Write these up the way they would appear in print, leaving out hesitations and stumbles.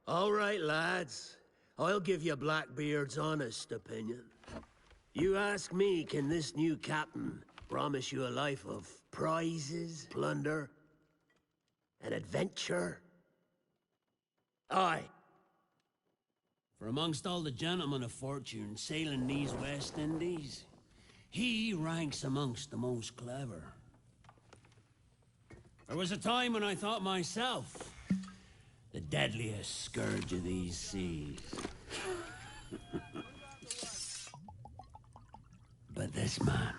All right, lads. I'll give you Blackbeard's honest opinion. You ask me, can this new captain promise you a life of prizes, plunder, and adventure? Aye. For amongst all the gentlemen of fortune sailing these West Indies, he ranks amongst the most clever. There was a time when I thought myself the deadliest scourge of these seas. But this man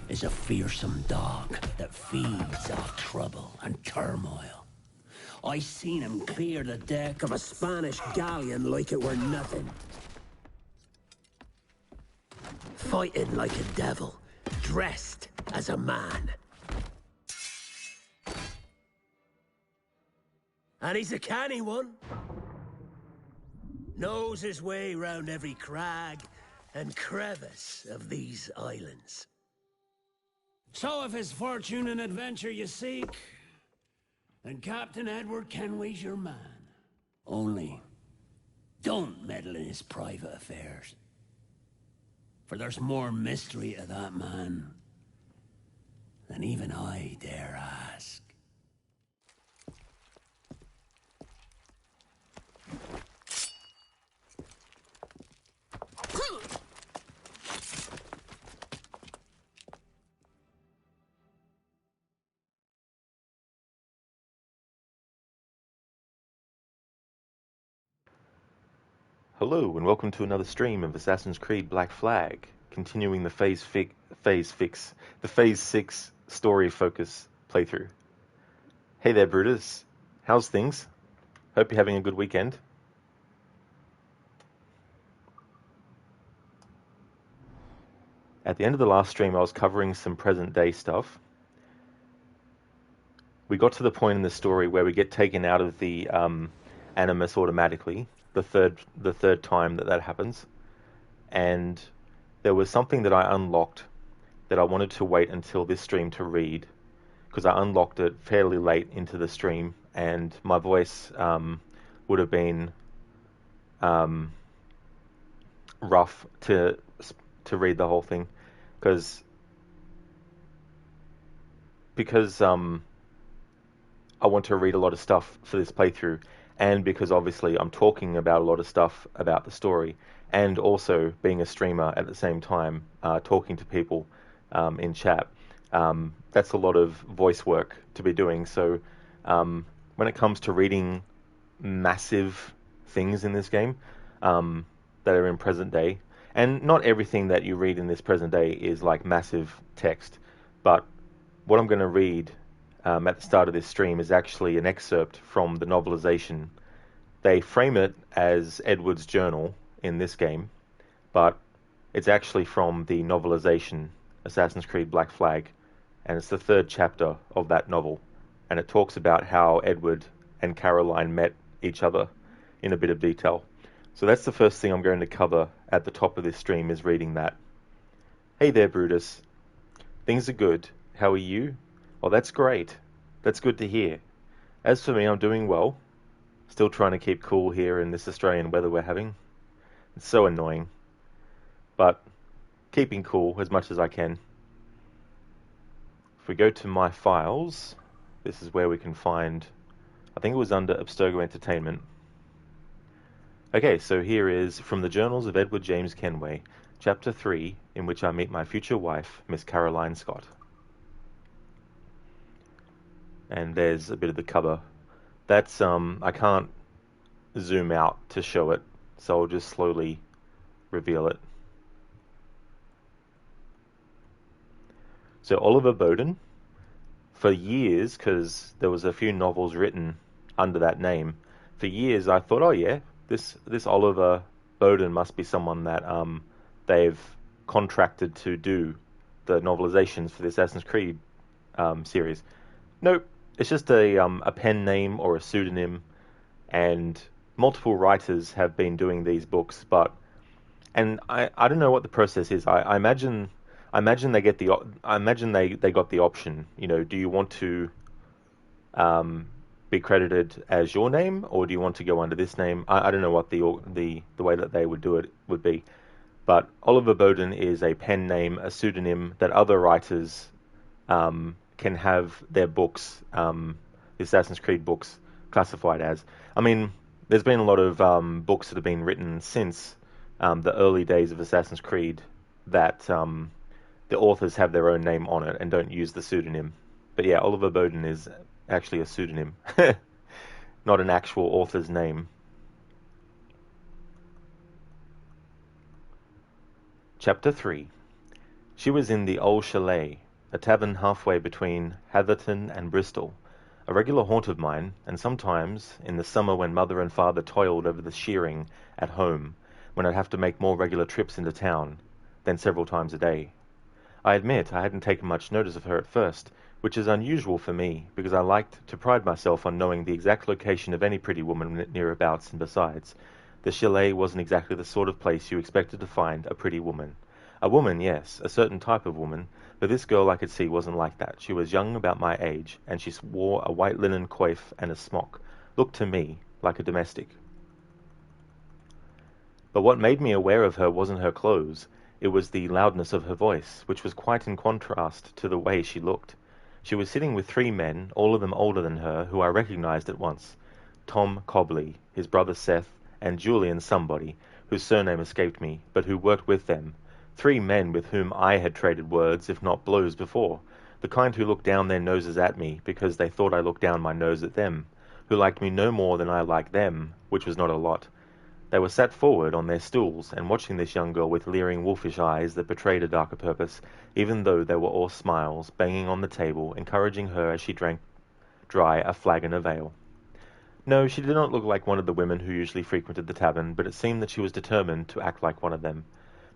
is a fearsome dog that feeds off trouble and turmoil. I seen him clear the deck of a Spanish galleon like it were nothing. Fighting like a devil, dressed as a man. And he's a canny one. Knows his way round every crag and crevice of these islands. So if it's fortune and adventure you seek, then Captain Edward Kenway's your man. Only, don't meddle in his private affairs. For there's more mystery to that man than even I dare ask. Hello and welcome to another stream of Assassin's Creed Black Flag, continuing the Phase 6 story focus playthrough. Hey there, Brutus. How's things? Hope you're having a good weekend. At the end of the last stream, I was covering some present day stuff. We got to the point in the story where we get taken out of the Animus automatically. The third time that happens, and there was something that I unlocked that I wanted to wait until this stream to read, because I unlocked it fairly late into the stream, and my voice would have been rough to read the whole thing, because I want to read a lot of stuff for this playthrough. And because obviously I'm talking about a lot of stuff about the story, and also being a streamer at the same time, talking to people in chat, that's a lot of voice work to be doing. So when it comes to reading massive things in this game that are in present day, and not everything that you read in this present day is like massive text, but what I'm going to read at the start of this stream is actually an excerpt from the novelization. They frame it as Edward's journal in this game, but it's actually from the novelization, Assassin's Creed Black Flag, and it's the third chapter of that novel, and it talks about how Edward and Caroline met each other in a bit of detail. So that's the first thing I'm going to cover at the top of this stream, is reading that. Hey there, Brutus. Things are good. How are you? Oh, that's great. That's good to hear. As for me, I'm doing well. Still trying to keep cool here in this Australian weather we're having. It's so annoying. But keeping cool as much as I can. If we go to my files, this is where we can find, I think it was under Abstergo Entertainment. Okay, so here is From the Journals of Edward James Kenway, Chapter 3, in which I meet my future wife, Miss Caroline Scott. And there's a bit of the cover. That's, I can't zoom out to show it, so I'll just slowly reveal it. So Oliver Bowden, for years, because there was a few novels written under that name, for years I thought, oh yeah, this Oliver Bowden must be someone that they've contracted to do the novelizations for the Assassin's Creed series. Nope. It's just a pen name or a pseudonym, and multiple writers have been doing these books. And I don't know what the process is. I imagine they get they got the option. You know, do you want to be credited as your name, or do you want to go under this name? I don't know what the way that they would do it would be. But Oliver Bowden is a pen name, a pseudonym that other writers can have their books, the Assassin's Creed books, classified as. I mean, there's been a lot of books that have been written since the early days of Assassin's Creed that the authors have their own name on it and don't use the pseudonym. But yeah, Oliver Bowden is actually a pseudonym, not an actual author's name. Chapter 3. She was in the Old Chalet, a tavern halfway between Hatherton and Bristol, a regular haunt of mine, and sometimes, in the summer when mother and father toiled over the shearing at home, when I'd have to make more regular trips into town, than several times a day. I admit I hadn't taken much notice of her at first, which is unusual for me, because I liked to pride myself on knowing the exact location of any pretty woman nearabouts, and besides, the chalet wasn't exactly the sort of place you expected to find a pretty woman. A woman, yes, a certain type of woman, but this girl I could see wasn't like that. She was young, about my age, and she wore a white linen coif and a smock. Looked to me like a domestic. But what made me aware of her wasn't her clothes. It was the loudness of her voice, which was quite in contrast to the way she looked. She was sitting with 3 men, all of them older than her, who I recognized at once. Tom Cobley, his brother Seth, and Julian somebody, whose surname escaped me, but who worked with them. 3 men with whom I had traded words, if not blows, before. The kind who looked down their noses at me, because they thought I looked down my nose at them. Who liked me no more than I liked them, which was not a lot. They were sat forward on their stools, and watching this young girl with leering wolfish eyes that betrayed a darker purpose, even though they were all smiles, banging on the table, encouraging her as she drank dry a flagon of ale. No, she did not look like one of the women who usually frequented the tavern, but it seemed that she was determined to act like one of them.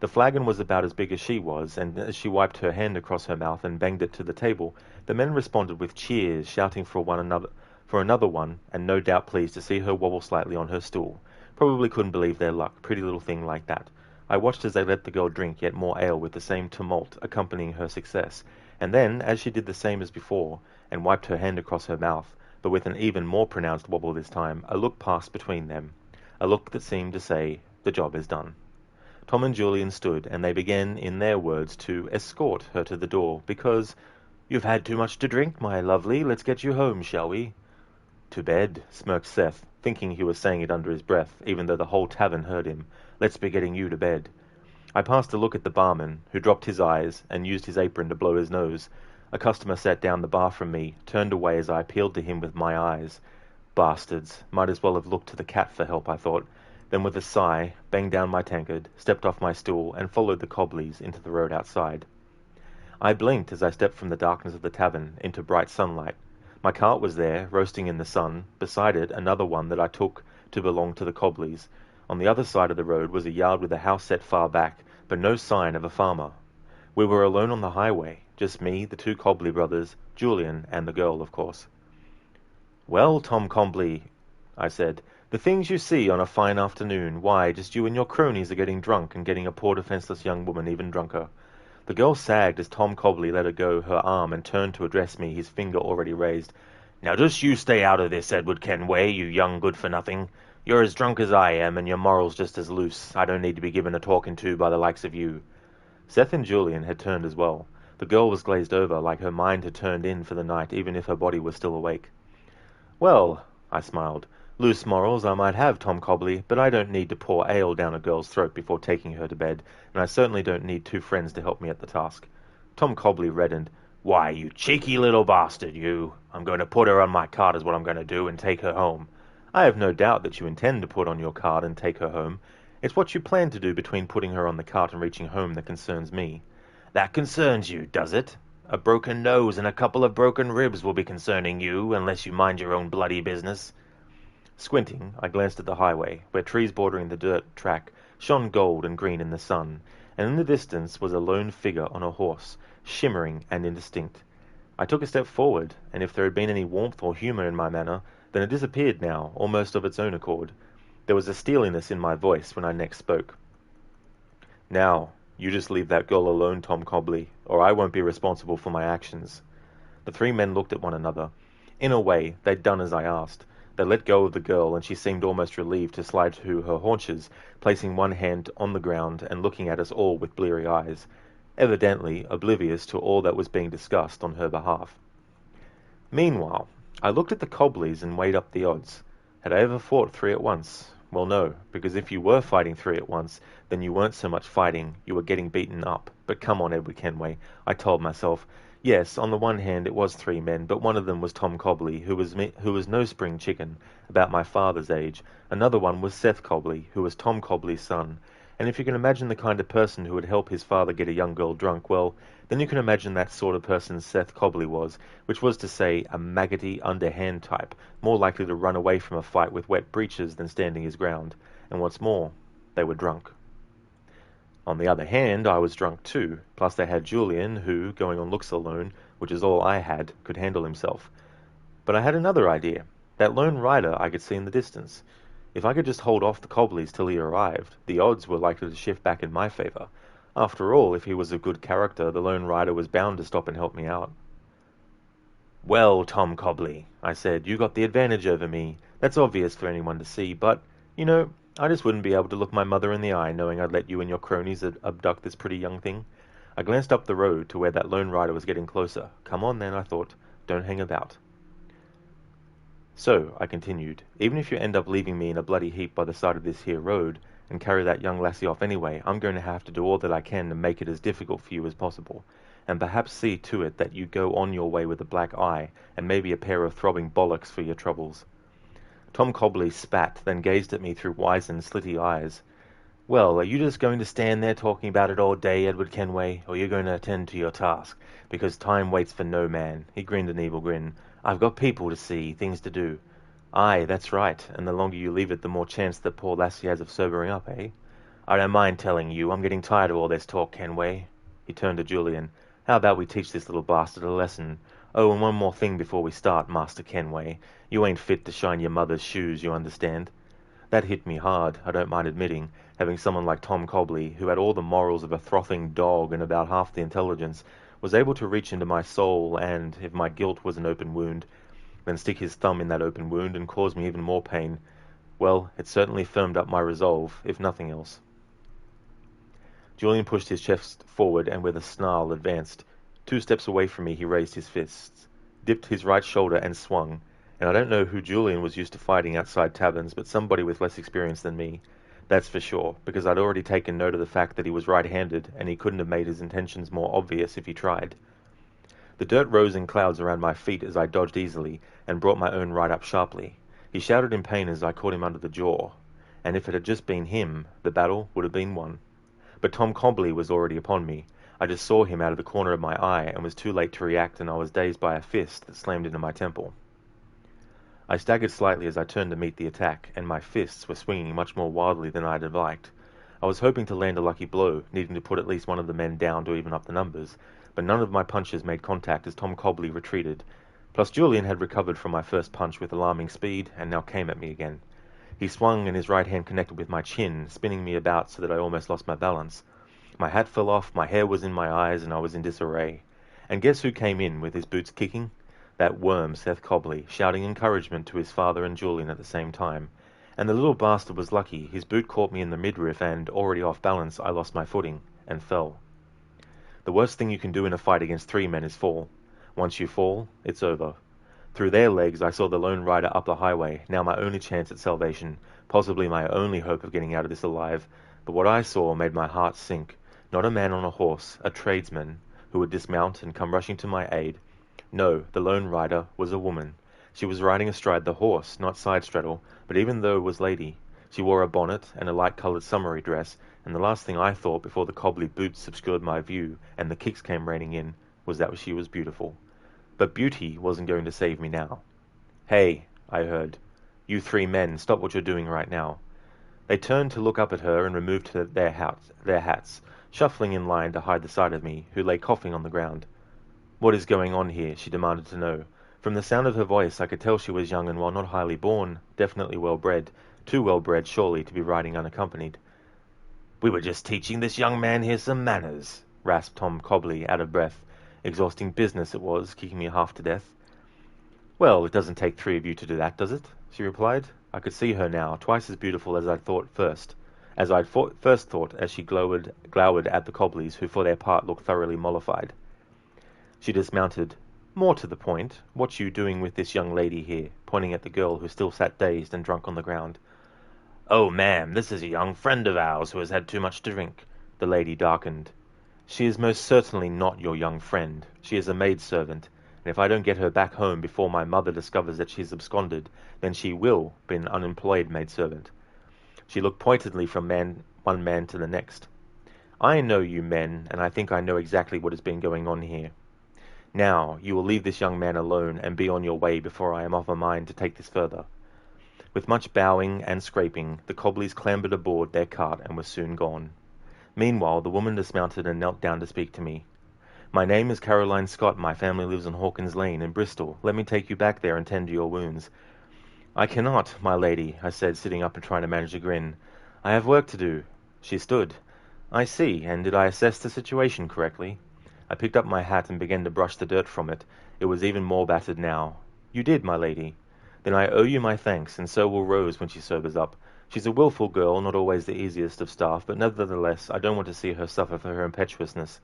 The flagon was about as big as she was, and as she wiped her hand across her mouth and banged it to the table, the men responded with cheers, shouting for another one, and no doubt pleased to see her wobble slightly on her stool. Probably couldn't believe their luck, pretty little thing like that. I watched as they let the girl drink yet more ale with the same tumult accompanying her success, and then, as she did the same as before, and wiped her hand across her mouth, but with an even more pronounced wobble this time, a look passed between them, a look that seemed to say, "The job is done." Tom and Julian stood, and they began, in their words, to escort her to the door, because, "You've had too much to drink, my lovely. Let's get you home, shall we?" "To bed," smirked Seth, thinking he was saying it under his breath, even though the whole tavern heard him. "Let's be getting you to bed." I passed a look at the barman, who dropped his eyes and used his apron to blow his nose. A customer sat down the bar from me, turned away as I appealed to him with my eyes. Bastards, might as well have looked to the cat for help, I thought. Then with a sigh, banged down my tankard, stepped off my stool, and followed the Cobleys into the road outside. I blinked as I stepped from the darkness of the tavern into bright sunlight. My cart was there, roasting in the sun, beside it another one that I took to belong to the Cobleys. On the other side of the road was a yard with a house set far back, but no sign of a farmer. We were alone on the highway, just me, the 2 Cobley brothers, Julian, and the girl, of course. "Well, Tom Cobley," I said, "the things you see on a fine afternoon, why, just you and your cronies are getting drunk and getting a poor defenseless young woman even drunker." The girl sagged as Tom Cobley let her go her arm and turned to address me, his finger already raised. "Now just you stay out of this, Edward Kenway, you young good-for-nothing. You're as drunk as I am, and your morals just as loose. I don't need to be given a talking to by the likes of you." Seth and Julian had turned as well. The girl was glazed over, like her mind had turned in for the night, even if her body was still awake. "Well," I smiled, "loose morals I might have, Tom Cobley, but I don't need to pour ale down a girl's throat before taking her to bed, and I certainly don't need 2 friends to help me at the task." Tom Cobley reddened. "Why, you cheeky little bastard, you. I'm going to put her on my cart is what I'm going to do, and take her home." "I have no doubt that you intend to put on your cart and take her home. It's what you plan to do between putting her on the cart and reaching home that concerns me." "That concerns you, does it? A broken nose and a couple of broken ribs will be concerning you, unless you mind your own bloody business." Squinting, I glanced at the highway, where trees bordering the dirt track shone gold and green in the sun, and in the distance was a lone figure on a horse, shimmering and indistinct. I took a step forward, and if there had been any warmth or humour in my manner, then it disappeared now, almost of its own accord. There was a steeliness in my voice when I next spoke. "Now, you just leave that girl alone, Tom Cobley, or I won't be responsible for my actions." The 3 men looked at one another. In a way, they'd done as I asked. They let go of the girl, and she seemed almost relieved to slide to her haunches, placing one hand on the ground and looking at us all with bleary eyes, evidently oblivious to all that was being discussed on her behalf. Meanwhile, I looked at the Cobleys and weighed up the odds. Had I ever fought three at once? Well, no, because if you were fighting three at once, then you weren't so much fighting, you were getting beaten up. But come on, Edward Kenway, I told myself. Yes, on the one hand it was three men, but one of them was Tom Cobley, who was no spring chicken, about my father's age. Another one was Seth Cobley, who was Tom Cobley's son. And if you can imagine the kind of person who would help his father get a young girl drunk, well, then you can imagine that sort of person Seth Cobley was, which was to say a maggoty, underhand type, more likely to run away from a fight with wet breeches than standing his ground. And what's more, they were drunk. On the other hand, I was drunk too, plus they had Julian, who, going on looks alone, which is all I had, could handle himself. But I had another idea. That lone rider I could see in the distance. If I could just hold off the Cobleys till he arrived, the odds were likely to shift back in my favour. After all, if he was a good character, the lone rider was bound to stop and help me out. "Well, Tom Cobley," I said, "you got the advantage over me. That's obvious for anyone to see, but, I just wouldn't be able to look my mother in the eye knowing I'd let you and your cronies abduct this pretty young thing." I glanced up the road to where that lone rider was getting closer. Come on then, I thought. Don't hang about. "So," I continued, "even if you end up leaving me in a bloody heap by the side of this here road, and carry that young lassie off anyway, I'm going to have to do all that I can to make it as difficult for you as possible, and perhaps see to it that you go on your way with a black eye, and maybe a pair of throbbing bollocks for your troubles." Tom Cobley spat, then gazed at me through wizened, slitty eyes. "Well, are you just going to stand there talking about it all day, Edward Kenway, or are you going to attend to your task? Because time waits for no man." He grinned an evil grin. "I've got people to see, things to do." "Aye, that's right, and the longer you leave it, the more chance that poor lassie has of sobering up, eh?" "I don't mind telling you, I'm getting tired of all this talk, Kenway." He turned to Julian. "How about we teach this little bastard a lesson? Oh, and one more thing before we start, Master Kenway. You ain't fit to shine your mother's shoes, you understand?" That hit me hard, I don't mind admitting, having someone like Tom Cobley, who had all the morals of a frothing dog and about half the intelligence, was able to reach into my soul and, if my guilt was an open wound, then stick his thumb in that open wound and cause me even more pain. Well, it certainly firmed up my resolve, if nothing else. Julian pushed his chest forward and with a snarl advanced. 2 steps away from me he raised his fists, dipped his right shoulder and swung, and I don't know who Julian was used to fighting outside taverns, but somebody with less experience than me. That's for sure, because I'd already taken note of the fact that he was right-handed, and he couldn't have made his intentions more obvious if he tried. The dirt rose in clouds around my feet as I dodged easily, and brought my own right up sharply. He shouted in pain as I caught him under the jaw, and if it had just been him, the battle would have been won. But Tom Cobley was already upon me. I just saw him out of the corner of my eye, and was too late to react, and I was dazed by a fist that slammed into my temple. I staggered slightly as I turned to meet the attack, and my fists were swinging much more wildly than I'd have liked. I was hoping to land a lucky blow, needing to put at least one of the men down to even up the numbers, but none of my punches made contact as Tom Cobley retreated. Plus Julian had recovered from my first punch with alarming speed, and now came at me again. He swung, and his right hand connected with my chin, spinning me about so that I almost lost my balance. My hat fell off, my hair was in my eyes, and I was in disarray. And guess who came in with his boots kicking? That worm, Seth Cobley, shouting encouragement to his father and Julian at the same time. And the little bastard was lucky. His boot caught me in the midriff, and, already off balance, I lost my footing, and fell. The worst thing you can do in a fight against 3 men is fall. Once you fall, it's over. Through their legs I saw the lone rider up the highway, now my only chance at salvation, possibly my only hope of getting out of this alive. But what I saw made my heart sink. Not a man on a horse, a tradesman, who would dismount and come rushing to my aid. No, the lone rider was a woman. She was riding astride the horse, not side-straddle, but even though it was lady. She wore a bonnet and a light-coloured summery dress, and the last thing I thought before the Cobley boots obscured my view and the kicks came raining in was that she was beautiful. But beauty wasn't going to save me now. "Hey," I heard. "You 3 men, stop what you're doing right now." They turned to look up at her and removed their hats, shuffling in line to hide the sight of me, who lay coughing on the ground. "What is going on here?" she demanded to know. From the sound of her voice I could tell she was young and while not highly born, definitely well-bred, too well-bred surely to be riding unaccompanied. "We were just teaching this young man here some manners," rasped Tom Cobley, out of breath. Exhausting business it was, kicking me half to death. Well, it doesn't take three of you to do that, does it? She replied. I could see her now, twice as beautiful as I'd first thought as she glowered at the Cobblies, who for their part looked thoroughly mollified. She dismounted. More to the point, what you doing with this young lady here? Pointing at the girl who still sat dazed and drunk on the ground. Oh, ma'am, this is a young friend of ours who has had too much to drink. The lady darkened. She is most certainly not your young friend. She is a maidservant, and if I don't get her back home before my mother discovers that she's absconded, then she will be an unemployed maidservant. She looked pointedly from one man to the next. I know you men, and I think I know exactly what has been going on here. Now, you will leave this young man alone and be on your way before I am of a mind to take this further. With much bowing and scraping, the Cobblies clambered aboard their cart and were soon gone. Meanwhile, the woman dismounted and knelt down to speak to me. My name is Caroline Scott. My family lives on Hawkins Lane in Bristol. Let me take you back there and tend to your wounds. I cannot, my lady, I said, sitting up and trying to manage a grin. I have work to do. She stood. I see, and did I assess the situation correctly? I picked up my hat and began to brush the dirt from it. It was even more battered now. You did, my lady. Then I owe you my thanks, and so will Rose when she sobers up. She's a wilful girl, not always the easiest of staff, but nevertheless I don't want to see her suffer for her impetuousness.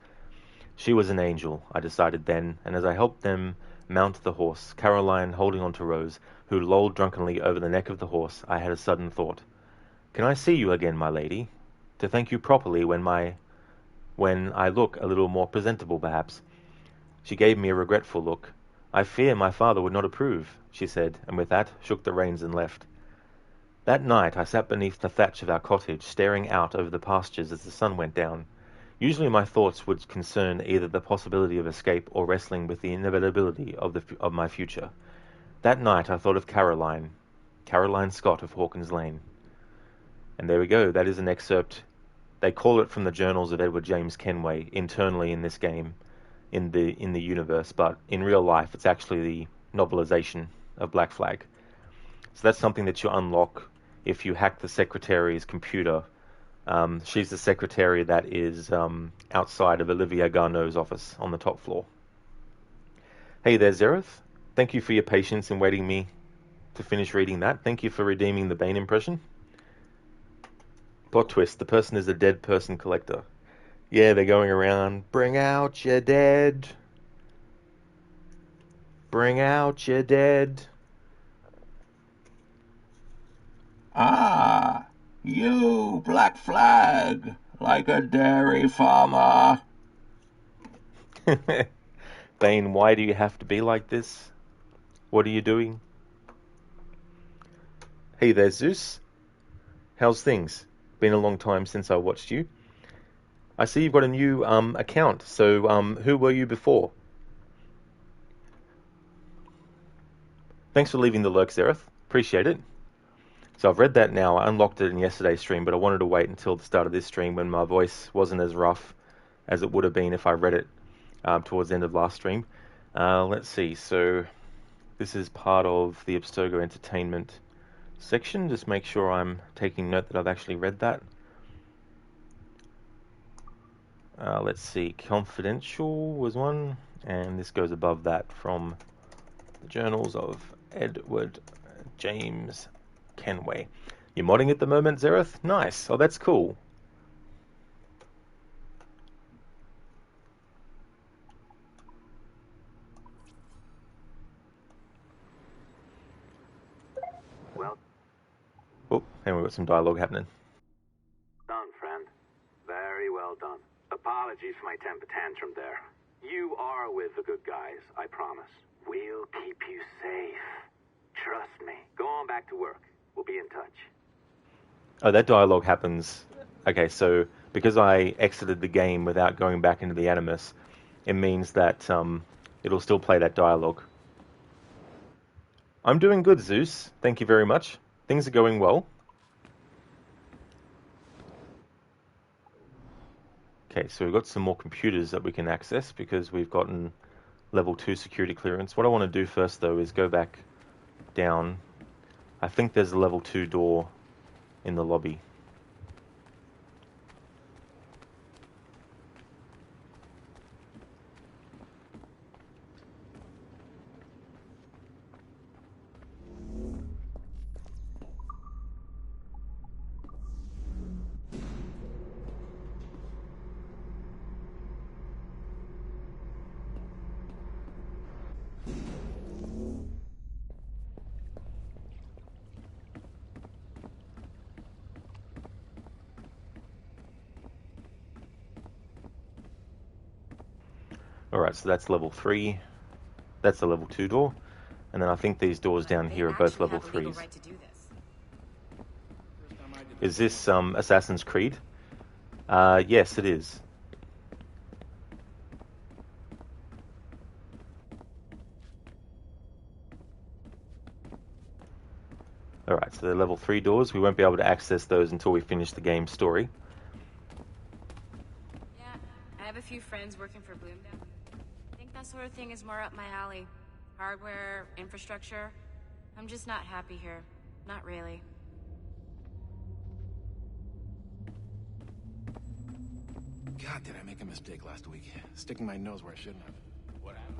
She was an angel, I decided then, and as I helped them mount the horse, Caroline holding on to Rose, who lolled drunkenly over the neck of the horse, I had a sudden thought. Can I see you again, my lady? To thank you properly when I look a little more presentable, perhaps. She gave me a regretful look. I fear my father would not approve, she said, and with that shook the reins and left. That night I sat beneath the thatch of our cottage, staring out over the pastures as the sun went down. Usually my thoughts would concern either the possibility of escape or wrestling with the inevitability of my future. That night I thought of Caroline Scott of Hawkins Lane. And there we go. That is an excerpt. They call it from the journals of Edward James Kenway internally in this game, in the universe, but in real life it's actually the novelization of Black Flag. So that's something that you unlock if you hack the secretary's computer. She's the secretary that is outside of Olivia Garneau's office on the top floor. Hey there, Zereth. Thank you for your patience in waiting me to finish reading that. Thank you for redeeming the Bane impression. Plot twist, the person is a dead person collector. Yeah, they're going around, bring out your dead. Bring out your dead. Ah, you, Black Flag, like a dairy farmer. Bane, why do you have to be like this? What are you doing? Hey there, Zeus. How's things? Been a long time since I watched you. I see you've got a new account, so who were you before? Thanks for leaving the lurk, Zereth. Appreciate it. So I've read that now. I unlocked it in yesterday's stream, but I wanted to wait until the start of this stream when my voice wasn't as rough as it would have been if I read it towards the end of last stream. Let's see. So this is part of the Abstergo Entertainment section. Just make sure I'm taking note that I've actually read that. Let's see. Confidential was one, and this goes above that from the journals of Edward James Kenway. You're modding at the moment, Zereth? Nice. Oh, that's cool. Well Oh, and we've got some dialogue happening. done, friend. Very well done. Apologies for my temper tantrum there. You are with the good guys, I promise. We'll keep you safe. Trust me. Go on back to work. We'll be in touch. Oh, that dialogue happens. Okay, so because I exited the game without going back into the Animus, it means that it'll still play that dialogue. I'm doing good, Zeus. Thank you very much. Things are going well. Okay, so we've got some more computers that we can access because we've gotten level 2 security clearance. What I want to do first, though, is go back down. I think there's a level 2 door in the lobby. Alright, so that's level 3. That's the level 2 door. And then I think these doors down here are both level 3s. Is this Assassin's Creed? Yes, it is. Alright, so they're level 3 doors. We won't be able to access those until we finish the game's story. Yeah, I have a few friends working for Bloomdown. I think that sort of thing is more up my alley. Hardware, infrastructure. I'm just not happy here. Not really. God, did I make a mistake last week? Sticking my nose where I shouldn't have. What happened?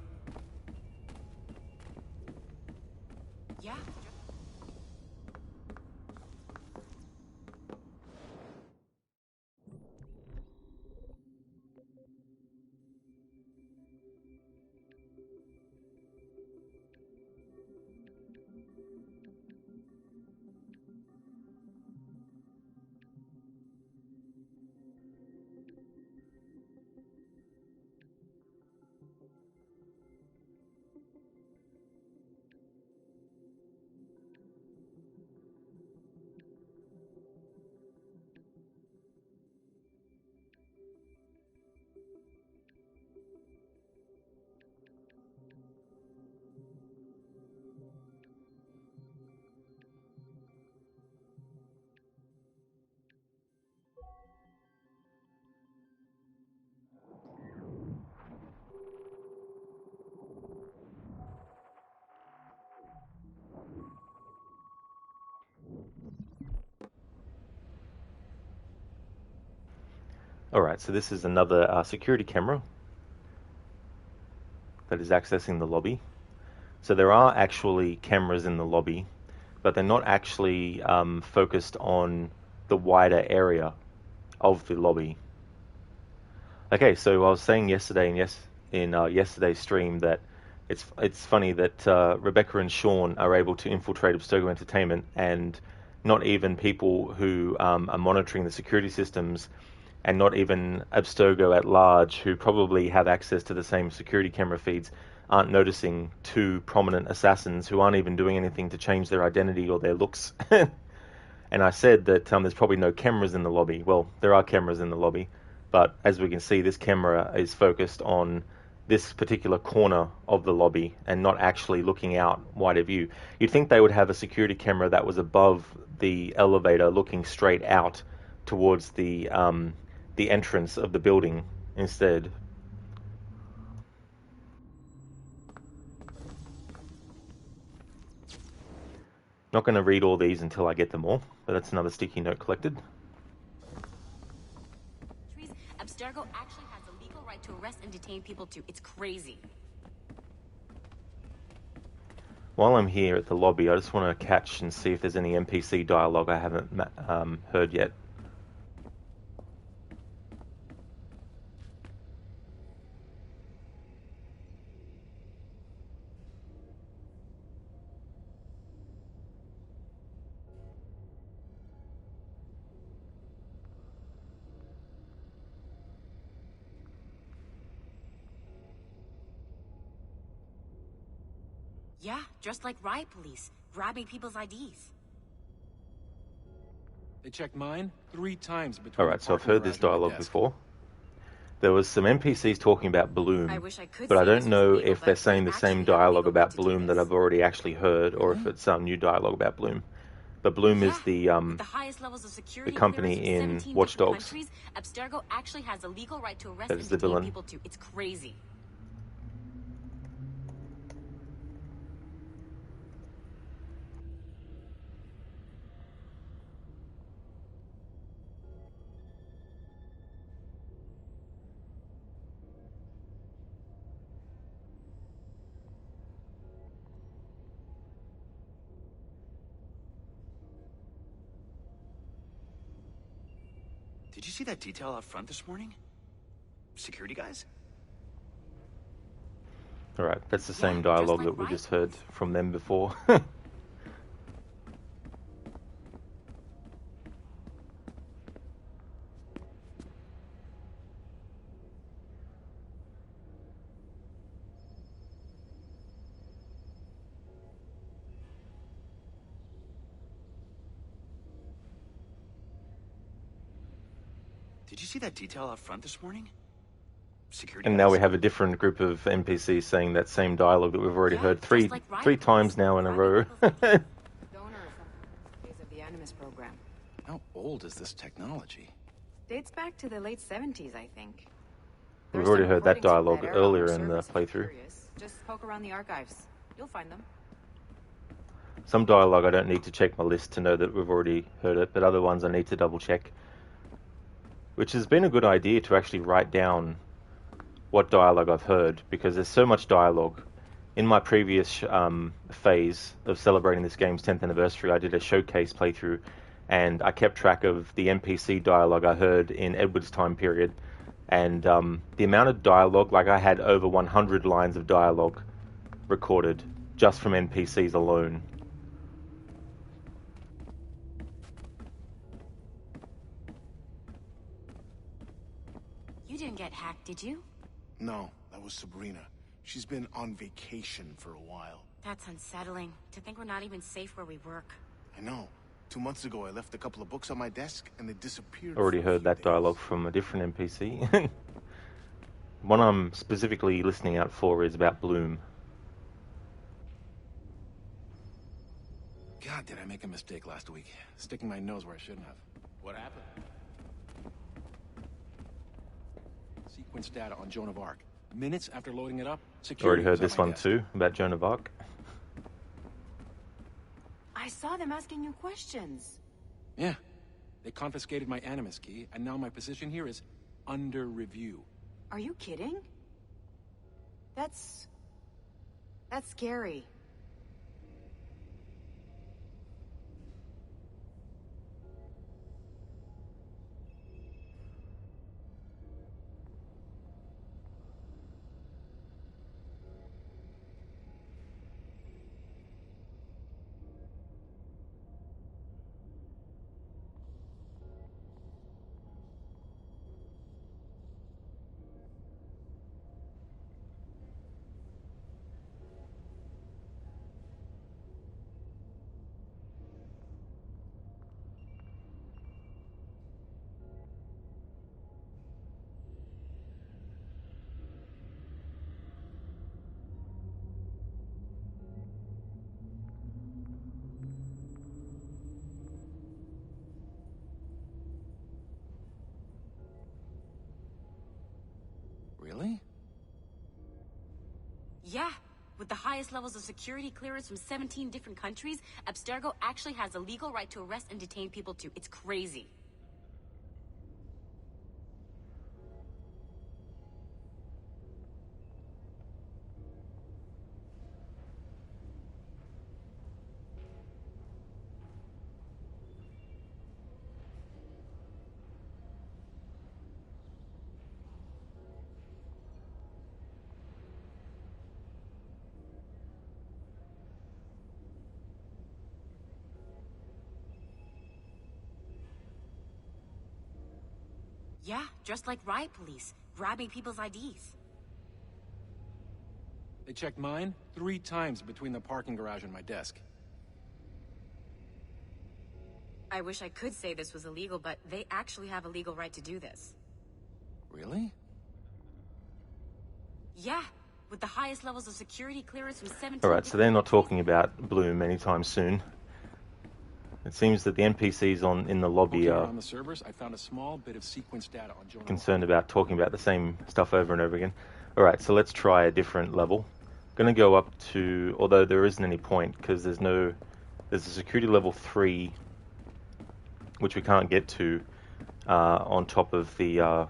Yeah. Alright, so this is another security camera that is accessing the lobby. So there are actually cameras in the lobby, but they're not actually focused on the wider area of the lobby. Okay, so I was saying yesterday in yesterday's stream that it's funny that Rebecca and Sean are able to infiltrate Abstergo Entertainment, and not even people who are monitoring the security systems, and not even Abstergo at large, who probably have access to the same security camera feeds, aren't noticing two prominent assassins who aren't even doing anything to change their identity or their looks. And I said that there's probably no cameras in the lobby. Well, there are cameras in the lobby, but as we can see, this camera is focused on this particular corner of the lobby and not actually looking out wider view. You'd think they would have a security camera that was above the elevator looking straight out towards the entrance of the building instead. Not going to read all these until I get them all, but that's another sticky note collected. Abstergo actually has a legal right to arrest and detain people too. It's crazy. While I'm here at the lobby, I just want to catch and see if there's any NPC dialogue I haven't heard yet. Yeah, dressed like riot police, grabbing people's IDs. They checked mine 3 times between. Alright, so I've heard this dialogue before. There was some NPCs talking about Bloom, but I don't know if they're saying the same dialogue about Bloom that I've already actually heard, or if it's some new dialogue about Bloom. But Bloom is the company in Watch Dogs. Abstergo actually has a legal right to arrest That is the villain. people too. It's crazy. Did you see that detail out front this morning? Security guys? Alright, that's the same dialogue that we just heard from them before. Did you see that detail out front this morning? Security And now guys? we have a different group of NPCs saying that same dialogue that we've already Yeah, heard just three like Riot three Police. times now in a row. Donor or something. Days of the Animus program. How old is this technology? Dates back to the late 70s, I think. We've There's already some heard that recordings from dialogue era on our earlier in the servers if you're playthrough. curious. Just poke around the archives. You'll find them. Some dialogue I don't need to check my list to know that we've already heard it, but other ones I need to double check. Which has been a good idea to actually write down what dialogue I've heard, because there's so much dialogue. In my previous phase of celebrating this game's 10th anniversary, I did a showcase playthrough, and I kept track of the NPC dialogue I heard in Edward's time period, and the amount of dialogue, like I had over 100 lines of dialogue recorded just from NPCs alone. You didn't get hacked, did you? No, that was Sabrina. She's been on vacation for a while. That's unsettling. To think we're not even safe where we work. I know. 2 months ago, I left a couple of books on my desk, and they disappeared. Already for a heard few that days. dialogue from a different NPC. One I'm specifically listening out for is about Bloom. God, did I make a mistake last week? Sticking my nose where I shouldn't have. What happened? Sequence data on Joan of Arc. Minutes after loading it up, security Already heard was at this my one desk. too, about Joan of Arc. I saw them asking you questions. Yeah. They confiscated my Animus key, and now my position here is under review. Are you kidding? That's scary. Really? Yeah. With the highest levels of security clearance from 17 different countries, Abstergo actually has a legal right to arrest and detain people too. It's crazy. Yeah, dressed like Riot Police, grabbing people's IDs. They checked mine 3 times between the parking garage and my desk. I wish I could say this was illegal, but they actually have a legal right to do this. Really? Yeah, with the highest levels of security clearance from 17 Alright, so they're not talking about Bloom anytime soon. It seems that the NPCs in the lobby Okay, are on the servers, I found a small bit of sequence data on Joan of Arc. concerned about talking about the same stuff over and over again. Alright, so let's try a different level. Gonna go up to, although there isn't any point, because there's a security level 3, which we can't get to on top of the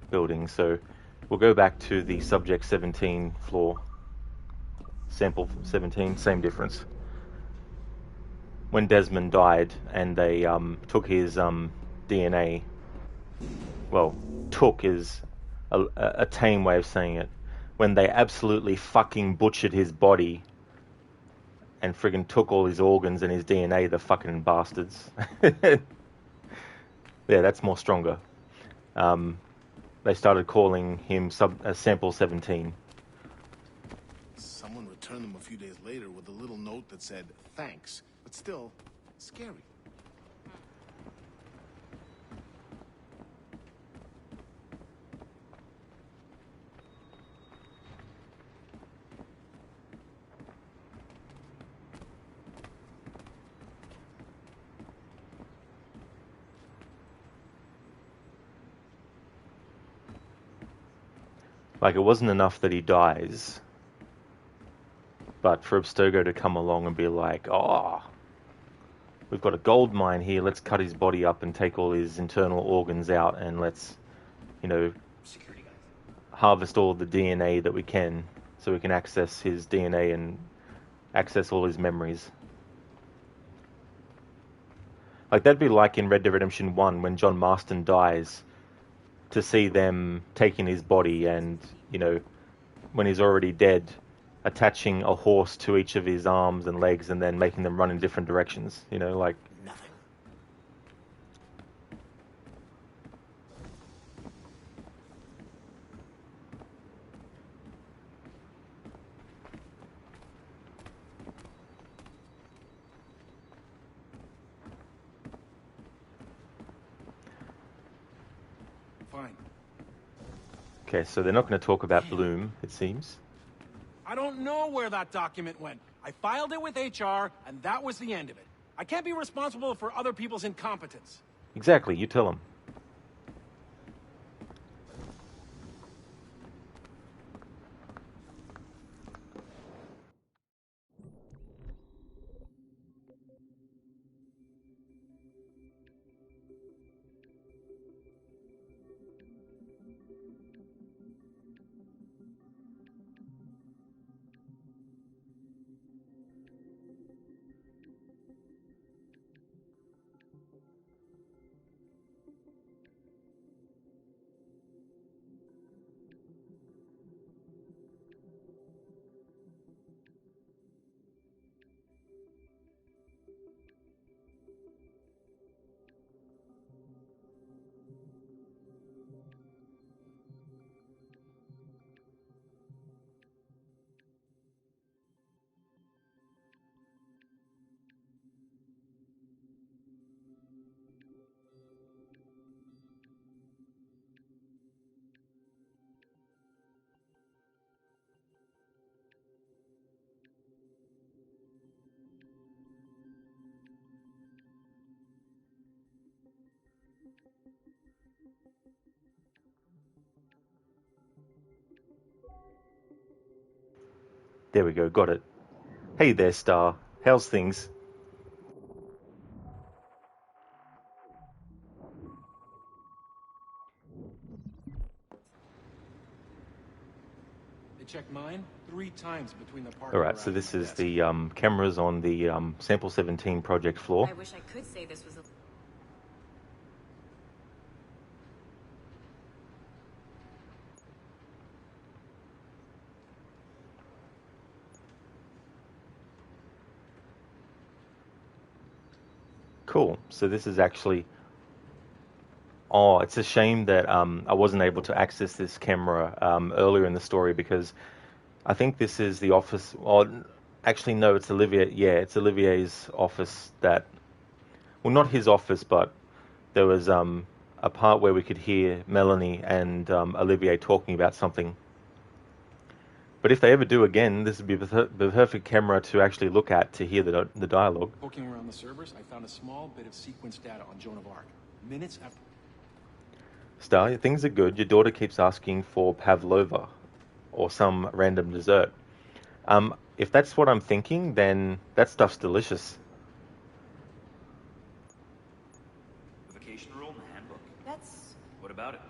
building, so we'll go back to the Subject 17 floor. Sample 17, same difference. When Desmond died and they took his DNA, well, took is a tame way of saying it. When they absolutely fucking butchered his body and friggin' took all his organs and his DNA, the fucking bastards. Yeah, that's more stronger. They started calling him Sample 17. Someone returned them a few days later with a little note that said, "Thanks," but still, scary. Like, it wasn't enough that he dies, but for Abstergo to come along and be like, oh, we've got a gold mine here, let's cut his body up and take all his internal organs out, and let's, Security guys. harvest all the DNA that we can, so we can access his DNA and access all his memories. Like, that'd be like in Red Dead Redemption 1 when John Marston dies, to see them taking his body and, when he's already dead, attaching a horse to each of his arms and legs and then making them run in different directions, like... Nothing. Fine. Okay, so they're not going to talk about Bloom, it seems. I don't know where that document went. I filed it with HR, and that was the end of it. I can't be responsible for other people's incompetence. Exactly, you tell them. There we go, got it. Hey there, Star. How's things? They checked mine 3 times between the parking Alright, garage so this and my is desk. the cameras on the Sample 17 project floor. I wish I could say this was a... Cool. So this is actually... Oh, it's a shame that I wasn't able to access this camera earlier in the story, because I think this is the office... Oh, actually, no, it's Olivier. Yeah, it's Olivier's office that... Well, not his office, but there was a part where we could hear Melanie and Olivier talking about something. But if they ever do again, this would be the perfect camera to actually look at to hear the dialogue. Poking around the servers, I found a small bit of sequence data on Joan of Arc. Minutes after... Star, things are good. Your daughter keeps asking for pavlova or some random dessert. If that's what I'm thinking, then that stuff's delicious. The vacation rule in the handbook? That's... What about it?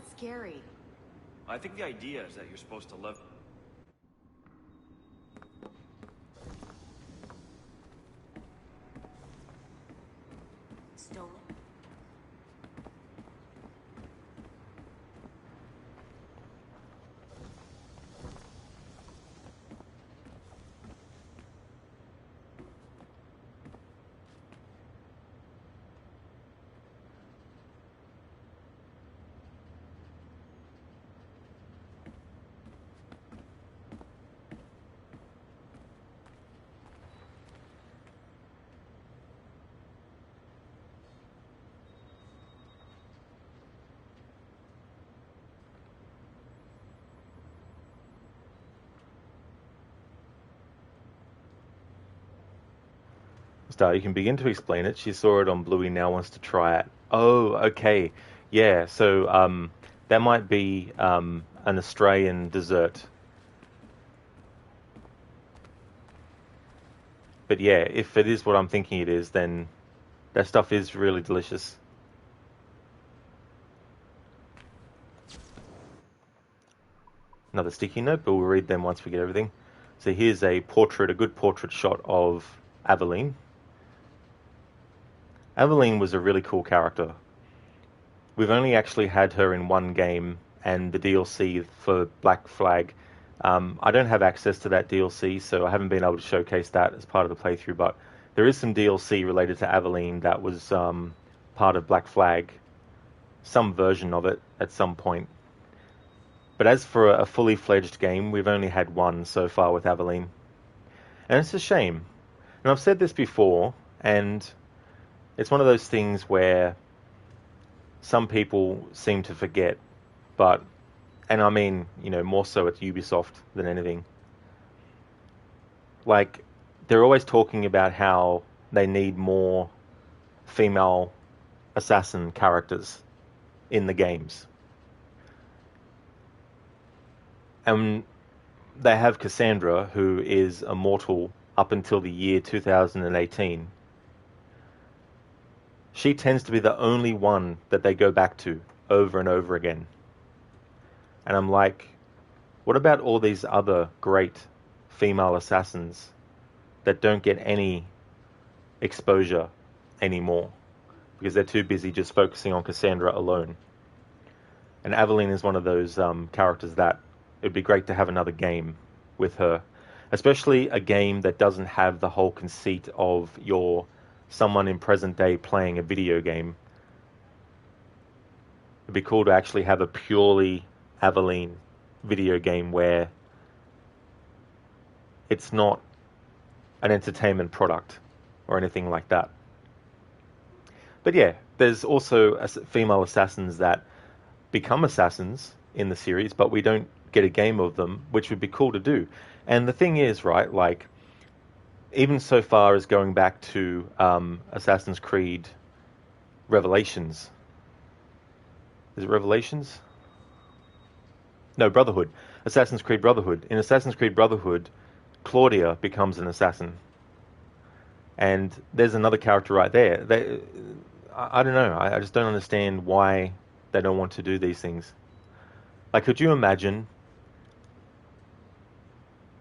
that's scary. I think the idea is that you're supposed to love... Stolen. Star, you can begin to explain it. She saw it on Bluey, now wants to try it. Oh, okay. Yeah, so that might be an Australian dessert. But yeah, if it is what I'm thinking it is, then that stuff is really delicious. Another sticky note, but we'll read them once we get everything. So here's a good portrait shot of Aveline. Aveline was a really cool character. We've only actually had her in one game, and the DLC for Black Flag. I don't have access to that DLC, so I haven't been able to showcase that as part of the playthrough, but there is some DLC related to Aveline that was part of Black Flag, some version of it at some point. But as for a fully fledged game, we've only had one so far with Aveline. And it's a shame. And I've said this before, and it's one of those things where some people seem to forget, and I mean, more so at Ubisoft than anything. Like, they're always talking about how they need more female assassin characters in the games. And they have Cassandra, who is immortal up until the year 2018. She tends to be the only one that they go back to over and over again. And I'm like, what about all these other great female assassins that don't get any exposure anymore because they're too busy just focusing on Cassandra alone? And Aveline is one of those characters that it'd be great to have another game with her, especially a game that doesn't have the whole conceit of someone in present day playing a video game. It'd be cool to actually have a purely Aveline video game where it's not an entertainment product or anything like that. But yeah, there's also female assassins that become assassins in the series, but we don't get a game of them, which would be cool to do. And the thing is, right, like, even so far as going back to Assassin's Creed Revelations. Is it Revelations? No, Brotherhood. Assassin's Creed Brotherhood. In Assassin's Creed Brotherhood, Claudia becomes an assassin. And there's another character right there. I don't know. I just don't understand why they don't want to do these things. Like, could you imagine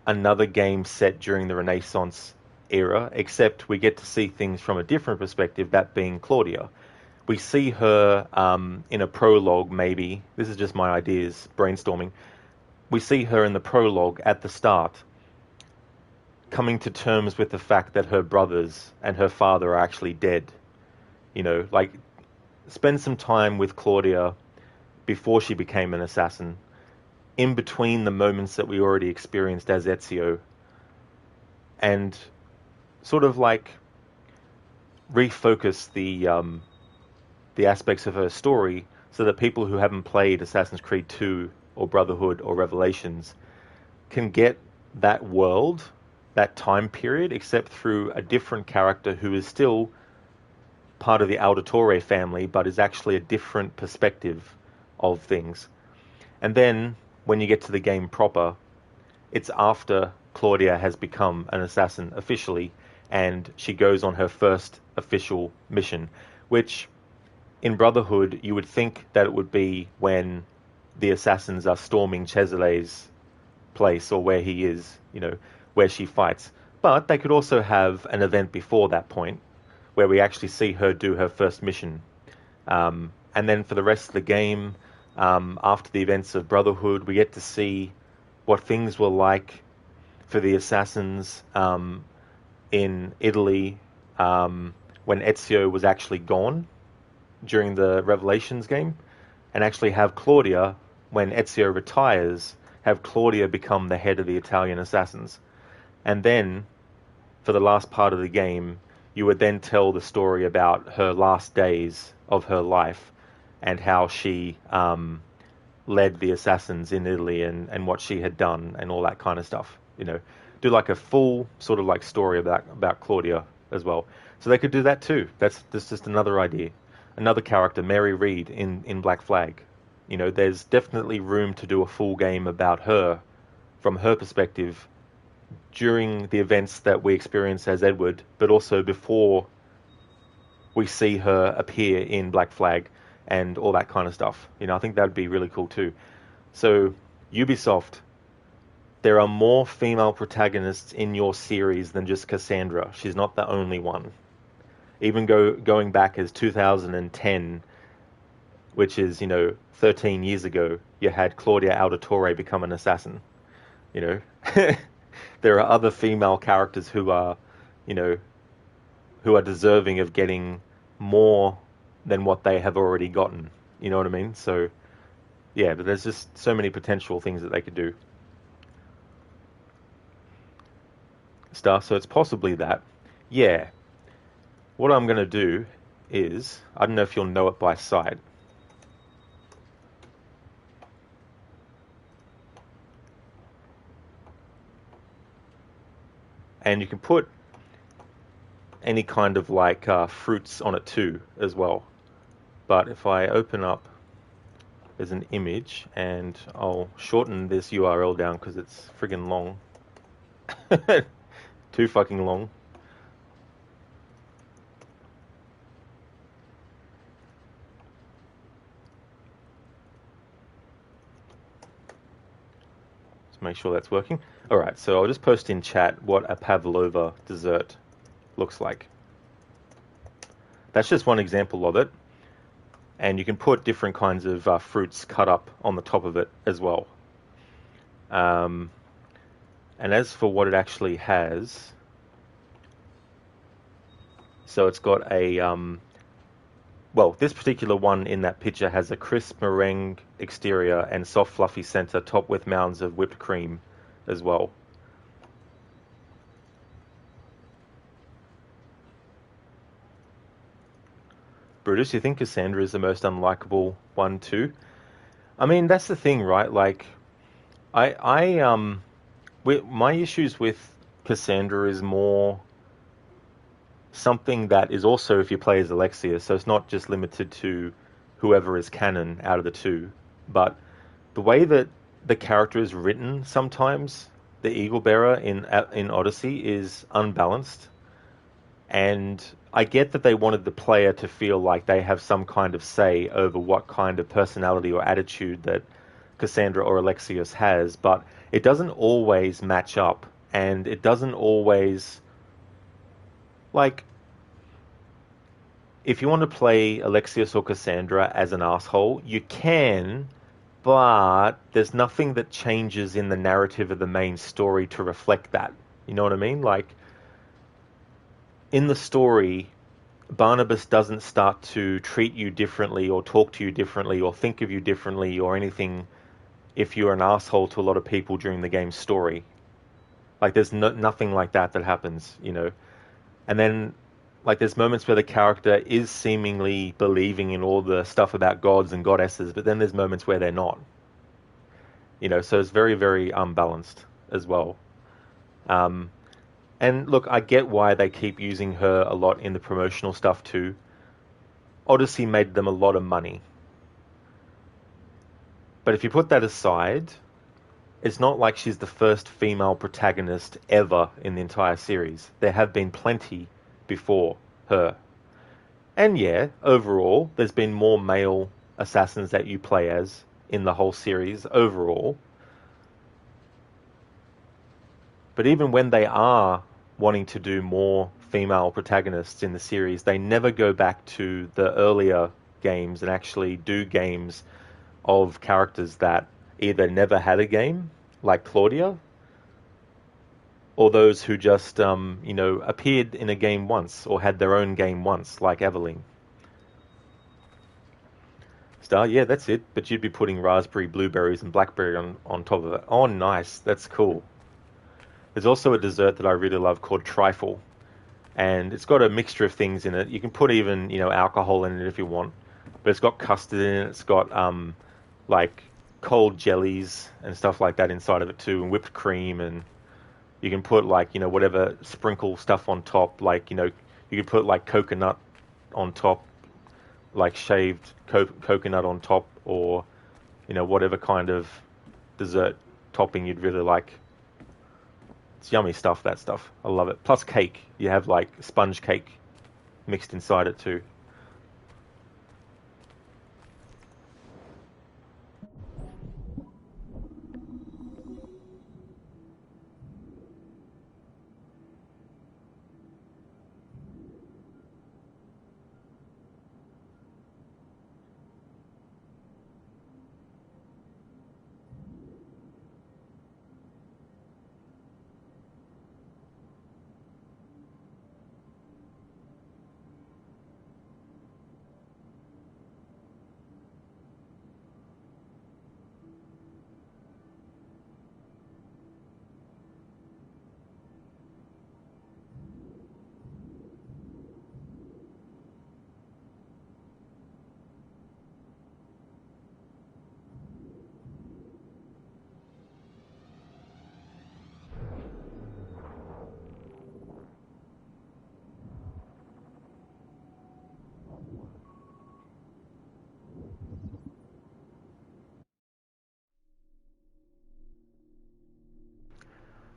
another game set during the Renaissance era, except we get to see things from a different perspective, that being Claudia. We see her in a prologue, maybe. This is just my ideas, brainstorming. We see her in the prologue at the start, coming to terms with the fact that her brothers and her father are actually dead. Like, spend some time with Claudia before she became an assassin, in between the moments that we already experienced as Ezio, and sort of like refocus the aspects of her story so that people who haven't played Assassin's Creed 2 or Brotherhood or Revelations can get that world, that time period, except through a different character who is still part of the Auditore family, but is actually a different perspective of things. And then, when you get to the game proper, it's after Claudia has become an assassin officially, and she goes on her first official mission, which in Brotherhood you would think that it would be when the assassins are storming Cheselay's place, or where he is, where she fights. But they could also have an event before that point where we actually see her do her first mission. And then for the rest of the game, after the events of Brotherhood, we get to see what things were like for the assassins in Italy when Ezio was actually gone during the Revelations game, and actually have Claudia, when Ezio retires, have Claudia become the head of the Italian assassins. And then, for the last part of the game, you would then tell the story about her last days of her life and how she led the assassins in Italy and what she had done and all that kind of stuff. Do like a full sort of like story about Claudia as well. So they could do that too. That's just another idea. Another character, Mary Reed in Black Flag. You know, there's definitely room to do a full game about her, from her perspective, during the events that we experience as Edward, but also before we see her appear in Black Flag and all that kind of stuff. You know, I think that'd be really cool too. So, Ubisoft, there are more female protagonists in your series than just Cassandra. She's not the only one. Even going back as 2010, which is, 13 years ago, you had Claudia Auditore become an assassin. You know, there are other female characters who are, who are deserving of getting more than what they have already gotten. You know what I mean? So, yeah, but there's just so many potential things that they could do. Stuff, so it's possibly that. Yeah. What I'm going to do is, I don't know if you'll know it by sight. And you can put any kind of like fruits on it too as well. But if I open up, there's an image, and I'll shorten this URL down because it's friggin' long. Too fucking long. Let's make sure that's working. Alright, so I'll just post in chat what a pavlova dessert looks like. That's just one example of it. And you can put different kinds of fruits cut up on the top of it as well. And as for what it actually has, so it's got a, well, this particular one in that picture has a crisp meringue exterior and soft fluffy center topped with mounds of whipped cream as well. Brutus, you think Cassandra is the most unlikable one too? I mean, that's the thing, right? Like, my issues with Cassandra is more something that is also if you play as Alexia, so it's not just limited to whoever is canon out of the two, but the way that the character is written sometimes, the Eagle Bearer in Odyssey, is unbalanced. And I get that they wanted the player to feel like they have some kind of say over what kind of personality or attitude that Cassandra or Alexios has, but it doesn't always match up, and it doesn't always... Like, if you want to play Alexios or Cassandra as an asshole, you can, but there's nothing that changes in the narrative of the main story to reflect that. You know what I mean? Like, in the story, Barnabas doesn't start to treat you differently or talk to you differently or think of you differently or anything if you're an asshole to a lot of people during the game's story. Like, there's nothing like that happens, you know. And then, like, there's moments where the character is seemingly believing in all the stuff about gods and goddesses, but then there's moments where they're not. You know, so it's very, very unbalanced as well. And look, I get why they keep using her a lot in the promotional stuff too. Odyssey made them a lot of money. But if you put that aside, it's not like she's the first female protagonist ever in the entire series. There have been plenty before her. And yeah, overall, there's been more male assassins that you play as in the whole series overall. But even when they are wanting to do more female protagonists in the series, they never go back to the earlier games and actually do games of characters that either never had a game, like Claudia, or those who just, appeared in a game once or had their own game once, like Evelyn. Star, yeah, that's it. But you'd be putting raspberry, blueberries, and blackberry on top of it. Oh, nice. That's cool. There's also a dessert that I really love called trifle, and it's got a mixture of things in it. You can put even, alcohol in it if you want, but it's got custard in it. It's got, like, cold jellies and stuff like that inside of it too, and whipped cream, and you can put, like, whatever sprinkle stuff on top, like, you can put, like, coconut on top, like shaved coconut on top, or you know, whatever kind of dessert topping you'd really like. It's yummy stuff, that stuff. I love it. Plus cake. You have like sponge cake mixed inside it too.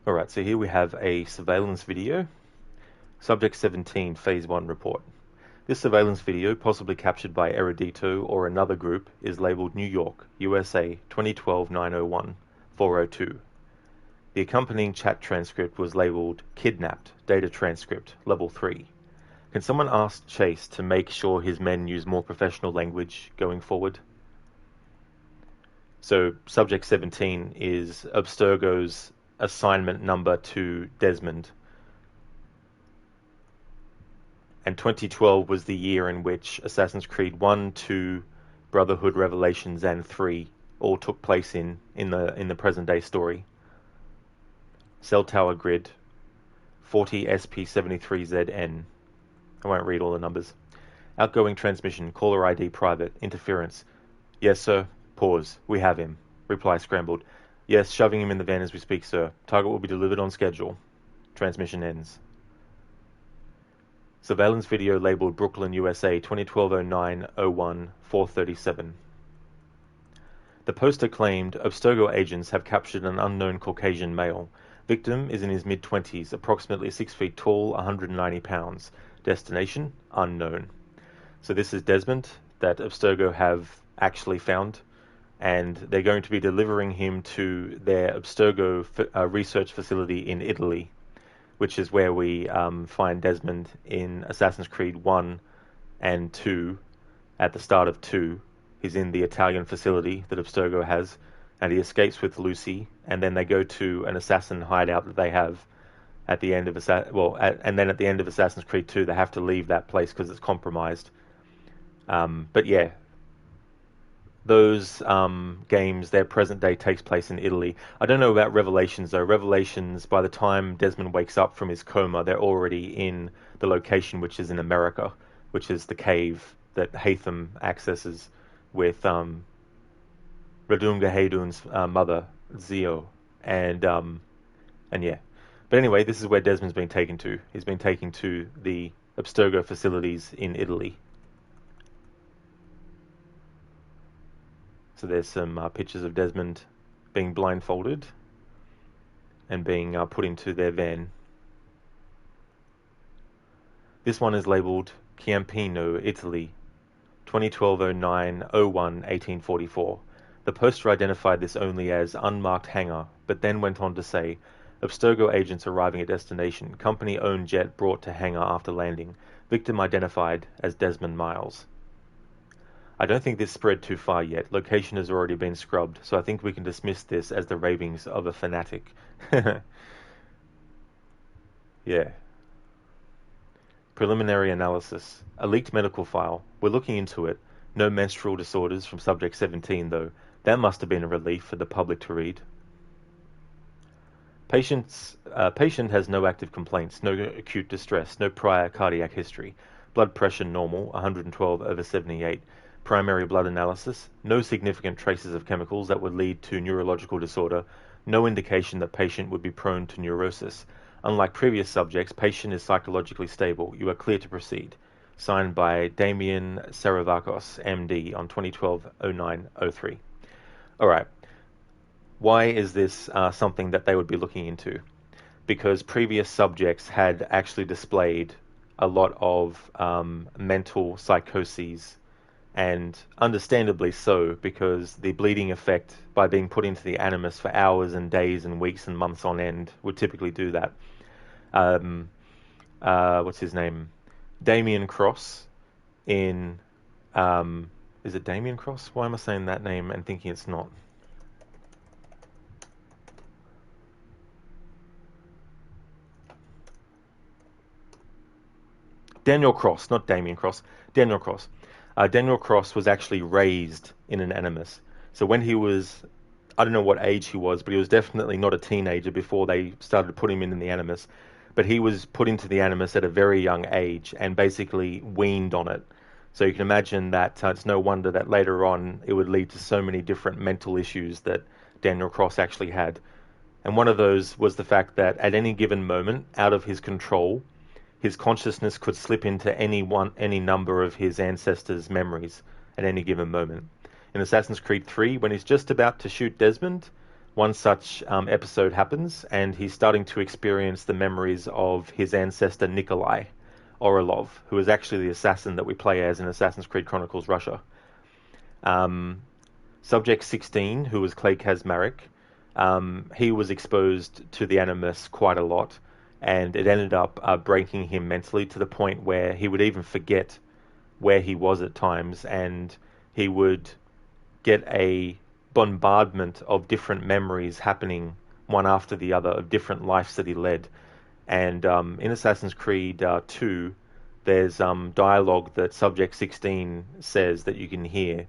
Alright, so here we have a surveillance video. Subject 17, Phase 1 report. This surveillance video, possibly captured by Erudito or another group, is labeled New York, USA, 2012-901-402. The accompanying chat transcript was labeled Kidnapped, Data Transcript, Level 3. Can someone ask Chase to make sure his men use more professional language going forward? So, Subject 17 is Abstergo's assignment number to Desmond. And 2012 was the year in which Assassin's Creed 1, 2, Brotherhood, Revelations, and 3 all took place in the present day story. Cell Tower Grid, 40 SP73ZN. I won't read all the numbers. Outgoing transmission, caller ID private, interference. Yes, sir. Pause. We have him. Reply scrambled. Yes, shoving him in the van as we speak, sir. Target will be delivered on schedule. Transmission ends. Surveillance video labeled Brooklyn, USA, 2012-09-01-437. The poster claimed Abstergo agents have captured an unknown Caucasian male. Victim is in his mid-20s, approximately 6 feet tall, 190 pounds. Destination? Unknown. So this is Desmond that Abstergo have actually found, and they're going to be delivering him to their Abstergo research facility in Italy, which is where we find Desmond in Assassin's Creed 1 and 2. At the start of 2, he's in the Italian facility that Abstergo has, and he escapes with Lucy, and then they go to an assassin hideout that they have at the end of and then at the end of Assassin's Creed 2, they have to leave that place because it's compromised. But yeah, those games, their present day takes place in Italy. I don't know about Revelations though. Revelations, by the time Desmond wakes up from his coma, they're already in the location, which is in America, which is the cave that Haytham accesses with Radunga Haydun's mother, Zio, and yeah. But anyway, this is where Desmond's been taken to. He's been taken to the Abstergo facilities in Italy. So there's some pictures of Desmond being blindfolded and being put into their van. This one is labeled Ciampino, Italy, 2012-09-01-1844. The poster identified this only as unmarked hangar, but then went on to say, Abstergo agents arriving at destination, company-owned jet brought to hangar after landing, victim identified as Desmond Miles. I don't think this spread too far yet. Location has already been scrubbed, so I think we can dismiss this as the ravings of a fanatic. Yeah. Preliminary analysis. A leaked medical file. We're looking into it. No menstrual disorders from Subject 17, though. That must have been a relief for the public to read. Patient has no active complaints, no acute distress, no prior cardiac history. Blood pressure normal, 112/78. Primary blood analysis, no significant traces of chemicals that would lead to neurological disorder, no indication that patient would be prone to neurosis. Unlike previous subjects, patient is psychologically stable. You are clear to proceed. Signed by Damien Saravakos, MD, on 2012-09-03. All right. Why is this something that they would be looking into? Because previous subjects had actually displayed a lot of mental psychoses, and understandably so, because the bleeding effect by being put into the animus for hours and days and weeks and months on end would typically do that. What's his name? Damien Cross in... is it Damien Cross? Why am I saying that name and thinking it's not? Daniel Cross, not Damien Cross. Daniel Cross. Daniel Cross was actually raised in an animus. So when he was, I don't know what age he was, but he was definitely not a teenager before they started putting him in the animus. But he was put into the animus at a very young age and basically weaned on it. So you can imagine that it's no wonder that later on it would lead to so many different mental issues that Daniel Cross actually had. And one of those was the fact that at any given moment, out of his control, his consciousness could slip into any number of his ancestors' memories at any given moment. In Assassin's Creed 3, when he's just about to shoot Desmond, one such episode happens, and he's starting to experience the memories of his ancestor Nikolai Orlov, who is actually the assassin that we play as in Assassin's Creed Chronicles Russia. Subject 16, who was Clay Kazmarek, he was exposed to the Animus quite a lot, and it ended up breaking him mentally to the point where he would even forget where he was at times, and he would get a bombardment of different memories happening one after the other of different lives that he led. And in Assassin's Creed 2, there's dialogue that Subject 16 says that you can hear,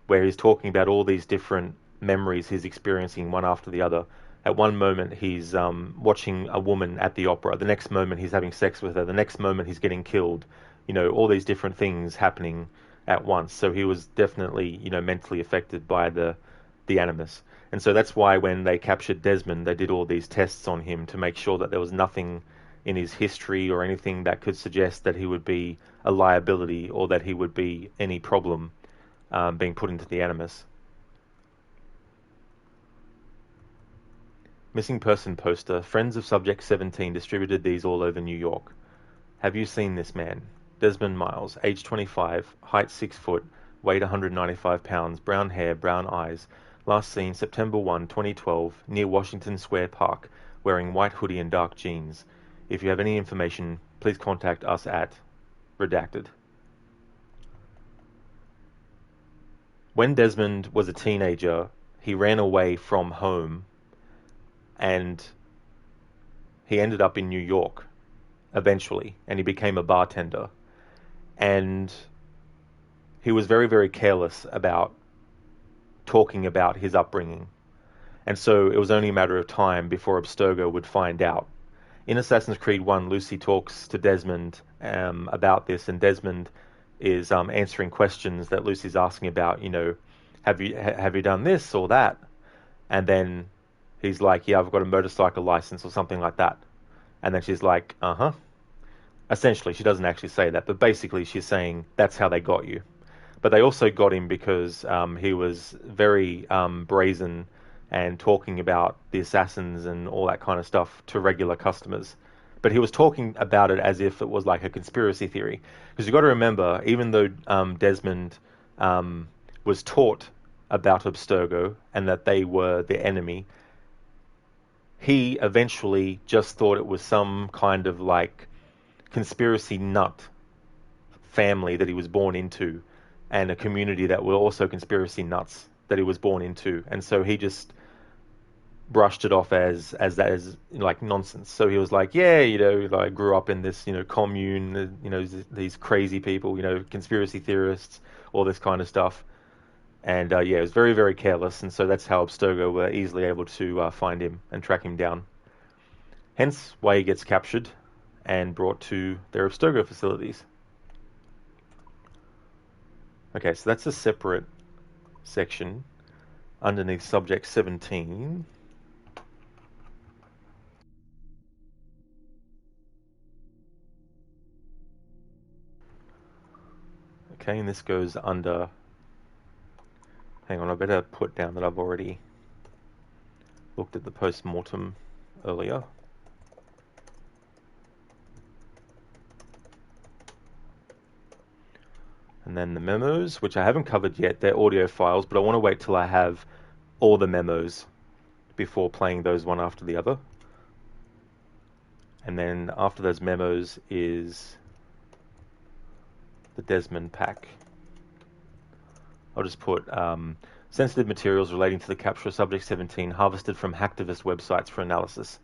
where he's talking about all these different memories he's experiencing one after the other. At one moment, he's watching a woman at the opera. The next moment, he's having sex with her. The next moment, he's getting killed. You know, all these different things happening at once. So he was definitely, mentally affected by the Animus. And so that's why when they captured Desmond, they did all these tests on him to make sure that there was nothing in his history or anything that could suggest that he would be a liability or that he would be any problem being put into the Animus. Missing person poster. Friends of Subject 17 distributed these all over New York. Have you seen this man? Desmond Miles, age 25, height 6 foot, weight 195 pounds, brown hair, brown eyes. Last seen September 1, 2012, near Washington Square Park, wearing white hoodie and dark jeans. If you have any information, please contact us at... Redacted. When Desmond was a teenager, he ran away from home and he ended up in New York eventually, and he became a bartender. And he was very, very careless about talking about his upbringing. And so it was only a matter of time before Abstergo would find out. In Assassin's Creed 1, Lucy talks to Desmond about this, and Desmond is answering questions that Lucy's asking about, have you done this or that? And then he's like, yeah, I've got a motorcycle license or something like that. And then she's like, uh-huh. Essentially, she doesn't actually say that, but basically she's saying that's how they got you. But they also got him because he was very brazen and talking about the assassins and all that kind of stuff to regular customers. But he was talking about it as if it was like a conspiracy theory. Because you've got to remember, even though Desmond was taught about Abstergo and that they were the enemy, he eventually just thought it was some kind of like conspiracy nut family that he was born into, and a community that were also conspiracy nuts that he was born into. And so he just brushed it off as like nonsense. So he was like, yeah, I grew up in this, commune, these crazy people, conspiracy theorists, all this kind of stuff. And it was very, very careless, and so that's how Abstergo were easily able to find him and track him down. Hence why he gets captured and brought to their Abstergo facilities. Okay, so that's a separate section underneath Subject 17. Okay, and this goes under Hang on, I better put down that I've already looked at the post-mortem earlier. And then the memos, which I haven't covered yet, they're audio files, but I want to wait till I have all the memos before playing those one after the other. And then after those memos is the Desmond pack. I'll just put sensitive materials relating to the capture of Subject 17 harvested from hacktivist websites for analysis.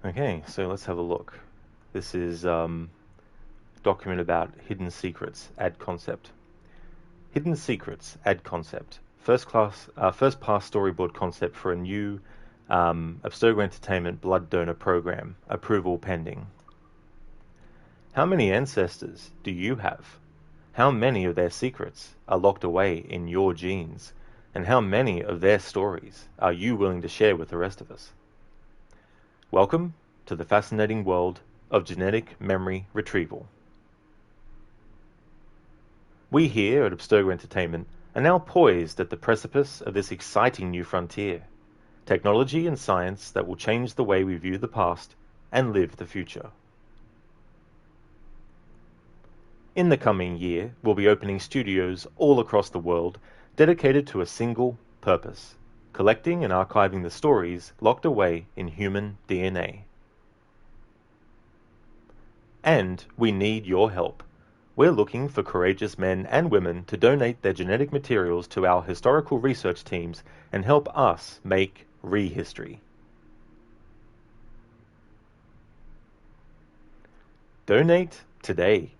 Okay, so let's have a look. This is document about hidden secrets, add concept. Hidden secrets, add concept. First pass storyboard concept for a new Abstergo Entertainment blood donor program. Approval pending. How many ancestors do you have? How many of their secrets are locked away in your genes? And how many of their stories are you willing to share with the rest of us? Welcome to the fascinating world of genetic memory retrieval. We here at Abstergo Entertainment are now poised at the precipice of this exciting new frontier. Technology and science that will change the way we view the past and live the future. In the coming year, we'll be opening studios all across the world dedicated to a single purpose: collecting and archiving the stories locked away in human DNA. And we need your help. We're looking for courageous men and women to donate their genetic materials to our historical research teams and help us make rehistory. Donate today.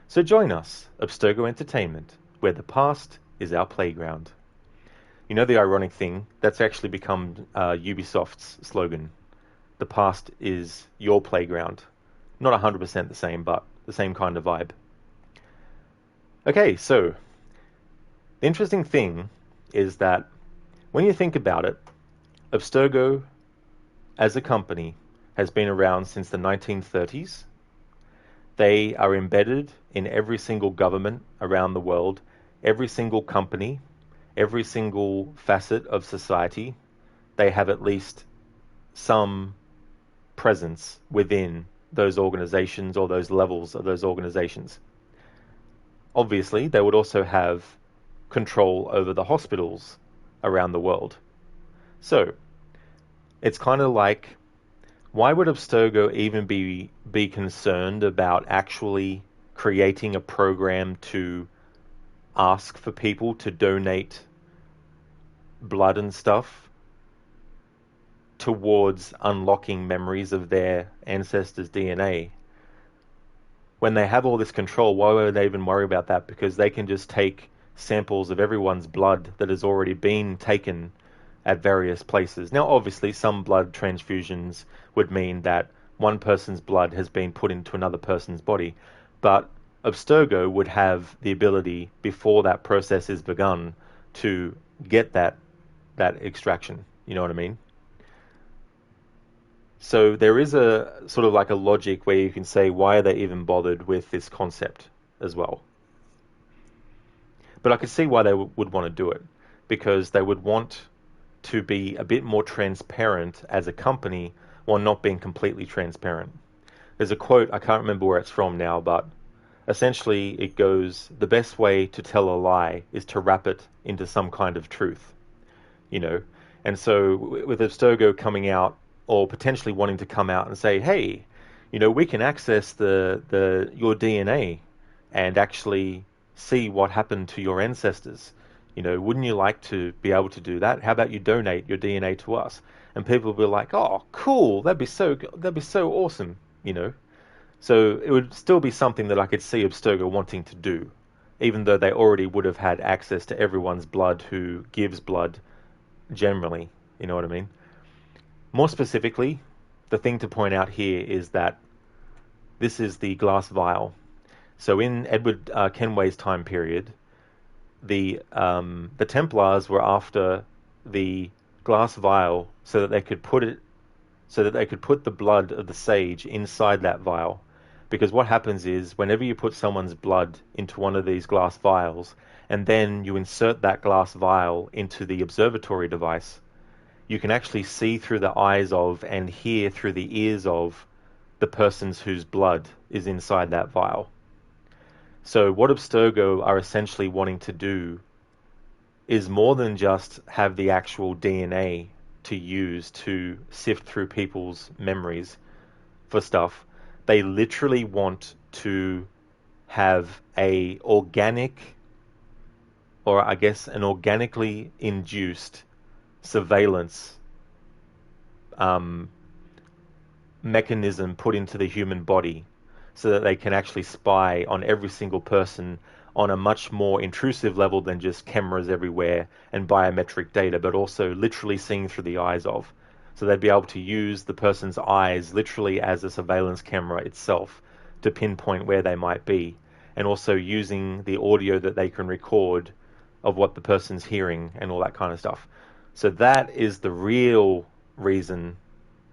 So join us, Abstergo Entertainment, where the past is our playground. You know the ironic thing? That's actually become Ubisoft's slogan. The past is your playground. Not 100% the same, but the same kind of vibe. Okay, so the interesting thing is that when you think about it, Abstergo as a company has been around since the 1930s. They are embedded in every single government around the world, every single company, every single facet of society. They have at least some presence within those organizations or those levels of those organizations. Obviously, they would also have control over the hospitals around the world. So, it's kind of like, why would Abstergo even be concerned about actually creating a program to ask for people to donate blood and stuff towards unlocking memories of their ancestors' DNA? When they have all this control, why would they even worry about that? Because they can just take samples of everyone's blood that has already been taken at various places. Now, obviously, some blood transfusions would mean that one person's blood has been put into another person's body, but Abstergo would have the ability, before that process is begun, to get that extraction. You know what I mean? So there is a sort of like a logic where you can say, why are they even bothered with this concept as well? But I could see why they would want to do it, because they would want to be a bit more transparent as a company while not being completely transparent. There's a quote, I can't remember where it's from now, but essentially it goes, the best way to tell a lie is to wrap it into some kind of truth, you know? And so with Abstergo coming out, or potentially wanting to come out and say, hey, you know, we can access your DNA and actually see what happened to your ancestors. You know, wouldn't you like to be able to do that? How about you donate your DNA to us? And people will be like, oh, cool, that'd be so awesome, you know. So it would still be something that I could see Abstergo wanting to do, even though they already would have had access to everyone's blood who gives blood generally, you know what I mean? More specifically, the thing to point out here is that this is the glass vial. So in Edward Kenway's time period, the Templars were after the glass vial so that they could put the blood of the sage inside that vial. Because what happens is, whenever you put someone's blood into one of these glass vials, and then you insert that glass vial into the observatory device, you can actually see through the eyes of and hear through the ears of the persons whose blood is inside that vial. So what Abstergo are essentially wanting to do is more than just have the actual DNA to use to sift through people's memories for stuff. They literally want to have an organically induced surveillance mechanism put into the human body, so that they can actually spy on every single person on a much more intrusive level than just cameras everywhere and biometric data, but also literally seeing through the eyes of. So they'd be able to use the person's eyes literally as a surveillance camera itself to pinpoint where they might be, and also using the audio that they can record of what the person's hearing and all that kind of stuff. So that is the real reason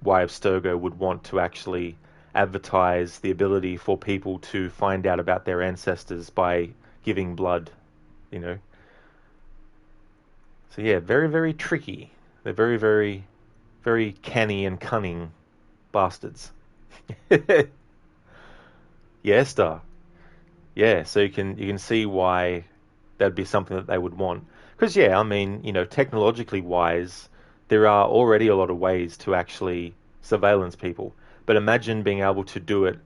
why Abstergo would want to actually advertise the ability for people to find out about their ancestors by giving blood, you know. So yeah, very, very tricky. They're very, very, very canny and cunning bastards. Yeah, Star. Yeah, so you can see why that'd be something that they would want. Because yeah, I mean, you know, technologically wise, there are already a lot of ways to actually surveillance people. But imagine being able to do it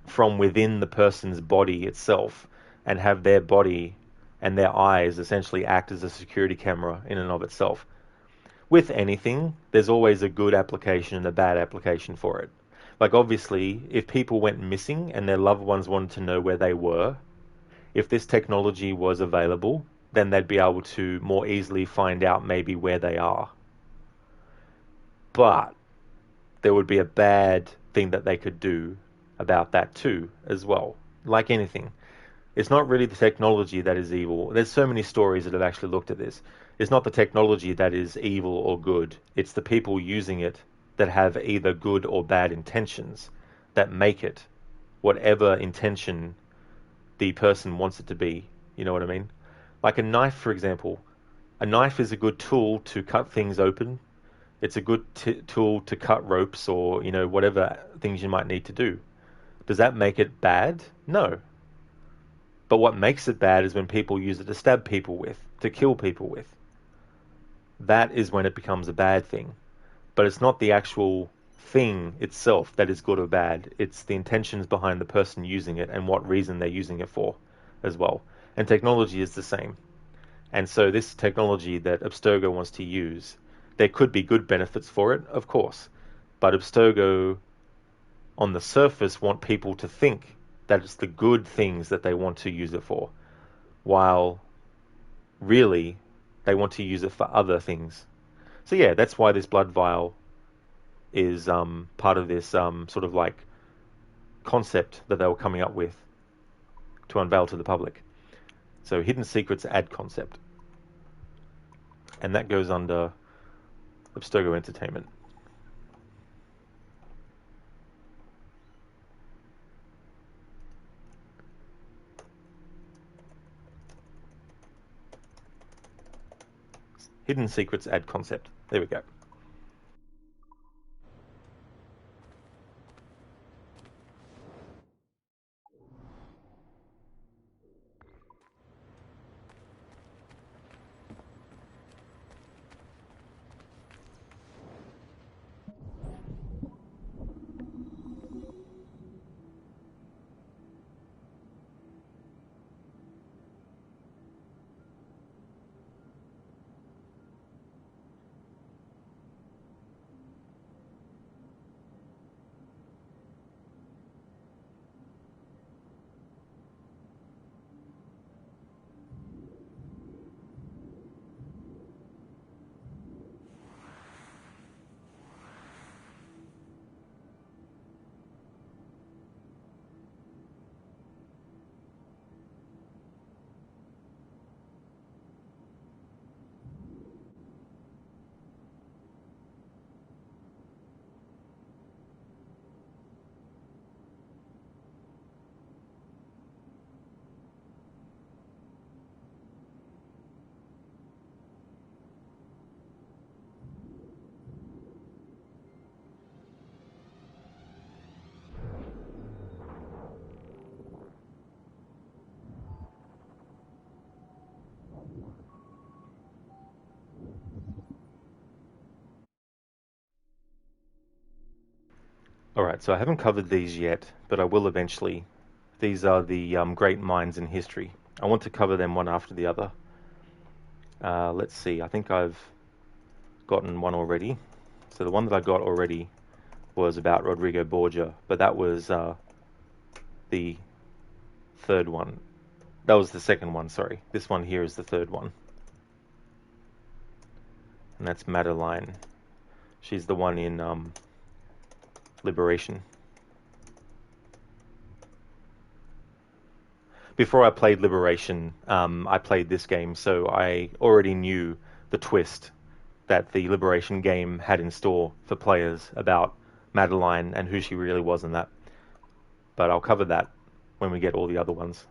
from within the person's body itself, and have their body and their eyes essentially act as a security camera in and of itself. With anything, there's always a good application and a bad application for it. Like obviously, if people went missing and their loved ones wanted to know where they were, if this technology was available, then they'd be able to more easily find out maybe where they are. But there would be a bad thing that they could do about that too, as well. Like anything. It's not really the technology that is evil. There's so many stories that have actually looked at this. It's not the technology that is evil or good. It's the people using it that have either good or bad intentions that make it whatever intention the person wants it to be. You know what I mean? Like a knife, for example. A knife is a good tool to cut things open. It's a good tool to cut ropes or, you know, whatever things you might need to do. Does that make it bad? No. But what makes it bad is when people use it to stab people with, to kill people with. That is when it becomes a bad thing. but it's not the actual thing itself that is good or bad. It's the intentions behind the person using it and what reason they're using it for as well. And technology is the same. And so this technology that Abstergo wants to use, there could be good benefits for it, of course. But Abstergo, on the surface, want people to think that it's the good things that they want to use it for, while really they want to use it for other things. So yeah, that's why this blood vial is part of this sort of like concept that they were coming up with to unveil to the public. So Hidden Secrets ad concept. And that goes under Abstergo Entertainment. Hidden Secrets ad concept. There we go. Alright, so I haven't covered these yet, but I will eventually. These are the great minds in history. I want to cover them one after the other. Let's see, I think I've gotten one already. So the one that I got already was about Rodrigo Borgia, but that was the third one. That was the second one, sorry. This one here is the third one. And that's Madeline. She's the one in Liberation. Before I played Liberation, I played this game, so I already knew the twist that the Liberation game had in store for players about Madeline and who she really was in that. But I'll cover that when we get all the other ones.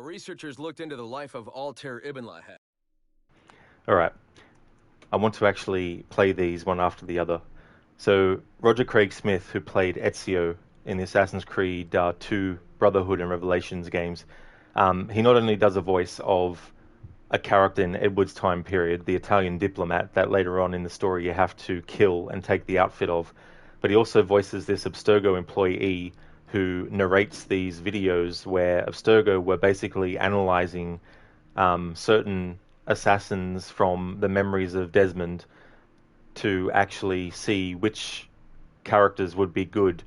Our researchers looked into the life of Altair Ibn Lahat. Alright, I want to actually play these one after the other. So, Roger Craig Smith, who played Ezio in the Assassin's Creed 2 Brotherhood and Revelations games, he not only does a voice of a character in Edward's time period, the Italian diplomat that later on in the story you have to kill and take the outfit of, but he also voices this Abstergo employee who narrates these videos where Abstergo were basically analyzing certain assassins from the memories of Desmond to actually see which characters would be good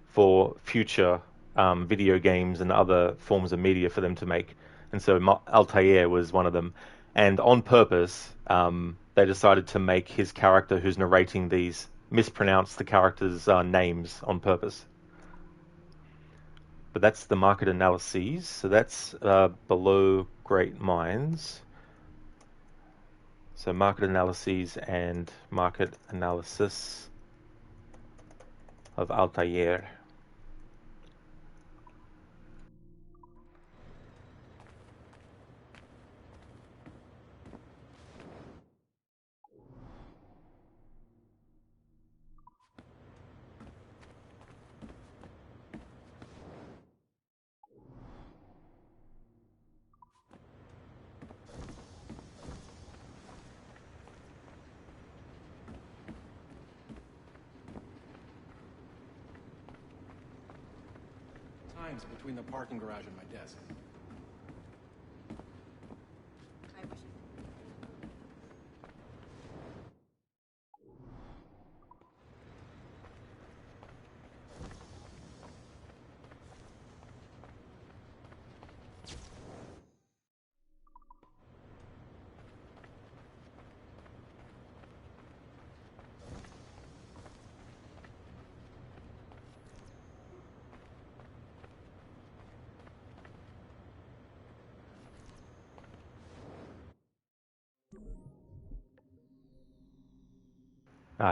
for future video games and other forms of media for them to make. And so Altair was one of them. And on purpose, they decided to make his character who's narrating these mispronounce the characters' names on purpose. But that's the market analyses. So that's below Great Minds. So market analyses and market analysis of Altair. Between the parking garage and my desk.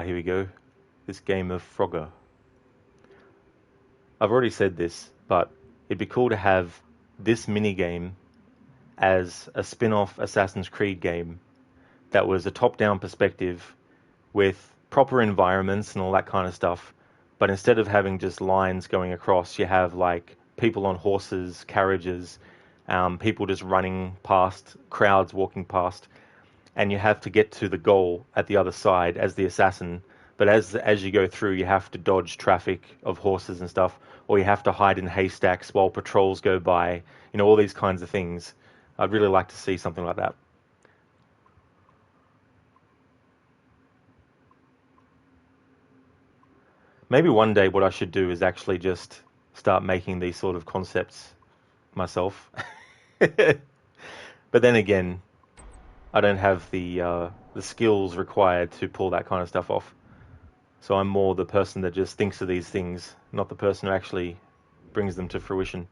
Here we go. This game of Frogger. I've already said this, but it'd be cool to have this minigame as a spin-off Assassin's Creed game that was a top-down perspective with proper environments and all that kind of stuff. But instead of having just lines going across, you have like people on horses, carriages, people just running past, crowds walking past. And you have to get to the goal at the other side as the assassin. But as you go through, you have to dodge traffic of horses and stuff, or you have to hide in haystacks while patrols go by. You know, all these kinds of things. I'd really like to see something like that. Maybe one day what I should do is actually just start making these sort of concepts myself. But then again, I don't have the skills required to pull that kind of stuff off. So I'm more the person that just thinks of these things, not the person who actually brings them to fruition.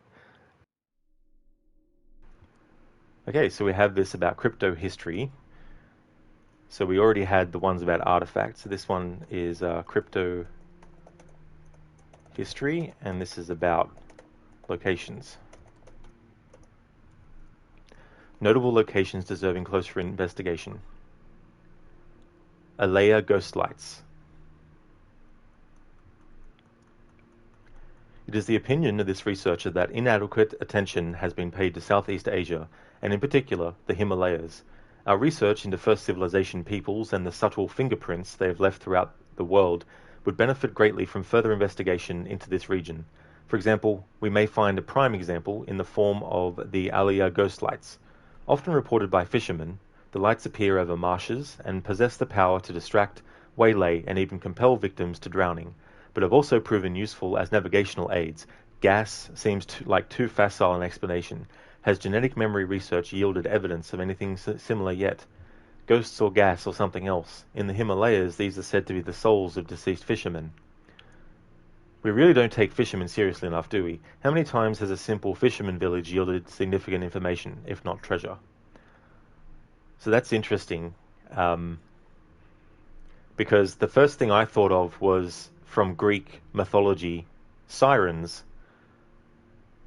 Okay, so we have this about crypto history. So we already had the ones about artifacts. So this one is crypto history, and this is about locations. Notable locations deserving closer investigation. Alea Ghost Lights. It is the opinion of this researcher that inadequate attention has been paid to Southeast Asia, and in particular, the Himalayas. Our research into first civilization peoples and the subtle fingerprints they have left throughout the world would benefit greatly from further investigation into this region. For example, we may find a prime example in the form of the Alea Ghost Lights. Often reported by fishermen, the lights appear over marshes and possess the power to distract, waylay, and even compel victims to drowning, but have also proven useful as navigational aids. Gas seems like too facile an explanation. Has genetic memory research yielded evidence of anything similar yet? Ghosts or gas or something else? In the Himalayas, these are said to be the souls of deceased fishermen. We really don't take fishermen seriously enough, do we? How many times has a simple fisherman village yielded significant information, if not treasure? So that's interesting, because the first thing I thought of was from Greek mythology, sirens.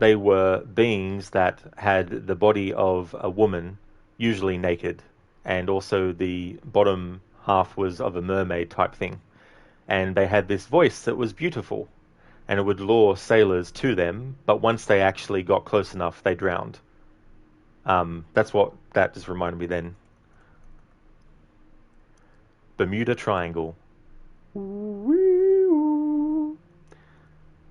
they were beings that had the body of a woman, usually naked, and also the bottom half was of a mermaid type thing. And they had this voice that was beautiful, and it would lure sailors to them, but once they actually got close enough, they drowned. That's what that just reminded me then. Bermuda Triangle.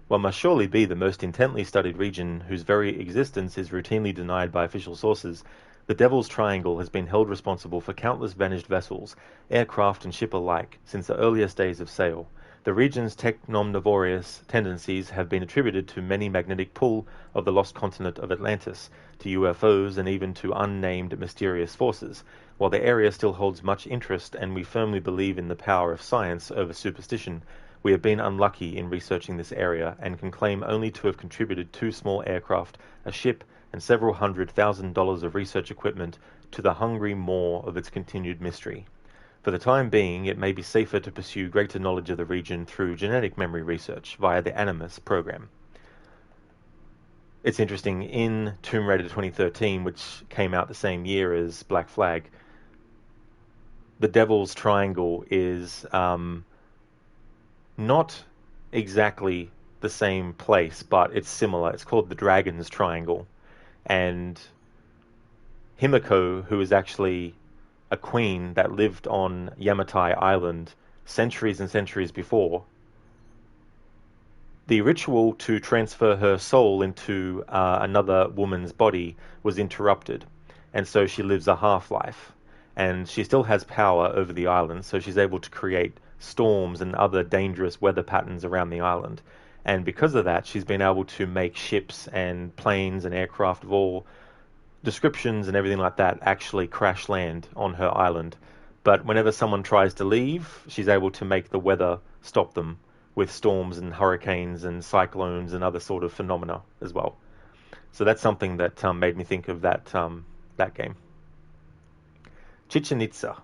What must surely be the most intently studied region whose very existence is routinely denied by official sources, the Devil's Triangle has been held responsible for countless vanished vessels, aircraft and ship alike, since the earliest days of sail. The region's technomnivorous tendencies have been attributed to many magnetic pull of the lost continent of Atlantis, to UFOs, and even to unnamed mysterious forces. While the area still holds much interest and we firmly believe in the power of science over superstition, we have been unlucky in researching this area and can claim only to have contributed 2 small aircraft, a ship, and several $100,000 of research equipment to the hungry maw of its continued mystery. For the time being, it may be safer to pursue greater knowledge of the region through genetic memory research via the Animus program. It's interesting, in Tomb Raider 2013, which came out the same year as Black Flag, the Devil's Triangle is not exactly the same place, but it's similar. It's called the Dragon's Triangle. And Himiko, who is actually a queen that lived on Yamatai Island centuries and centuries before, the ritual to transfer her soul into another woman's body was interrupted, and so she lives a half-life. And she still has power over the island, so she's able to create storms and other dangerous weather patterns around the island. And because of that, she's been able to make ships and planes and aircraft of all descriptions and everything like that actually crash land on her island. But whenever someone tries to leave, she's able to make the weather stop them with storms and hurricanes and cyclones and other sort of phenomena as well. So that's something that made me think of that game. Chichen Itza.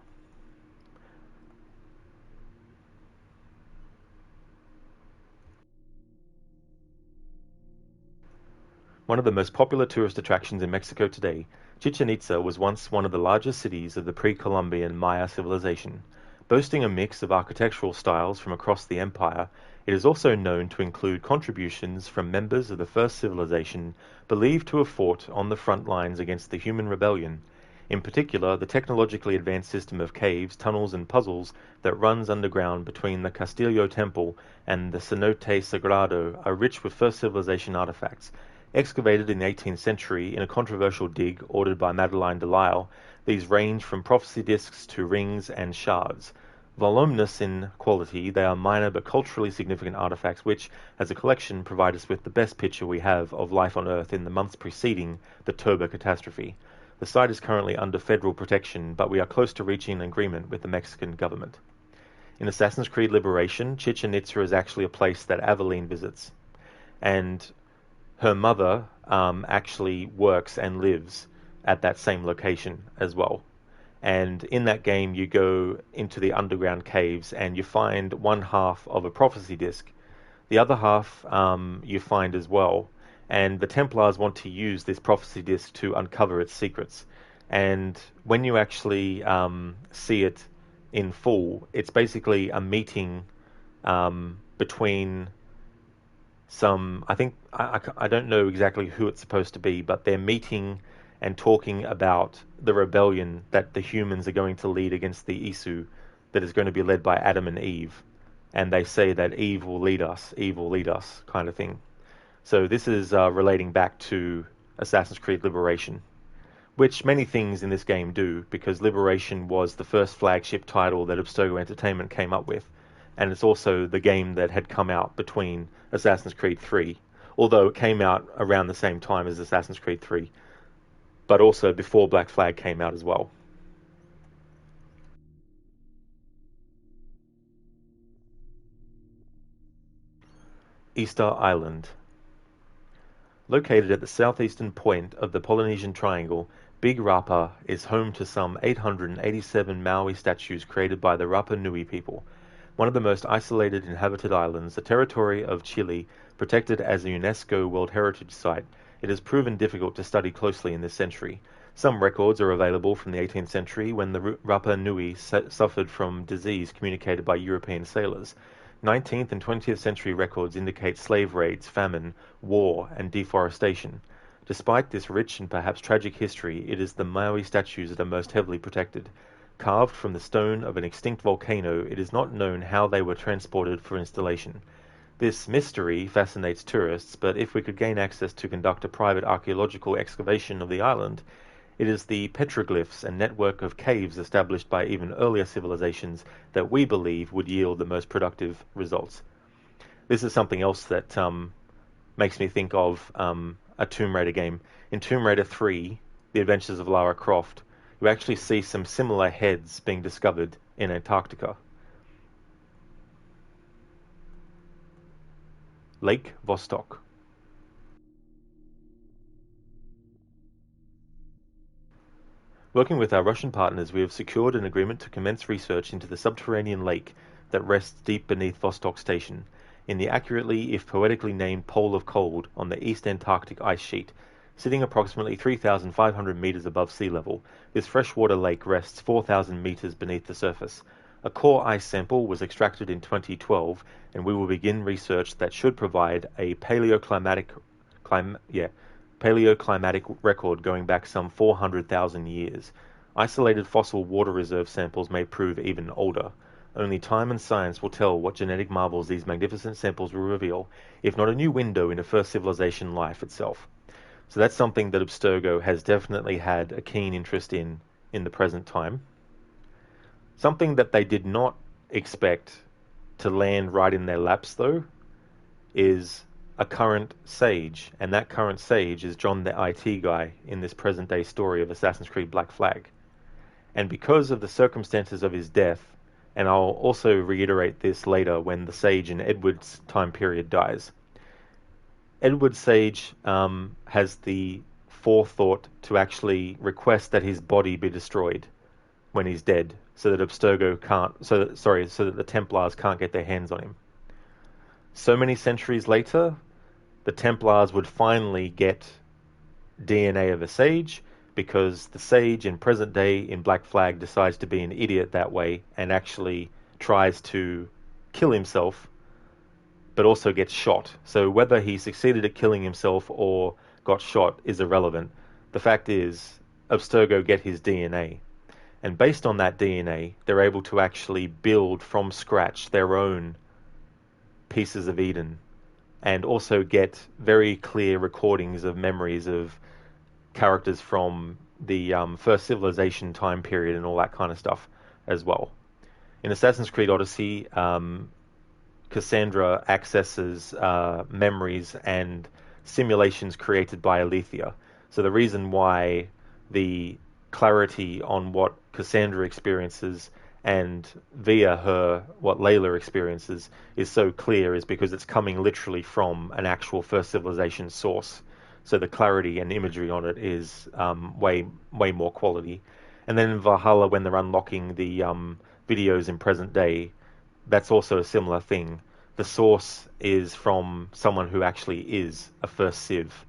One of the most popular tourist attractions in Mexico today, Chichen Itza was once one of the largest cities of the pre-Columbian Maya civilization. Boasting a mix of architectural styles from across the empire, it is also known to include contributions from members of the first civilization believed to have fought on the front lines against the human rebellion. In particular, the technologically advanced system of caves, tunnels, and puzzles that runs underground between the Castillo Temple and the Cenote Sagrado are rich with first civilization artifacts. Excavated in the 18th century in a controversial dig ordered by Madeleine de Lisle, these range from prophecy discs to rings and shards. Voluminous in quality, they are minor but culturally significant artifacts which, as a collection, provide us with the best picture we have of life on Earth in the months preceding the Toba catastrophe. The site is currently under federal protection, but we are close to reaching an agreement with the Mexican government. In Assassin's Creed Liberation, Chichen Itza is actually a place that Aveline visits. And her mother actually works and lives at that same location as well. And in that game, you go into the underground caves and you find one half of a prophecy disc. The other half you find as well. And the Templars want to use this prophecy disc to uncover its secrets. And when you actually see it in full, it's basically a meeting between some, I don't know exactly who it's supposed to be, but they're meeting and talking about the rebellion that the humans are going to lead against the Isu, that is going to be led by Adam and Eve. And they say that Eve will lead us, kind of thing. So this is relating back to Assassin's Creed Liberation, which many things in this game do, because Liberation was the first flagship title that Abstergo Entertainment came up with. And it's also the game that had come out between Assassin's Creed 3, although it came out around the same time as Assassin's Creed 3, but also before Black Flag came out as well. Easter Island. Located at the southeastern point of the Polynesian Triangle, Big Rapa is home to some 887 Maui statues created by the Rapa Nui people. one of the most isolated inhabited islands, the territory of Chile, protected as a UNESCO World Heritage Site, it has proven difficult to study closely in this century. Some records are available from the 18th century when the Rapa Nui suffered from disease communicated by European sailors. 19th and 20th century records indicate slave raids, famine, war, and deforestation. Despite this rich and perhaps tragic history, it is the Maui statues that are most heavily protected. Carved from the stone of an extinct volcano, it is not known how they were transported for installation. This mystery fascinates tourists, but if we could gain access to conduct a private archaeological excavation of the island, it is the petroglyphs and network of caves established by even earlier civilizations that we believe would yield the most productive results. This is something else that makes me think of a Tomb Raider game. In Tomb Raider 3, The Adventures of Lara Croft, you actually see some similar heads being discovered in Antarctica. Lake Vostok. Working with our Russian partners, we have secured an agreement to commence research into the subterranean lake that rests deep beneath Vostok Station, in the accurately, if poetically named Pole of Cold on the East Antarctic ice sheet. Sitting approximately 3,500 meters above sea level, this freshwater lake rests 4,000 meters beneath the surface. A core ice sample was extracted in 2012, and we will begin research that should provide a paleoclimatic record going back some 400,000 years. Isolated fossil water reserve samples may prove even older. Only time and science will tell what genetic marvels these magnificent samples will reveal, if not a new window into first civilization life itself. So that's something that Abstergo has definitely had a keen interest in the present time. Something that they did not expect to land right in their laps, though, is a current sage, and that current sage is John the IT guy in this present-day story of Assassin's Creed Black Flag. And because of the circumstances of his death, and I'll also reiterate this later when the sage in Edward's time period dies, Edward Sage has the forethought to actually request that his body be destroyed when he's dead, so that so that the Templars can't get their hands on him. So many centuries later, the Templars would finally get DNA of a sage, because the sage in present day in Black Flag decides to be an idiot that way and actually tries to kill himself, but also gets shot. So whether he succeeded at killing himself or got shot is irrelevant. The fact is, Abstergo get his DNA. And based on that DNA, they're able to actually build from scratch their own pieces of Eden, and also get very clear recordings of memories of characters from the first civilization time period and all that kind of stuff as well. In Assassin's Creed Odyssey, Cassandra accesses memories and simulations created by Alethea. So the reason why the clarity on what Cassandra experiences and via her what Layla experiences is so clear is because it's coming literally from an actual first civilization source. So the clarity and imagery on it is way more quality. And then in Valhalla, when they're unlocking the videos in present day, that's also a similar thing. The source is from someone who actually is a first civ.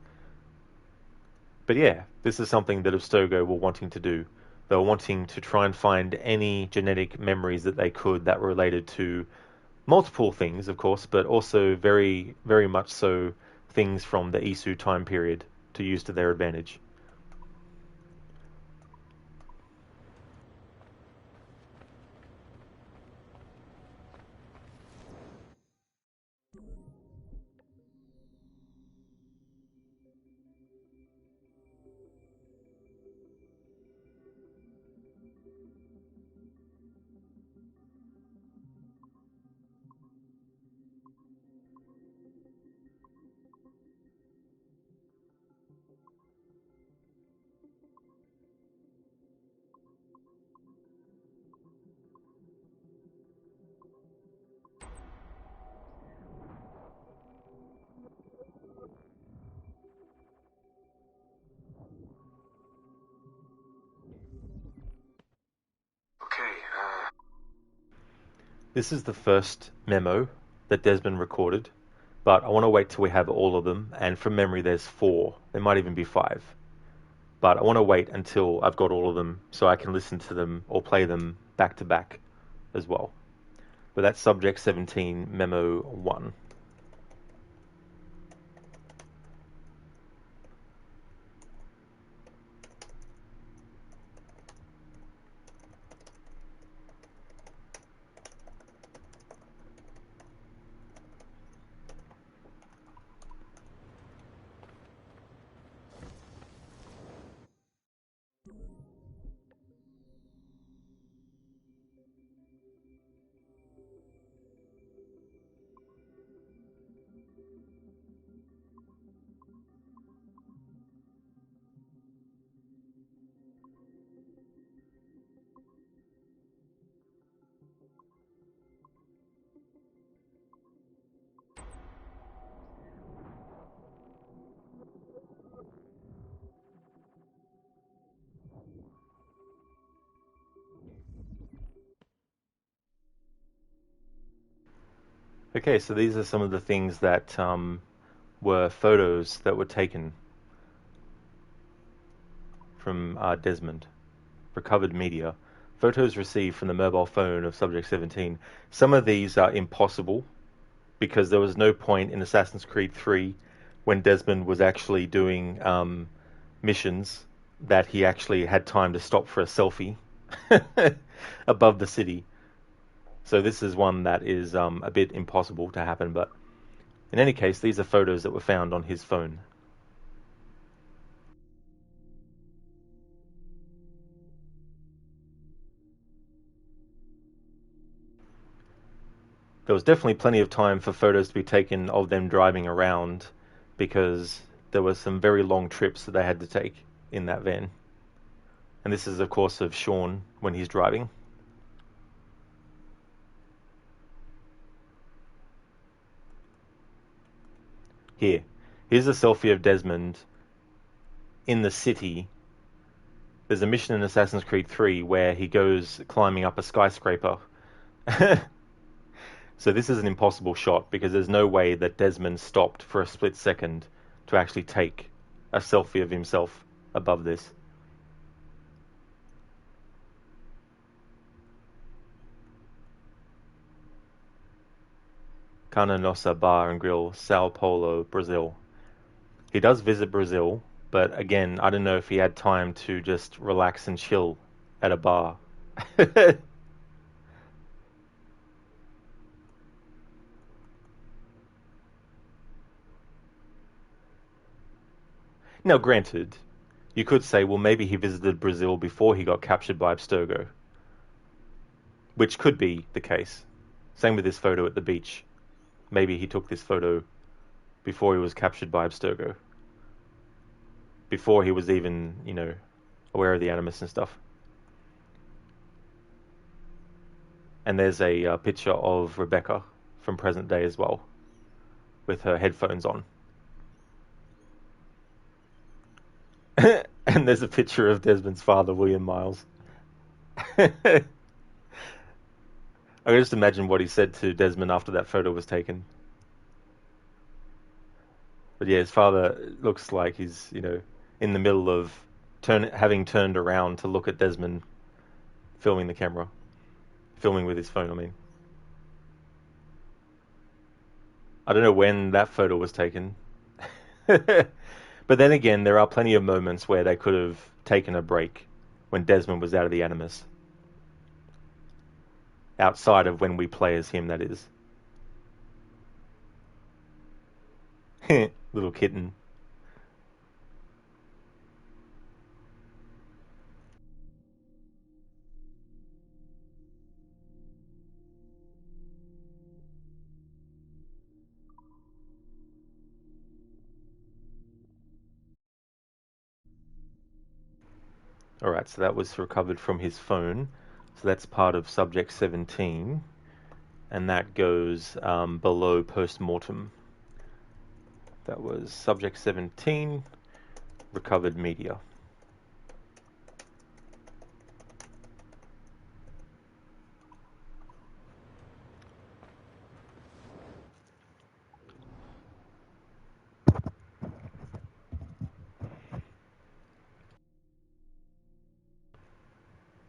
But yeah, this is something that Abstergo were wanting to do. They were wanting to try and find any genetic memories that they could that were related to multiple things, of course, but also very, very much so things from the Isu time period to use to their advantage. This is the first memo that Desmond recorded, but I want to wait till we have all of them, and from memory there's 4. There might even be 5. But I want to wait until I've got all of them so I can listen to them or play them back to back as well. But that's Subject 17, Memo 1. Okay, so these are some of the things that were photos that were taken from Desmond. Recovered media. Photos received from the mobile phone of Subject 17. Some of these are impossible because there was no point in Assassin's Creed 3 when Desmond was actually doing missions that he actually had time to stop for a selfie above the city. So this is one that is a bit impossible to happen, but in any case, these are photos that were found on his phone. There was definitely plenty of time for photos to be taken of them driving around because there were some very long trips that they had to take in that van. And this is, of course, of Sean when he's driving. Here's a selfie of Desmond in the city. There's a mission in Assassin's Creed 3 where he goes climbing up a skyscraper. So this is an impossible shot because there's no way that Desmond stopped for a split second to actually take a selfie of himself above this. Cana Nossa Bar and Grill, Sao Paulo, Brazil. He does visit Brazil, but again, I don't know if he had time to just relax and chill at a bar. Now, granted, you could say, well, maybe he visited Brazil before he got captured by Abstergo, which could be the case. Same with this photo at the beach. Maybe he took this photo before he was captured by Abstergo. Before he was even, aware of the Animus and stuff. And there's a picture of Rebecca from present day as well, with her headphones on. And there's a picture of Desmond's father, William Miles. I can just imagine what he said to Desmond after that photo was taken. But yeah, his father looks like he's, in the middle of having turned around to look at Desmond filming the camera. Filming with his phone, I mean. I don't know when that photo was taken. But then again, there are plenty of moments where they could have taken a break when Desmond was out of the Animus. Outside of when we play as him, that is. Little kitten. Alright, so that was recovered from his phone. So that's part of Subject 17. And that goes below post-mortem. That was Subject 17, recovered media.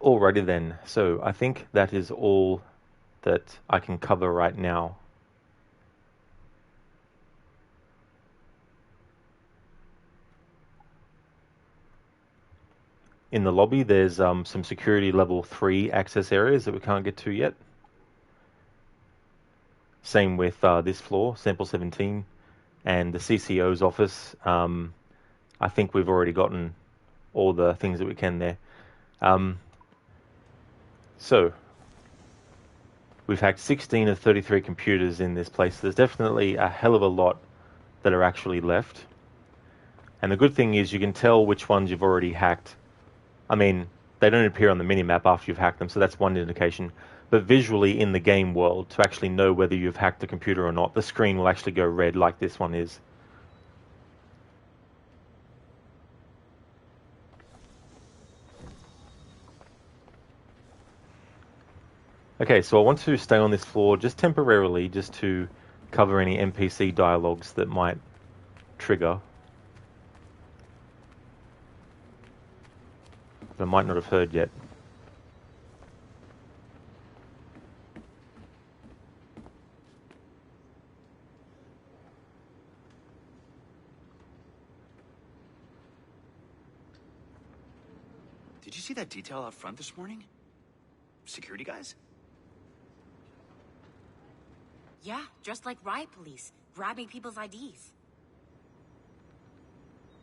Alrighty then, so I think that is all that I can cover right now. In the lobby, there's some security level 3 access areas that we can't get to yet. Same with this floor, Sample 17, and the CCO's office. I think we've already gotten all the things that we can there. So, we've hacked 16 of 33 computers in this place. There's definitely a hell of a lot that are actually left. And the good thing is you can tell which ones you've already hacked. I mean, they don't appear on the minimap after you've hacked them, so that's one indication. But visually in the game world, to actually know whether you've hacked the computer or not, the screen will actually go red like this one is. Okay, so I want to stay on this floor just temporarily, just to cover any NPC dialogues that might trigger. I might not have heard yet. Did you see that detail out front this morning? Security guys? Yeah, dressed like riot police, grabbing people's IDs.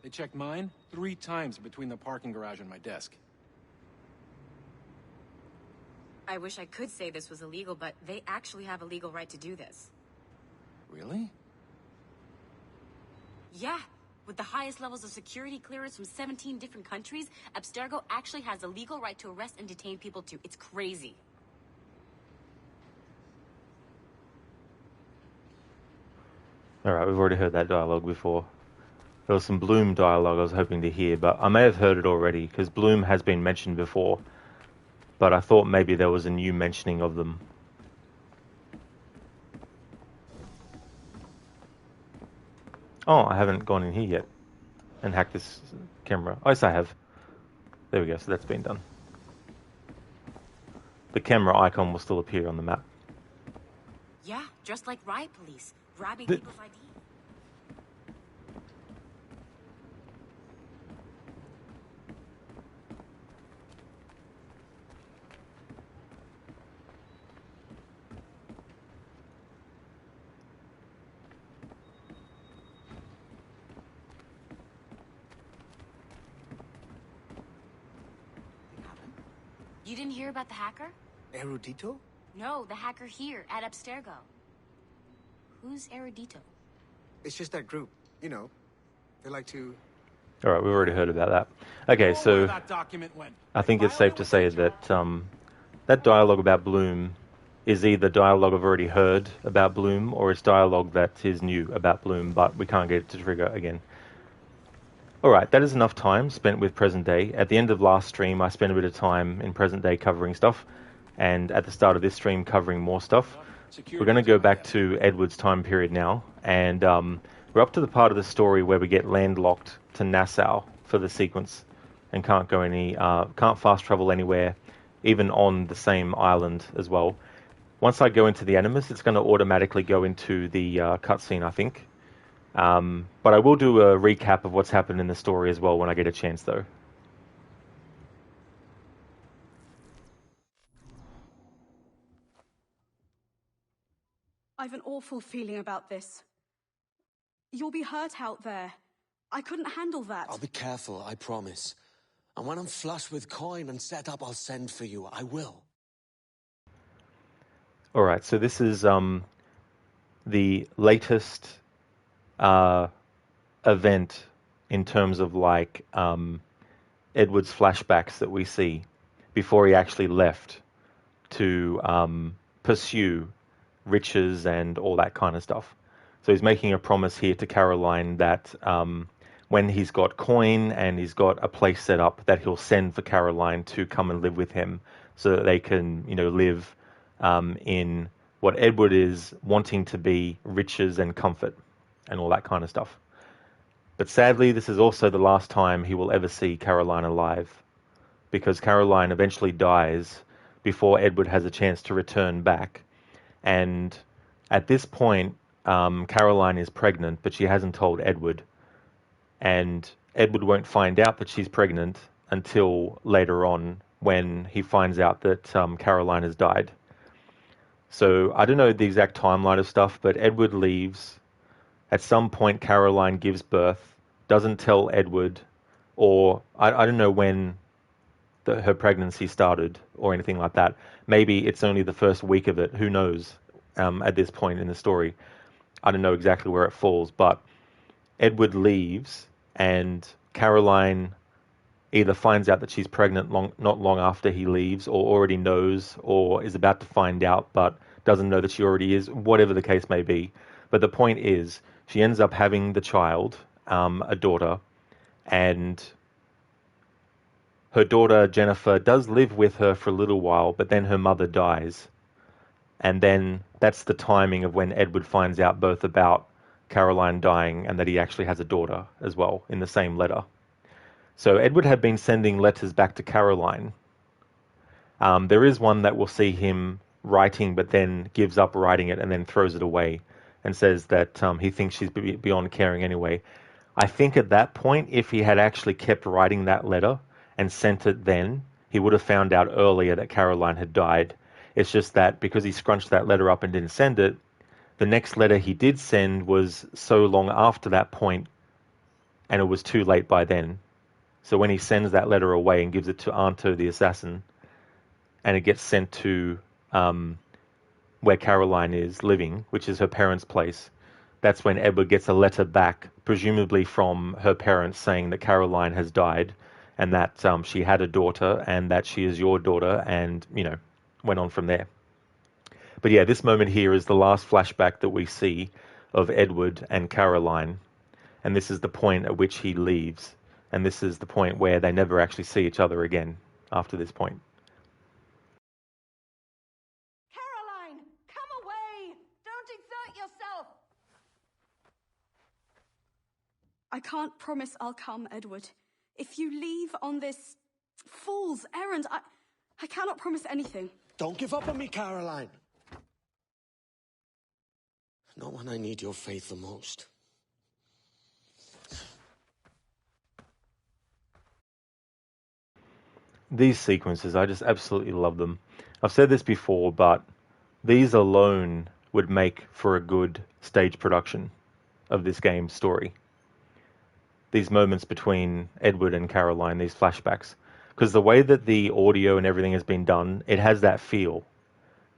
They checked mine 3 times between the parking garage and my desk. I wish I could say this was illegal, but they actually have a legal right to do this. Really? Yeah. With the highest levels of security clearance from 17 different countries, Abstergo actually has a legal right to arrest and detain people too. It's crazy. Alright, we've already heard that dialogue before. There was some Bloom dialogue I was hoping to hear, but I may have heard it already, because Bloom has been mentioned before. But I thought maybe there was a new mentioning of them. Oh, I haven't gone in here yet and hacked this camera. Oh, yes, I have. There we go, so that's been done. The camera icon will still appear on the map. Yeah, dressed like riot police, grabbing people's IDs. You didn't hear about the hacker? Erudito? No, the hacker here at Abstergo. Who's Erudito? It's just that group. You know, they like to... Alright, we've already heard about that. Okay, so I think it's safe to say that that dialogue about Bloom is either dialogue I've already heard about Bloom, or it's dialogue that is new about Bloom, but we can't get it to trigger again. Alright, that is enough time spent with present day. At the end of last stream, I spent a bit of time in present day covering stuff, and at the start of this stream covering more stuff. We're going to go back to Edward's time period now, and we're up to the part of the story where we get landlocked to Nassau for the sequence, and can't fast travel anywhere, even on the same island as well. Once I go into the Animus, it's going to automatically go into the cutscene, I think. But I will do a recap of what's happened in the story as well when I get a chance, though. I've an awful feeling about this. You'll be hurt out there. I couldn't handle that. I'll be careful, I promise. And when I'm flush with coin and set up, I'll send for you. I will. Alright, so this is the latest event in terms of like Edward's flashbacks that we see before he actually left to pursue riches and all that kind of stuff. So he's making a promise here to Caroline that when he's got coin and he's got a place set up, that he'll send for Caroline to come and live with him so that they can, you know, live in what Edward is wanting to be riches and comfort and all that kind of stuff. But sadly, this is also the last time he will ever see Caroline alive. because Caroline eventually dies before Edward has a chance to return back. And at this point, Caroline is pregnant, but she hasn't told Edward. And Edward won't find out that she's pregnant until later on, when he finds out that Caroline has died. So I don't know the exact timeline of stuff, but Edward leaves. At some point, Caroline gives birth, doesn't tell Edward, or I don't know when her pregnancy started or anything like that. Maybe it's only the first week of it. Who knows? At this point in the story, I don't know exactly where it falls, but Edward leaves, and Caroline either finds out that she's pregnant not long after he leaves, or already knows, or is about to find out but doesn't know that she already is, whatever the case may be. But the point is, she ends up having the child, a daughter, and her daughter Jennifer does live with her for a little while, but then her mother dies. And then that's the timing of when Edward finds out both about Caroline dying and that he actually has a daughter as well, in the same letter. So Edward had been sending letters back to Caroline. There is one that will see him writing, but then gives up writing it and then throws it away and says that he thinks she's beyond caring anyway. I think at that point, if he had actually kept writing that letter and sent it then, he would have found out earlier that Caroline had died. It's just that because he scrunched that letter up and didn't send it, the next letter he did send was so long after that point, and it was too late by then. So when he sends that letter away and gives it to Anto the assassin, and it gets sent to where Caroline is living, which is her parents' place, that's when Edward gets a letter back, presumably from her parents, saying that Caroline has died and that she had a daughter and that she is your daughter, and, went on from there. But yeah, this moment here is the last flashback that we see of Edward and Caroline, and this is the point at which he leaves. And this is the point where they never actually see each other again after this point. Caroline, come away! Don't exert yourself! I can't promise I'll come, Edward. If you leave on this fool's errand, I cannot promise anything. Don't give up on me, Caroline. Not when I need your faith the most. These sequences, I just absolutely love them. I've said this before, but these alone would make for a good stage production of this game's story. These moments between Edward and Caroline, these flashbacks. Because the way that the audio and everything has been done, it has that feel.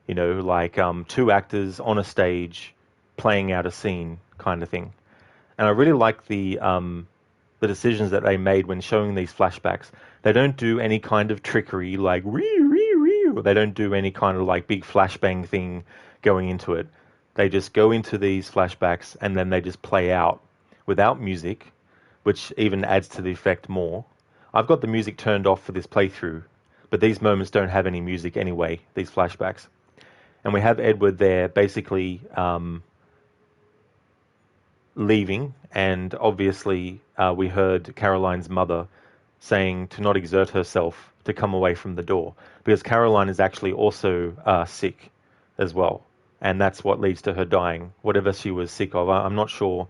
Like two actors on a stage playing out a scene kind of thing. And I really like the decisions that they made when showing these flashbacks. They don't do any kind of trickery like they don't do any kind of like big flashbang thing going into it. They just go into these flashbacks and then they just play out without music, which even adds to the effect more. I've got the music turned off for this playthrough, but these moments don't have any music anyway, these flashbacks. And we have Edward there basically leaving, and obviously we heard Caroline's mother saying to not exert herself, to come away from the door, because Caroline is actually also sick as well, and that's what leads to her dying, whatever she was sick of. I'm not sure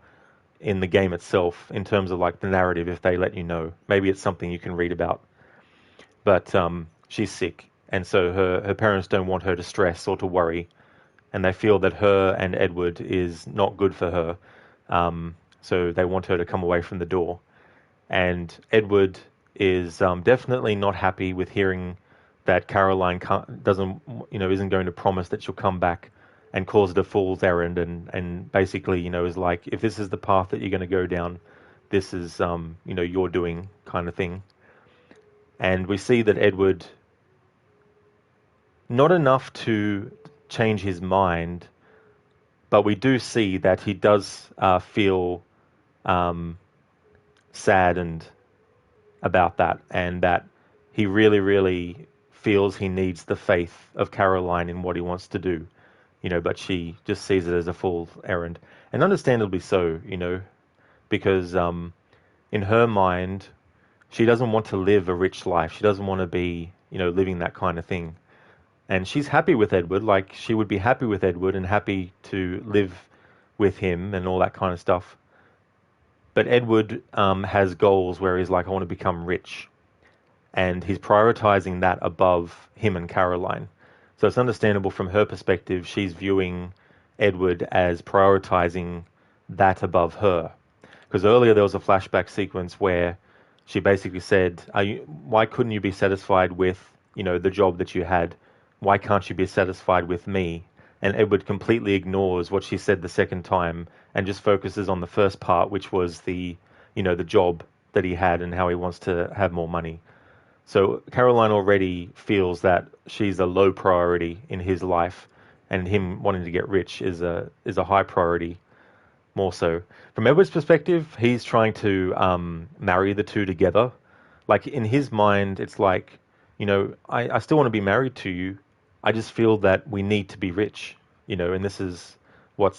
in the game itself, in terms of like the narrative, if they let you know. Maybe it's something you can read about. But she's sick, and so her parents don't want her to stress or to worry, and they feel that her and Edward is not good for her, so they want her to come away from the door. And Edward is definitely not happy with hearing that Caroline isn't going to promise that she'll come back, and calls it a fool's errand, and basically, is like, if this is the path that you're going to go down, this is, your doing kind of thing. And we see that Edward, not enough to change his mind, but we do see that he does feel saddened about that, and that he really, really feels he needs the faith of Caroline in what he wants to do, but she just sees it as a fool's errand. And understandably so, because in her mind, she doesn't want to live a rich life. She doesn't want to be, living that kind of thing. And she's happy with Edward. Like, she would be happy with Edward and happy to live with him and all that kind of stuff. But Edward has goals where he's like, I want to become rich. And he's prioritizing that above him and Caroline. So it's understandable from her perspective, she's viewing Edward as prioritizing that above her. Because earlier there was a flashback sequence where she basically said, why couldn't you be satisfied with, the job that you had? Why can't you be satisfied with me? And Edward completely ignores what she said the second time and just focuses on the first part, which was the job that he had and how he wants to have more money. So Caroline already feels that she's a low priority in his life, and him wanting to get rich is a high priority more so. From Edward's perspective, he's trying to marry the two together. Like, in his mind, it's like, I still want to be married to you. I just feel that we need to be rich, and this is what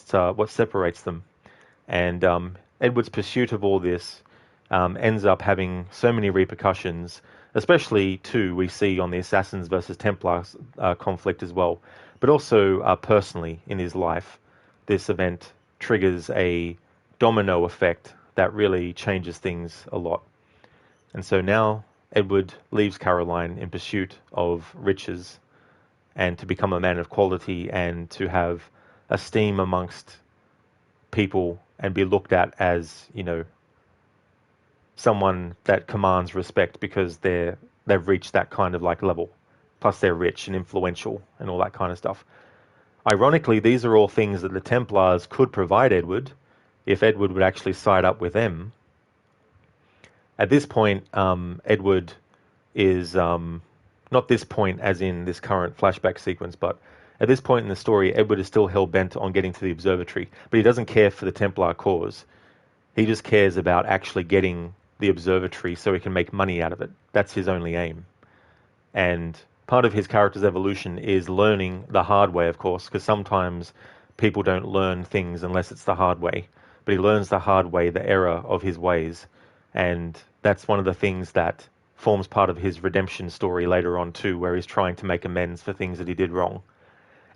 separates them. And Edward's pursuit of all this ends up having so many repercussions, especially too we see on the Assassins versus Templars conflict as well, but also personally in his life. This event triggers a domino effect that really changes things a lot. And so now Edward leaves Caroline in pursuit of riches and to become a man of quality and to have esteem amongst people and be looked at as, someone that commands respect because they've reached that kind of level. Plus they're rich and influential and all that kind of stuff. Ironically, these are all things that the Templars could provide Edward if Edward would actually side up with them. At this point, Edward is, not this point as in this current flashback sequence, but at this point in the story, Edward is still hell-bent on getting to the observatory, but he doesn't care for the Templar cause. He just cares about actually getting the observatory so he can make money out of it. That's his only aim. And part of his character's evolution is learning the hard way, of course, because sometimes people don't learn things unless it's the hard way. But he learns the hard way, the error of his ways. And that's one of the things that forms part of his redemption story later on too, where he's trying to make amends for things that he did wrong.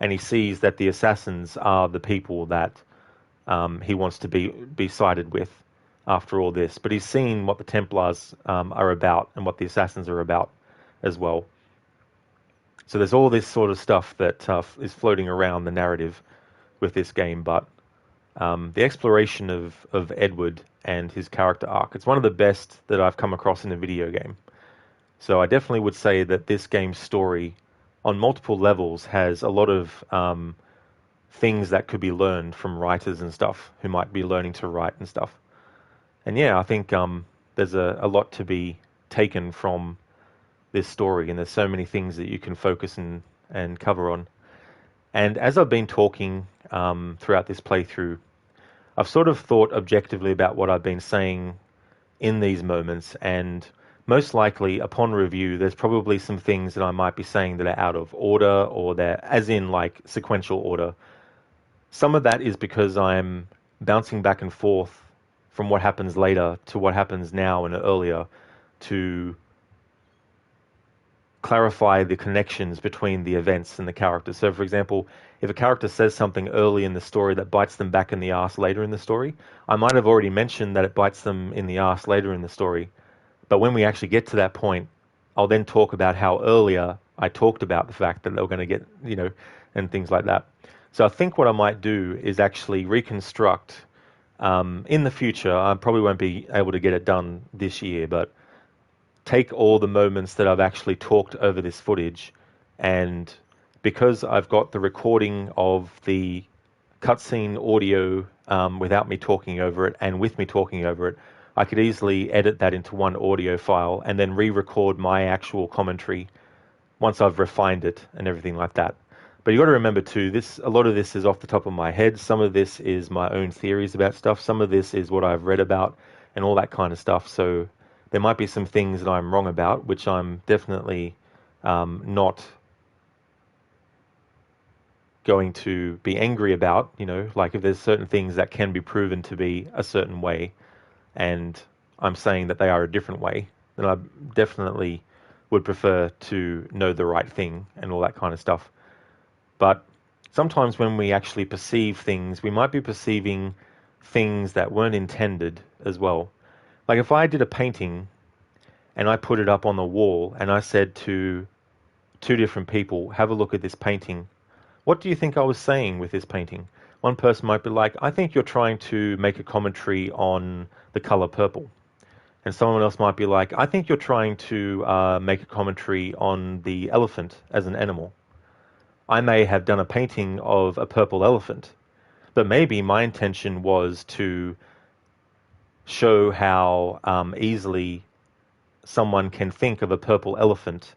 And he sees that the Assassins are the people that he wants to be sided with after all this. But he's seen what the Templars are about and what the Assassins are about as well. So there's all this sort of stuff that is floating around the narrative with this game. But the exploration of Edward and his character arc, it's one of the best that I've come across in a video game. So I definitely would say that this game's story on multiple levels has a lot of things that could be learned from writers and stuff who might be learning to write and stuff. And yeah, I think there's a lot to be taken from this story, and there's so many things that you can focus and cover on. And as I've been talking throughout this playthrough, I've sort of thought objectively about what I've been saying in these moments, and most likely upon review there's probably some things that I might be saying that are out of order, or they're as in sequential order. Some of that is because I'm bouncing back and forth from what happens later to what happens now and earlier to clarify the connections between the events and the characters. So, for example, if a character says something early in the story that bites them back in the arse later in the story, I might have already mentioned that it bites them in the arse later in the story. But when we actually get to that point, I'll then talk about how earlier I talked about the fact that they were going to get, and things like that. So I think what I might do is actually reconstruct. In the future, I probably won't be able to get it done this year, but take all the moments that I've actually talked over this footage, and because I've got the recording of the cutscene audio without me talking over it and with me talking over it, I could easily edit that into one audio file and then re-record my actual commentary once I've refined it and everything like that. But you got to remember too, a lot of this is off the top of my head. Some of this is my own theories about stuff. Some of this is what I've read about and all that kind of stuff. So there might be some things that I'm wrong about, which I'm definitely not going to be angry about. Like if there's certain things that can be proven to be a certain way, and I'm saying that they are a different way, then I definitely would prefer to know the right thing and all that kind of stuff. But sometimes when we actually perceive things, we might be perceiving things that weren't intended as well. Like if I did a painting and I put it up on the wall and I said to two different people, have a look at this painting, what do you think I was saying with this painting? One person might be like, I think you're trying to make a commentary on the color purple. And someone else might be like, I think you're trying to make a commentary on the elephant as an animal. I may have done a painting of a purple elephant, but maybe my intention was to show how easily someone can think of a purple elephant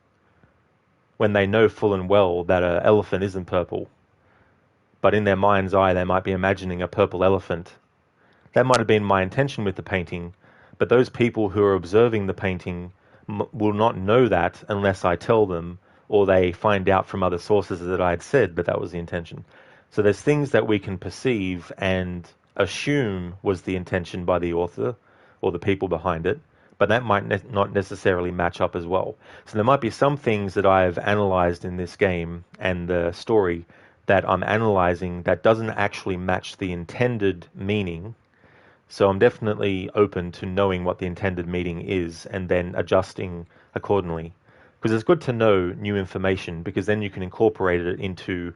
when they know full and well that an elephant isn't purple. But in their mind's eye, they might be imagining a purple elephant. That might have been my intention with the painting, but those people who are observing the painting will not know that unless I tell them, or they find out from other sources that I had said that that was the intention. So there's things that we can perceive and assume was the intention by the author or the people behind it, but that might not necessarily match up as well. So there might be some things that I've analyzed in this game and the story that I'm analyzing that doesn't actually match the intended meaning. So I'm definitely open to knowing what the intended meaning is and then adjusting accordingly. Because it's good to know new information, because then you can incorporate it into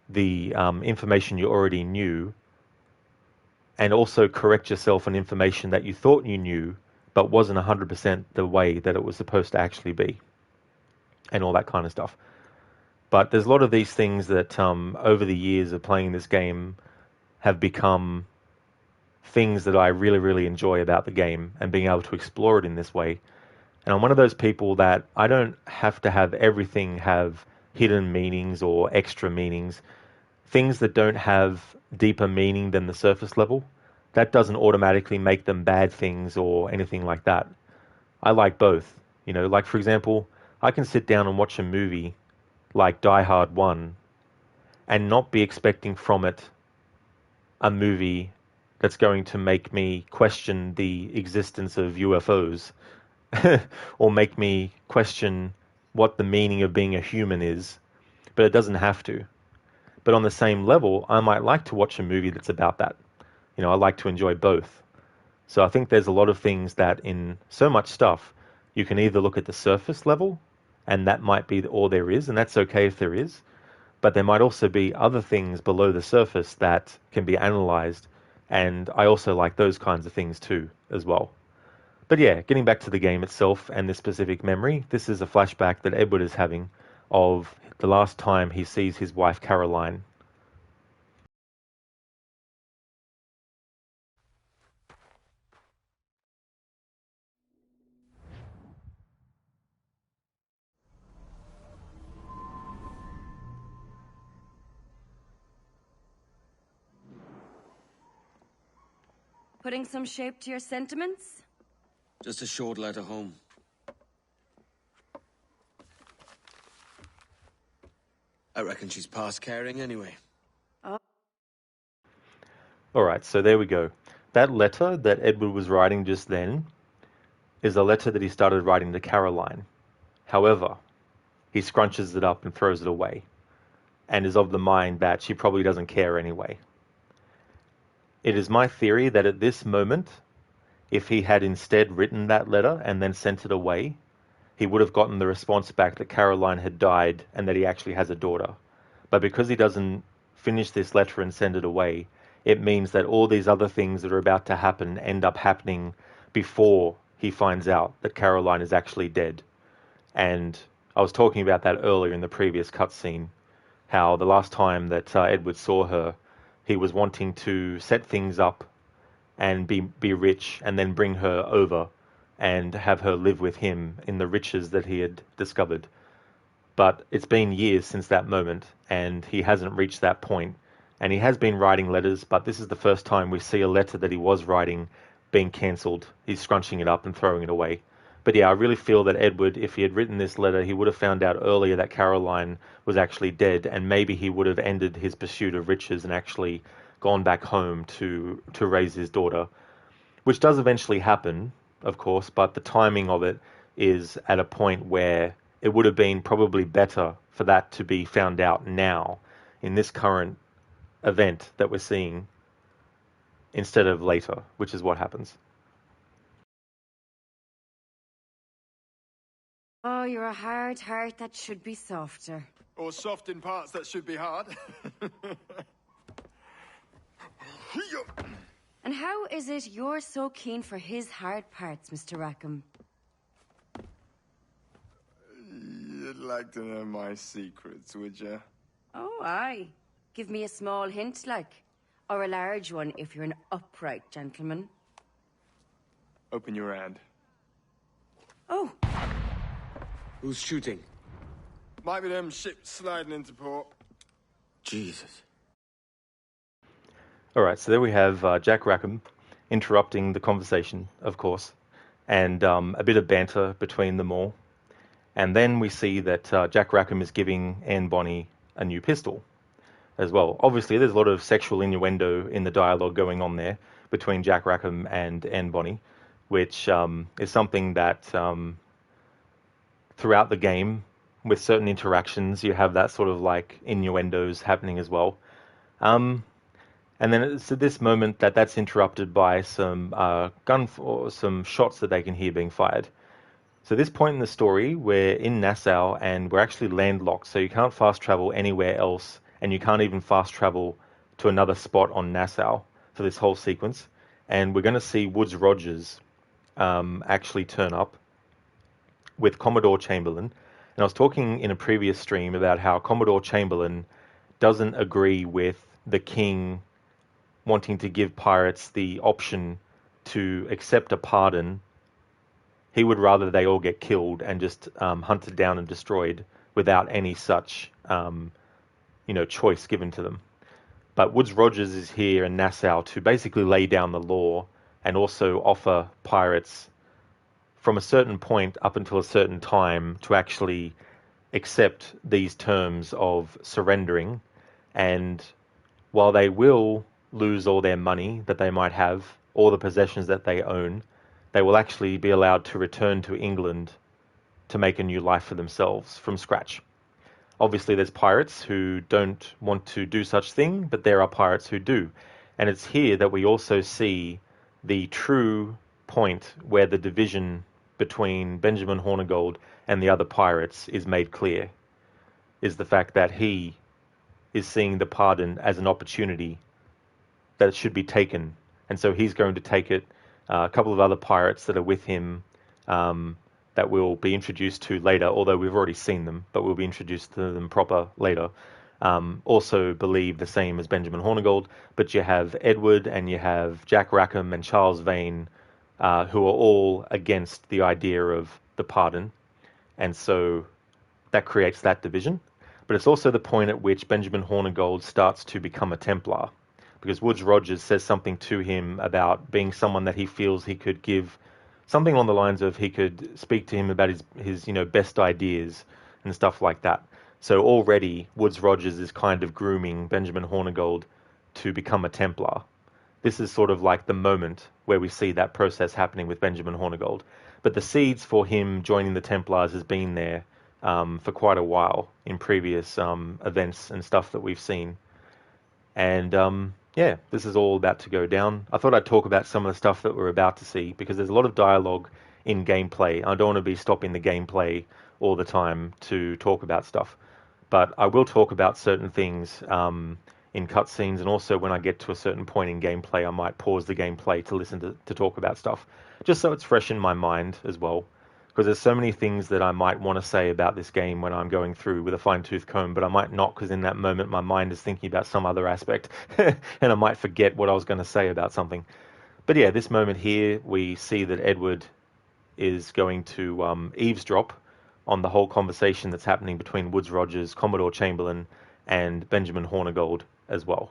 the information you already knew, and also correct yourself on information that you thought you knew but wasn't 100% the way that it was supposed to actually be, and all that kind of stuff. But there's a lot of these things that over the years of playing this game have become things that I really, really enjoy about the game and being able to explore it in this way. And I'm one of those people that I don't have to have everything have hidden meanings or extra meanings. Things that don't have deeper meaning than the surface level, that doesn't automatically make them bad things or anything like that. I like both. You know, like for example, I can sit down and watch a movie like Die Hard 1 and not be expecting from it a movie that's going to make me question the existence of UFOs or make me question what the meaning of being a human is, but it doesn't have to. But on the same level, I might like to watch a movie that's about that. You know, I like to enjoy both. So I think there's a lot of things that in so much stuff, you can either look at the surface level, and that might be all there is, and that's okay if there is. But there might also be other things below the surface that can be analyzed, and I also like those kinds of things too, as well. But yeah, getting back to the game itself and this specific memory, this is a flashback that Edward is having of the last time he sees his wife Caroline. Putting some shape to your sentiments? Just a short letter home. I reckon she's past caring anyway. Alright, so there we go. That letter that Edward was writing just then is a letter that he started writing to Caroline. However, he scrunches it up and throws it away, and is of the mind that she probably doesn't care anyway. It is my theory that at this moment, if he had instead written that letter and then sent it away, he would have gotten the response back that Caroline had died and that he actually has a daughter. But because he doesn't finish this letter and send it away, it means that all these other things that are about to happen end up happening before he finds out that Caroline is actually dead. And I was talking about that earlier in the previous cutscene, how the last time that Edward saw her, he was wanting to set things up and be rich and then bring her over and have her live with him in the riches that he had discovered. But it's been years since that moment, and he hasn't reached that point. And he has been writing letters, but this is the first time we see a letter that he was writing being cancelled. He's scrunching it up and throwing it away. But yeah, I really feel that Edward, if he had written this letter, he would have found out earlier that Caroline was actually dead, and maybe he would have ended his pursuit of riches and actually gone back home to raise his daughter, which does eventually happen. of course, but the timing of it is at a point where it would have been probably better for that to be found out now in this current event that we're seeing instead of later, which is what happens. Oh, you're a hard heart that should be softer. Or soft in parts that should be hard. And how is it you're so keen for his hard parts, Mr. Rackham? You'd like to know my secrets, would you? Oh, aye. Give me a small hint, like. Or a large one, if you're an upright gentleman. Open your hand. Oh. Who's shooting? Might be them ships sliding into port. Jesus. All right, so there we have Jack Rackham interrupting the conversation, of course, and a bit of banter between them all. And then we see that Jack Rackham is giving Anne Bonny a new pistol as well. Obviously, there's a lot of sexual innuendo in the dialogue going on there between Jack Rackham and Anne Bonny, which is something that throughout the game, with certain interactions, you have that sort of like innuendos happening as well. And then it's at this moment that that's interrupted by some some shots that they can hear being fired. So at this point in the story, we're in Nassau and we're actually landlocked, so you can't fast travel anywhere else, and you can't even fast travel to another spot on Nassau for this whole sequence. And we're going to see Woodes Rogers actually turn up with Commodore Chamberlain. And I was talking in a previous stream about how Commodore Chamberlain doesn't agree with the king wanting to give pirates the option to accept a pardon. He would rather they all get killed and just hunted down and destroyed without any such choice given to them. But Woodes Rogers is here in Nassau to basically lay down the law and also offer pirates from a certain point up until a certain time to actually accept these terms of surrendering. And while they will lose all their money that they might have, all the possessions that they own, they will actually be allowed to return to England to make a new life for themselves from scratch. Obviously, there's pirates who don't want to do such thing, but there are pirates who do. And it's here that we also see the true point where the division between Benjamin Hornigold and the other pirates is made clear, is the fact that he is seeing the pardon as an opportunity that it should be taken. And so he's going to take it. A couple of other pirates that are with him that we'll be introduced to later, although we've already seen them, but we'll be introduced to them proper later, also believe the same as Benjamin Hornigold. But you have Edward and you have Jack Rackham and Charles Vane, who are all against the idea of the pardon. And so that creates that division. But it's also the point at which Benjamin Hornigold starts to become a Templar, because Woodes Rogers says something to him about being someone that he feels he could give something along the lines of he could speak to him about his best ideas and stuff like that. So already Woodes Rogers is kind of grooming Benjamin Hornigold to become a Templar. This is sort of like the moment where we see that process happening with Benjamin Hornigold. But the seeds for him joining the Templars has been there for quite a while in previous events and stuff that we've seen. And yeah, this is all about to go down. I thought I'd talk about some of the stuff that we're about to see, because there's a lot of dialogue in gameplay. I don't want to be stopping the gameplay all the time to talk about stuff. But I will talk about certain things in cutscenes, and also when I get to a certain point in gameplay, I might pause the gameplay to listen to talk about stuff, just so it's fresh in my mind as well. Because there's so many things that I might want to say about this game when I'm going through with a fine-tooth comb, but I might not, because in that moment my mind is thinking about some other aspect, and I might forget what I was going to say about something. But yeah, this moment here, we see that Edward is going to eavesdrop on the whole conversation that's happening between Woodes Rogers, Commodore Chamberlain, and Benjamin Hornigold as well.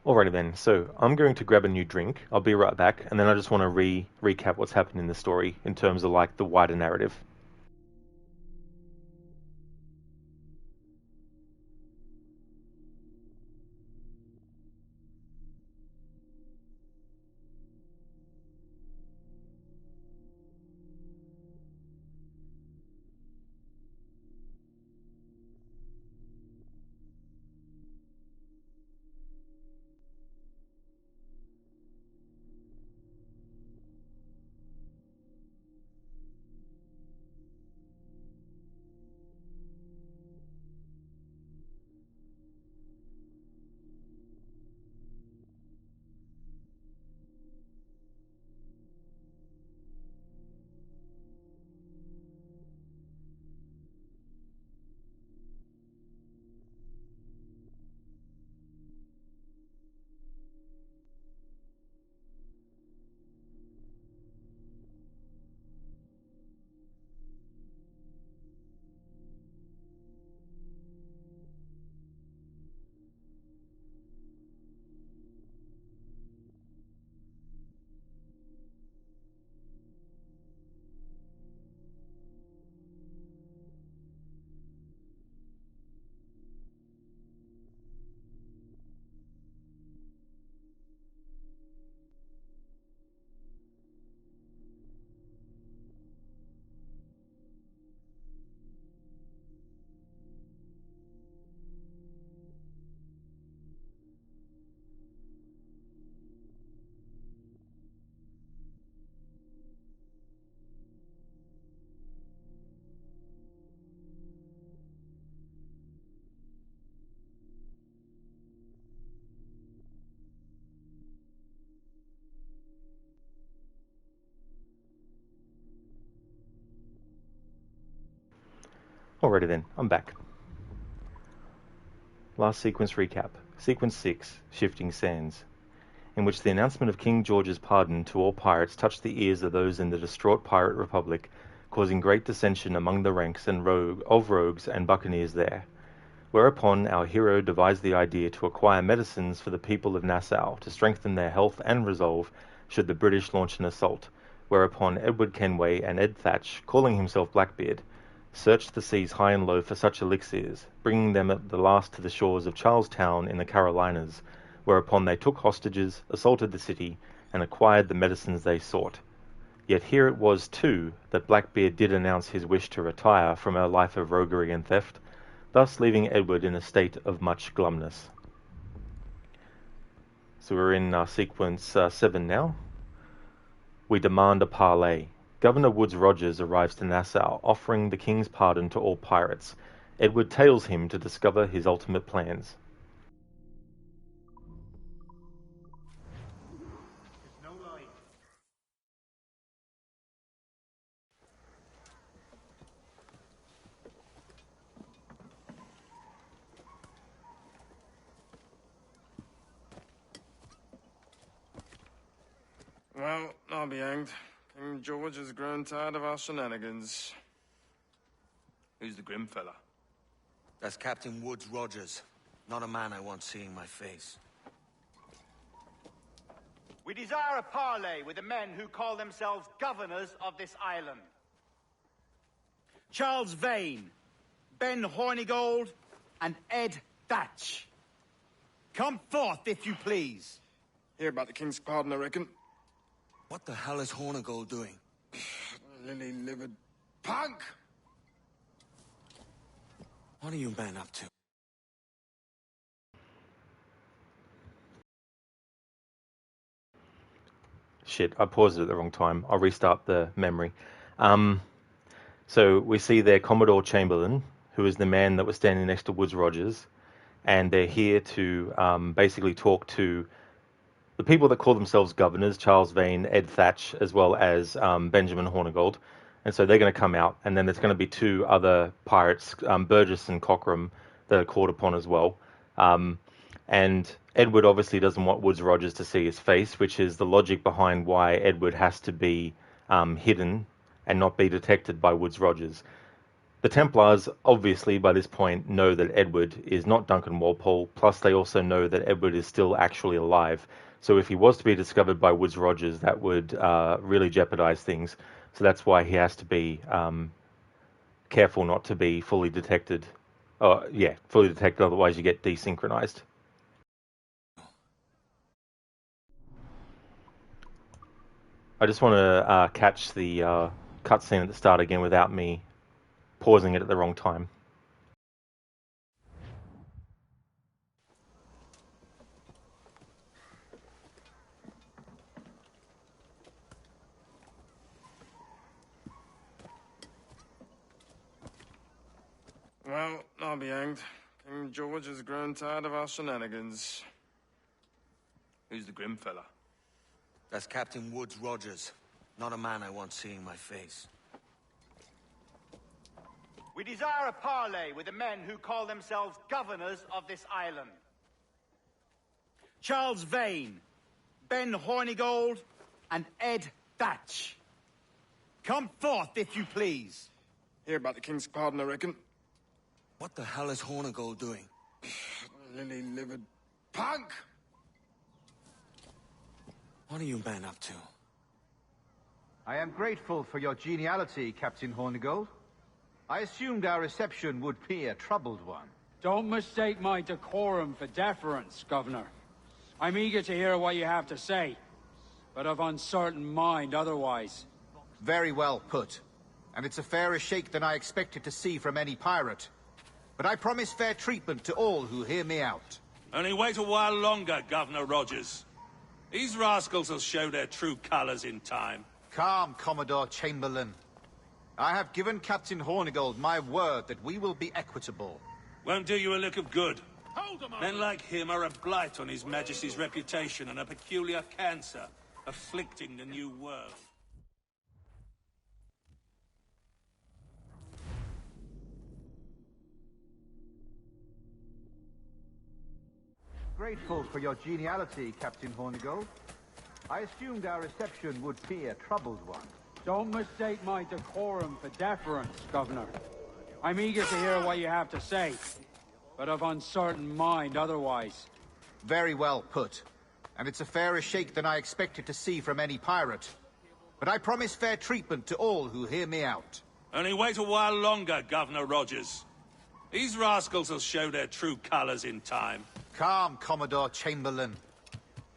Alrighty then, so I'm going to grab a new drink. I'll be right back, and then I just want to recap what's happened in the story in terms of like the wider narrative. Alrighty then, I'm back. Last sequence recap. Sequence 6, Shifting Sands, in which the announcement of King George's pardon to all pirates touched the ears of those in the distraught pirate republic, causing great dissension among the ranks and rogues and buccaneers there. Whereupon our hero devised the idea to acquire medicines for the people of Nassau to strengthen their health and resolve should the British launch an assault, whereupon Edward Kenway and Ed Thatch, calling himself Blackbeard, searched the seas high and low for such elixirs, bringing them at the last to the shores of Charlestown in the Carolinas, whereupon they took hostages, assaulted the city, and acquired the medicines they sought. Yet here it was, too, that Blackbeard did announce his wish to retire from a life of roguery and theft, thus leaving Edward in a state of much glumness. So we're in sequence 7 now. We demand a parley. Governor Woodes Rogers arrives to Nassau, offering the king's pardon to all pirates. Edward tails him to discover his ultimate plans. Well, I'll be hanged. King George has grown tired of our shenanigans. Who's the grim fella? That's Captain Woodes Rogers. Not a man I want seeing my face. We desire a parley with the men who call themselves governors of this island. Charles Vane, Ben Hornigold, and Ed Thatch. Come forth, if you please. Hear about the king's pardon, I reckon. What the hell is Hornigold doing? Lily-livered punk! What are you men up to? Shit, I paused it at the wrong time. I'll restart the memory. So we see there Commodore Chamberlain, who is the man that was standing next to Woodes Rogers, and they're here to basically talk to the people that call themselves governors, Charles Vane, Ed Thatch, as well as Benjamin Hornigold. And so they're going to come out, and then there's going to be two other pirates, Burgess and Cockram, that are called upon as well. And Edward obviously doesn't want Woodes Rogers to see his face, which is the logic behind why Edward has to be hidden and not be detected by Woodes Rogers. The Templars, obviously, by this point, know that Edward is not Duncan Walpole, plus they also know that Edward is still actually alive. So if he was to be discovered by Woodes Rogers, that would really jeopardize things. So that's why he has to be careful not to be fully detected. Fully detected, otherwise you get desynchronized. I just want to catch the cutscene at the start again without me pausing it at the wrong time. Well, I'll be hanged. King George has grown tired of our shenanigans. Who's the grim fella? That's Captain Woodes Rogers. Not a man I want seeing my face. We desire a parley with the men who call themselves governors of this island. Charles Vane, Ben Hornigold, and Ed Thatch. Come forth, if you please. Hear about the king's pardon, I reckon. What the hell is Hornigold doing? Lily-livered punk! What are you men up to? I am grateful for your geniality, Captain Hornigold. I assumed our reception would be a troubled one. Don't mistake my decorum for deference, Governor. I'm eager to hear what you have to say, but of uncertain mind otherwise. Very well put. And it's a fairer shake than I expected to see from any pirate. But I promise fair treatment to all who hear me out. Only wait a while longer, Governor Rogers. These rascals will show their true colors in time. Calm, Commodore Chamberlain. I have given Captain Hornigold my word that we will be equitable. Won't do you a lick of good. Men like him are a blight on His Majesty's reputation and a peculiar cancer afflicting the new world. Grateful for your geniality, Captain Hornigold. I assumed our reception would be a troubled one. Don't mistake my decorum for deference, Governor. I'm eager to hear what you have to say, but of uncertain mind otherwise. Very well put. And it's a fairer shake than I expected to see from any pirate. But I promise fair treatment to all who hear me out. Only wait a while longer, Governor Rogers. These rascals will show their true colors in time. Calm, Commodore Chamberlain.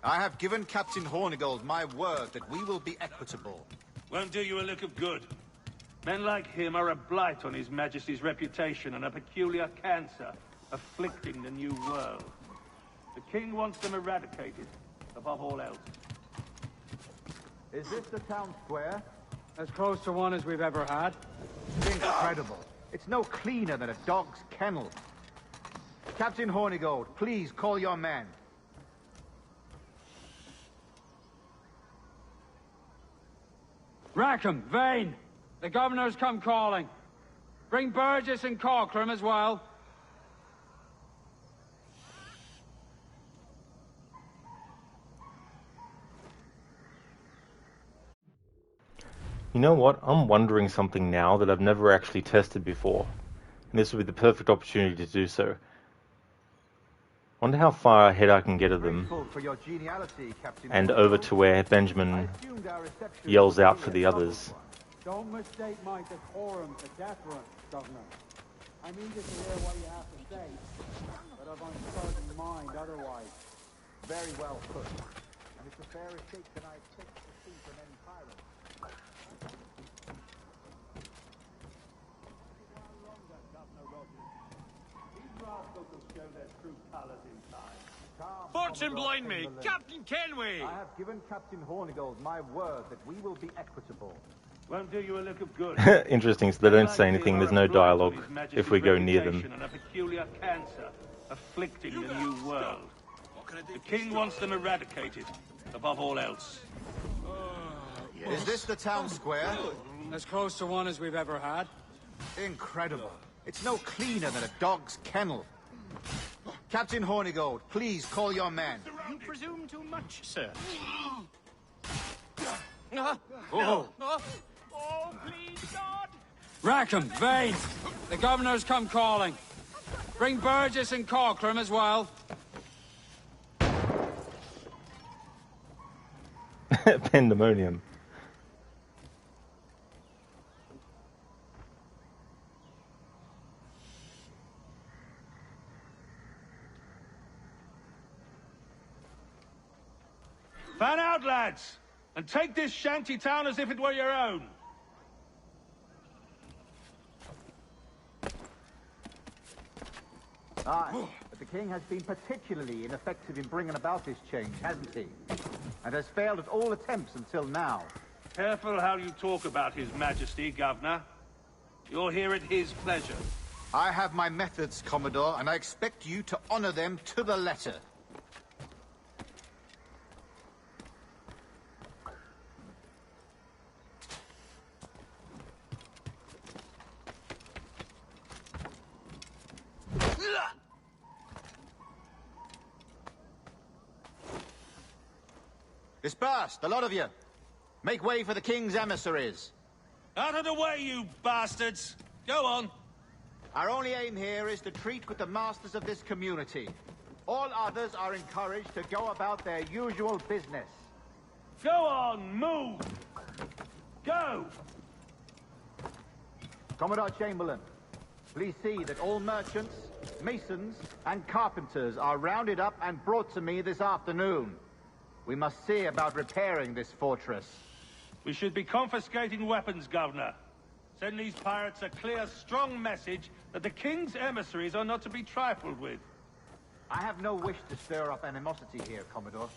I have given Captain Hornigold my word that we will be equitable. Won't do you a lick of good. Men like him are a blight on His Majesty's reputation and a peculiar cancer afflicting the new world. The king wants them eradicated, above all else. Is this the town square? As close to one as we've ever had. Incredible. It's no cleaner than a dog's kennel. Captain Hornigold, please call your men. Rackham, Vane! The governor's come calling. Bring Burgess and Cockram as well. You know what? I'm wondering something now that I've never actually tested before. And this would be the perfect opportunity to do so. Wonder how far ahead I can get of them. And over to where Benjamin yells out for the others. Don't mistake my decorum for deference, Governor. I'm eager to hear what you have to say, but of uncertain mind otherwise. Very well put. And it's a fairer shake than I expected to see from any pirate. Fortune blind me, Captain Kenway! I have given Captain Hornigold my word that we will be equitable. Won't do you a lick of good. Interesting, so they don't say anything, there's no dialogue if we go near them. And a peculiar cancer afflicting the new world. The king wants them eradicated, above all else. Is this the town square? As close to one as we've ever had. Incredible. It's no cleaner than a dog's kennel. Captain Hornigold, please call your men. You presume too much, sir. Oh. Oh, please, God! Rackham, Vane, the governor's come calling. Bring Burgess and Cockram as well. Pandemonium. Fan out, lads, and take this shanty town as if it were your own. Aye, but the king has been particularly ineffective in bringing about this change, hasn't he? And has failed at all attempts until now. Careful how you talk about His Majesty, Governor. You're here at his pleasure. I have my methods, Commodore, and I expect you to honor them to the letter. Disperse, the lot of you. Make way for the king's emissaries. Out of the way, you bastards! Go on. Our only aim here is to treat with the masters of this community. All others are encouraged to go about their usual business. Go on, move! Go! Commodore Chamberlain, please see that all merchants, masons, and carpenters are rounded up and brought to me this afternoon. We must see about repairing this fortress. We should be confiscating weapons, Governor. Send these pirates a clear, strong message that the king's emissaries are not to be trifled with. I have no wish to stir up animosity here, Commodore.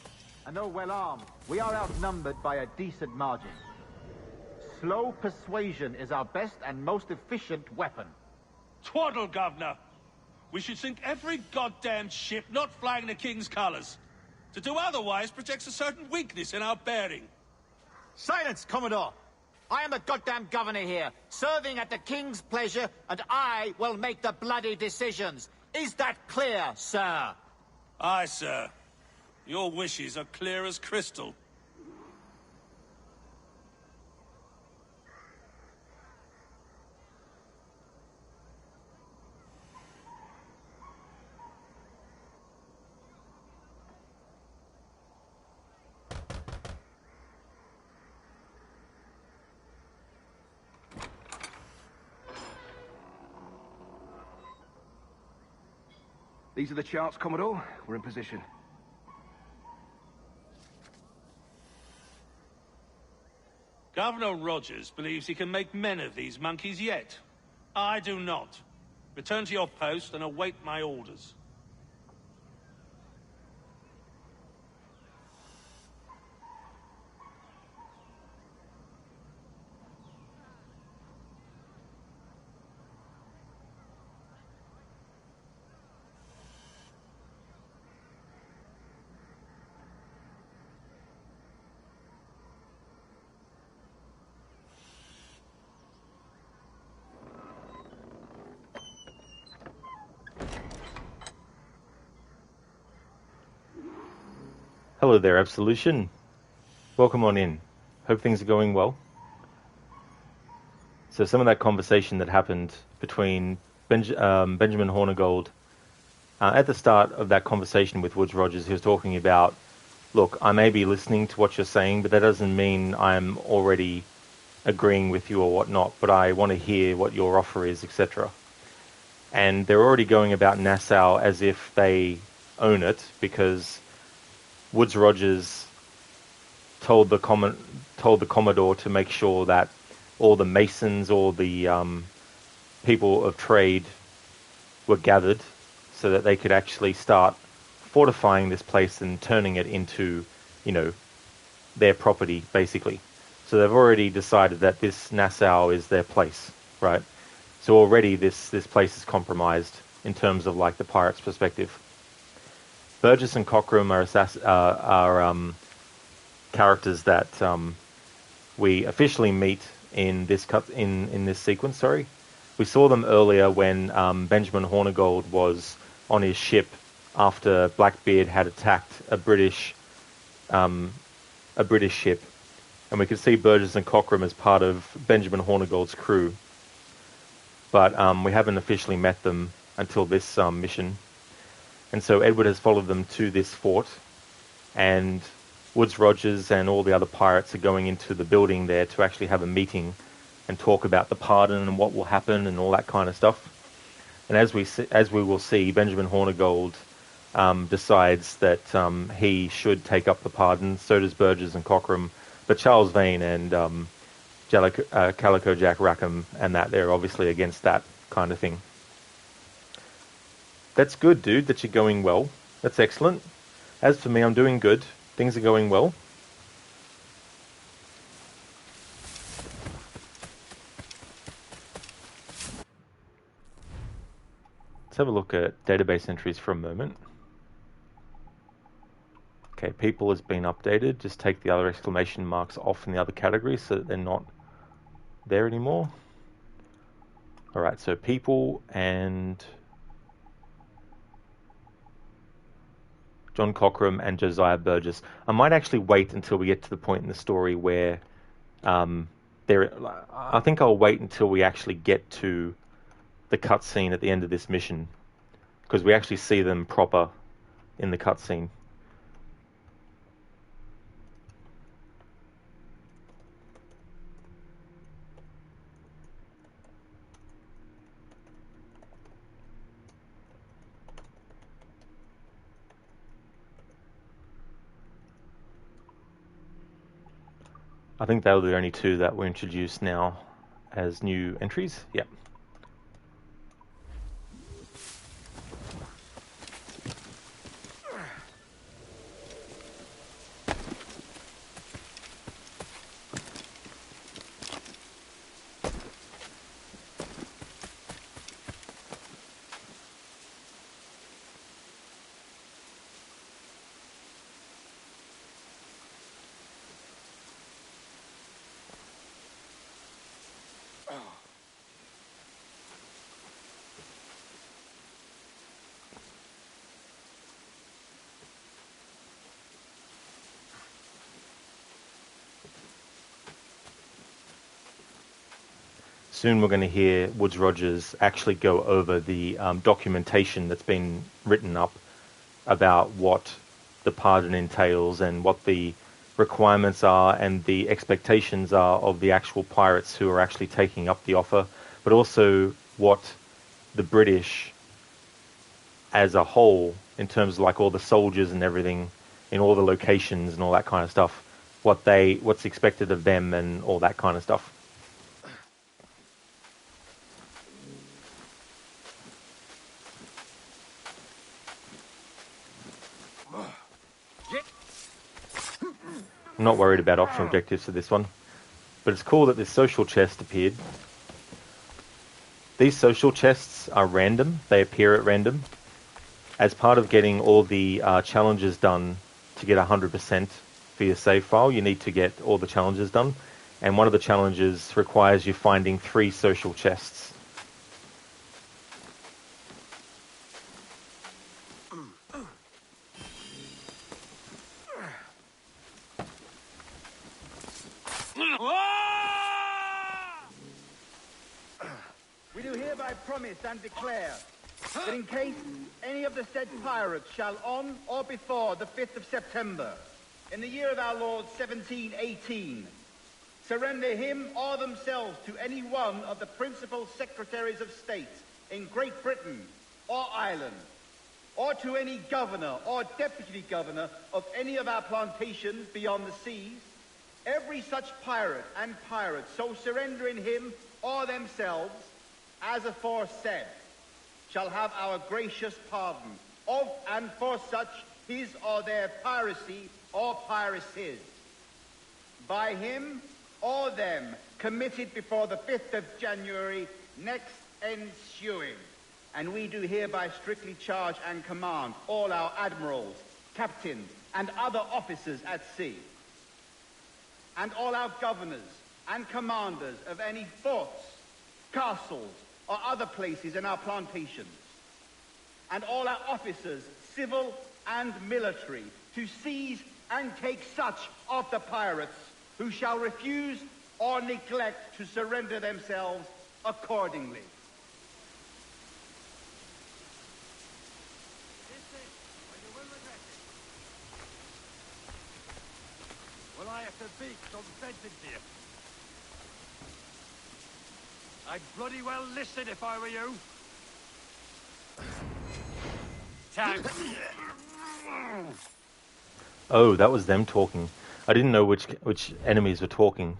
And though well armed, we are outnumbered by a decent margin. Slow persuasion is our best and most efficient weapon. Twaddle, Governor! We should sink every goddamn ship not flying the king's colors. To do otherwise projects a certain weakness in our bearing. Silence, Commodore! I am the goddamn governor here, serving at the king's pleasure, and I will make the bloody decisions. Is that clear, sir? Aye, sir. Your wishes are clear as crystal. These are the charts, Commodore. We're in position. Governor Rogers believes he can make men of these monkeys yet. I do not. Return to your post and await my orders. Hello there, Absolution. Welcome on in. Hope things are going well. So some of that conversation that happened between Benjamin Hornigold, at the start of that conversation with Woodes Rogers, he was talking about, look, I may be listening to what you're saying, but that doesn't mean I'm already agreeing with you or whatnot, but I want to hear what your offer is, etc. And they're already going about Nassau as if they own it, because Woodes Rogers told the Commodore to make sure that all the masons, all the people of trade were gathered so that they could actually start fortifying this place and turning it into, you know, their property, basically. So they've already decided that this Nassau is their place, right? So already this place is compromised in terms of like the pirates' perspective. Burgess and Cockram are characters that we officially meet in this in this sequence. Sorry, we saw them earlier when Benjamin Hornigold was on his ship after Blackbeard had attacked a British ship, and we could see Burgess and Cockram as part of Benjamin Hornigold's crew. but we haven't officially met them until this mission. And so Edward has followed them to this fort, and Woodes Rogers and all the other pirates are going into the building there to actually have a meeting and talk about the pardon and what will happen and all that kind of stuff. And as we will see, Benjamin Hornigold decides that he should take up the pardon. So does Burgess and Cockram, but Charles Vane and Calico Jack Rackham and that, they're obviously against that kind of thing. That's good, dude, that you're going well. That's excellent. As for me, I'm doing good. Things are going well. Let's have a look at database entries for a moment. Okay, people has been updated. Just take the other exclamation marks off in the other categories so that they're not there anymore. Alright, so people and John Cockram and Josiah Burgess. I might actually wait until we get to the point in the story where I think I'll wait until we actually get to the cutscene at the end of this mission, because we actually see them proper in the cutscene. I think they were the only two that were introduced now as new entries. Yep. Soon we're going to hear Woodes Rogers actually go over the documentation that's been written up about what the pardon entails and what the requirements are and the expectations are of the actual pirates who are actually taking up the offer, but also what the British as a whole, in terms of like all the soldiers and everything in all the locations and all that kind of stuff, what's expected of them and all that kind of stuff. I'm not worried about optional objectives for this one, but it's cool that this social chest appeared. These social chests are random. They appear at random. As part of getting all the challenges done to get 100% for your save file, you need to get all the challenges done. And one of the challenges requires you finding 3 social chests. We do hereby promise and declare that in case any of the said pirates shall on or before the 5th of September, in the year of our Lord 1718, surrender him or themselves to any one of the principal secretaries of state in Great Britain or Ireland, or to any governor or deputy governor of any of our plantations beyond the seas, every such pirate and pirate so surrendering him or themselves as aforesaid shall have our gracious pardon of and for such his or their piracy or piracies, by him or them committed before the 5th of January next ensuing. And we do hereby strictly charge and command all our admirals, captains, and other officers at sea, and all our governors and commanders of any forts, castles, or other places in our plantations, and all our officers, civil and military, to seize and take such of the pirates who shall refuse or neglect to surrender themselves accordingly. better beaks on sentence here. I'd bloody well listen if I were you. Thanks. Oh, that was them talking. I didn't know which enemies were talking.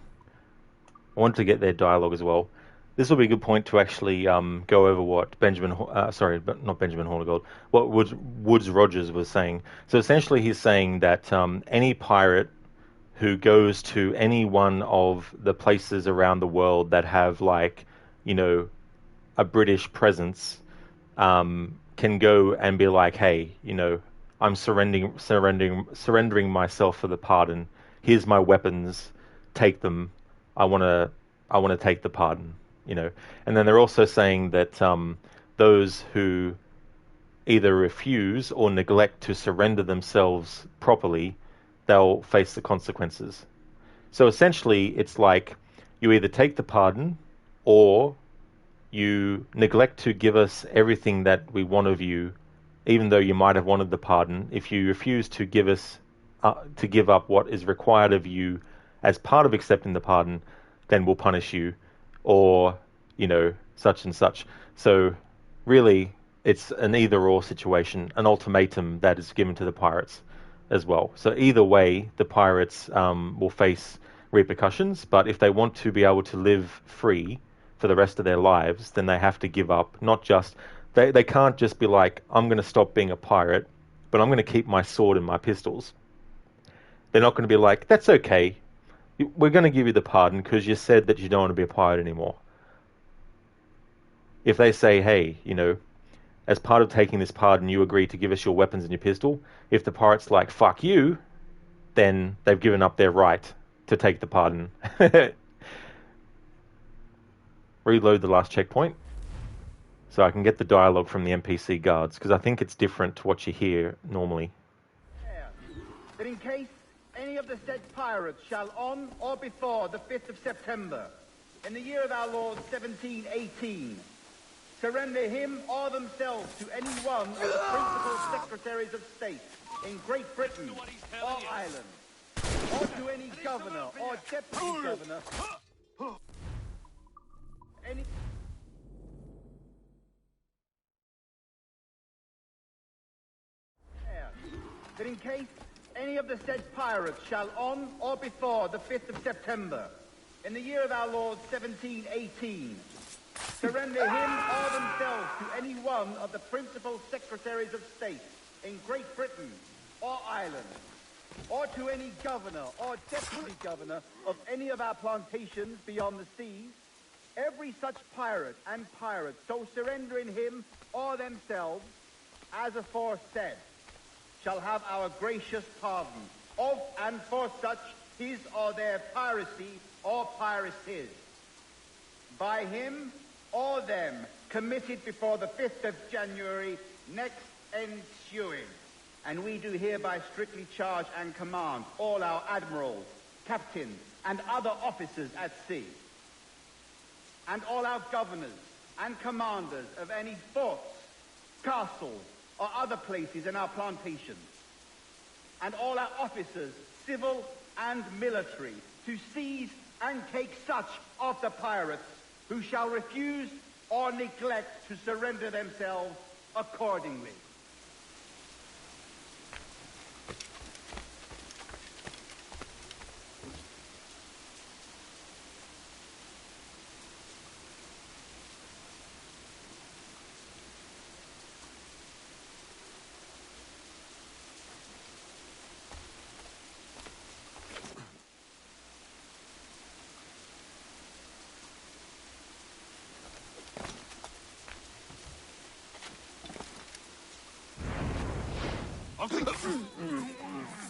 I wanted to get their dialogue as well. This will be a good point to actually go over what not Benjamin Hornigold, what Woodes Rogers was saying. So essentially he's saying that any pirate who goes to any one of the places around the world that have, like, you know, a British presence, can go and be like, hey, you know, I'm surrendering myself for the pardon. Here's my weapons. Take them. I want to take the pardon. You know, and then they're also saying that those who either refuse or neglect to surrender themselves properly, they'll face the consequences. So essentially, it's like you either take the pardon or you neglect to give us everything that we want of you, even though you might have wanted the pardon. If you refuse to give up what is required of you as part of accepting the pardon, then we'll punish you, or, you know, such and such. So really, it's an either-or situation, an ultimatum that is given to the pirates as well. So either way, the pirates will face repercussions, but if they want to be able to live free for the rest of their lives, then they have to give up, not just... They can't just be like, I'm going to stop being a pirate, but I'm going to keep my sword and my pistols. They're not going to be like, that's okay, we're going to give you the pardon because you said that you don't want to be a pirate anymore. If they say, hey, you know, as part of taking this pardon, you agree to give us your weapons and your pistol, if the pirate's like, fuck you, then they've given up their right to take the pardon. Reload the last checkpoint so I can get the dialogue from the NPC guards, because I think it's different to what you hear normally. That in case any of the said pirates shall on or before the 5th of September, in the year of our Lord 1718, surrender him or themselves to any one of the principal secretaries of state in Great Britain or Ireland, or to any governor or deputy governor, any... that in case any of the said pirates shall on or before the 5th of September, in the year of our Lord 1718, surrender him or themselves to any one of the principal secretaries of state in Great Britain or Ireland, or to any governor or deputy governor of any of our plantations beyond the seas, every such pirate and pirate so surrendering him or themselves, as aforesaid, shall have our gracious pardon of and for such his or their piracy or piracies, by him or them committed before the 5th of January next ensuing. And we do hereby strictly charge and command all our admirals, captains, and other officers at sea, and all our governors and commanders of any forts, castles, or other places in our plantations, and all our officers, civil and military, to seize and take such of the pirates who shall refuse or neglect to surrender themselves accordingly.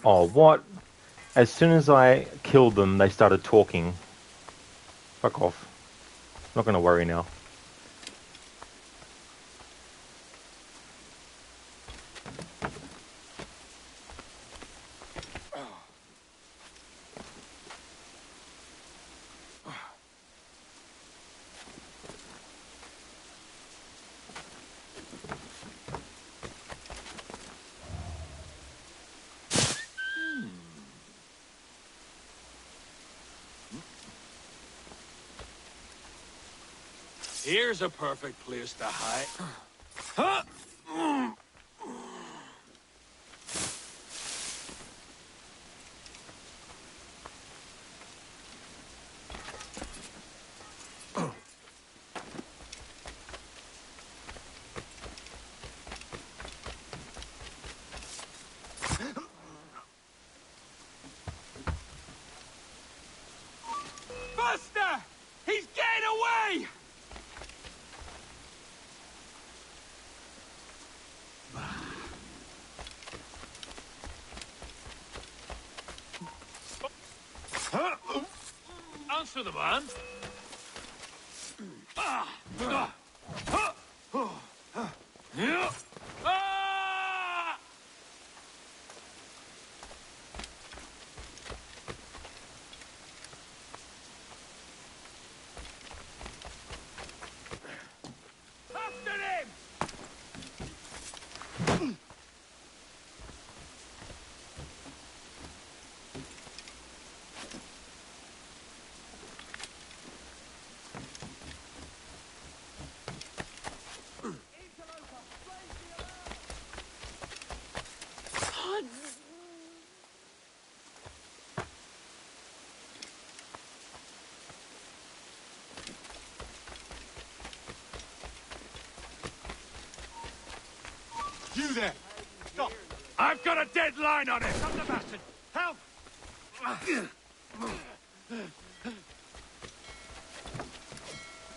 Oh, what? As soon as I killed them, they started talking. Fuck off. Not gonna worry now. Here's a perfect place to hide. Huh? Buster! He's getting away! Huh? Answer the man. Yeah. Ah! After him! You there! Stop! I've got a deadline on it! Stop the bastard! Help!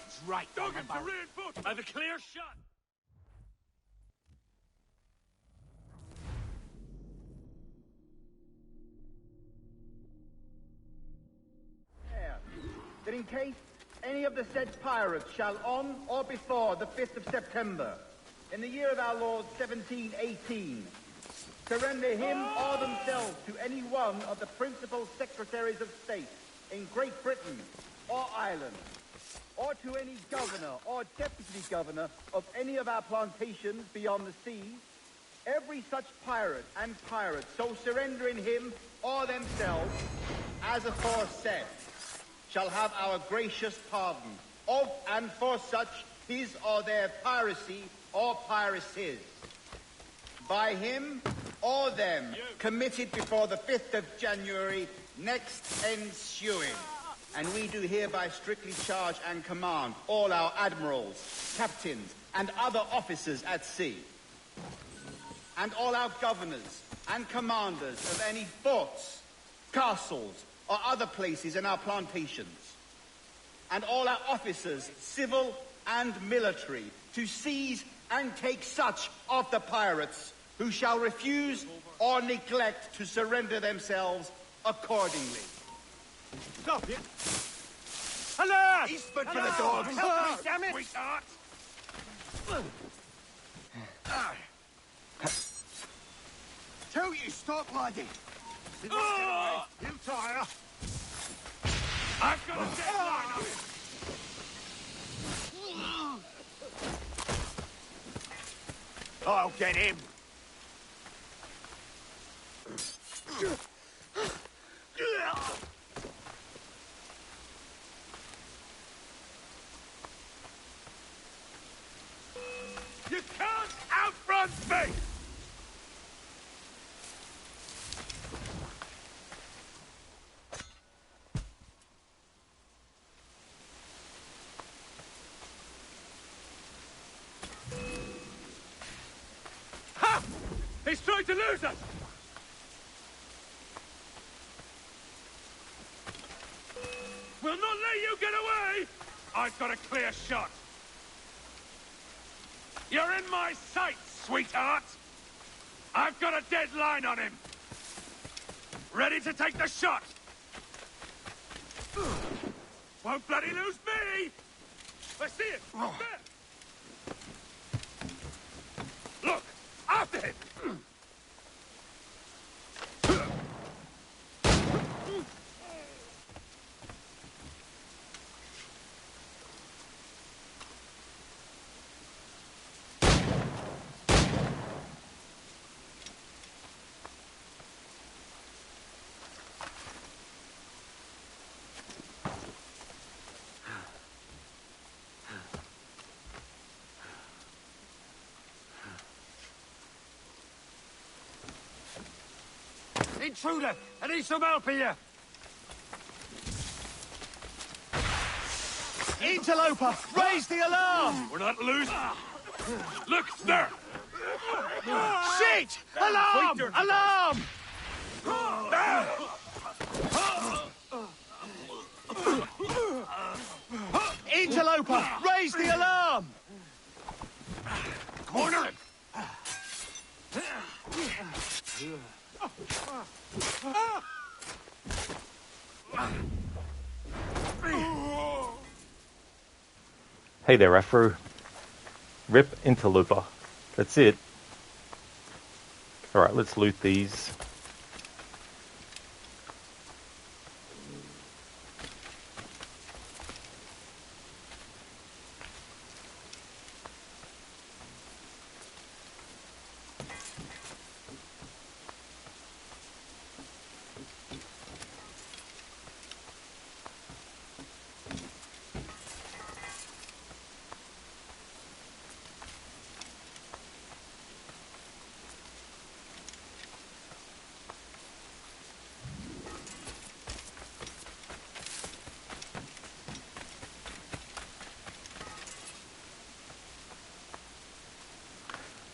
It's right. Duggan to reinforce! I've a clear shot! That in case any of the said pirates shall on or before the 5th of September, in the year of our Lord 1718, surrender him or themselves to any one of the principal secretaries of state in Great Britain or Ireland, or to any governor or deputy governor of any of our plantations beyond the seas, every such pirate and pirate so surrendering him or themselves, as aforesaid, shall have our gracious pardon of and for such his or their piracy or piracies, by him or them committed before the 5th of January next ensuing. And we do hereby strictly charge and command all our admirals, captains, and other officers at sea, and all our governors and commanders of any forts, castles, or other places in our plantations, and all our officers, civil and military, to seize and take such of the pirates who shall refuse or neglect to surrender themselves accordingly. Stop it! Alas! He's fit for Alas! the dogs! Help me, damn it! Sweetheart! Tell you stop, laddie. He'll tire. I've got a deadline on him. I'll get him. You can't outrun me! Ha! He's trying to lose us! We'll not let you get away! I've got a clear shot. You're in my sights, sweetheart! I've got a deadline on him! Ready to take the shot! Won't bloody lose me! I see it! There! Look! After him! Intruder! I need some help here! Interloper! Raise the alarm! We're not losing! Look, there! Shit! Alarm! Alarm! Interloper! Raise the alarm! Corner him! Hey there, Afro. Rip Interloper. That's it. Alright, let's loot these.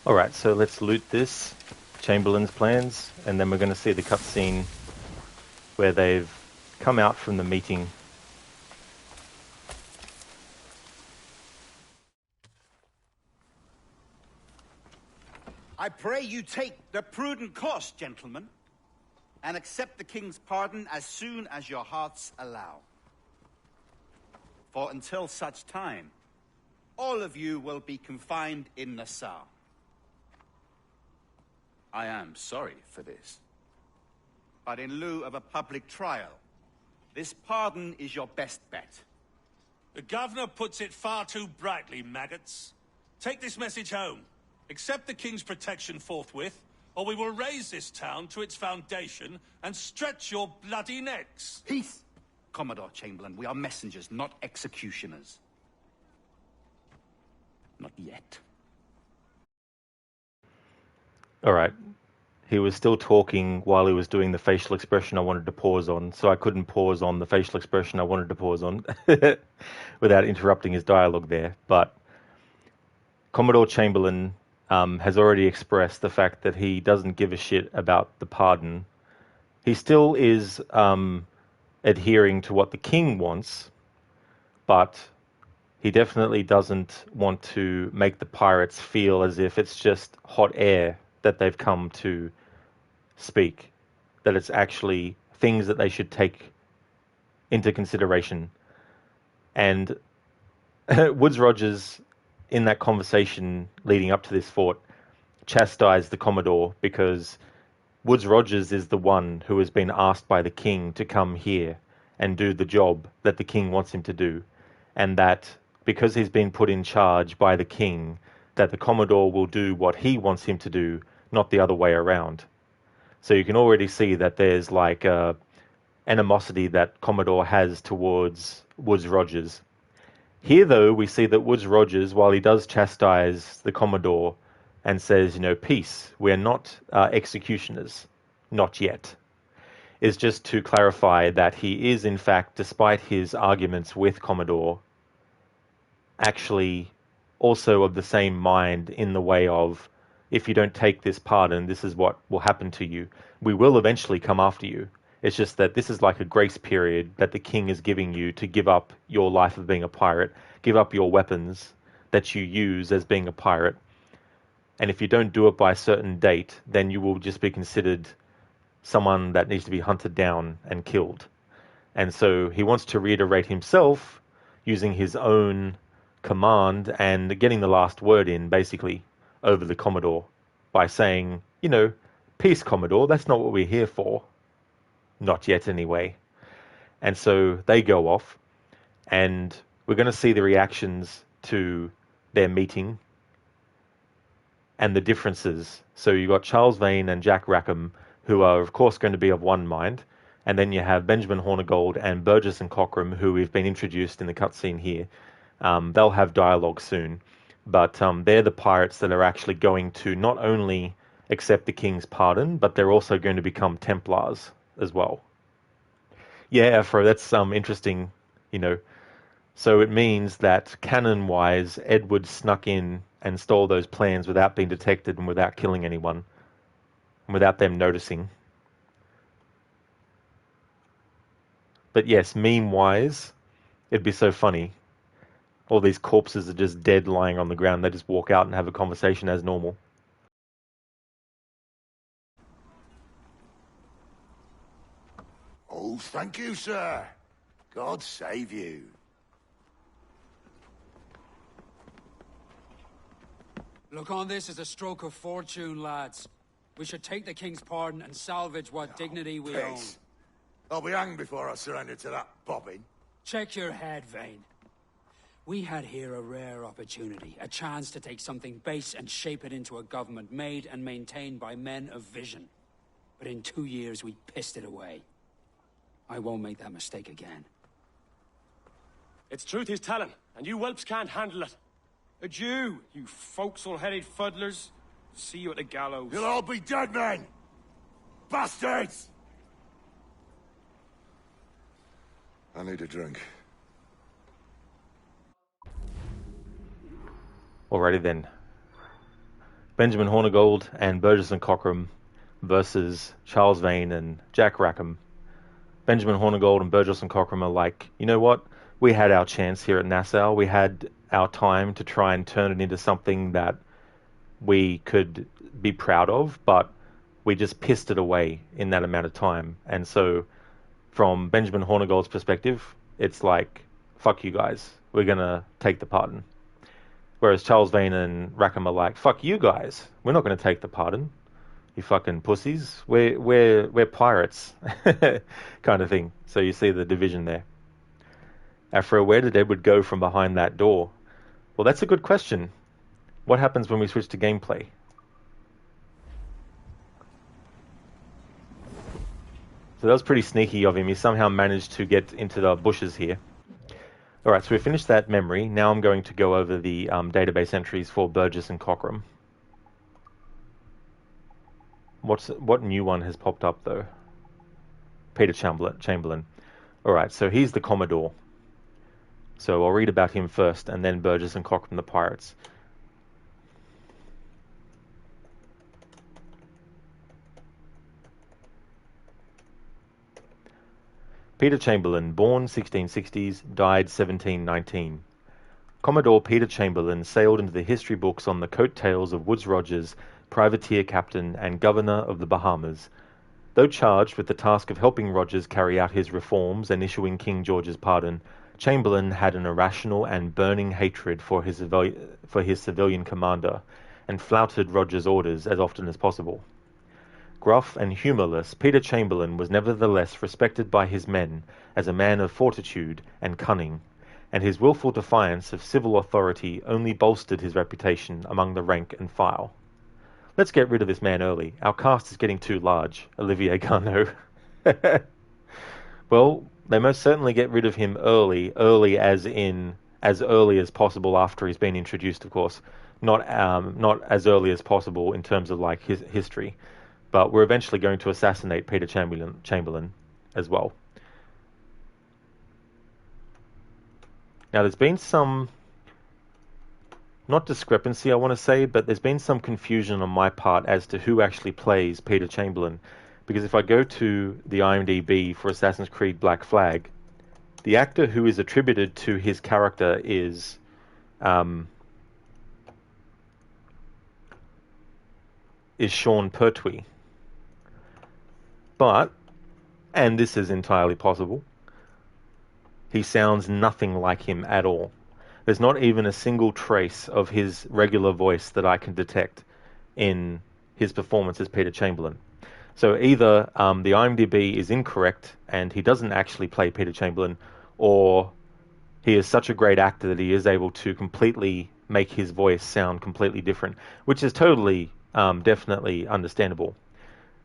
Alright, so let's loot this, Chamberlain's plans, and then we're going to see the cutscene where they've come out from the meeting. I pray you take the prudent course, gentlemen, and accept the king's pardon as soon as your hearts allow. For until such time, all of you will be confined in Nassau. I am sorry for this. But in lieu of a public trial, this pardon is your best bet. The governor puts it far too brightly, maggots. Take this message home. Accept the king's protection forthwith, or we will raise this town to its foundation and stretch your bloody necks. Peace! Commodore Chamberlain, we are messengers, not executioners. Not yet. Alright, he was still talking while he was doing the facial expression I wanted to pause on, so I couldn't pause on the facial expression I wanted to pause on without interrupting his dialogue there. But Commodore Chamberlain has already expressed the fact that he doesn't give a shit about the pardon. He still is adhering to what the king wants, but he definitely doesn't want to make the pirates feel as if it's just hot air that they've come to speak, that it's actually things that they should take into consideration. And Woodes Rogers, in that conversation leading up to this fort, chastised the Commodore because Woodes Rogers is the one who has been asked by the king to come here and do the job that the king wants him to do, and that because he's been put in charge by the king, that the Commodore will do what he wants him to do, not the other way around. So you can already see that there's like a animosity that Commodore has towards Woodes Rogers. Here, though, we see that Woodes Rogers, while he does chastise the Commodore and says, you know, peace, we're not executioners, not yet, is just to clarify that he is, in fact, despite his arguments with Commodore, actually also of the same mind in the way of, if you don't take this pardon, this is what will happen to you. We will eventually come after you. It's just that this is like a grace period that the king is giving you to give up your life of being a pirate, give up your weapons that you use as being a pirate. And if you don't do it by a certain date, then you will just be considered someone that needs to be hunted down and killed. And so he wants to reiterate himself using his own command and getting the last word in, basically, over the Commodore by saying, you know, peace, Commodore, that's not what we're here for. Not yet, anyway. And so they go off, and we're going to see the reactions to their meeting and the differences. So you've got Charles Vane and Jack Rackham, who are, of course, going to be of one mind. And then you have Benjamin Hornigold and Burgess and Cockram, who we've been introduced in the cutscene here. They'll have dialogue soon. But they're the pirates that are actually going to not only accept the king's pardon, but they're also going to become Templars as well. Yeah, Afro, that's interesting, you know. So it means that canon-wise, Edward snuck in and stole those plans without being detected and without killing anyone, and without them noticing. But yes, meme-wise, it'd be so funny. All these corpses are just dead lying on the ground. They just walk out and have a conversation as normal. Oh, thank you, sir. God save you. Look on this as a stroke of fortune, lads. We should take the king's pardon and salvage what dignity we own. Piss. I'll be hanged before I surrender to that bobbin. Check your head, Vane. We had here a rare opportunity, a chance to take something base and shape it into a government made and maintained by men of vision. But in 2 years, we pissed it away. I won't make that mistake again. It's truth he's telling, and you whelps can't handle it. Adieu, you forecastle-headed fuddlers. See you at the gallows. You'll all be dead men! Bastards! I need a drink. Alrighty then. Benjamin Hornigold and Burgess and Cockram versus Charles Vane and Jack Rackham. Benjamin Hornigold and Burgess and Cockram are like, you know what? We had our chance here at Nassau. We had our time to try and turn it into something that we could be proud of, but we just pissed it away in that amount of time. And so from Benjamin Hornigold's perspective, it's like, fuck you guys. We're going to take the pardon. Whereas Charles Vane and Rackham are like, fuck you guys. We're not going to take the pardon. You fucking pussies. We're pirates. kind of thing. So you see the division there. Afro, where did Edward go from behind that door? Well, that's a good question. What happens when we switch to gameplay? So that was pretty sneaky of him. He somehow managed to get into the bushes here. Alright, so we finished that memory. Now I'm going to go over the database entries for Burgess and Cockram. What new one has popped up, though? Peter Chamberlain. Alright, so he's the Commodore. So I'll read about him first, and then Burgess and Cockram the pirates. Peter Chamberlain, born 1660s, died 1719. Commodore Peter Chamberlain sailed into the history books on the coattails of Woodes Rogers, privateer captain and governor of the Bahamas. Though charged with the task of helping Rogers carry out his reforms and issuing King George's pardon, Chamberlain had an irrational and burning hatred for his civilian commander, and flouted Rogers' orders as often as possible. Gruff and humourless, Peter Chamberlain was nevertheless respected by his men as a man of fortitude and cunning, and his wilful defiance of civil authority only bolstered his reputation among the rank and file. Let's get rid of this man early. Our cast is getting too large, Olivier Garneau. Well, they most certainly get rid of him early as in as early as possible after he's been introduced, of course. Not as early as possible in terms of like his history. But we're eventually going to assassinate Peter Chamberlain as well. Now, there's been some, not discrepancy, I want to say, but there's been some confusion on my part as to who actually plays Peter Chamberlain. Because if I go to the IMDb for Assassin's Creed Black Flag, the actor who is attributed to his character is Sean Pertwee. But, and this is entirely possible, he sounds nothing like him at all. There's not even a single trace of his regular voice that I can detect in his performance as Peter Chamberlain. So either the IMDb is incorrect and he doesn't actually play Peter Chamberlain, or he is such a great actor that he is able to completely make his voice sound completely different, which is totally, definitely understandable.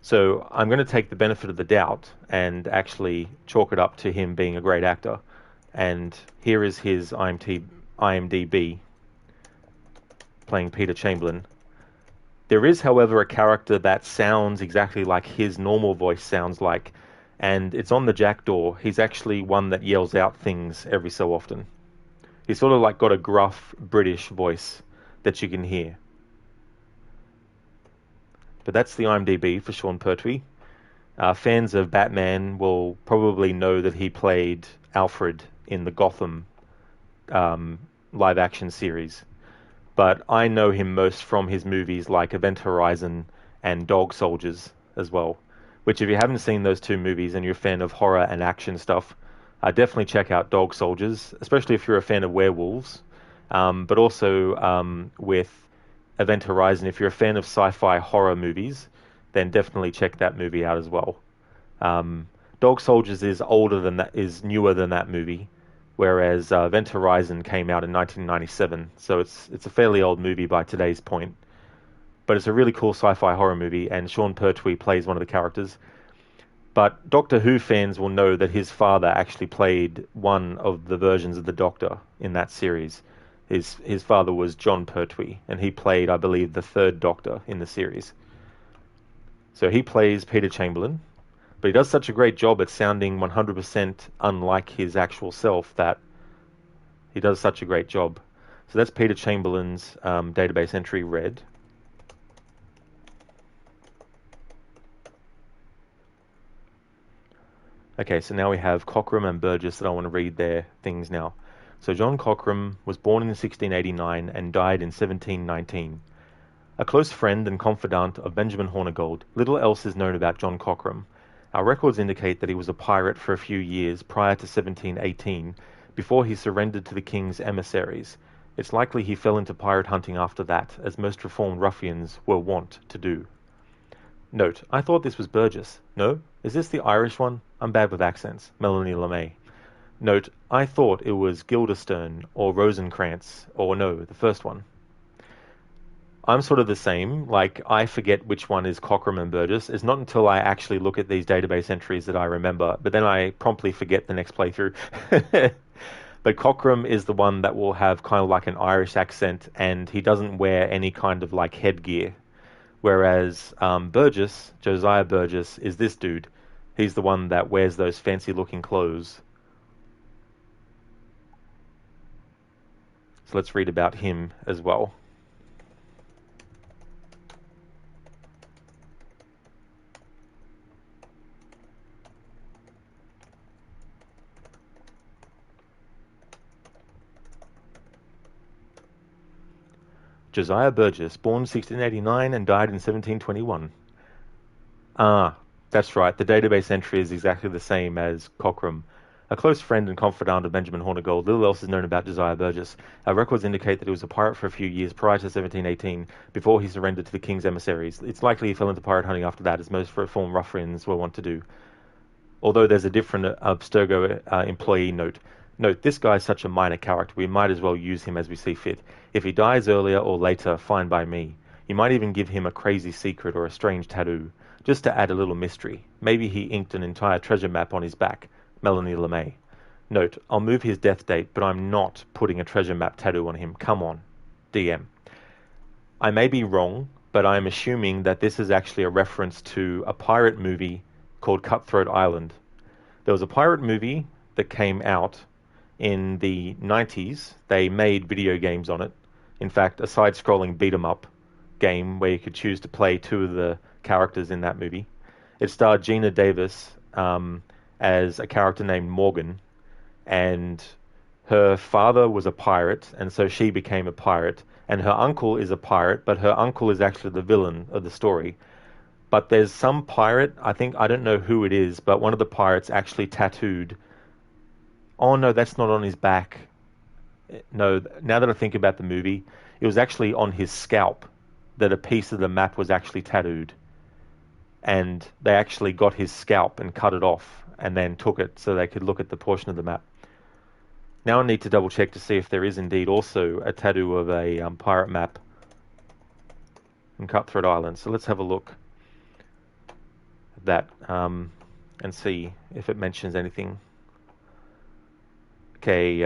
So I'm going to take the benefit of the doubt and actually chalk it up to him being a great actor. And here is his IMDb playing Peter Chamberlain. There is, however, a character that sounds exactly like his normal voice sounds like, and it's on the Jackdaw. He's actually one that yells out things every so often. He's sort of like got a gruff British voice that you can hear. But that's the IMDb for Sean Pertwee. Fans of Batman will probably know that he played Alfred in the Gotham live-action series. But I know him most from his movies like Event Horizon and Dog Soldiers as well. Which, if you haven't seen those two movies and you're a fan of horror and action stuff, definitely check out Dog Soldiers, especially if you're a fan of werewolves. But also with Event Horizon, if you're a fan of sci-fi horror movies, then definitely check that movie out as well. Dog Soldiers is newer than that movie, whereas Event Horizon came out in 1997, so it's a fairly old movie by today's point. But it's a really cool sci-fi horror movie, and Sean Pertwee plays one of the characters. But Doctor Who fans will know that his father actually played one of the versions of the Doctor in that series. His father was John Pertwee, and he played, I believe, the third Doctor in the series. So he plays Peter Chamberlain, but he does such a great job at sounding 100% unlike his actual self that he does such a great job. So that's Peter Chamberlain's database entry read. Okay, so now we have Cockram and Burgess that I want to read their things now. So John Cockram was born in 1689 and died in 1719. A close friend and confidant of Benjamin Hornigold, little else is known about John Cockram. Our records indicate that he was a pirate for a few years prior to 1718, before he surrendered to the king's emissaries. It's likely he fell into pirate hunting after that, as most reformed ruffians were wont to do. Note, I thought this was Burgess. No? Is this the Irish one? I'm bad with accents. Melanie LeMay. Note, I thought it was Guildenstern or Rosencrantz, or no, the first one. I'm sort of the same. Like, I forget which one is Cockram and Burgess. It's not until I actually look at these database entries that I remember, but then I promptly forget the next playthrough. But Cockram is the one that will have kind of like an Irish accent, and he doesn't wear any kind of like headgear. Whereas Burgess, Josiah Burgess, is this dude. He's the one that wears those fancy looking clothes. So let's read about him as well. Josiah Burgess, born 1689 and died in 1721. Ah, that's right, the database entry is exactly the same as Cockram. A close friend and confidant of Benjamin Hornigold, little else is known about Josiah Burgess. Our records indicate that he was a pirate for a few years prior to 1718, before he surrendered to the king's emissaries. It's likely he fell into pirate hunting after that, as most reformed ruffians were wont to do. Although there's a different Abstergo employee note. Note, this guy's such a minor character, we might as well use him as we see fit. If he dies earlier or later, fine by me. You might even give him a crazy secret or a strange tattoo, just to add a little mystery. Maybe he inked an entire treasure map on his back. Melanie LeMay. Note, I'll move his death date, but I'm not putting a treasure map tattoo on him. Come on. DM. I may be wrong, but I'm assuming that this is actually a reference to a pirate movie called Cutthroat Island. There was a pirate movie that came out in the 90s. They made video games on it. In fact, a side-scrolling beat-em-up game where you could choose to play two of the characters in that movie. It starred Gina Davis as a character named Morgan, and her father was a pirate, and so she became a pirate, and her uncle is a pirate, but her uncle is actually the villain of the story. But there's some pirate, I don't know who it is, but one of the pirates actually tattooed. Oh no, that's not on his back. No, now that I think about the movie, it was actually on his scalp that a piece of the map was actually tattooed. And they actually got his scalp and cut it off and then took it so they could look at the portion of the map. Now I need to double check to see if there is indeed also a tattoo of a pirate map in Cutthroat Island. So let's have a look at that and see if it mentions anything. Okay,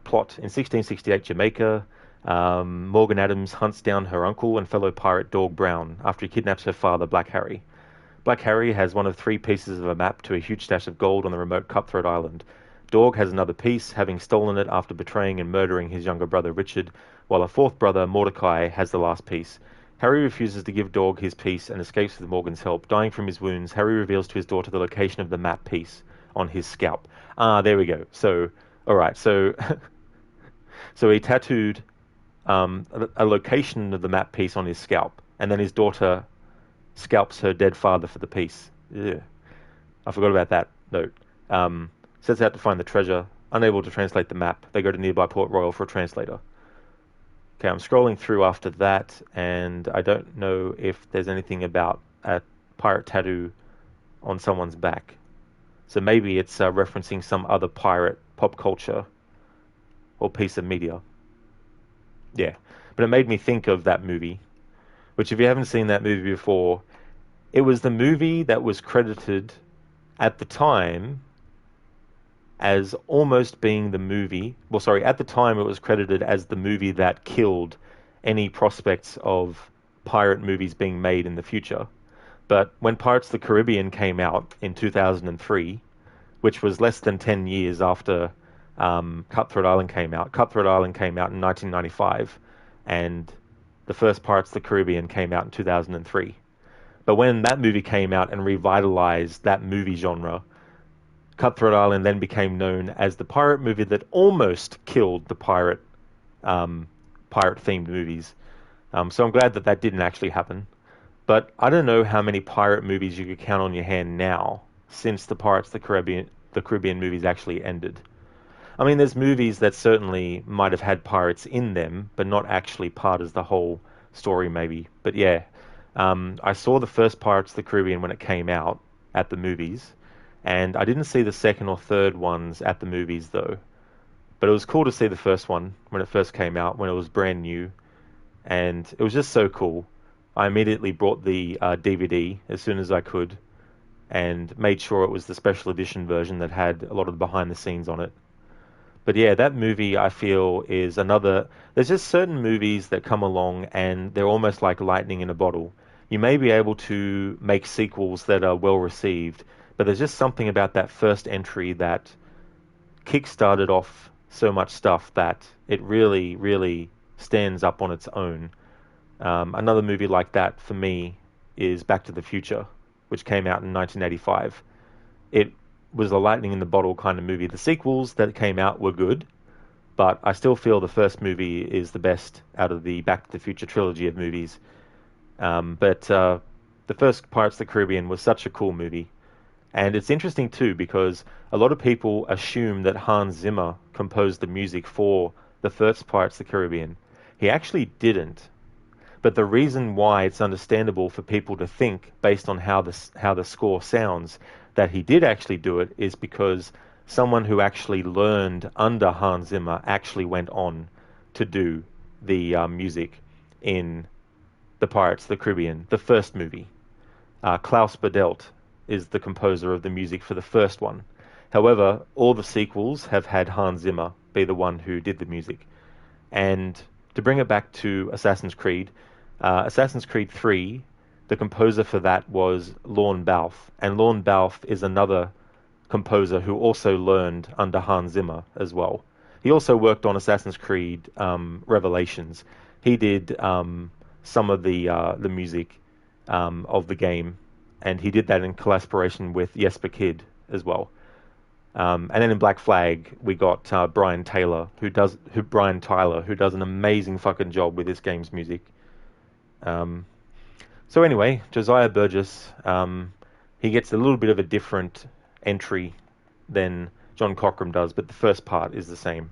plot. In 1668, Jamaica, Morgan Adams hunts down her uncle and fellow pirate Dog Brown after he kidnaps her father, Black Harry. Black Harry has one of 3 pieces of a map to a huge stash of gold on the remote Cutthroat Island. Dog has another piece, having stolen it after betraying and murdering his younger brother Richard, while a 4th brother, Mordecai, has the last piece. Harry refuses to give Dog his piece and escapes with Morgan's help. Dying from his wounds, Harry reveals to his daughter the location of the map piece on his scalp. There we go. So, alright, so he tattooed a location of the map piece on his scalp, and then his daughter scalps her dead father for the piece. Yeah. I forgot about that note. Sets out to find the treasure. Unable to translate the map, they go to nearby Port Royal for a translator. Okay, I'm scrolling through after that, and I don't know if there's anything about a pirate tattoo on someone's back. So maybe it's referencing some other pirate pop culture or piece of media. Yeah, but it made me think of that movie, which if you haven't seen that movie before, it was the movie that was credited at the time as almost being the movie. Well, sorry, at the time it was credited as the movie that killed any prospects of pirate movies being made in the future. But when Pirates of the Caribbean came out in 2003, which was less than 10 years after Cutthroat Island came out. Cutthroat Island came out in 1995, and the first Pirates of the Caribbean came out in 2003. But when that movie came out and revitalized that movie genre, Cutthroat Island then became known as the pirate movie that almost killed the pirate-themed movies. So I'm glad that didn't actually happen. But I don't know how many pirate movies you could count on your hand now since the Pirates of the Caribbean movies actually ended. I mean, there's movies that certainly might have had pirates in them, but not actually part of the whole story, maybe. But yeah, I saw the first Pirates of the Caribbean when it came out at the movies, and I didn't see the second or third ones at the movies, though. But it was cool to see the first one when it first came out, when it was brand new, and it was just so cool. I immediately bought the DVD as soon as I could, and made sure it was the special edition version that had a lot of the behind the scenes on it. But yeah, that movie, I feel, is another... There's just certain movies that come along and they're almost like lightning in a bottle. You may be able to make sequels that are well received, but there's just something about that first entry that kick-started off so much stuff that it really, really stands up on its own. Another movie like that, for me, is Back to the Future, which came out in 1985. It was a lightning in the bottle kind of movie. The sequels that came out were good, but I still feel the first movie is the best out of the Back to the Future trilogy of movies. But the first Pirates of the Caribbean was such a cool movie. And it's interesting too, because a lot of people assume that Hans Zimmer composed the music for the first Pirates of the Caribbean. He actually didn't. But the reason why it's understandable for people to think, based on how the score sounds, that he did actually do it is because someone who actually learned under Hans Zimmer actually went on to do the music in the Pirates of the Caribbean, the first movie. Klaus Badelt is the composer of the music for the first one. However, all the sequels have had Hans Zimmer be the one who did the music. And to bring it back to Assassin's Creed 3, the composer for that was Lorne Balfe, and Lorne Balfe is another composer who also learned under Hans Zimmer as well. He also worked on Assassin's Creed Revelations. He did some of the music of the game, and he did that in collaboration with Jesper Kyd as well. And then in Black Flag, we got Brian Tyler, who does an amazing fucking job with this game's music. So anyway, Josiah Burgess, he gets a little bit of a different entry than John Cockrum does, but the first part is the same.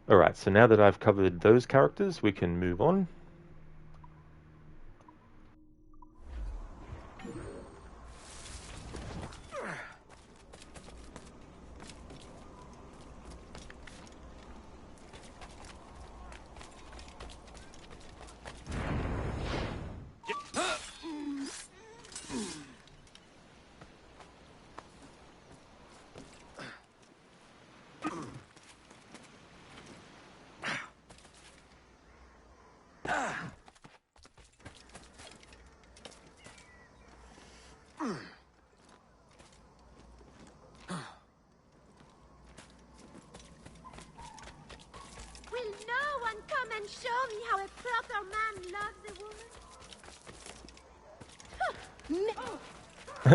Alright, so now that I've covered those characters, we can move on.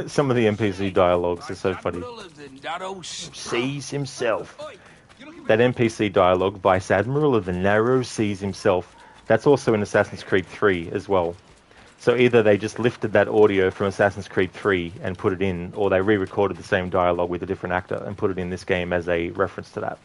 Some of the NPC dialogues are so funny. Sees himself. That NPC dialogue, Vice Admiral of the Narrow Seas himself, that's also in Assassin's Creed 3 as well. So either they just lifted that audio from Assassin's Creed 3 and put it in, or they re-recorded the same dialogue with a different actor and put it in this game as a reference to that.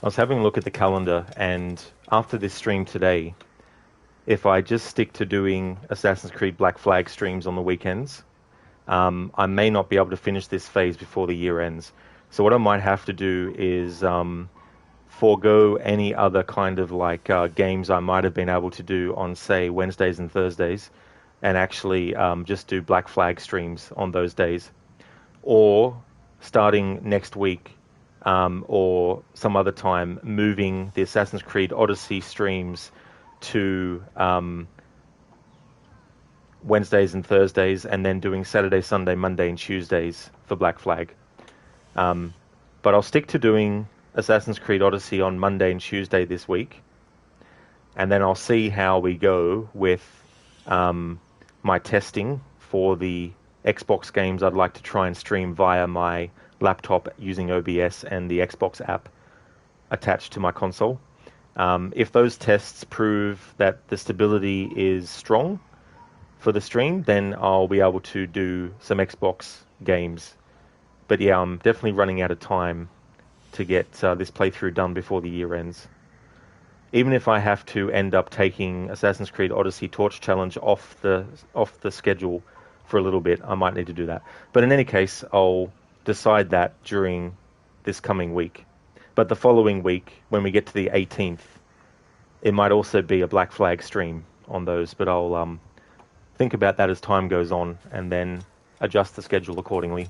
I was having a look at the calendar, and after this stream today, if I just stick to doing Assassin's Creed Black Flag streams on the weekends, I may not be able to finish this phase before the year ends. So what I might have to do is forego any other kind of like games I might have been able to do on, say, Wednesdays and Thursdays, and actually just do Black Flag streams on those days. Or starting next week, or some other time, moving the Assassin's Creed Odyssey streams to Wednesdays and Thursdays, and then doing Saturday, Sunday, Monday, and Tuesdays for Black Flag. But I'll stick to doing Assassin's Creed Odyssey on Monday and Tuesday this week, and then I'll see how we go with my testing for the Xbox games I'd like to try and stream via my laptop using OBS and the Xbox app attached to my console. If those tests prove that the stability is strong for the stream, then I'll be able to do some Xbox games. But yeah, I'm definitely running out of time to get this playthrough done before the year ends. Even if I have to end up taking Assassin's Creed Odyssey Torch Challenge off the schedule for a little bit, I might need to do that. But in any case, I'll decide that during this coming week. But the following week, when we get to the 18th, it might also be a Black Flag stream on those, but I'll think about that as time goes on and then adjust the schedule accordingly.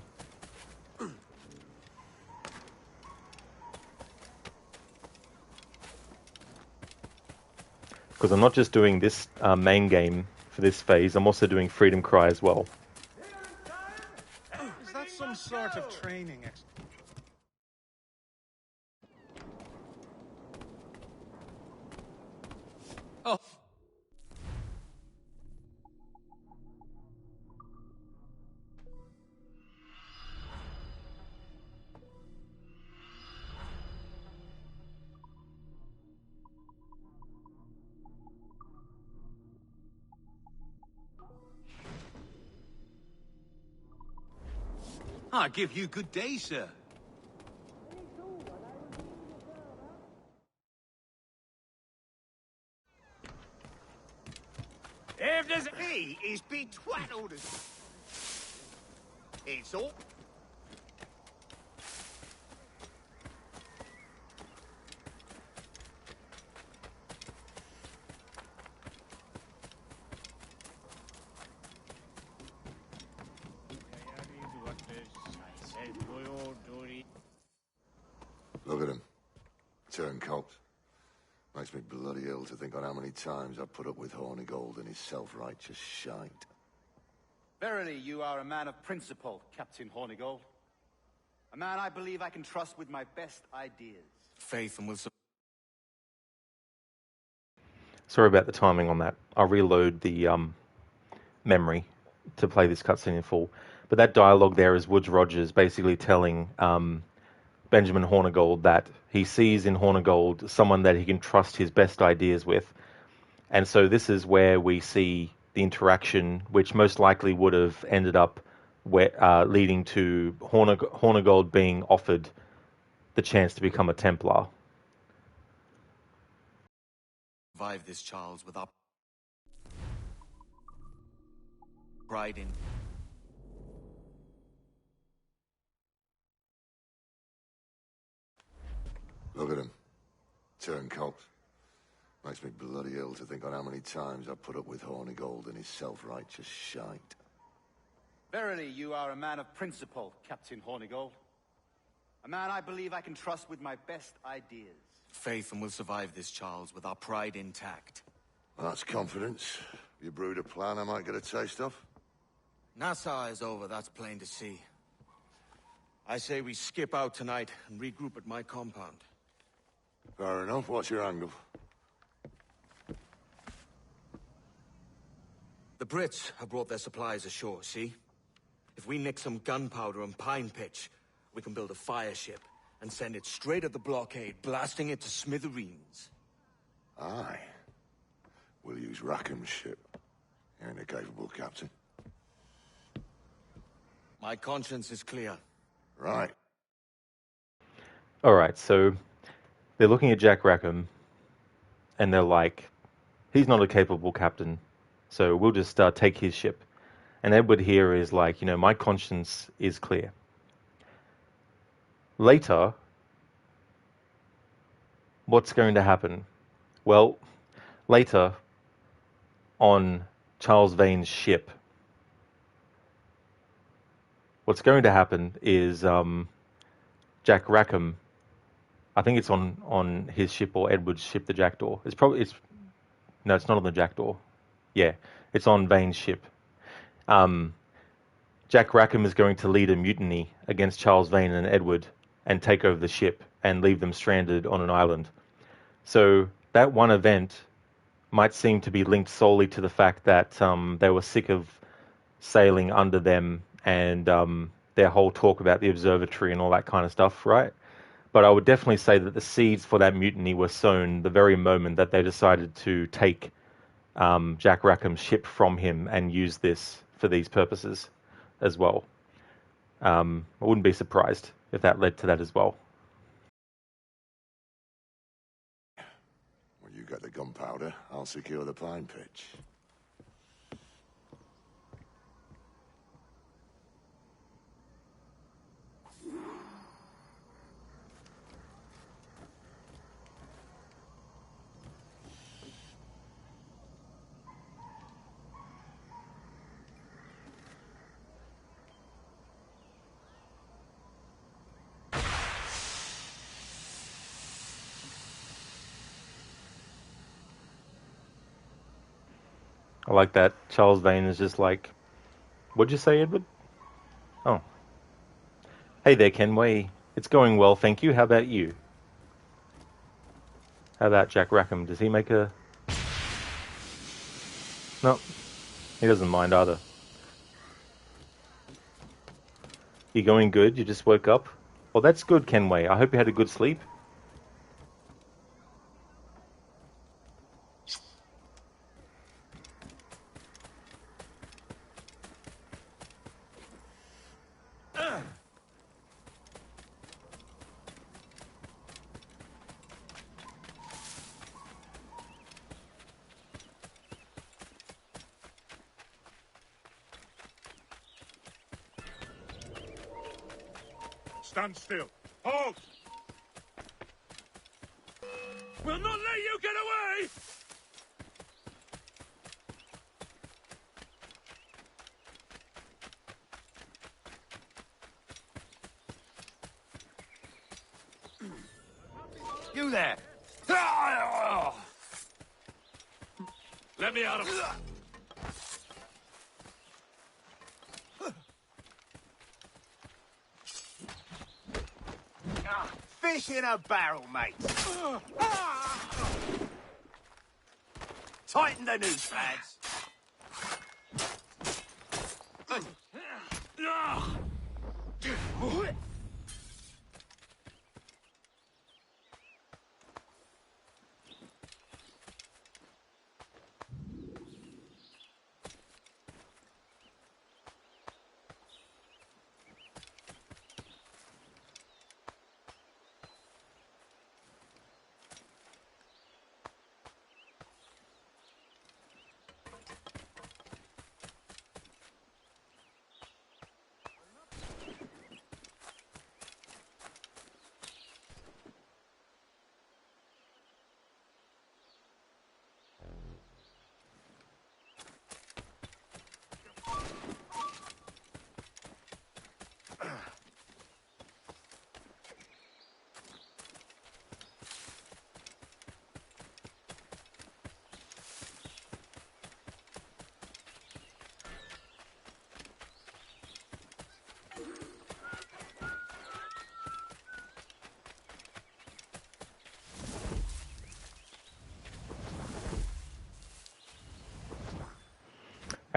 Because I'm not just doing this main game for this phase, I'm also doing Freedom Cry as well. Is that some sort of training exercise? Oh. I give you good day, sir. If there's he is betwaddled. It's all. Look at him. Turncoat. Makes me bloody ill to think on how many times I've put up with Hornigold and his self-righteous shite. Verily, you are a man of principle, Captain Hornigold. A man I believe I can trust with my best ideas. Faith and will... Sorry about the timing on that. I'll reload the memory to play this cutscene in full. But that dialogue there is Woodes Rogers basically telling Benjamin Hornigold that he sees in Hornigold someone that he can trust his best ideas with. And so this is where we see the interaction, which most likely would have ended up leading to Hornigold being offered the chance to become a Templar. Survive this, Charles, without pride in... Look at him. Turncoat. Makes me bloody ill to think on how many times I've put up with Hornigold and his self-righteous shite. Verily, you are a man of principle, Captain Hornigold. A man I believe I can trust with my best ideas. Faith and will survive this, Charles, with our pride intact. Well, that's confidence. You brewed a plan I might get a taste of? Nassau is over, that's plain to see. I say we skip out tonight and regroup at my compound. Fair enough. What's your angle? The Brits have brought their supplies ashore, see? If we nick some gunpowder and pine pitch, we can build a fire ship and send it straight at the blockade, blasting it to smithereens. Aye. We'll use Rackham's ship. He ain't a capable captain. My conscience is clear. Right. Alright, so they're looking at Jack Rackham, and they're like, he's not a capable captain, so we'll just take his ship. And Edward here is like, my conscience is clear. Later, what's going to happen? Well, later, on Charles Vane's ship, what's going to happen is Jack Rackham, I think it's on his ship or Edward's ship, the Jackdaw. No, it's not on the Jackdaw. Yeah, it's on Vane's ship. Jack Rackham is going to lead a mutiny against Charles Vane and Edward and take over the ship and leave them stranded on an island. So that one event might seem to be linked solely to the fact that they were sick of sailing under them and their whole talk about the observatory and all that kind of stuff, right? But I would definitely say that the seeds for that mutiny were sown the very moment that they decided to take Jack Rackham's ship from him and use this for these purposes as well. I wouldn't be surprised if that led to that as well. When you get the gunpowder, I'll secure the pine pitch. I like that Charles Vane is just like, what'd you say, Edward? Oh. Hey there, Kenway. It's going well, thank you. How about you? How about Jack Rackham? Does he make a... No. He doesn't mind either. You going good? You just woke up? Well, that's good, Kenway. I hope you had a good sleep. Stand still. Halt! We'll not let you get away! You there! Let me out of here! Fish in a barrel, mate. Tighten the noose, lads.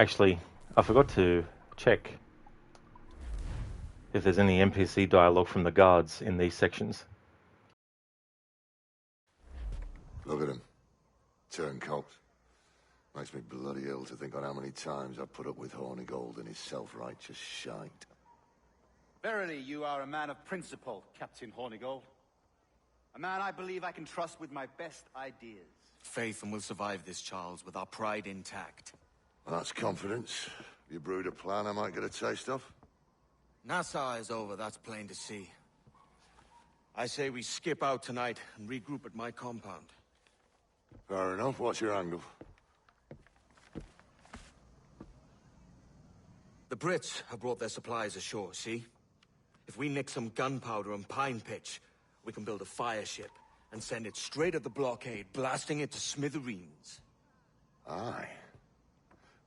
Actually, I forgot to check if there's any NPC dialogue from the guards in these sections. Look at him. Turncoat. Makes me bloody ill to think on how many times I've put up with Hornigold and his self-righteous shite. Verily, you are a man of principle, Captain Hornigold. A man I believe I can trust with my best ideas. Faith, and we'll survive this, Charles, with our pride intact. Well, that's confidence. You brewed a plan I might get a taste of? Nassau is over, that's plain to see. I say we skip out tonight and regroup at my compound. Fair enough. What's your angle? The Brits have brought their supplies ashore, see? If we nick some gunpowder and pine pitch, we can build a fire ship and send it straight at the blockade, blasting it to smithereens. Aye.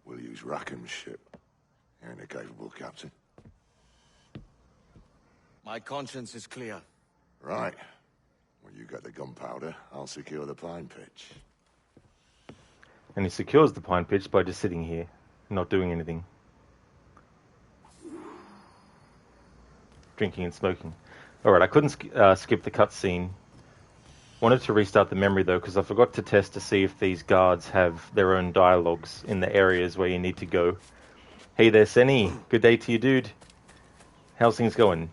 We'll use Rackham's ship. You ain't a capable captain. My conscience is clear. Right. When you get the gunpowder, I'll secure the pine pitch. And he secures the pine pitch by just sitting here, not doing anything. Drinking and smoking. Alright, I couldn't skip the cutscene. Wanted to restart the memory though, because I forgot to test to see if these guards have their own dialogues in the areas where you need to go. Hey there, Senny. Good day to you, dude. How's things going?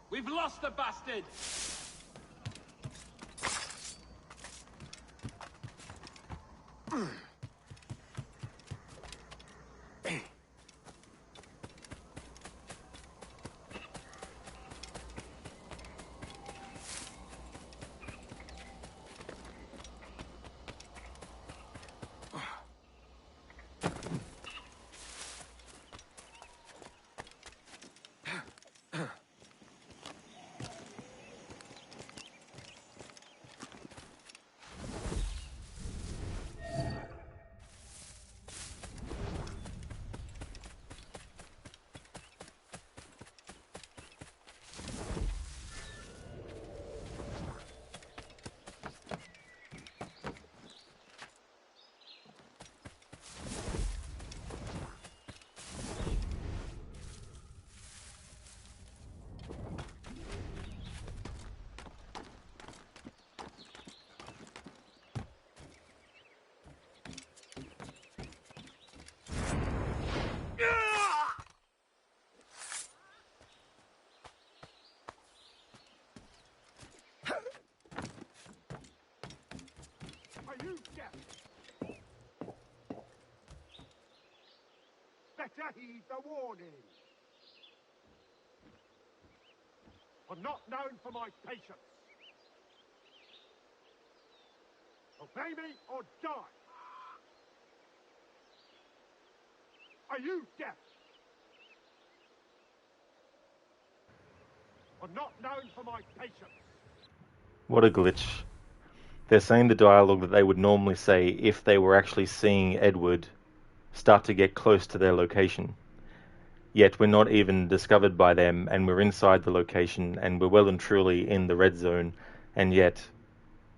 We've lost the bastard! Better heed the warning. I'm not known for my patience. Obey me or die. Are you deaf? I'm not known for my patience. What a glitch. They're saying the dialogue that they would normally say if they were actually seeing Edward start to get close to their location. Yet we're not even discovered by them, and we're inside the location, and we're well and truly in the red zone, and yet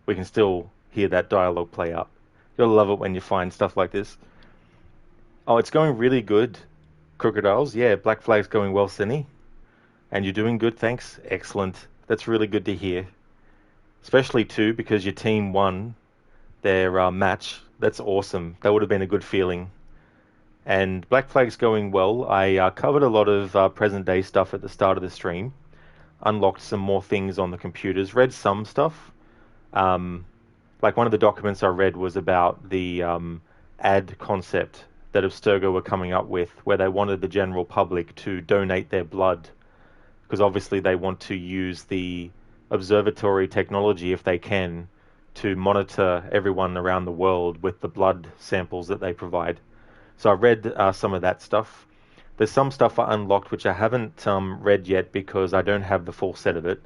we can still hear that dialogue play out. You'll love it when you find stuff like this. Oh, it's going really good, Crocodiles. Yeah, Black Flag's going well, Cinny. And you're doing good, thanks. Excellent. That's really good to hear. Especially, too, because your team won their match. That's awesome. That would have been a good feeling. And Black Flag's going well. I covered a lot of present-day stuff at the start of the stream. Unlocked some more things on the computers. Read some stuff. Like one of the documents I read was about the ad concept that Abstergo were coming up with, where they wanted the general public to donate their blood. Because obviously they want to use the observatory technology, if they can, to monitor everyone around the world with the blood samples that they provide. So I read some of that stuff. There's some stuff I unlocked which I haven't read yet because I don't have the full set of it.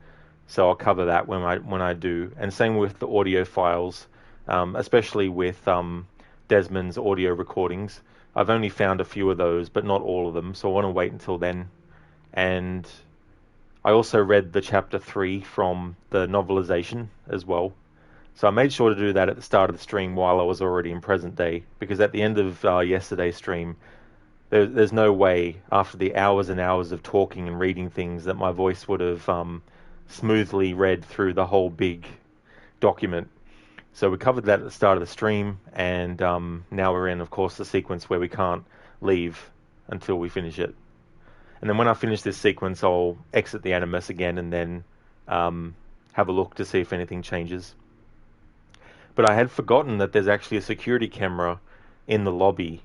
So I'll cover that when I do. And same with the audio files, especially with Desmond's audio recordings. I've only found a few of those, but not all of them. So I want to wait until then. And I also read the chapter 3 from the novelization as well. So I made sure to do that at the start of the stream while I was already in present day, because at the end of yesterday's stream, there's no way, after the hours and hours of talking and reading things, that my voice would have smoothly read through the whole big document. So we covered that at the start of the stream, and now we're in, of course, the sequence where we can't leave until we finish it. And then when I finish this sequence, I'll exit the Animus again and then have a look to see if anything changes. But I had forgotten that there's actually a security camera in the lobby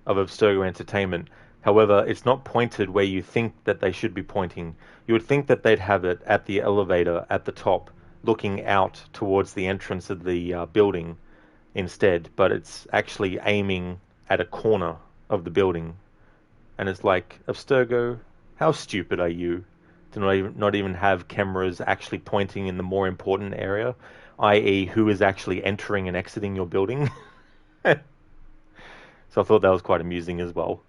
of Abstergo Entertainment. However, it's not pointed where you think that they should be pointing. You would think that they'd have it at the elevator at the top, looking out towards the entrance of the building instead, but it's actually aiming at a corner of the building. And it's like, Abstergo, how stupid are you to not even have cameras actually pointing in the more important area, i.e. who is actually entering and exiting your building? So I thought that was quite amusing as well.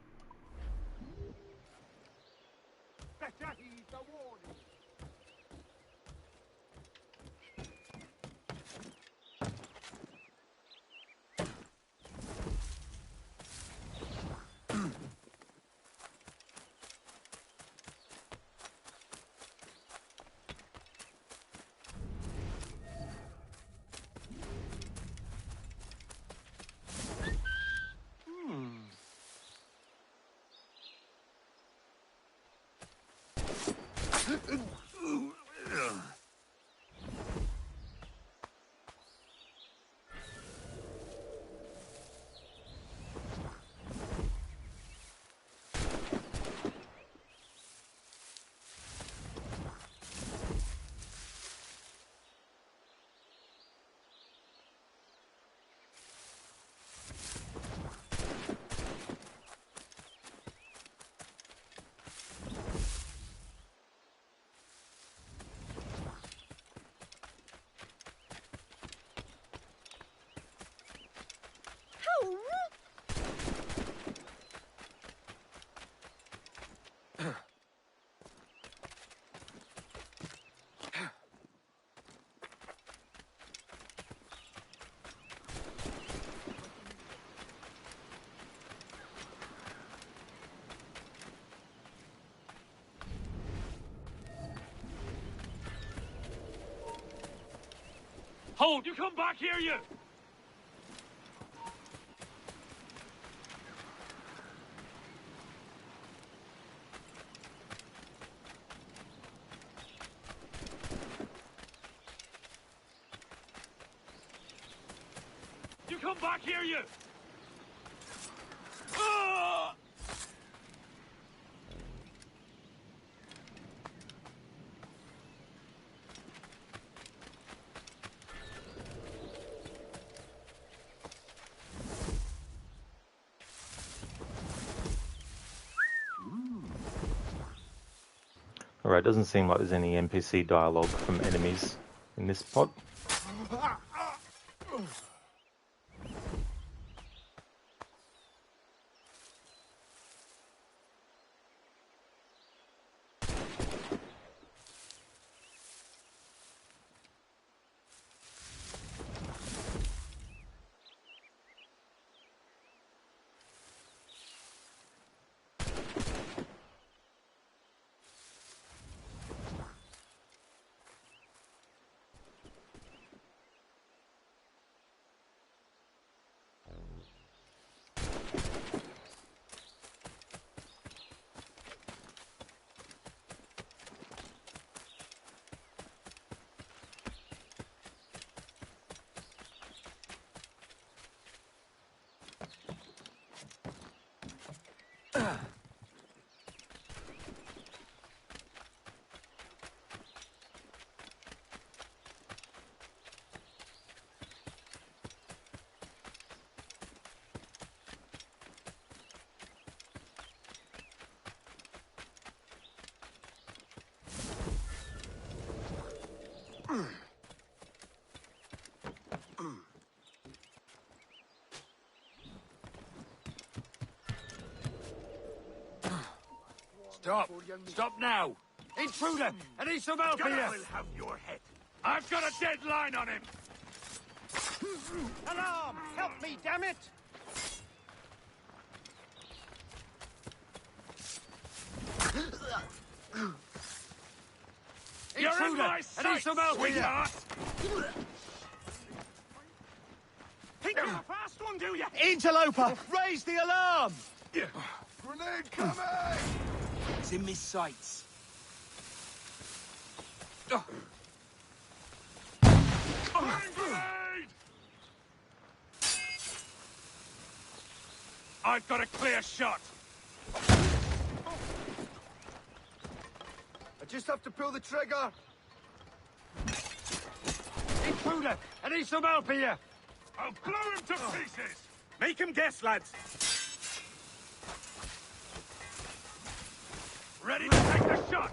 Hold! You come back here, you! You come back here, you! Ah! Alright, doesn't seem like there's any NPC dialogue from enemies in this spot. Stop! Stop now! Intruder! I need some help here! I will have your head. I've got a deadline on him! Alarm! Help me, damn it! You're Intruder! in my sight, I need some help sweetheart! Think you're a fast one, do you? Interloper, raise the alarm! Grenade coming! It's in my sights. Grenade! I've got a clear shot. I just have to pull the trigger. Intruder! I need some help here! I'll blow him to pieces! Make him guess, lads! Ready to take the shot!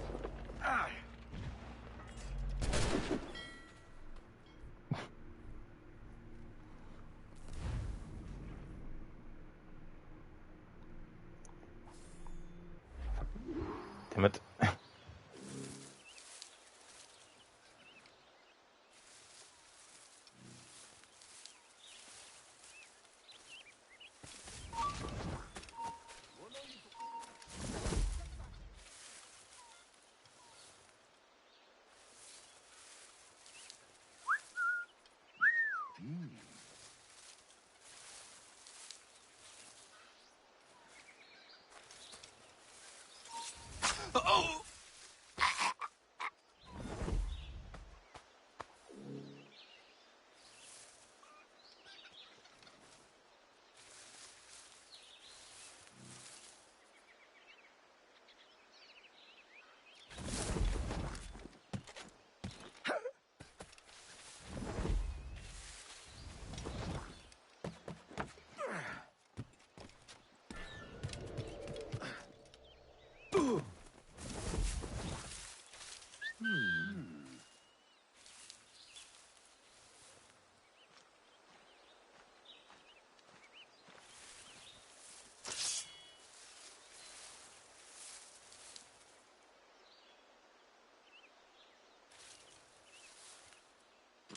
Damn it. Oh!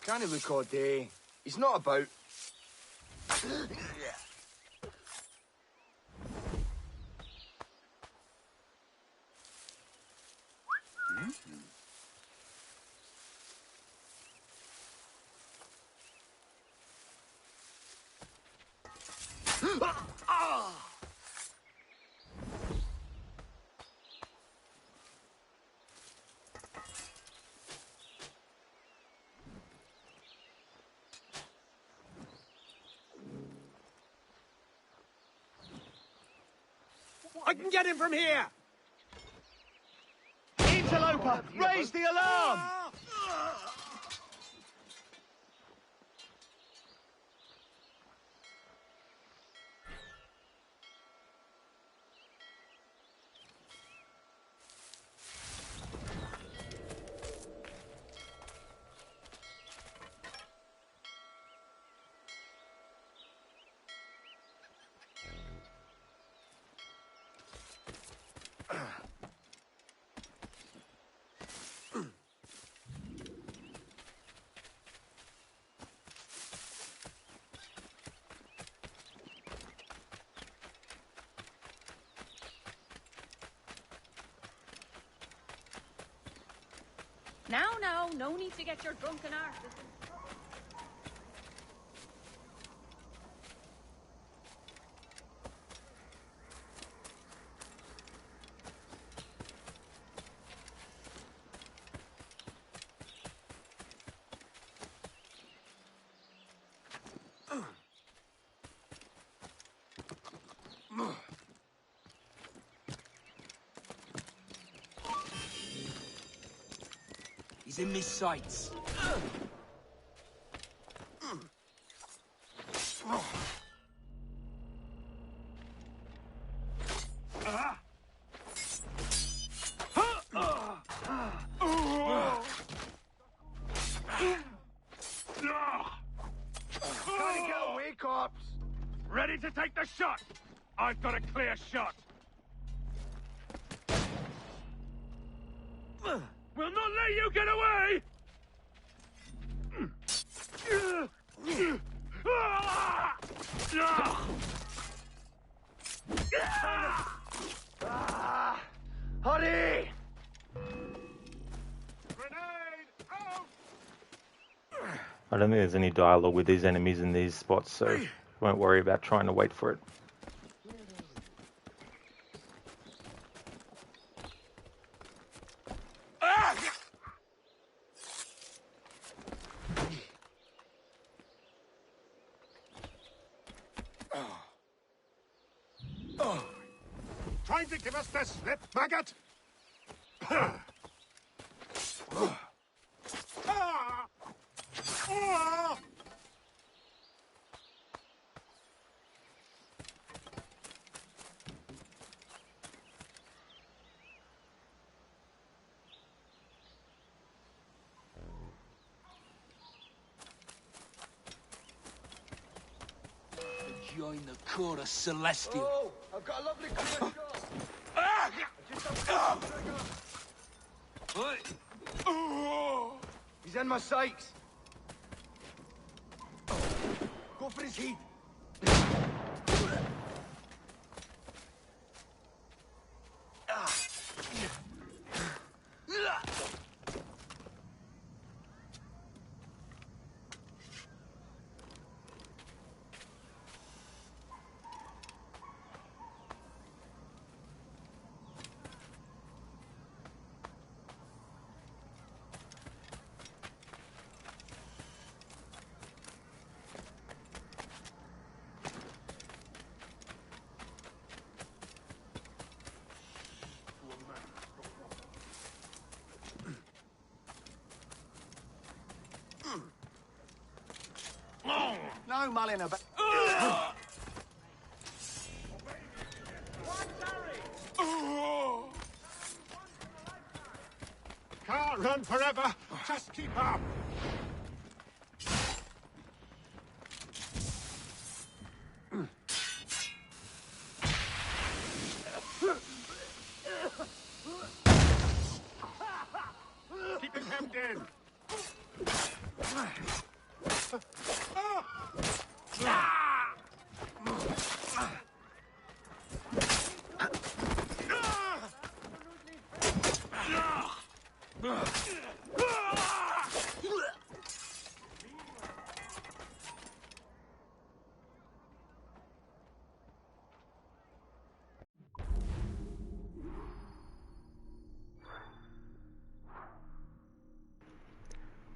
Can't he look all day? He's not about. I can get him from here! Interloper, raise the alarm! Now, no need to get your drunken arse. He's in my sights. Trying to get away, corpse! Ready to take the shot! I've got a clear shot! We'll not let you get away! Hurry! I don't think there's any dialogue with these enemies in these spots, so won't worry about trying to wait for it. Trying to give us the slip, maggot? Join the Court of Celestial. Oh, I've got a lovely clear shot. He's in my sights. Go for his heat. No mulling about. Can't run forever. Just keep up. Keep him hemmed in.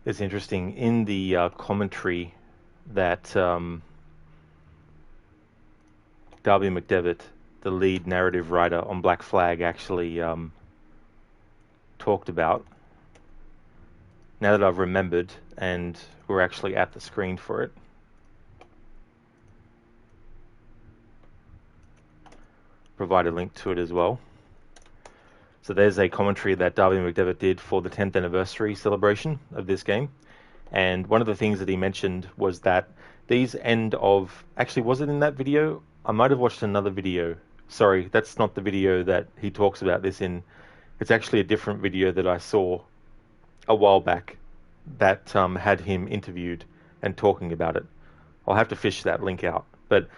It's interesting in the commentary that Darby McDevitt, the lead narrative writer on Black Flag, actually talked about. Now that I've remembered, and we're actually at the screen for it. Provide a link to it as well. So there's a commentary that Darby McDevitt did for the 10th anniversary celebration of this game. And one of the things that he mentioned was that these end of... Actually, was it in that video? I might have watched another video. Sorry, that's not the video that he talks about this in. It's actually a different video that I saw a while back that had him interviewed and talking about it. I'll have to fish that link out. But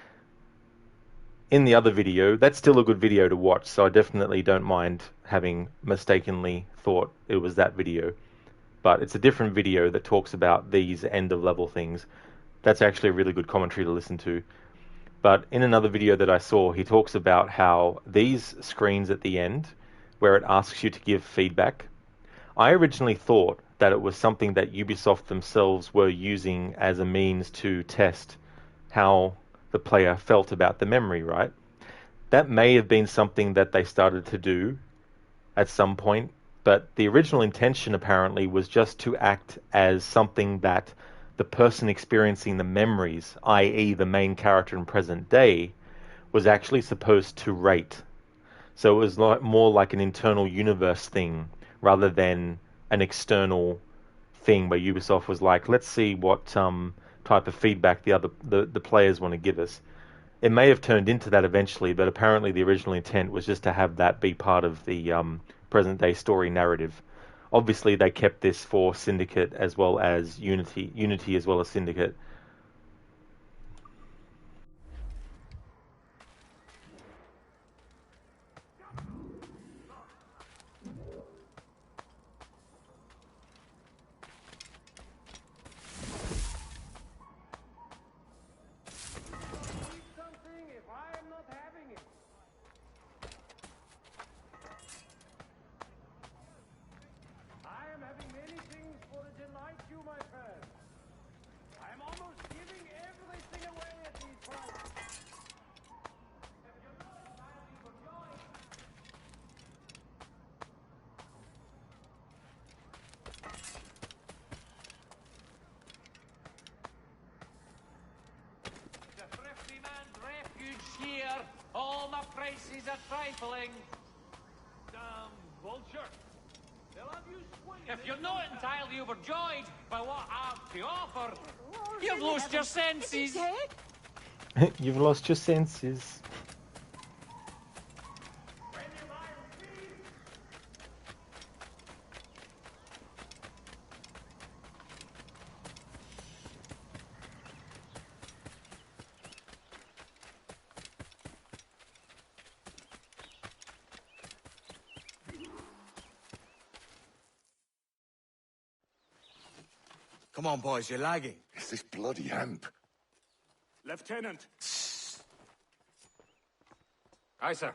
in the other video, that's still a good video to watch, so I definitely don't mind having mistakenly thought it was that video. But it's a different video that talks about these end-of-level things. That's actually a really good commentary to listen to. But in another video that I saw, he talks about how these screens at the end, where it asks you to give feedback, I originally thought that it was something that Ubisoft themselves were using as a means to test how the player felt about the memory, right? That may have been something that they started to do at some point, but the original intention apparently was just to act as something that the person experiencing the memories, i.e. the main character in present day, was actually supposed to rate. So it was more like an internal universe thing rather than an external thing where Ubisoft was like, let's see what type of feedback the players want to give us. It may have turned into that eventually, but apparently the original intent was just to have that be part of the present day story narrative. Obviously, they kept this for Syndicate as well as Unity as well as Syndicate. All my prices are trifling. Damn vulture. They'll have you swinging. If you're not entirely overjoyed by what I've to offer, you've lost your senses. You've lost your senses. Come on, boys, you're lagging. It's this bloody hemp. Lieutenant. Aye, sir.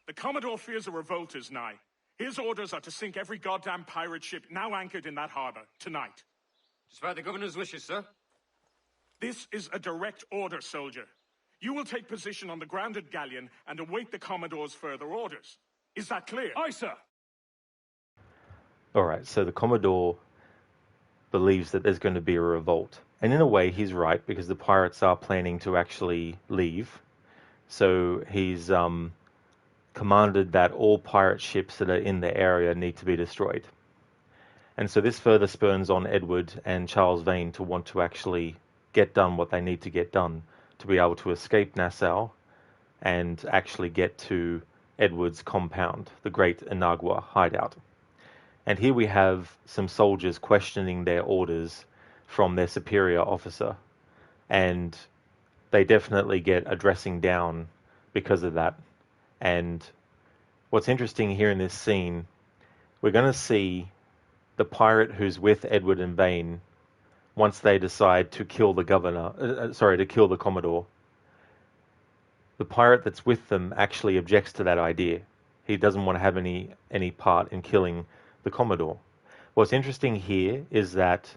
The Commodore fears a revolt is nigh. His orders are to sink every goddamn pirate ship now anchored in that harbor, tonight. Despite the governor's wishes, sir. This is a direct order, soldier. You will take position on the grounded galleon and await the Commodore's further orders. Is that clear? Aye, sir. Alright, so the Commodore believes that there's going to be a revolt. And in a way, he's right, because the pirates are planning to actually leave. So he's commanded that all pirate ships that are in the area need to be destroyed. And so this further spurns on Edward and Charles Vane to want to actually get done what they need to get done to be able to escape Nassau and actually get to Edward's compound, the Great Inagua hideout. And here we have some soldiers questioning their orders from their superior officer. And they definitely get a dressing down because of that. And what's interesting here in this scene, we're going to see the pirate who's with Edward and Vane once they decide to kill the to kill the Commodore. The pirate that's with them actually objects to that idea. He doesn't want to have any part in killing the Commodore. What's interesting here is that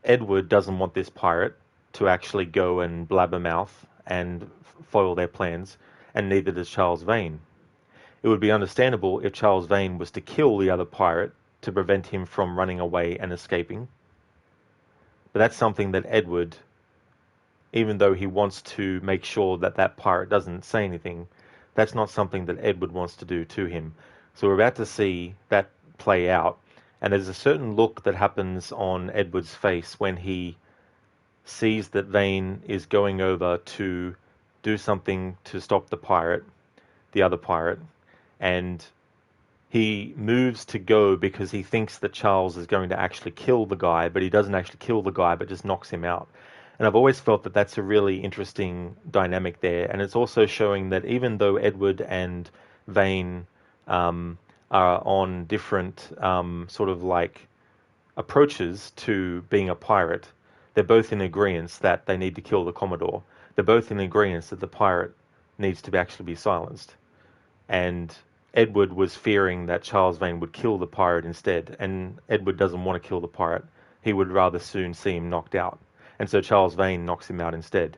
Edward doesn't want this pirate to actually go and blabbermouth and foil their plans, and neither does Charles Vane. It would be understandable if Charles Vane was to kill the other pirate to prevent him from running away and escaping. But that's something that Edward, even though he wants to make sure that that pirate doesn't say anything, that's not something that Edward wants to do to him. So we're about to see that play out, and there's a certain look that happens on Edward's face when he sees that Vane is going over to do something to stop the other pirate, and he moves to go because he thinks that Charles is going to actually kill the guy, but he doesn't actually kill the guy, but just knocks him out. And I've always felt that that's a really interesting dynamic there, and it's also showing that even though Edward and Vane are on different sort of like approaches to being a pirate, they're both in agreement that they need to kill the Commodore. They're both in agreement that the pirate needs to actually be silenced. And Edward was fearing that Charles Vane would kill the pirate instead, and Edward doesn't want to kill the pirate. He would rather soon see him knocked out. And so Charles Vane knocks him out instead.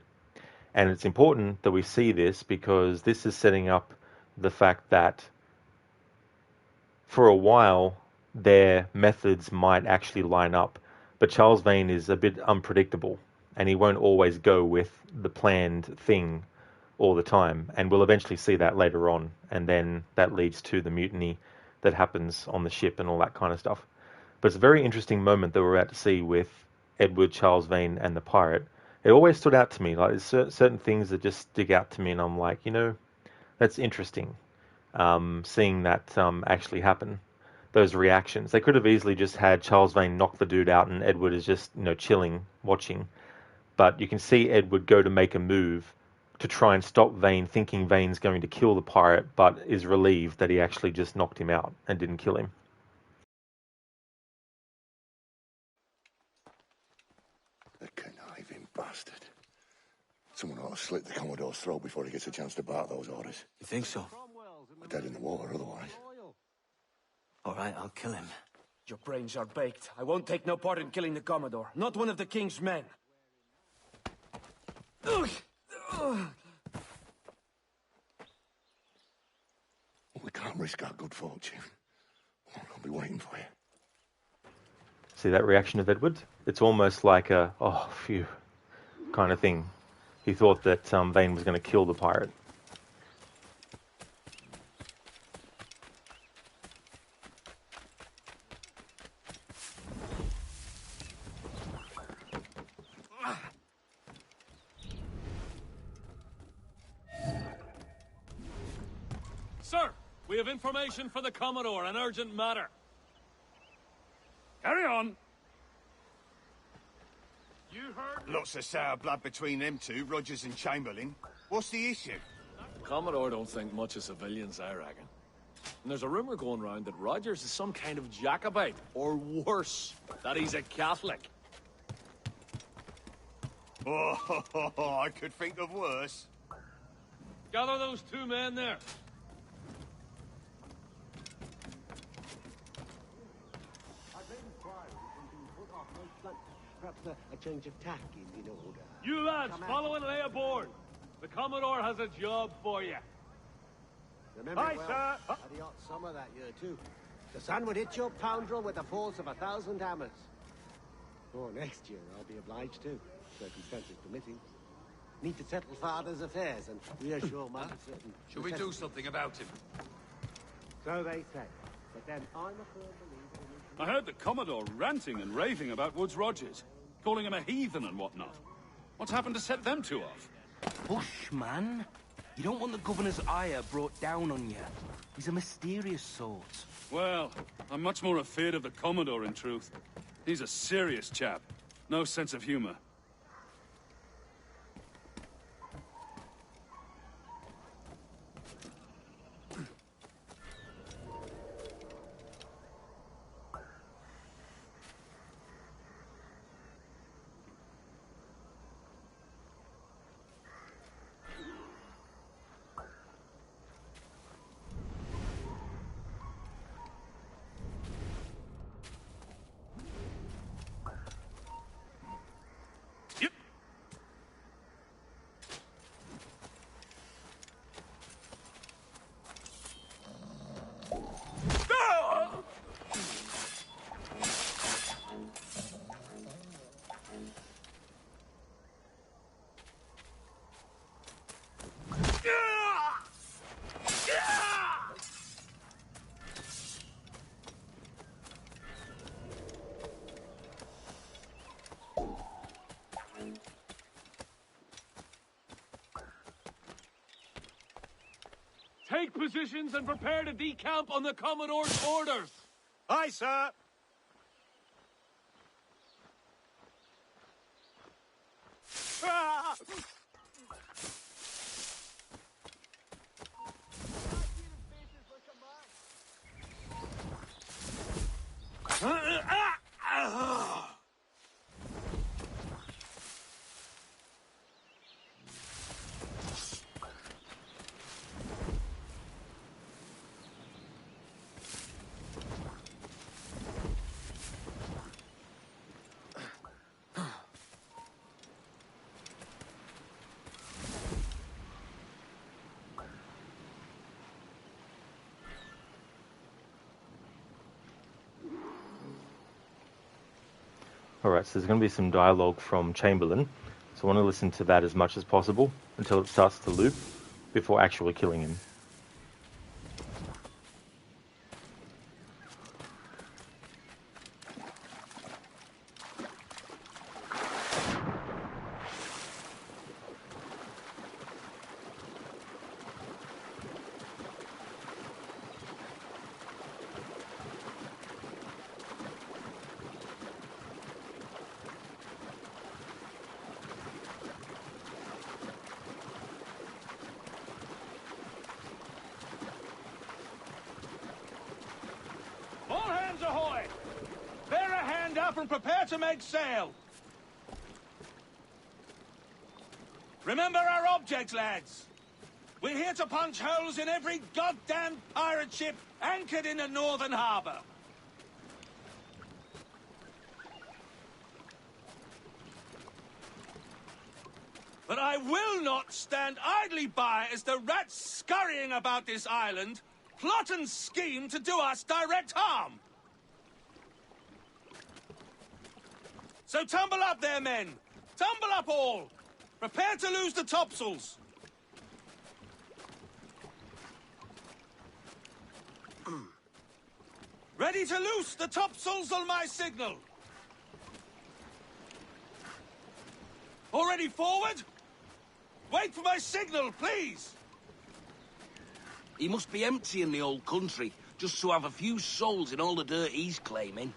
And it's important that we see this because this is setting up the fact that for a while their methods might actually line up, but Charles Vane is a bit unpredictable and he won't always go with the planned thing all the time, and we'll eventually see that later on, and then that leads to the mutiny that happens on the ship and all that kind of stuff. But it's a very interesting moment that we're about to see with Edward, Charles Vane and the pirate. It always stood out to me, like there's certain things that just stick out to me, and I'm like, that's interesting, seeing that actually happen. those reactions. They could have easily just had Charles Vane knock the dude out and Edward is just, chilling, watching. But you can see Edward go to make a move to try and stop Vane, thinking Vane's going to kill the pirate, but is relieved that he actually just knocked him out and didn't kill him. The conniving bastard. Someone ought to slit the Commodore's throat before he gets a chance to bark those orders. You think so? We're dead in the water otherwise. All right, I'll kill him. Your brains are baked. I won't take no part in killing the Commodore. Not one of the King's men. We can't risk our good fortune. I'll be waiting for you. See that reaction of Edward? It's almost like a, oh, phew, kind of thing. He thought that Vane was going to kill the pirate. Sir, we have information for the Commodore, an urgent matter. Carry on. You heard? Lots of sour blood between them two, Rogers and Chamberlain. What's the issue? The Commodore don't think much of civilians, I reckon. And there's a rumor going around that Rogers is some kind of Jacobite, or worse, that he's a Catholic. Oh, I could think of worse. Gather those two men there. Perhaps a change of tack is in order. You lads, follow and lay aboard. The Commodore has a job for you. Remember Aye, well, sir. had a hot summer that year too. The sun would hit your poundrel with the force of 1,000 hammers. Oh, next year I'll be obliged to, circumstances permitting. Need to settle father's affairs and reassure mother certain... Should we do something about him? So they say. But then I'm a firm believer in... I heard the Commodore ranting and raving about Woods Rogers, calling him a heathen and whatnot. What's happened to set them two off? Hush, man. You don't want the governor's ire brought down on you. He's a mysterious sort. Well, I'm much more afraid of the Commodore, in truth. He's a serious chap. No sense of humor. Take positions and prepare to decamp on the Commodore's orders. Aye, sir. Alright, so there's going to be some dialogue from Chamberlain, so I want to listen to that as much as possible until it starts to loop before actually killing him. up and prepare to make sail. Remember our object, lads. We're here to punch holes in every goddamn pirate ship anchored in the northern harbor. But I will not stand idly by as the rats scurrying about this island plot and scheme to do us direct harm. So tumble up there, men. Tumble up all. Prepare to lose the topsails. Ready to loose the topsails on my signal. Already forward? Wait for my signal, please! He must be emptying the old country, just to have a few souls in all the dirt he's claiming.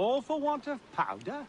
All for want of powder?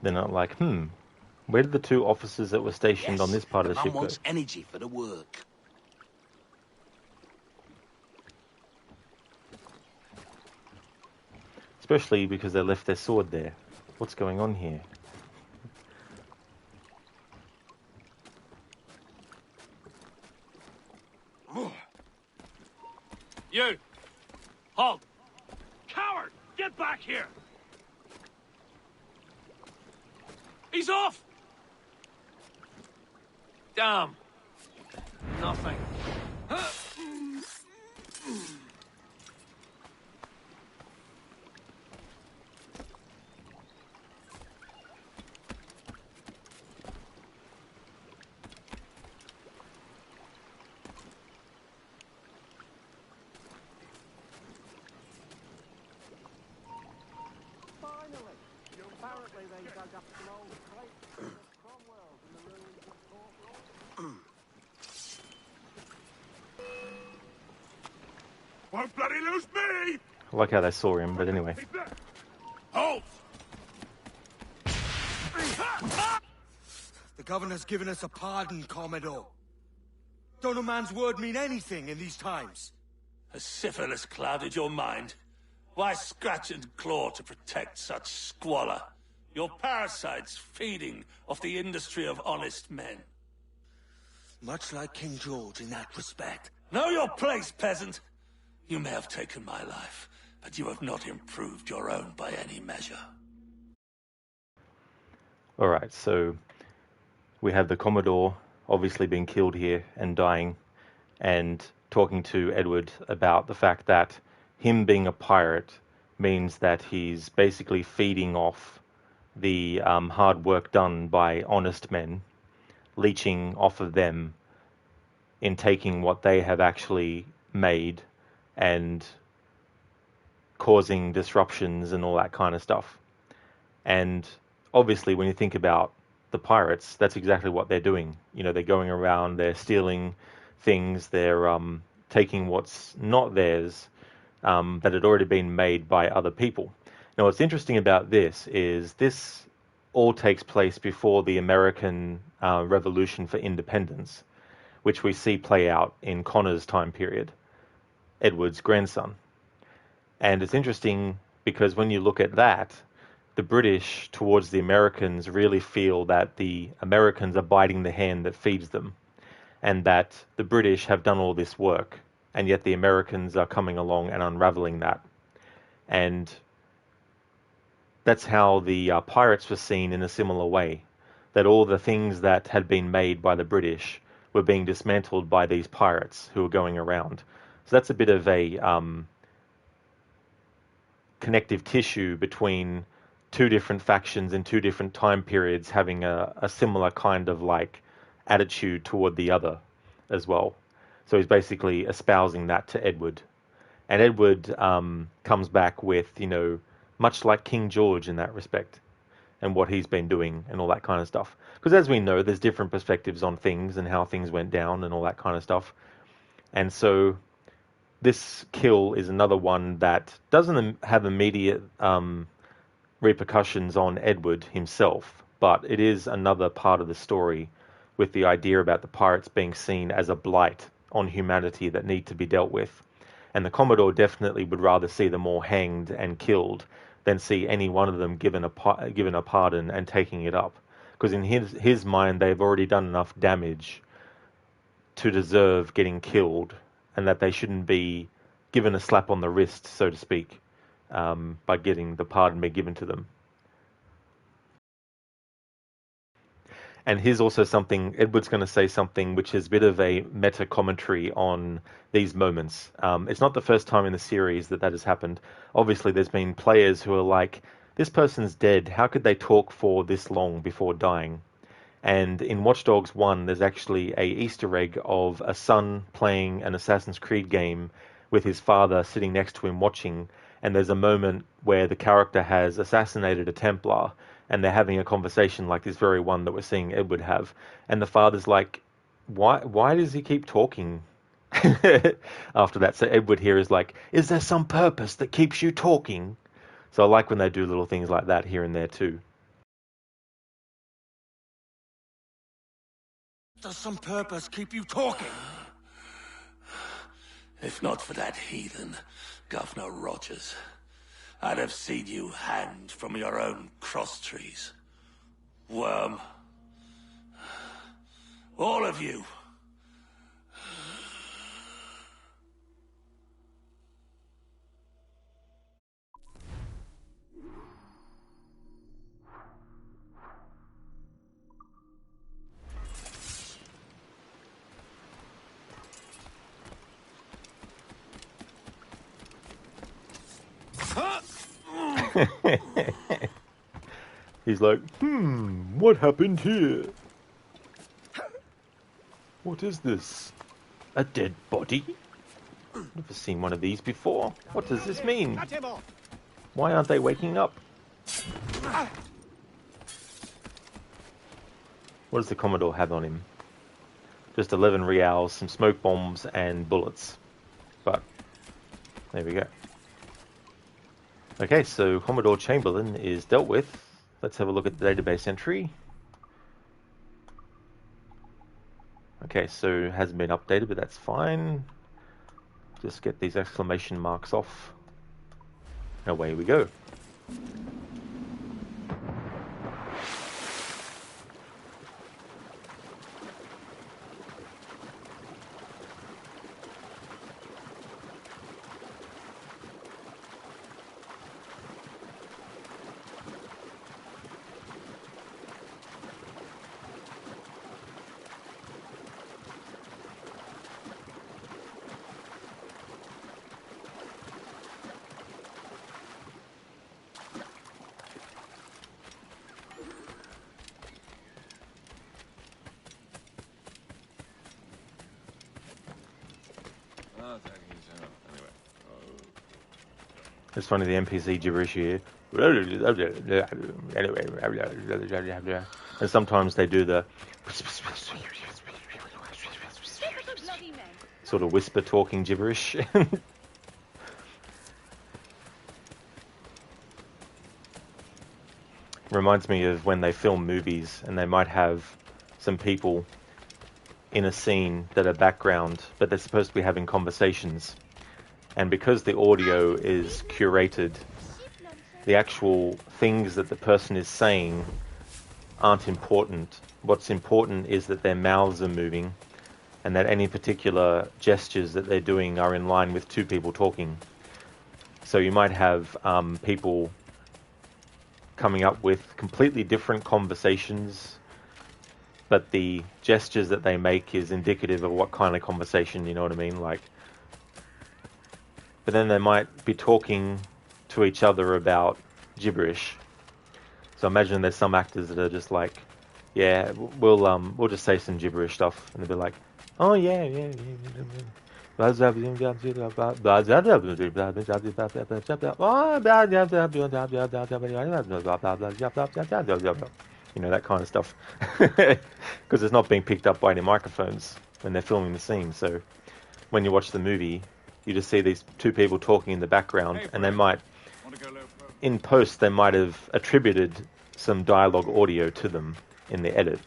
They're not like, where did the two officers that were stationed on this part of the ship man go? wants energy for the work. Especially because they left their sword there. What's going on here? You! Halt! Coward! Get back here! He's off! Damn! Nothing. lose me! I like how they saw him, but anyway. Halt! The governor's given us a pardon, Commodore. Don't a man's word mean anything in these times? Has syphilis clouded your mind? Why scratch and claw to protect such squalor? Your parasites feeding off the industry of honest men. Much like King George in that respect. Know your place, peasant! You may have taken my life, but you have not improved your own by any measure. Alright, so we have the Commodore obviously being killed here and dying, and talking to Edward about the fact that him being a pirate means that he's basically feeding off the hard work done by honest men, leeching off of them in taking what they have actually made and causing disruptions and all that kind of stuff. And obviously when you think about the pirates, that's exactly what they're doing. You know, they're going around, they're stealing things, they're taking what's not theirs, that had already been made by other people. Now what's interesting about this is this all takes place before the American Revolution for Independence, which we see play out in Connor's time period, Edward's grandson. And it's interesting because when you look at that, the British towards the Americans really feel that the Americans are biting the hand that feeds them, and that the British have done all this work, and yet the Americans are coming along and unraveling that. And that's how the pirates were seen in a similar way, that all the things that had been made by the British were being dismantled by these pirates who were going around. So that's a bit of a connective tissue between two different factions in two different time periods having a similar kind of like attitude toward the other as well. So he's basically espousing that to Edward. And Edward comes back with, you know, much like King George in that respect, and what he's been doing and all that kind of stuff. Because as we know, there's different perspectives on things and how things went down and all that kind of stuff. And so this kill is another one that doesn't have immediate repercussions on Edward himself, but it is another part of the story with the idea about the pirates being seen as a blight on humanity that need to be dealt with. And the Commodore definitely would rather see them all hanged and killed than see any one of them given a pardon and taking it up. Because in his mind, they've already done enough damage to deserve getting killed, and that they shouldn't be given a slap on the wrist, so to speak, by getting the pardon be given to them. And here's also something, Edward's going to say something which is a bit of a meta commentary on these moments. It's not the first time in the series that has happened. Obviously, there's been players who are like, this person's dead, how could they talk for this long before dying? And in Watch Dogs 1, there's actually a Easter egg of a son playing an Assassin's Creed game with his father sitting next to him watching, and there's a moment where the character has assassinated a Templar, and they're having a conversation like this very one that we're seeing Edward have. And the father's like, why does he keep talking after that? So Edward here is like, is there some purpose that keeps you talking? So I like when they do little things like that here and there too. Does some purpose keep you talking? If not for that heathen, Governor Rogers, I'd have seen you hanged from your own cross trees. Worm. All of you. He's like, what happened here? What is this? A dead body? Never seen one of these before. What does this mean? Why aren't they waking up? What does the Commodore have on him? Just 11 reals, some smoke bombs, and bullets. But There we go. Okay, so Commodore Chamberlain is dealt with. Let's have a look at the database entry. Okay, so it hasn't been updated, but that's fine. Just get these exclamation marks off. And away we go. It's funny, the NPC gibberish here. And sometimes they do the sort of whisper talking gibberish. Reminds me of when they film movies and they might have some people in a scene that are background, but they're supposed to be having conversations. And because the audio is curated, the actual things that the person is saying aren't important. What's important is that their mouths are moving and that any particular gestures that they're doing are in line with two people talking. So you might have people coming up with completely different conversations, but the gestures that they make is indicative of what kind of conversation, you know what I mean? Like, but then they might be talking to each other about gibberish. So imagine there's some actors that are just like, yeah, we'll just say some gibberish stuff, and they'll be like, oh yeah. You know, that kind of stuff. Because it's not being picked up by any microphones when they're filming the scene. So when you watch the movie, you just see these two people talking in the background, and they might, in post, they might have attributed some dialogue audio to them in the edit.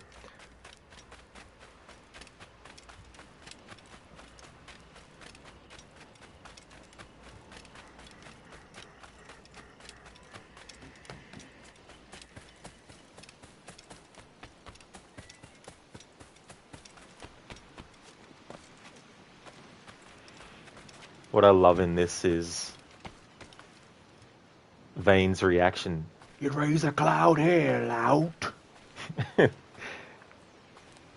What I love in this is Vane's reaction. You raise a cloud here, lout. And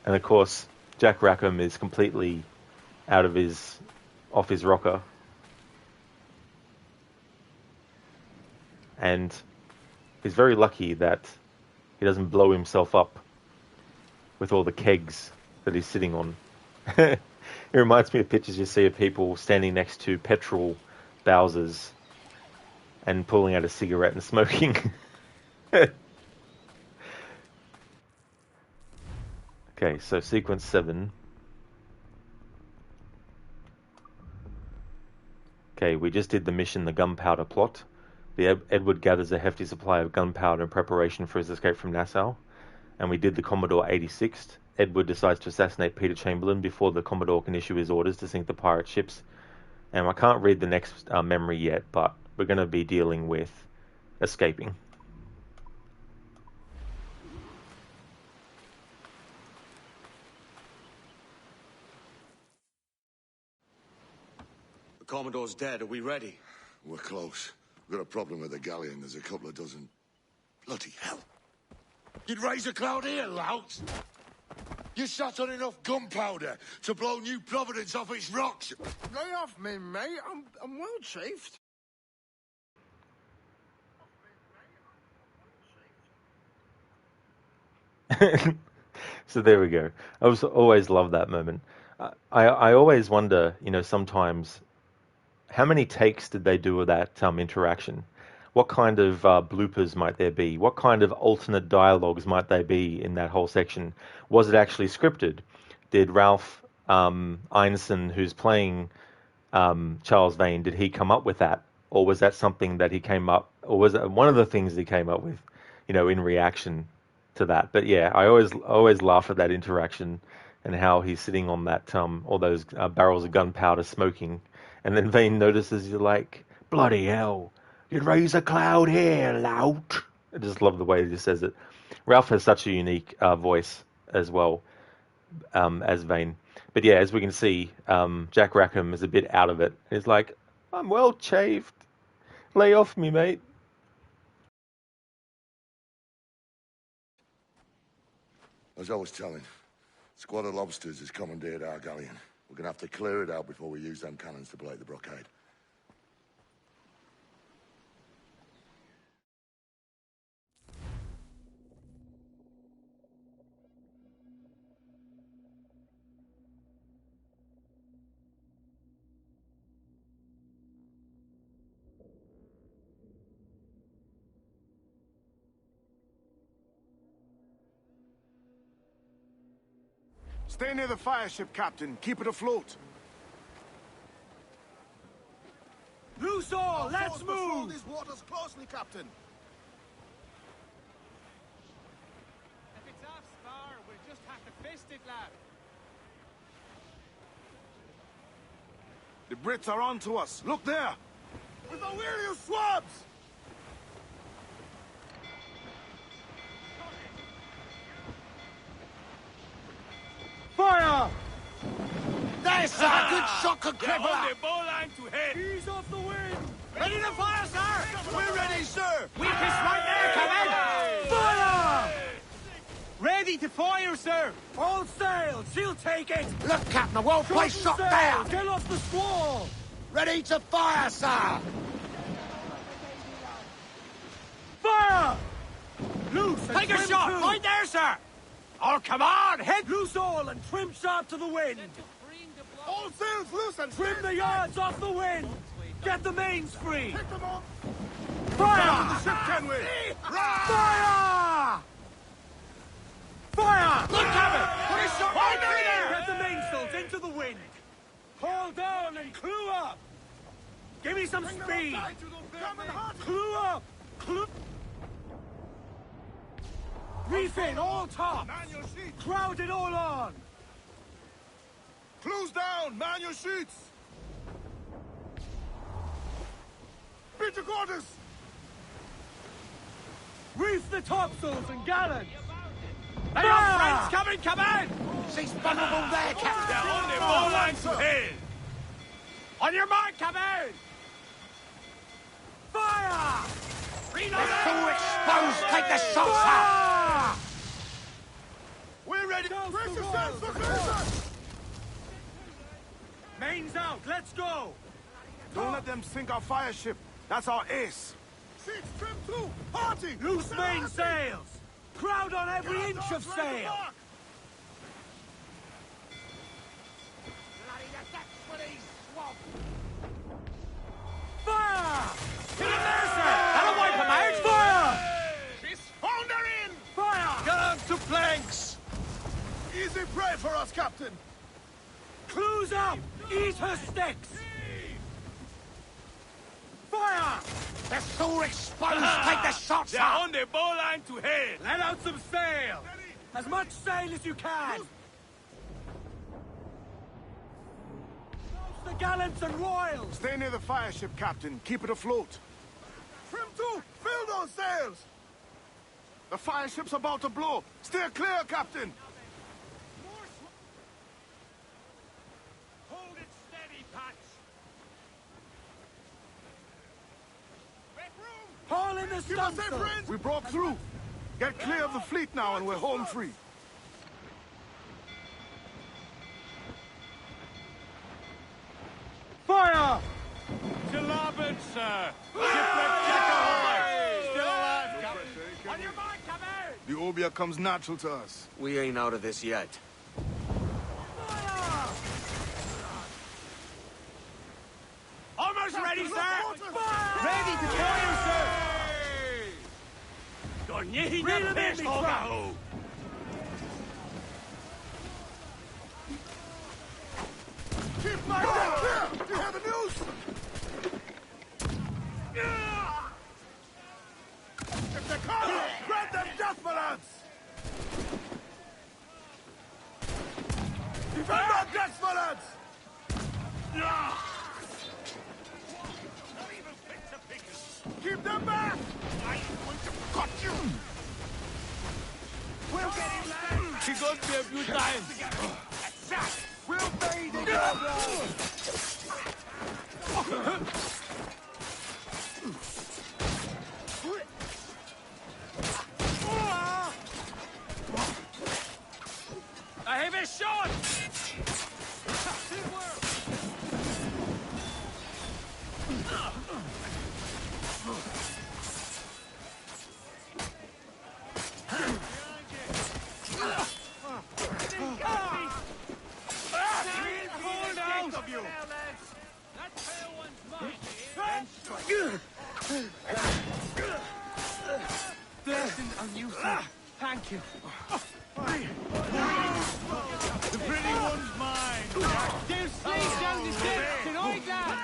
of course, Jack Rackham is completely off his rocker. And he's very lucky that he doesn't blow himself up with all the kegs that he's sitting on. It reminds me of pictures you see of people standing next to petrol Bowsers and pulling out a cigarette and smoking. Okay, so sequence 7. Okay, we just did the mission, the gunpowder plot. Edward gathers a hefty supply of gunpowder in preparation for his escape from Nassau. And we did the Commodore 86th. Edward decides to assassinate Peter Chamberlain before the Commodore can issue his orders to sink the pirate ships. And I can't read the next memory yet, but we're going to be dealing with escaping. The Commodore's dead. Are we ready? We're close. We've got a problem with the galleon. There's a couple of dozen. Bloody hell. You'd raise a cloud here, lout. You sat on enough gunpowder to blow New Providence off its rocks. Lay off me, mate. I'm well chafed. So there we go. I always love that moment. I always wonder, sometimes, how many takes did they do of that interaction? What kind of bloopers might there be? What kind of alternate dialogues might they be in that whole section? Was it actually scripted? Did Ralph Ineson, who's playing Charles Vane, did he come up with that? Or was that something that he came up, or was it one of the things he came up with, in reaction to that? But yeah, I always laugh at that interaction and how he's sitting on that, all those barrels of gunpowder smoking. And then Vane notices, you're like, bloody hell, you'd raise a cloud here, lout. I just love the way he says it. Ralph has such a unique voice as well as Vane. But yeah, as we can see, Jack Rackham is a bit out of it. He's like, I'm well shaved. Lay off me, mate. As I was telling, squad of lobsters has commandeered our galleon. We're gonna have to clear it out before we use them cannons to blow the blockade. Stay near the fire ship, Captain. Keep it afloat. Loose all! Let's move! These waters closely, Captain. If it's off spar, we'll just have to fist it, lad. The Brits are on to us. Look there! With the wheel, you swabs! Fire! There's a good shot, could They're cripple on her. the bowline to head! Ease off the wind! Ready to fire, sir! We're ready, sir! Weakest right there, come in! Fire! Ready to fire, sir! All sails, she'll take it! Look, Captain, a well-placed shot there! Get off the squall! Ready to fire, sir! Fire! Loose and Take a trim shot! to. Right there, sir! Oh, come on! Head loose all and trim sharp to the wind! All sails loose and Trim the yards off the wind! Get the mains free! Pick them up! Fire! The ship, can we? Fire! Fire! Look, Captain! Put a shot right there! Get the mainsails into the wind! Haul down and clew up! Give me some speed! Clew up! Clew... Reef in, all top! Man your sheets! Crowd it all on! Close down! Man your sheets! Beat your quarters! Reef the topsails and gallants! Hey, our friends coming, come in! She's vulnerable there, Captain! They're on the bowline to head! On your mark, come in! Fire! They're so exposed, take the shots out! We're ready! Brace yourselves for closer! Mains out, let's go! Don't let them sink our fire ship. That's our ace. Seats trim too! Party! Loose mainsails! Crowd on every inch of sail! Fire! Get in there, sir! That'll wipe them out! Fire! She's foundering! Fire! Guns to planks! Easy prey for us, Captain! Close up! Eat her sticks! Fire! They're so exposed, take the shots They're out! on the bowline to head! Let out some sail! As much sail as you can! The gallants and royals! Stay near the fire ship, Captain. Keep it afloat. Trim to! Fill those sails! The fire ship's about to blow. Steer clear, Captain! Hold it steady, Patch! Haul in the stunsails! We broke through. Get clear of the fleet now and we're home free. Fire! To larboard, sir! Shipwreck Jack ahoy! Still alive, Captain! On your mark, come in! The Obia comes natural to us. We ain't out of this yet. Fire! Almost ready, sir! Fire! Ready to fire, sir! Reel 'em in, me crowd! Keep fire clear! You hear the news? lads! Keep them back! I'm going to cut you! We'll get him, lads! He got me a few times! Attack! We'll bathe in your blood! A heavy shot! Blessing on you, sir. Thank you. The pretty one's mine! They'll slay down the steps tonight, lad!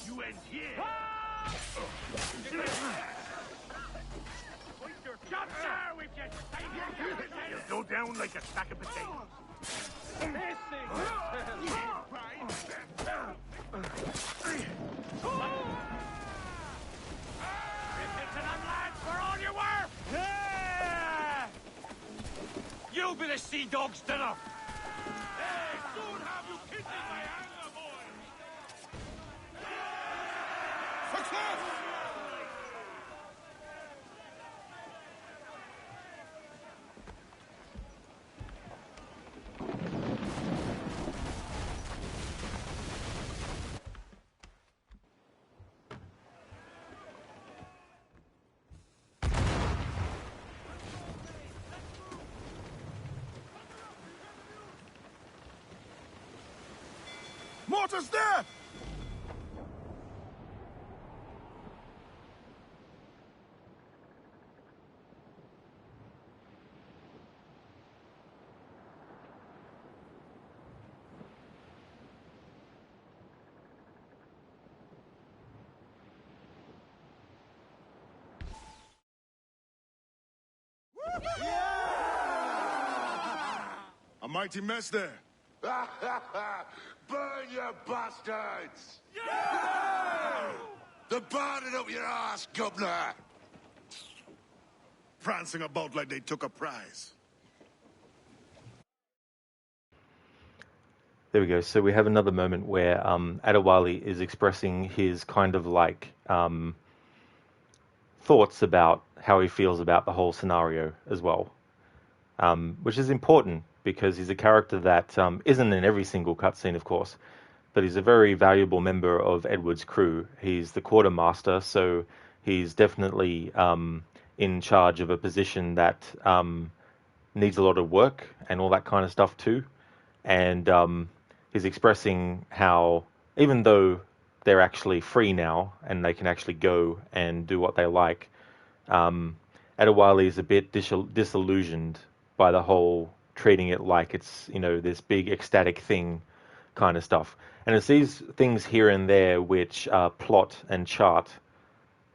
You end here! You'll go down like a sack of potatoes. You'll be the sea dog's dinner! Hey, soon have you kids in my hangar, boys! Success! Mortar's there! A mighty mess there. Burn, you bastards! Yeah! They're burning up your ass, governor! Prancing about like they took a prize. There we go. So we have another moment where Adewale is expressing his kind of like thoughts about how he feels about the whole scenario as well, which is important because he's a character that isn't in every single cutscene, of course, but he's a very valuable member of Edward's crew. He's the quartermaster, so he's definitely in charge of a position that needs a lot of work and all that kind of stuff too. And he's expressing how, even though they're actually free now and they can actually go and do what they like, Adewale is a bit disillusioned by the whole treating it like it's, you know, this big ecstatic thing kind of stuff. And it's these things here and there which plot and chart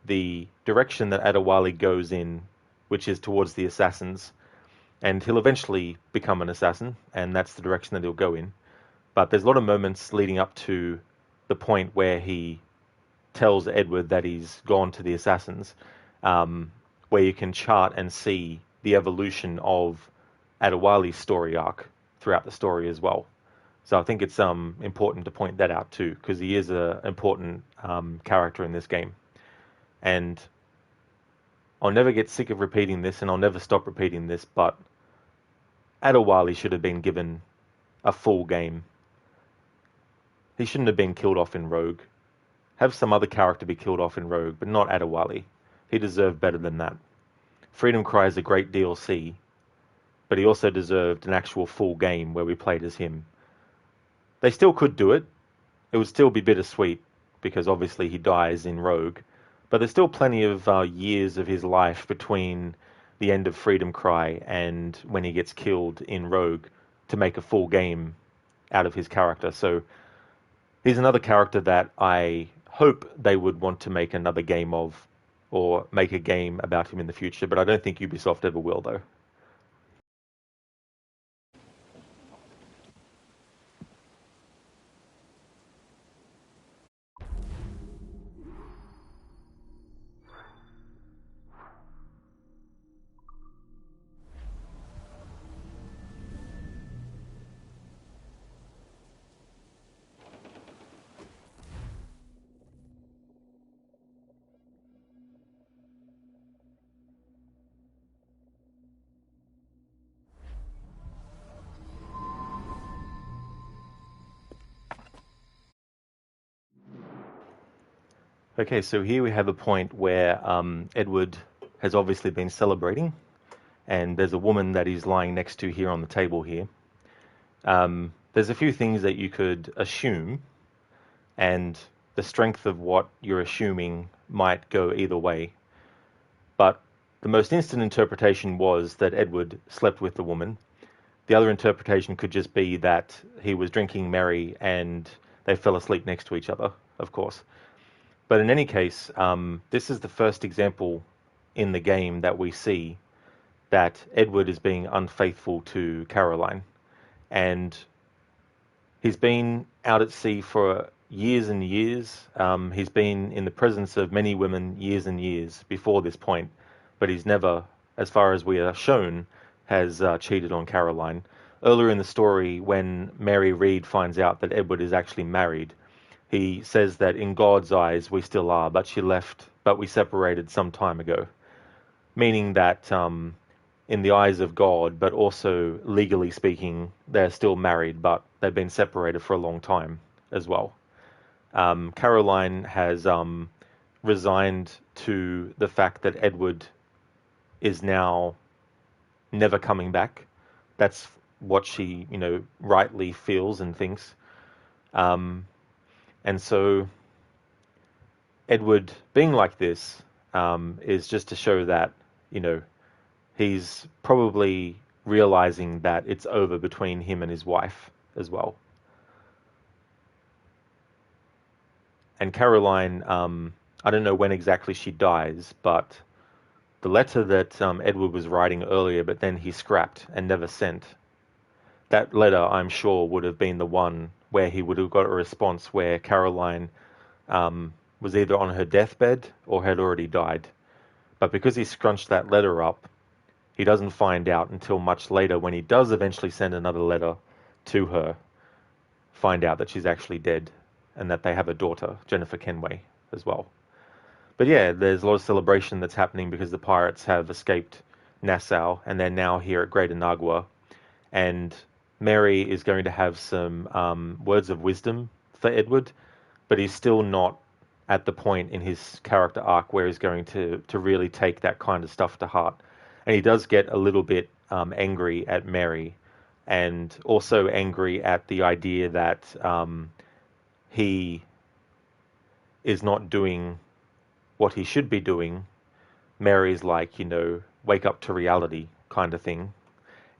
the direction that Adewale goes in, which is towards the assassins. And he'll eventually become an assassin, and that's the direction that he'll go in. But there's a lot of moments leading up to the point where he tells Edward that he's gone to the assassins, where you can chart and see the evolution of Adewale's story arc throughout the story as well. So I think it's important to point that out too, because he is an important character in this game. And I'll never get sick of repeating this, and I'll never stop repeating this, but Adewale should have been given a full game. He shouldn't have been killed off in Rogue. Have some other character be killed off in Rogue, but not Adewale. He deserved better than that. Freedom Cry is a great DLC, but he also deserved an actual full game where we played as him. They still could do it. It would still be bittersweet, because obviously he dies in Rogue, but there's still plenty of years of his life between the end of Freedom Cry and when he gets killed in Rogue to make a full game out of his character. So he's another character that I hope they would want to make another game of, or make a game about him in the future, but I don't think Ubisoft ever will, though. Okay, so here we have a point where Edward has obviously been celebrating, and there's a woman that he's lying next to here on the table here. There's a few things that you could assume, and the strength of what you're assuming might go either way. But the most instant interpretation was that Edward slept with the woman. The other interpretation could just be that he was drinking Mary and they fell asleep next to each other, of course. But in any case, this is the first example in the game that we see that Edward is being unfaithful to Caroline. And he's been out at sea for years and years. He's been in the presence of many women years and years before this point, but he's never, as far as we are shown, has cheated on Caroline. Earlier in the story, when Mary Read finds out that Edward is actually married, he says that in God's eyes we still are, but she left, but we separated some time ago. Meaning that in the eyes of God, but also legally speaking, they're still married, but they've been separated for a long time as well. Caroline has resigned to the fact that Edward is now never coming back. That's what she, rightly feels and thinks. And so Edward being like this is just to show that, he's probably realizing that it's over between him and his wife as well. And Caroline, I don't know when exactly she dies, but the letter that Edward was writing earlier, but then he scrapped and never sent, that letter, I'm sure, would have been the one where he would have got a response where Caroline was either on her deathbed or had already died. But because he scrunched that letter up, he doesn't find out until much later, when he does eventually send another letter to her, find out that she's actually dead and that they have a daughter, Jennifer Kenway, as well. But yeah, there's a lot of celebration that's happening because the pirates have escaped Nassau and they're now here at Great Inagua. And Mary is going to have some words of wisdom for Edward, but he's still not at the point in his character arc where he's going to really take that kind of stuff to heart. And he does get a little bit angry at Mary, and also angry at the idea that he is not doing what he should be doing. Mary's like, wake up to reality kind of thing.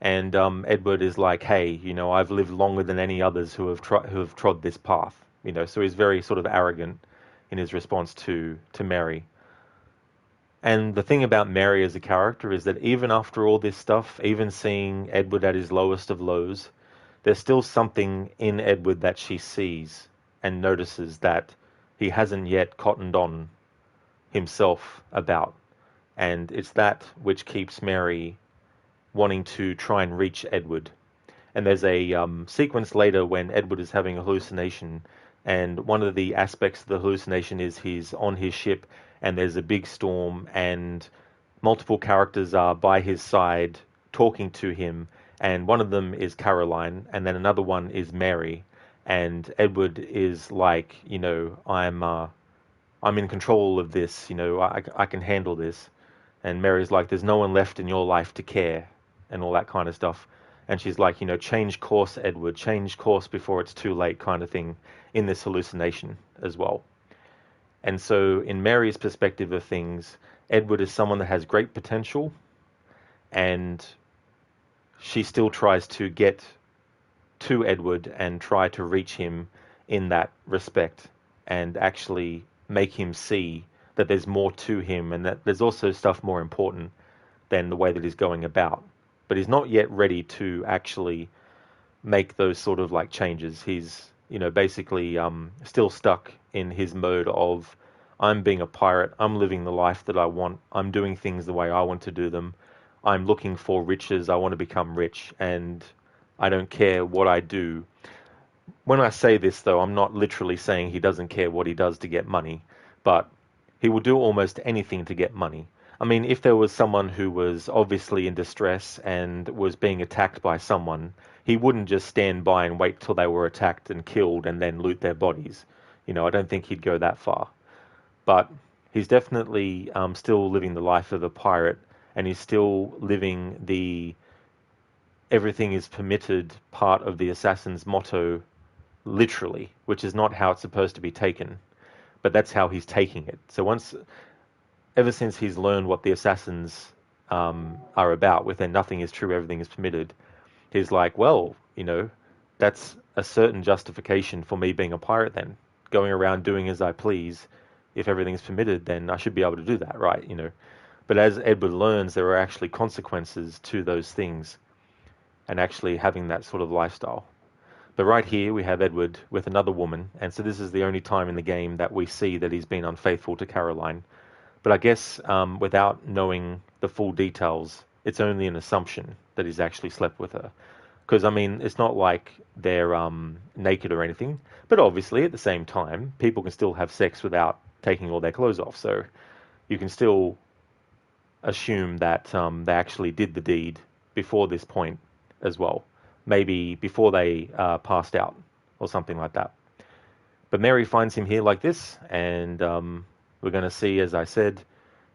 And Edward is like, hey, I've lived longer than any others who have trod this path. So he's very sort of arrogant in his response to Mary. And the thing about Mary as a character is that even after all this stuff, even seeing Edward at his lowest of lows, there's still something in Edward that she sees and notices that he hasn't yet cottoned on himself about. And it's that which keeps Mary wanting to try and reach Edward. And there's a sequence later when Edward is having a hallucination, and one of the aspects of the hallucination is he's on his ship and there's a big storm and multiple characters are by his side talking to him, and one of them is Caroline and then another one is Mary, and Edward is like, I'm in control of this, I can handle this. And Mary's like, there's no one left in your life to care, and all that kind of stuff. And she's like, change course, Edward, change course before it's too late, kind of thing, in this hallucination as well. And so in Mary's perspective of things, Edward is someone that has great potential, and she still tries to get to Edward and try to reach him in that respect, and actually make him see that there's more to him and that there's also stuff more important than the way that he's going about. But he's not yet ready to actually make those sort of like changes. He's, basically still stuck in his mode of, I'm being a pirate, I'm living the life that I want, I'm doing things the way I want to do them, I'm looking for riches, I want to become rich, and I don't care what I do. When I say this, though, I'm not literally saying he doesn't care what he does to get money, but he will do almost anything to get money. I mean, if there was someone who was obviously in distress and was being attacked by someone, he wouldn't just stand by and wait till they were attacked and killed and then loot their bodies. I don't think he'd go that far. but he's definitely still living the life of a pirate, and he's still living the everything is permitted part of the assassin's motto literally, which is not how it's supposed to be taken, but that's how he's taking it. So ever since he's learned what the assassins are about, with their nothing is true, everything is permitted, he's like, well, that's a certain justification for me being a pirate then. Going around doing as I please, if everything's permitted, then I should be able to do that, right? But as Edward learns, there are actually consequences to those things and actually having that sort of lifestyle. But right here we have Edward with another woman, and so this is the only time in the game that we see that he's been unfaithful to Caroline. But I guess without knowing the full details, it's only an assumption that he's actually slept with her. Because, it's not like they're naked or anything, but obviously at the same time, people can still have sex without taking all their clothes off. So you can still assume that they actually did the deed before this point as well. Maybe before they passed out or something like that. But Mary finds him here like this, and we're going to see, as I said,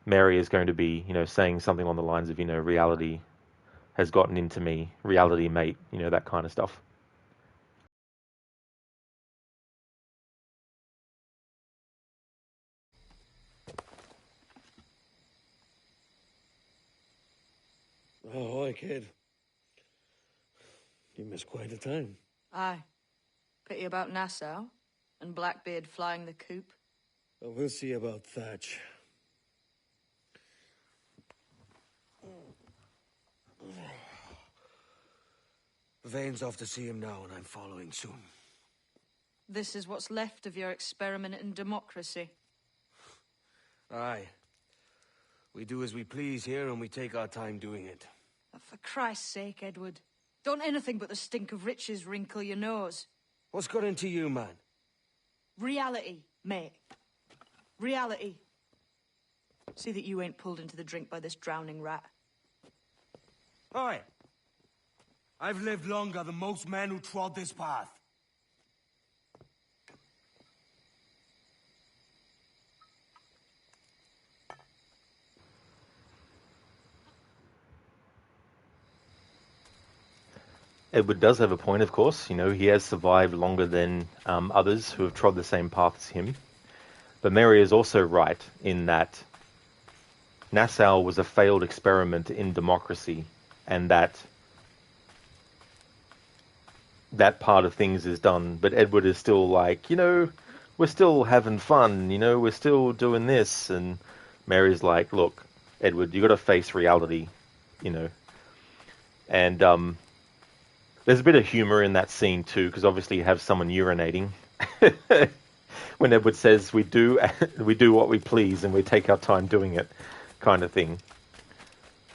Mary is going to be, saying something on the lines of, reality has gotten into me, reality mate, that kind of stuff. Oh, hi, kid. You missed quite a time. Aye. Pity about Nassau and Blackbeard flying the coop. Well, we'll see about Thatch. Vane's off to see him now, and I'm following soon. This is what's left of your experiment in democracy. Aye. We do as we please here, and we take our time doing it. But for Christ's sake, Edward, don't anything but the stink of riches wrinkle your nose. What's got into you, man? Reality, mate. Reality. See that you ain't pulled into the drink by this drowning rat. Oi! I've lived longer than most men who trod this path. Edward does have a point, of course. He has survived longer than others who have trod the same path as him. But Mary is also right in that Nassau was a failed experiment in democracy, and that part of things is done. But Edward is still like, we're still having fun, we're still doing this. And Mary's like, look, Edward, you got to face reality, And there's a bit of humor in that scene too, because obviously you have someone urinating. When Edward says we do what we please and we take our time doing it, kind of thing.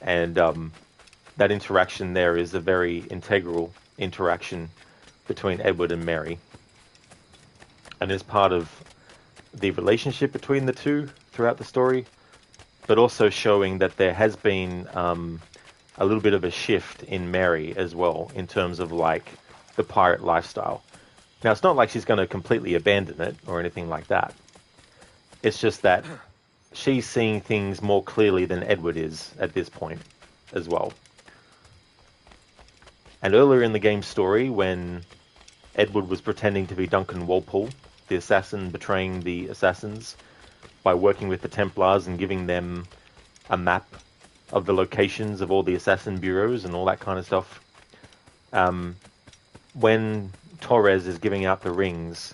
And that interaction there is a very integral interaction between Edward and Mary, and is part of the relationship between the two throughout the story, but also showing that there has been a little bit of a shift in Mary as well, in terms of like the pirate lifestyle. Now, it's not like she's going to completely abandon it or anything like that. It's just that she's seeing things more clearly than Edward is at this point as well. And earlier in the game's story, when Edward was pretending to be Duncan Walpole, the assassin betraying the assassins by working with the Templars and giving them a map of the locations of all the assassin bureaus and all that kind of stuff, when Torres is giving out the rings,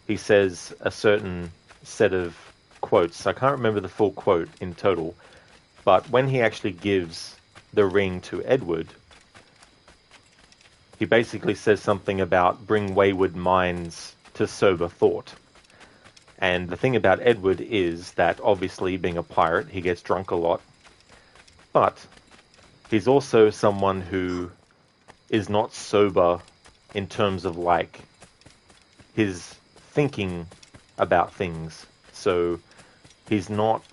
he says a certain set of quotes. I can't remember the full quote in total, but when he actually gives the ring to Edward, he basically says something about bring wayward minds to sober thought. And the thing about Edward is that obviously being a pirate, he gets drunk a lot, but he's also someone who is not sober in terms of like his thinking about things. So he's not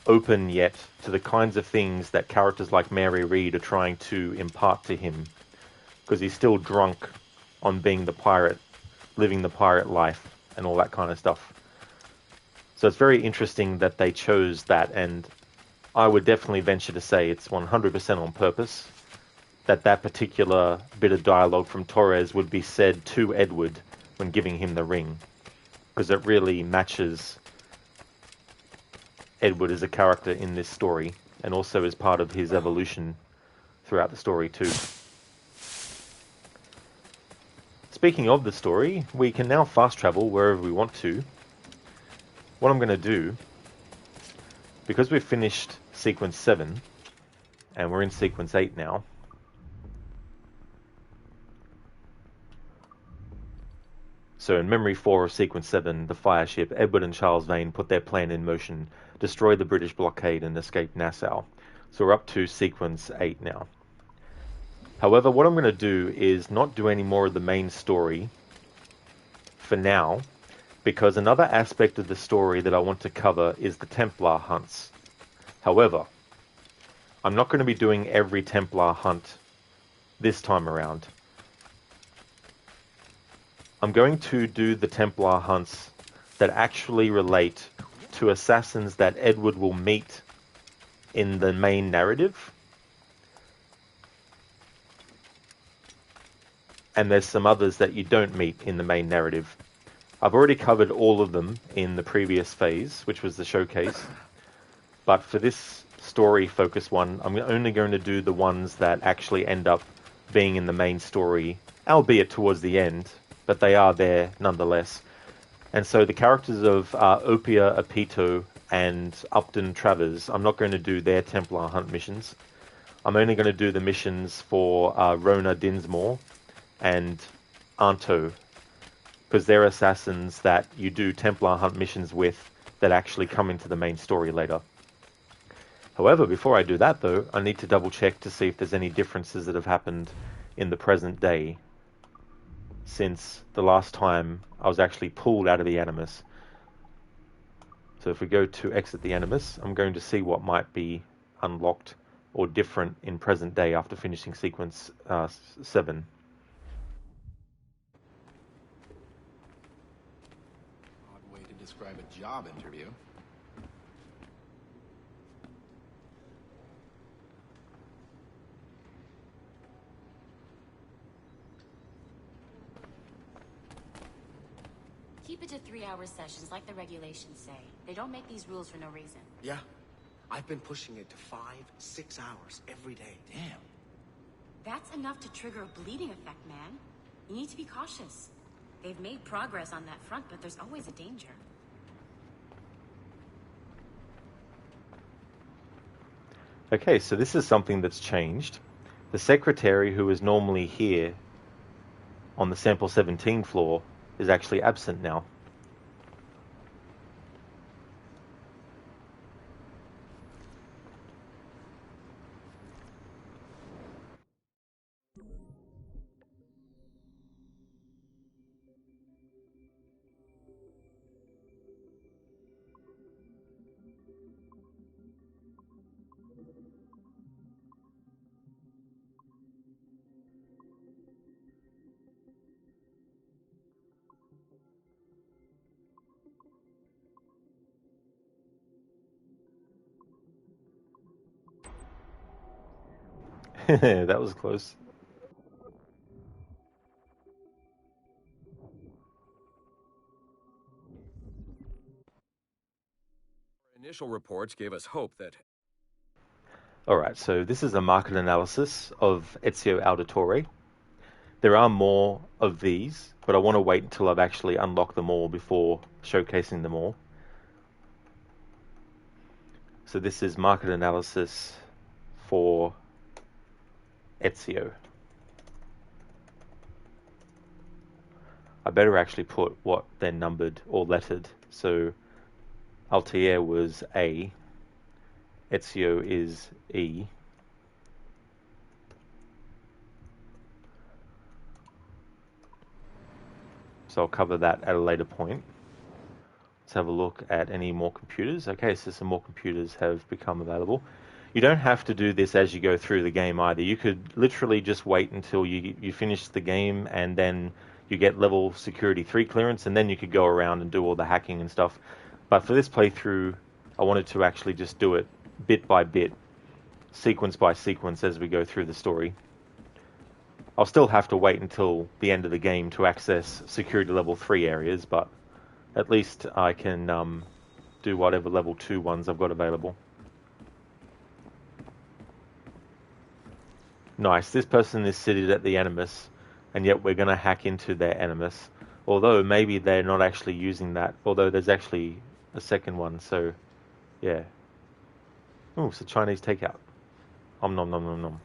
open yet to the kinds of things that characters like Mary Read are trying to impart to him, because he's still drunk on being the pirate, living the pirate life and all that kind of stuff. So it's very interesting that they chose that, and I would definitely venture to say it's 100% on purpose, that particular bit of dialogue from Torres would be said to Edward when giving him the ring, because it really matches Edward as a character in this story, and also as part of his evolution throughout the story too. Speaking of the story, we can now fast travel wherever we want to. What I'm going to do, because we've finished sequence 7, and we're in sequence 8 now, so in Memory 4 of Sequence 7, the fire ship, Edward and Charles Vane put their plan in motion, destroy the British blockade and escape Nassau. So we're up to Sequence 8 now. However, what I'm going to do is not do any more of the main story for now, because another aspect of the story that I want to cover is the Templar hunts. However, I'm not going to be doing every Templar hunt this time around. I'm going to do the Templar hunts that actually relate to assassins that Edward will meet in the main narrative. And there's some others that you don't meet in the main narrative. I've already covered all of them in the previous phase, which was the showcase. But for this story focus one, I'm only going to do the ones that actually end up being in the main story, albeit towards the end, but they are there nonetheless. And so the characters of Opia Apito and Upton Travers, I'm not going to do their Templar hunt missions. I'm only going to do the missions for Rona Dinsmore and Anto, because they're assassins that you do Templar hunt missions with that actually come into the main story later. However, before I do that though, I need to double check to see if there's any differences that have happened in the present day since the last time I was actually pulled out of the Animus. So if we go to exit the Animus, I'm going to see what might be unlocked or different in present day after finishing sequence 7. Odd way to describe a job interview. Keep it to 3-hour sessions like the regulations say. They don't make these rules for no reason. Yeah. I've been pushing it to 5-6 hours every day. Damn. That's enough to trigger a bleeding effect, man. You need to be cautious. They've made progress on that front, but there's always a danger. Okay, so this is something that's changed. The secretary who is normally here on the Sample 17 floor is actually absent now. That was close. Initial reports gave us hope that... Alright, so this is a market analysis of Ezio Auditore. There are more of these, but I want to wait until I've actually unlocked them all before showcasing them all. So this is market analysis for Ezio. I better actually put what they're numbered or lettered. So Altair was A, Ezio is E, so I'll cover that at a later point. Let's have a look at any more computers. Okay, so some more computers have become available. You don't have to do this as you go through the game either. You could literally just wait until you finish the game and then you get level security 3 clearance, and then you could go around and do all the hacking and stuff. But for this playthrough, I wanted to actually just do it bit by bit, sequence by sequence as we go through the story. I'll still have to wait until the end of the game to access security level 3 areas, but at least I can do whatever level 2 ones I've got available. Nice, this person is seated at the Animus, and yet we're going to hack into their Animus. Although maybe they're not actually using that, although there's actually a second one, so yeah. Oh, it's a Chinese takeout. Om nom nom nom nom.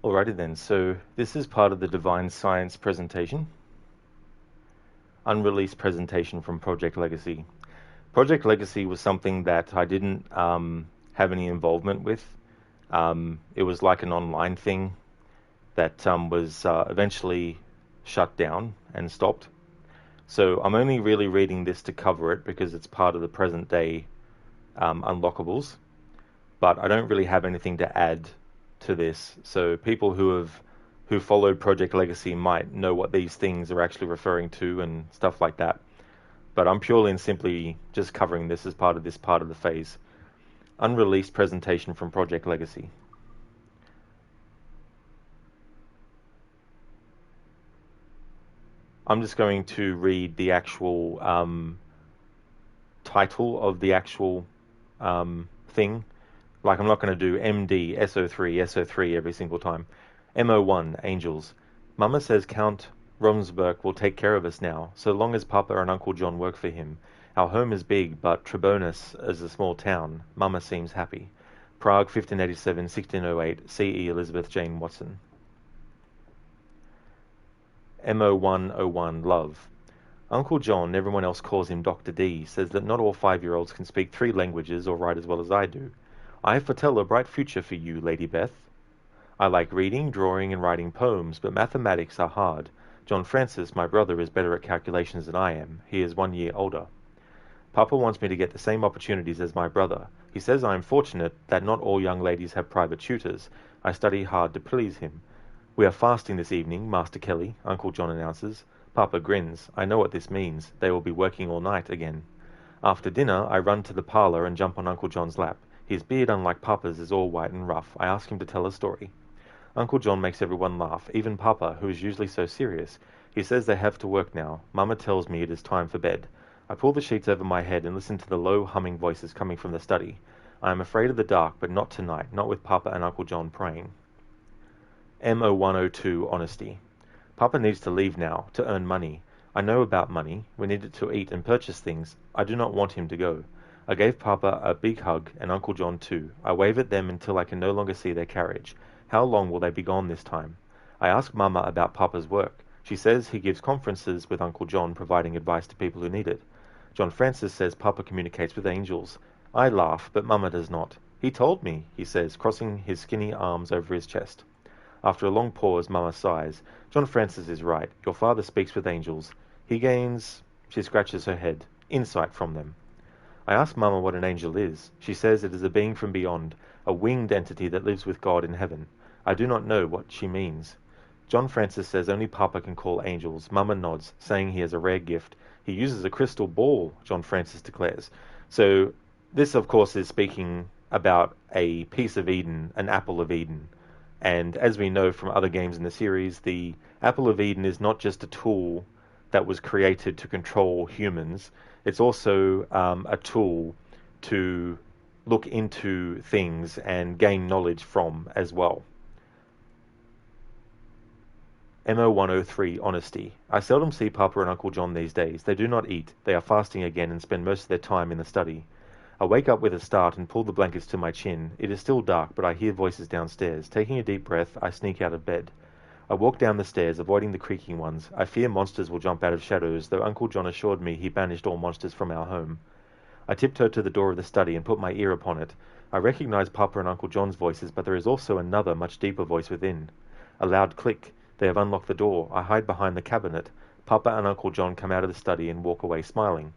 Alrighty then, so this is part of the Divine Science presentation. Unreleased presentation from Project Legacy. Project Legacy was something that I didn't have any involvement with. It was like an online thing that was eventually shut down and stopped. So I'm only really reading this to cover it because it's part of the present day unlockables. But I don't really have anything to add to this, so people who followed Project Legacy might know what these things are actually referring to and stuff like that. But I'm purely and simply just covering this as part of the phase. Unreleased presentation from Project Legacy. I'm just going to read the actual title of the actual thing. Like, I'm not going to do MD, SO3, SO3 every single time. MO1, Angels. Mama says Count Ronsberg will take care of us now, so long as Papa and Uncle John work for him. Our home is big, but Trebonus is a small town. Mama seems happy. Prague, 1587-1608, C.E. Elizabeth Jane Watson. MO101, Love. Uncle John, everyone else calls him Dr. D, says that not all 5-year-olds can speak 3 languages or write as well as I do. I foretell a bright future for you, Lady Beth. I like reading, drawing, and writing poems, but mathematics are hard. John Francis, my brother, is better at calculations than I am. He is 1 year older. Papa wants me to get the same opportunities as my brother. He says I am fortunate that not all young ladies have private tutors. I study hard to please him. We are fasting this evening, Master Kelly, Uncle John announces. Papa grins. I know what this means. They will be working all night again. After dinner, I run to the parlour and jump on Uncle John's lap. His beard, unlike Papa's, is all white and rough. I ask him to tell a story. Uncle John makes everyone laugh, even Papa, who is usually so serious. He says they have to work now. Mama tells me it is time for bed. I pull the sheets over my head and listen to the low, humming voices coming from the study. I am afraid of the dark, but not tonight, not with Papa and Uncle John praying. MO102, Honesty. Papa needs to leave now, to earn money. I know about money. We need it to eat and purchase things. I do not want him to go. I gave Papa a big hug, and Uncle John too. I wave at them until I can no longer see their carriage. How long will they be gone this time? I ask Mama about Papa's work. She says he gives conferences with Uncle John, providing advice to people who need it. John Francis says Papa communicates with angels. I laugh, but Mama does not. He told me, he says, crossing his skinny arms over his chest. After a long pause, Mama sighs. John Francis is right. Your father speaks with angels. He gains, she scratches her head, insight from them. I ask Mama what an angel is. She says it is a being from beyond, a winged entity that lives with God in heaven. I do not know what she means. John Francis says only Papa can call angels. Mama nods, saying he has a rare gift. He uses a crystal ball, John Francis declares. So this, of course, is speaking about a piece of Eden, an apple of Eden. And as we know from other games in the series, the Apple of Eden is not just a tool that was created to control humans. It's also a tool to look into things and gain knowledge from as well. MO103, Honesty. I seldom see Papa and Uncle John these days. They do not eat. They are fasting again and spend most of their time in the study. I wake up with a start and pull the blankets to my chin. It is still dark, but I hear voices downstairs. Taking a deep breath, I sneak out of bed. I walk down the stairs, avoiding the creaking ones. I fear monsters will jump out of shadows, though Uncle John assured me he banished all monsters from our home. I tiptoe to the door of the study and put my ear upon it. I recognize Papa and Uncle John's voices, but there is also another, much deeper voice within. A loud click. They have unlocked the door. I hide behind the cabinet. Papa and Uncle John come out of the study and walk away smiling.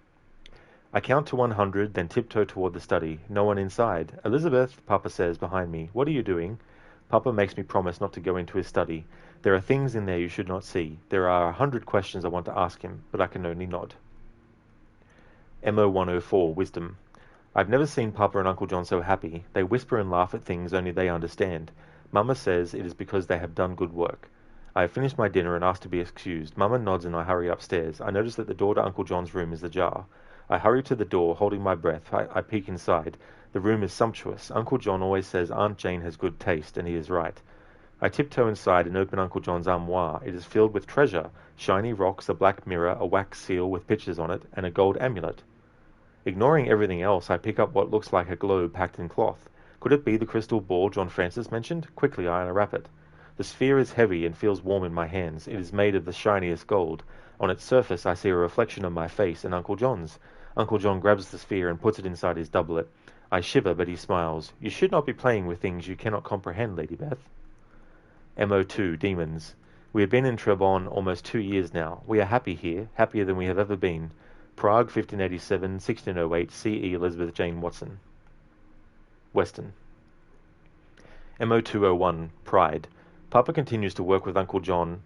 I count to 100, then tiptoe toward the study. No one inside. Elizabeth, Papa says behind me. What are you doing? Papa makes me promise not to go into his study. There are things in there you should not see. There are 100 questions I want to ask him, but I can only nod. MO104, Wisdom. I've never seen Papa and Uncle John so happy. They whisper and laugh at things only they understand. Mama says it is because they have done good work. I have finished my dinner and ask to be excused. Mama nods and I hurry upstairs. I notice that the door to Uncle John's room is ajar. I hurry to the door, holding my breath. I peek inside. The room is sumptuous. Uncle John always says Aunt Jane has good taste, and he is right. I tiptoe inside and open Uncle John's armoire. It is filled with treasure, shiny rocks, a black mirror, a wax seal with pictures on it, and a gold amulet. Ignoring everything else, I pick up what looks like a globe packed in cloth. Could it be the crystal ball John Francis mentioned? Quickly I unwrap it. The sphere is heavy and feels warm in my hands. It is made of the shiniest gold. On its surface I see a reflection of my face and Uncle John's. Uncle John grabs the sphere and puts it inside his doublet. I shiver, but he smiles. You should not be playing with things you cannot comprehend, Lady Beth. MO2, Demons. We have been in Trebon almost 2 years now. We are happy here, happier than we have ever been. Prague, 1587-1608, C.E. Elizabeth Jane Watson. Western. MO201, Pride. Papa continues to work with Uncle John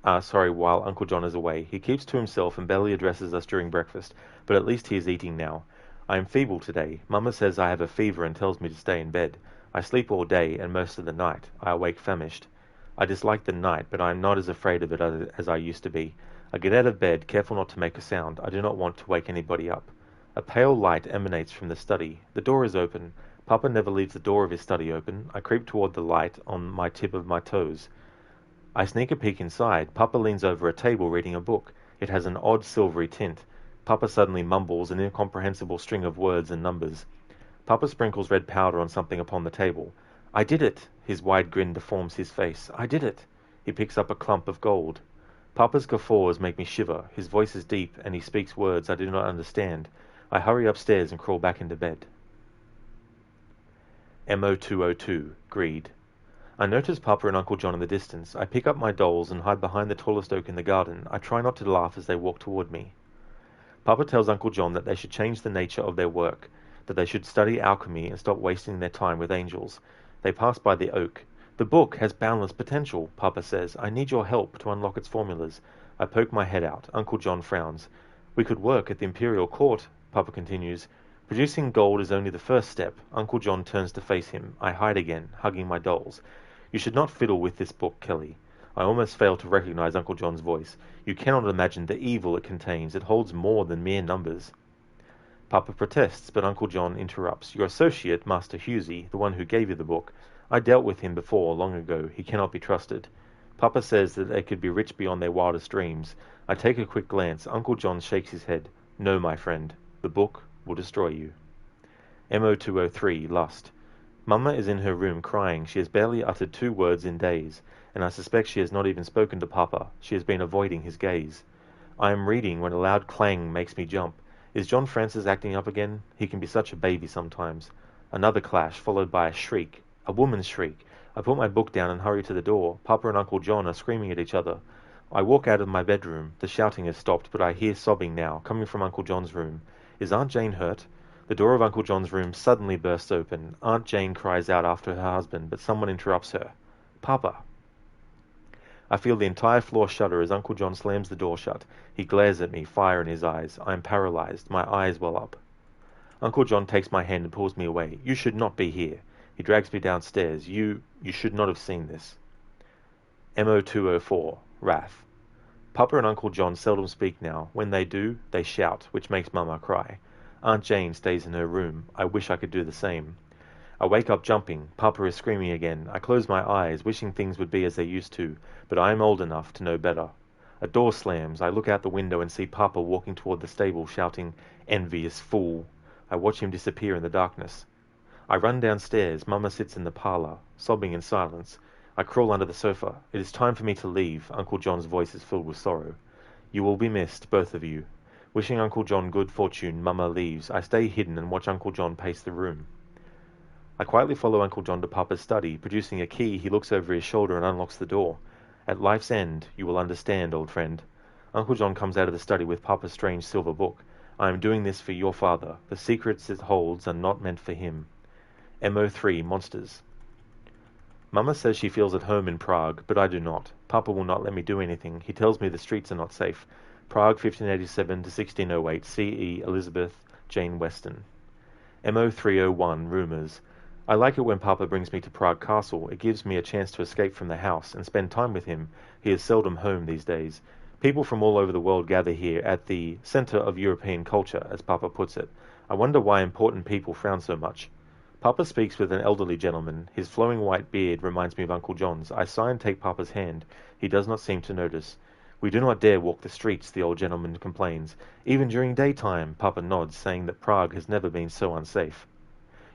while Uncle John is away. He keeps to himself and barely addresses us during breakfast, but at least he is eating now. I am feeble today. Mama says I have a fever and tells me to stay in bed. I sleep all day and most of the night. I awake famished. I dislike the night, but I am not as afraid of it as I used to be. I get out of bed, careful not to make a sound. I do not want to wake anybody up. A pale light emanates from the study. The door is open. Papa never leaves the door of his study open. I creep toward the light on my tip of my toes. I sneak a peek inside. Papa leans over a table reading a book. It has an odd silvery tint. Papa suddenly mumbles an incomprehensible string of words and numbers. Papa sprinkles red powder on something upon the table. I did it! His wide grin deforms his face. I did it! He picks up a clump of gold. Papa's guffaws make me shiver. His voice is deep, and he speaks words I do not understand. I hurry upstairs and crawl back into bed. MO202, Greed. I notice Papa and Uncle John in the distance. I pick up my dolls and hide behind the tallest oak in the garden. I try not to laugh as they walk toward me. Papa tells Uncle John that they should change the nature of their work, that they should study alchemy and stop wasting their time with angels. They pass by the oak. The book has boundless potential, Papa says. I need your help to unlock its formulas. I poke my head out. Uncle John frowns. We could work at the Imperial Court, Papa continues. Producing gold is only the first step. Uncle John turns to face him. I hide again, hugging my dolls. You should not fiddle with this book, Kelly. I almost fail to recognize Uncle John's voice. You cannot imagine the evil it contains. It holds more than mere numbers. Papa protests, but Uncle John interrupts. Your associate, Master Husey, the one who gave you the book, I dealt with him before, long ago. He cannot be trusted. Papa says that they could be rich beyond their wildest dreams. I take a quick glance. Uncle John shakes his head. No, my friend. The book will destroy you. MO203, Lust. Mama is in her room crying. She has barely uttered 2 words in days, and I suspect she has not even spoken to Papa. She has been avoiding his gaze. I am reading when a loud clang makes me jump. Is John Francis acting up again? He can be such a baby sometimes. Another clash, followed by a shriek. A woman's shriek. I put my book down and hurry to the door. Papa and Uncle John are screaming at each other. I walk out of my bedroom. The shouting has stopped, but I hear sobbing now, coming from Uncle John's room. Is Aunt Jane hurt? The door of Uncle John's room suddenly bursts open. Aunt Jane cries out after her husband, but someone interrupts her. Papa! I feel the entire floor shudder as Uncle John slams the door shut. He glares at me, fire in his eyes. I am paralyzed. My eyes well up. Uncle John takes my hand and pulls me away. You should not be here. He drags me downstairs. You should not have seen this. MO204, Wrath. Papa and Uncle John seldom speak now. When they do, they shout, which makes Mama cry. Aunt Jane stays in her room. I wish I could do the same. I wake up jumping. Papa is screaming again. I close my eyes, wishing things would be as they used to, but I am old enough to know better. A door slams. I look out the window and see Papa walking toward the stable, shouting, "Envious fool!" I watch him disappear in the darkness. I run downstairs. Mama sits in the parlor, sobbing in silence. I crawl under the sofa. It is time for me to leave. Uncle John's voice is filled with sorrow. You will be missed, both of you. Wishing Uncle John good fortune, Mama leaves. I stay hidden and watch Uncle John pace the room. I quietly follow Uncle John to Papa's study. Producing a key, he looks over his shoulder and unlocks the door. At life's end, you will understand, old friend. Uncle John comes out of the study with Papa's strange silver book. I am doing this for your father. The secrets it holds are not meant for him. MO3, Monsters. Mama says she feels at home in Prague, but I do not. Papa will not let me do anything. He tells me the streets are not safe. Prague, 1587 to 1608, C.E. Elizabeth Jane Weston. MO301, Rumours. I like it when Papa brings me to Prague Castle. It gives me a chance to escape from the house and spend time with him. He is seldom home these days. People from all over the world gather here at the centre of European culture, as Papa puts it. I wonder why important people frown so much. Papa speaks with an elderly gentleman. His flowing white beard reminds me of Uncle John's. I sigh and take Papa's hand. He does not seem to notice. We do not dare walk the streets, the old gentleman complains. Even during daytime, Papa nods, saying that Prague has never been so unsafe.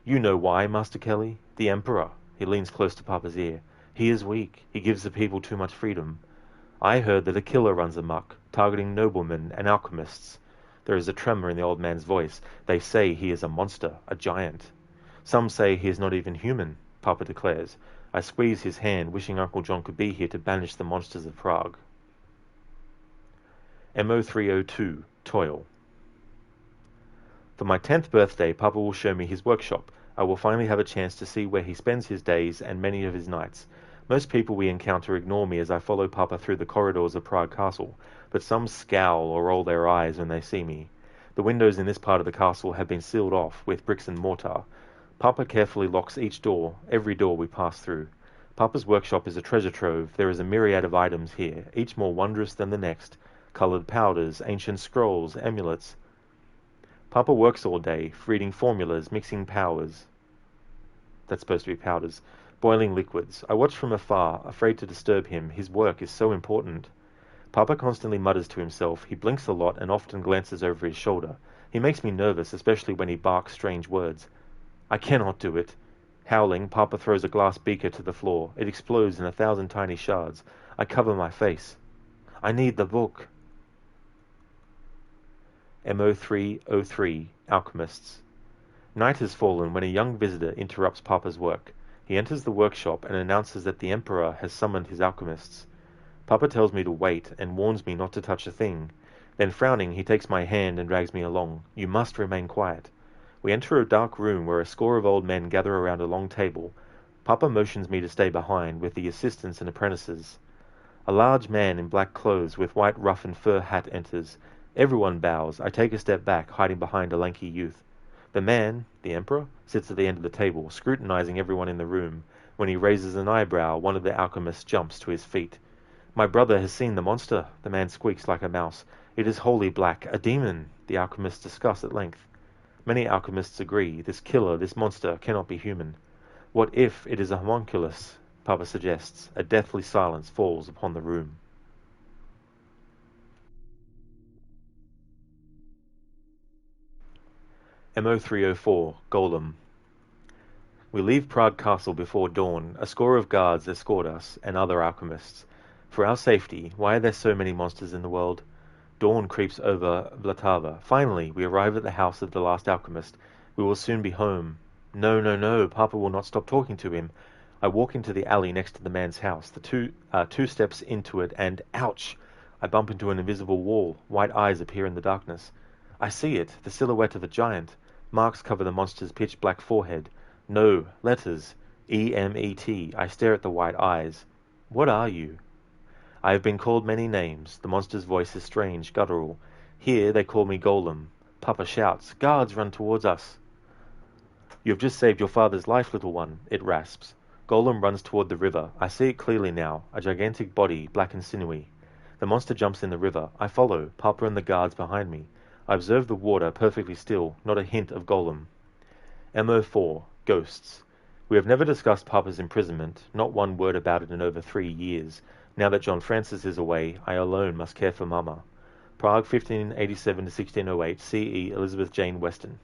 You know why, Master Kelly? The Emperor. He leans close to Papa's ear. He is weak. He gives the people too much freedom. I heard that a killer runs amok, targeting noblemen and alchemists. There is a tremor in the old man's voice. They say he is a monster, a giant. Some say he is not even human, Papa declares. I squeeze his hand, wishing Uncle John could be here to banish the monsters of Prague. MO302, Toil. For my 10th birthday, Papa will show me his workshop. I will finally have a chance to see where he spends his days and many of his nights. Most people we encounter ignore me as I follow Papa through the corridors of Prague Castle, but some scowl or roll their eyes when they see me. The windows in this part of the castle have been sealed off with bricks and mortar. Papa carefully locks each door, every door we pass through. Papa's workshop is a treasure trove. There is a myriad of items here, each more wondrous than the next. Coloured powders, ancient scrolls, amulets. Papa works all day, reading formulas, mixing powders. That's supposed to be powders. boiling liquids. I watch from afar, afraid to disturb him. His work is so important. Papa constantly mutters to himself. He blinks a lot and often glances over his shoulder. He makes me nervous, especially when he barks strange words. I cannot do it. Howling, Papa throws a glass beaker to the floor. It explodes in 1,000 tiny shards. I cover my face. I need the book. MO303, Alchemists. Night has fallen when a young visitor interrupts Papa's work. He enters the workshop and announces that the Emperor has summoned his alchemists. Papa tells me to wait and warns me not to touch a thing. Then, frowning, he takes my hand and drags me along. You must remain quiet. We enter a dark room where a score of old men gather around a long table. Papa motions me to stay behind with the assistants and apprentices. A large man in black clothes with white ruff and fur hat enters. Everyone bows. I take a step back, hiding behind a lanky youth. The man, the Emperor, sits at the end of the table, scrutinizing everyone in the room. When he raises an eyebrow, one of the alchemists jumps to his feet. My brother has seen the monster, the man squeaks like a mouse. It is wholly black, a demon, the alchemists discuss at length. Many alchemists agree, this killer, this monster, cannot be human. What if it is a homunculus? Papa suggests. A deathly silence falls upon the room. MO304, Golem. We leave Prague Castle before dawn. A score of guards escort us, and other alchemists. For our safety, why are there so many monsters in the world? Dawn creeps over Vltava. Finally, we arrive at the house of the last alchemist. We will soon be home. No, no, no, Papa will not stop talking to him. I walk into the alley next to the man's house. The two steps into it, and ouch! I bump into an invisible wall. White eyes appear in the darkness. I see it, the silhouette of a giant. Marks cover the monster's pitch-black forehead. No, letters. E-M-E-T. I stare at the white eyes. What are you? I have been called many names. The monster's voice is strange, guttural. Here they call me Golem. Papa shouts. Guards run towards us. You have just saved your father's life, little one. It rasps. Golem runs toward the river. I see it clearly now. A gigantic body, black and sinewy. The monster jumps in the river. I follow, Papa and the guards behind me. I observe the water perfectly still, not a hint of Golem. MO4, Ghosts. We have never discussed Papa's imprisonment, not one word about it in over 3 years. Now that John Francis is away, I alone must care for Mama. Prague, 1587 to 1608, C.E. Elizabeth Jane Weston.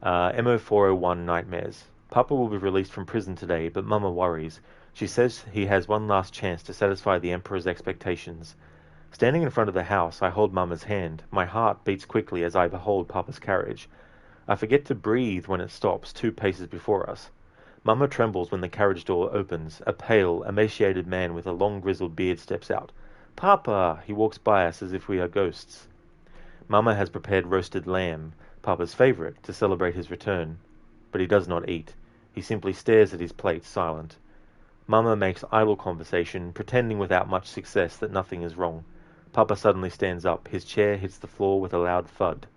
MO401, Nightmares. Papa will be released from prison today, but Mama worries. She says he has one last chance to satisfy the Emperor's expectations. Standing in front of the house, I hold Mama's hand. My heart beats quickly as I behold Papa's carriage. I forget to breathe when it stops 2 paces before us. Mama trembles when the carriage door opens. A pale, emaciated man with a long grizzled beard steps out. Papa! He walks by us as if we are ghosts. Mama has prepared roasted lamb, Papa's favourite, to celebrate his return. But he does not eat. He simply stares at his plate, silent. Mama makes idle conversation, pretending without much success that nothing is wrong. Papa suddenly stands up. His chair hits the floor with a loud thud.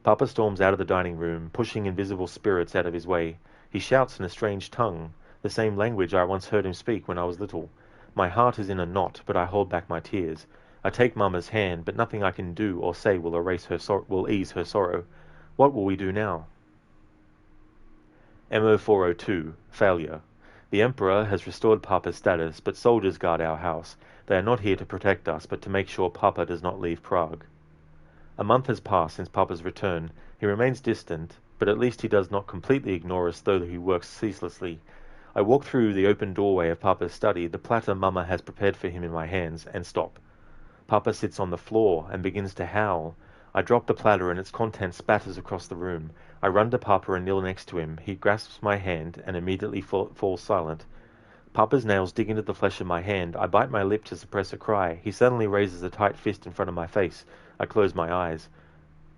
Papa storms out of the dining room, pushing invisible spirits out of his way. He shouts in a strange tongue, the same language I once heard him speak when I was little. My heart is in a knot, but I hold back my tears. I take Mama's hand, but nothing I can do or say will ease her sorrow. What will we do now? MO402, Failure. The Emperor has restored Papa's status, but soldiers guard our house. They are not here to protect us, but to make sure Papa does not leave Prague. A month has passed since Papa's return. He remains distant, but at least he does not completely ignore us, though he works ceaselessly. I walk through the open doorway of Papa's study, the platter Mama has prepared for him in my hands, and stop. Papa sits on the floor and begins to howl. I drop the platter and its contents spatters across the room. I run to Papa and kneel next to him. He grasps my hand and immediately falls silent. Papa's nails dig into the flesh of my hand. I bite my lip to suppress a cry. He suddenly raises a tight fist in front of my face. I close my eyes.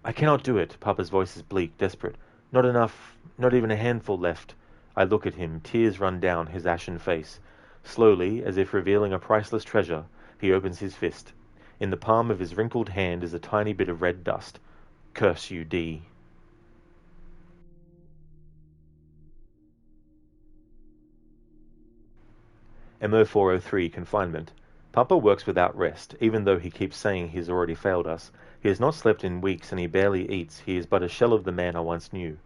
I cannot do it. Papa's voice is bleak, desperate. Not enough, not even a handful left. I look at him. Tears run down his ashen face. Slowly, as if revealing a priceless treasure, he opens his fist. In the palm of his wrinkled hand is a tiny bit of red dust. Curse you, D. MO403, Confinement. Papa works without rest, even though he keeps saying he has already failed us. He has not slept in weeks and he barely eats. He is but a shell of the man I once knew.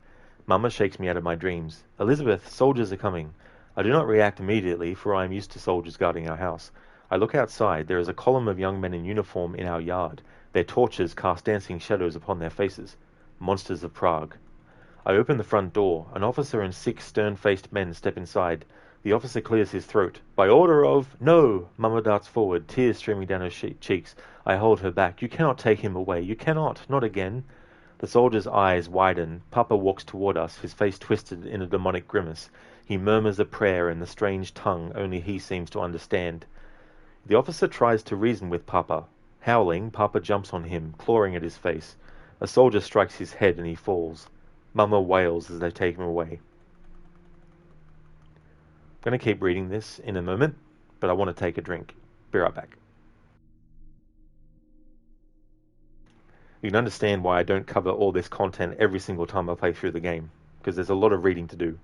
Mama shakes me out of my dreams. Elizabeth, soldiers are coming. I do not react immediately, for I am used to soldiers guarding our house. I look outside. There is a column of young men in uniform in our yard. Their torches cast dancing shadows upon their faces. Monsters of Prague. I open the front door. An officer and 6 stern-faced men step inside. The officer clears his throat. By order of... No! Mama darts forward, tears streaming down her cheeks. I hold her back. You cannot take him away. You cannot. Not again. The soldier's eyes widen. Papa walks toward us, his face twisted in a demonic grimace. He murmurs a prayer in the strange tongue only he seems to understand. The officer tries to reason with Papa. Howling, Papa jumps on him, clawing at his face. A soldier strikes his head and he falls. Mama wails as they take him away. I'm going to keep reading this in a moment, but I want to take a drink. Be right back. You can understand why I don't cover all this content every single time I play through the game, because there's a lot of reading to do.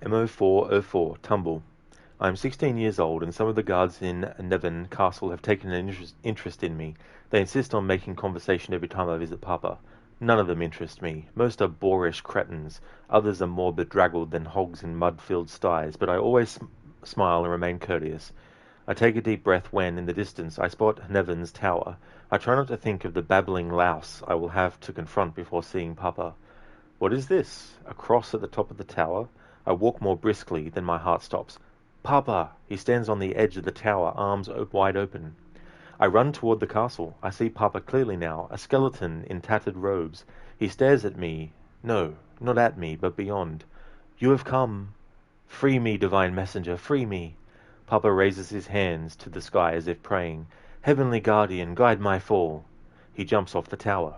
MO404, Tumble. I am 16 years old, and some of the guards in Nevin Castle have taken an interest in me. They insist on making conversation every time I visit Papa. None of them interest me. Most are boorish cretins. Others are more bedraggled than hogs in mud-filled sties, but I always smile and remain courteous. I take a deep breath when, in the distance, I spot Nevin's tower. I try not to think of the babbling louse I will have to confront before seeing Papa. What is this? A cross at the top of the tower? I walk more briskly, then my heart stops. Papa! He stands on the edge of the tower, arms wide open. I run toward the castle. I see Papa clearly now, a skeleton in tattered robes. He stares at me. No, not at me, but beyond. You have come. Free me, divine messenger, free me. Papa raises his hands to the sky as if praying. Heavenly guardian, guide my fall. He jumps off the tower.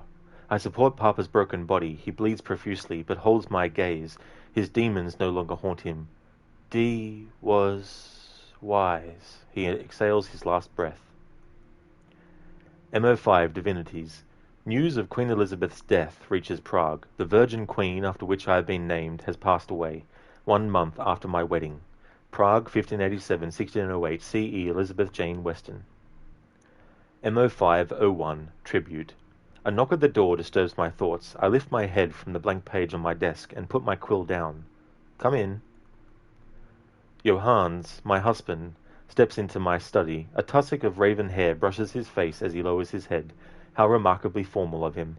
I support Papa's broken body. He bleeds profusely, but holds my gaze. His demons no longer haunt him. D was wise. He exhales his last breath. MO5 Divinities. News of Queen Elizabeth's death reaches Prague. The Virgin Queen, after which I have been named, has passed away, 1 month after my wedding. Prague, 1587-1608, C.E. Elizabeth Jane Weston. MO501 Tribute. A knock at the door disturbs my thoughts. I lift my head from the blank page on my desk and put my quill down. Come in. Johannes, my husband, steps into my study. A tussock of raven hair brushes his face as he lowers his head. How remarkably formal of him.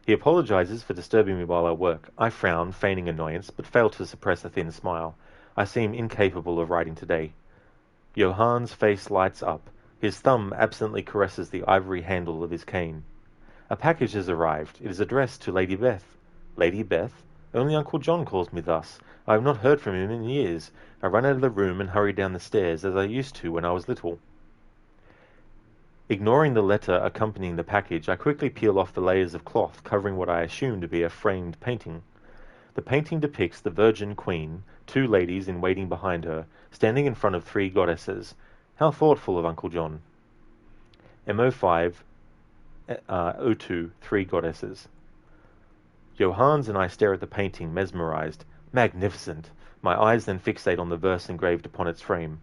He apologizes for disturbing me while I work. I frown, feigning annoyance, but fail to suppress a thin smile. I seem incapable of writing today. Johannes' face lights up. His thumb absently caresses the ivory handle of his cane. A package has arrived. It is addressed to Lady Beth. Lady Beth? Only Uncle John calls me thus. I have not heard from him in years. I run out of the room and hurry down the stairs as I used to when I was little. Ignoring the letter accompanying the package, I quickly peel off the layers of cloth covering what I assume to be a framed painting. The painting depicts the Virgin Queen, 2 ladies in waiting behind her, standing in front of 3 goddesses. How thoughtful of Uncle John. MO5 O2, 3 goddesses. Johannes and I stare at the painting, mesmerized. Magnificent! My eyes then fixate on the verse engraved upon its frame.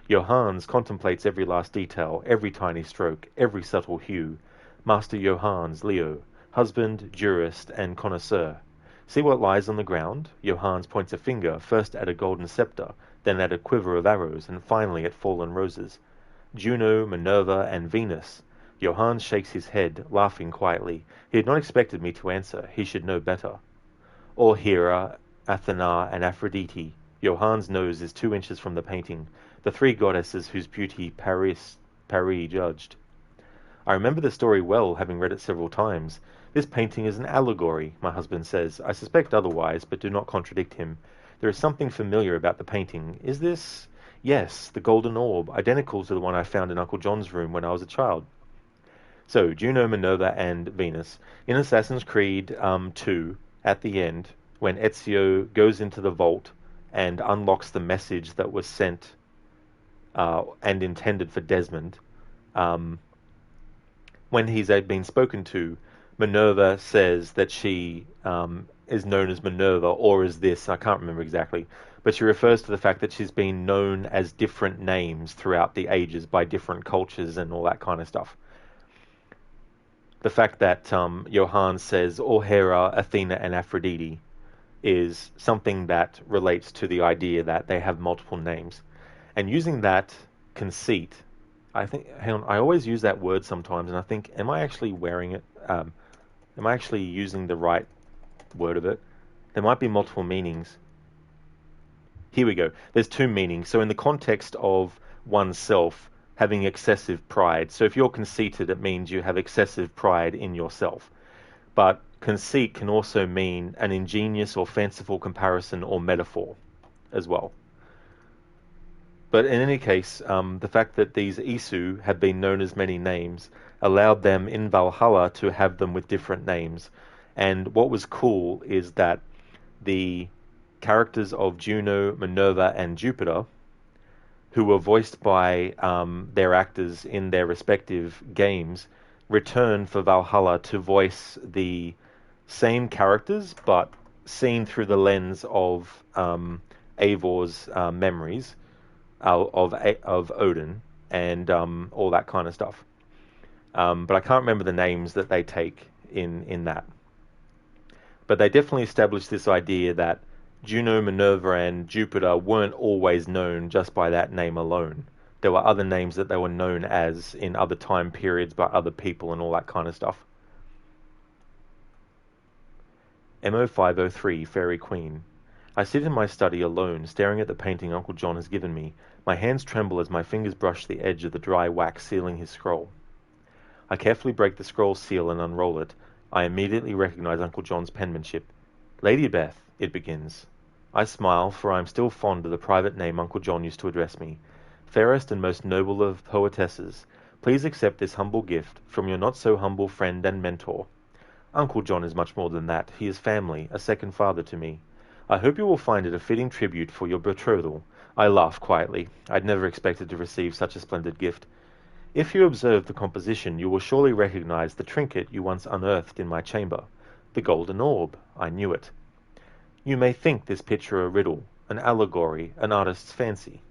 Johannes contemplates every last detail, every tiny stroke, every subtle hue. Master Johannes, Leo, husband, jurist, and connoisseur. See what lies on the ground? Johannes points a finger, first at a golden scepter, then at a quiver of arrows, and finally at fallen roses. Juno, Minerva, and Venus. Johannes shakes his head, laughing quietly. He had not expected me to answer. He should know better. Or Hera, Athena, and Aphrodite. Johannes' nose is 2 inches from the painting. The 3 goddesses whose beauty Paris judged. I remember the story well, having read it several times. This painting is an allegory, my husband says. I suspect otherwise, but do not contradict him. There is something familiar about the painting. Is this? Yes, the golden orb, identical to the one I found in Uncle John's room when I was a child. So, Juno, Minerva, and Venus. In Assassin's Creed 2, at the end, when Ezio goes into the vault and unlocks the message that was sent and intended for Desmond, when he's been spoken to, Minerva says that she is known as Minerva, or as this, I can't remember exactly, but she refers to the fact that she's been known as different names throughout the ages by different cultures and all that kind of stuff. The fact that Johann says, "O Hera, Athena, and Aphrodite," is something that relates to the idea that they have multiple names. And using that conceit, I think, hang on, I always use that word sometimes, and I think, am I actually wearing it? Am I actually using the right word of it? There might be multiple meanings. Here we go. There's two meanings. So in the context of oneself, having excessive pride. So if you're conceited, it means you have excessive pride in yourself. But conceit can also mean an ingenious or fanciful comparison or metaphor as well. But in any case, the fact that these Isu have been known as many names allowed them in Valhalla to have them with different names. And what was cool is that the characters of Juno, Minerva, and Jupiter, who were voiced by their actors in their respective games, return for Valhalla to voice the same characters, but seen through the lens of Eivor's memories of Odin and all that kind of stuff. But I can't remember the names that they take in that. But they definitely established this idea that Juno, Minerva, and Jupiter weren't always known just by that name alone. There were other names that they were known as in other time periods by other people and all that kind of stuff. MO503, Fairy Queen. I sit in my study alone, staring at the painting Uncle John has given me. My hands tremble as my fingers brush the edge of the dry wax sealing his scroll. I carefully break the scroll seal and unroll it. I immediately recognize Uncle John's penmanship. Lady Beth, it begins. I smile, for I am still fond of the private name Uncle John used to address me. Fairest and most noble of poetesses, please accept this humble gift from your not-so-humble friend and mentor. Uncle John is much more than that. He is family, a second father to me. I hope you will find it a fitting tribute for your betrothal. I laugh quietly. I'd never expected to receive such a splendid gift. If you observe the composition, you will surely recognize the trinket you once unearthed in my chamber. The golden orb. I knew it. You may think this picture a riddle, an allegory, an artist's fancy.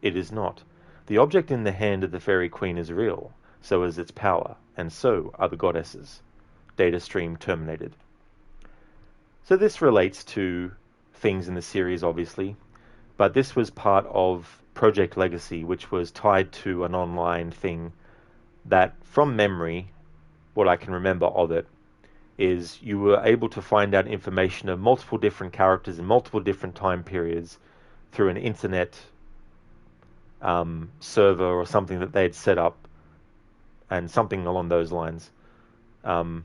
It is not. The object in the hand of the Fairy Queen is real, so is its power, and so are the goddesses. Data stream terminated. So this relates to things in the series, obviously, but this was part of Project Legacy, which was tied to an online thing that, from memory, what I can remember of it, is you were able to find out information of multiple different characters in multiple different time periods through an internet server or something that they had set up, and something along those lines. And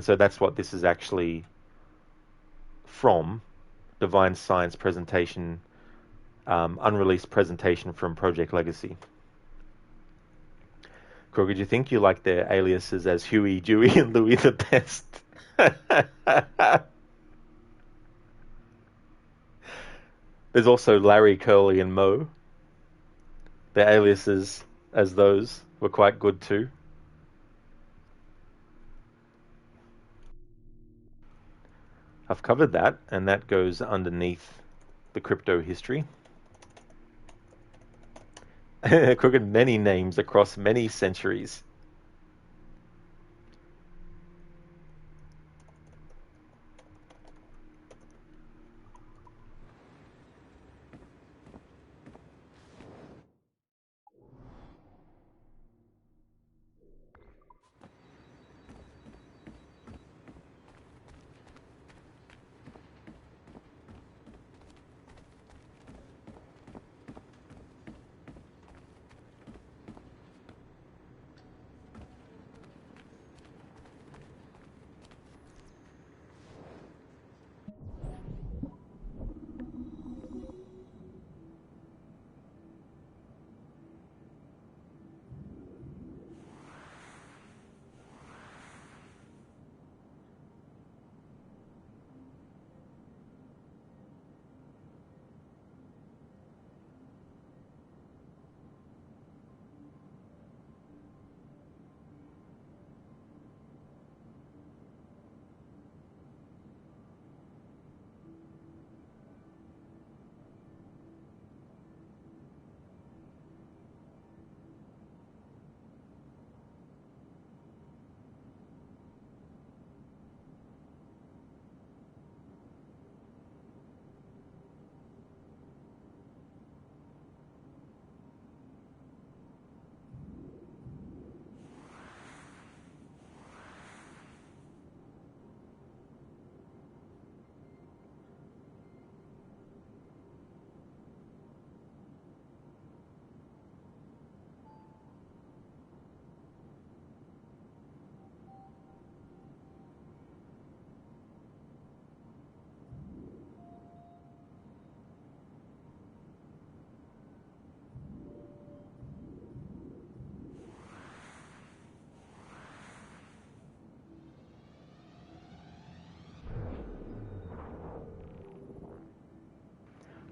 so that's what this is actually from. Divine Science presentation, unreleased presentation from Project Legacy. Kroger, do you think you like their aliases as Huey, Dewey, and Louie the best? There's also Larry, Curly, and Moe. Their aliases as those were quite good too. I've covered that, and that goes underneath the crypto history. Crooked many names across many centuries.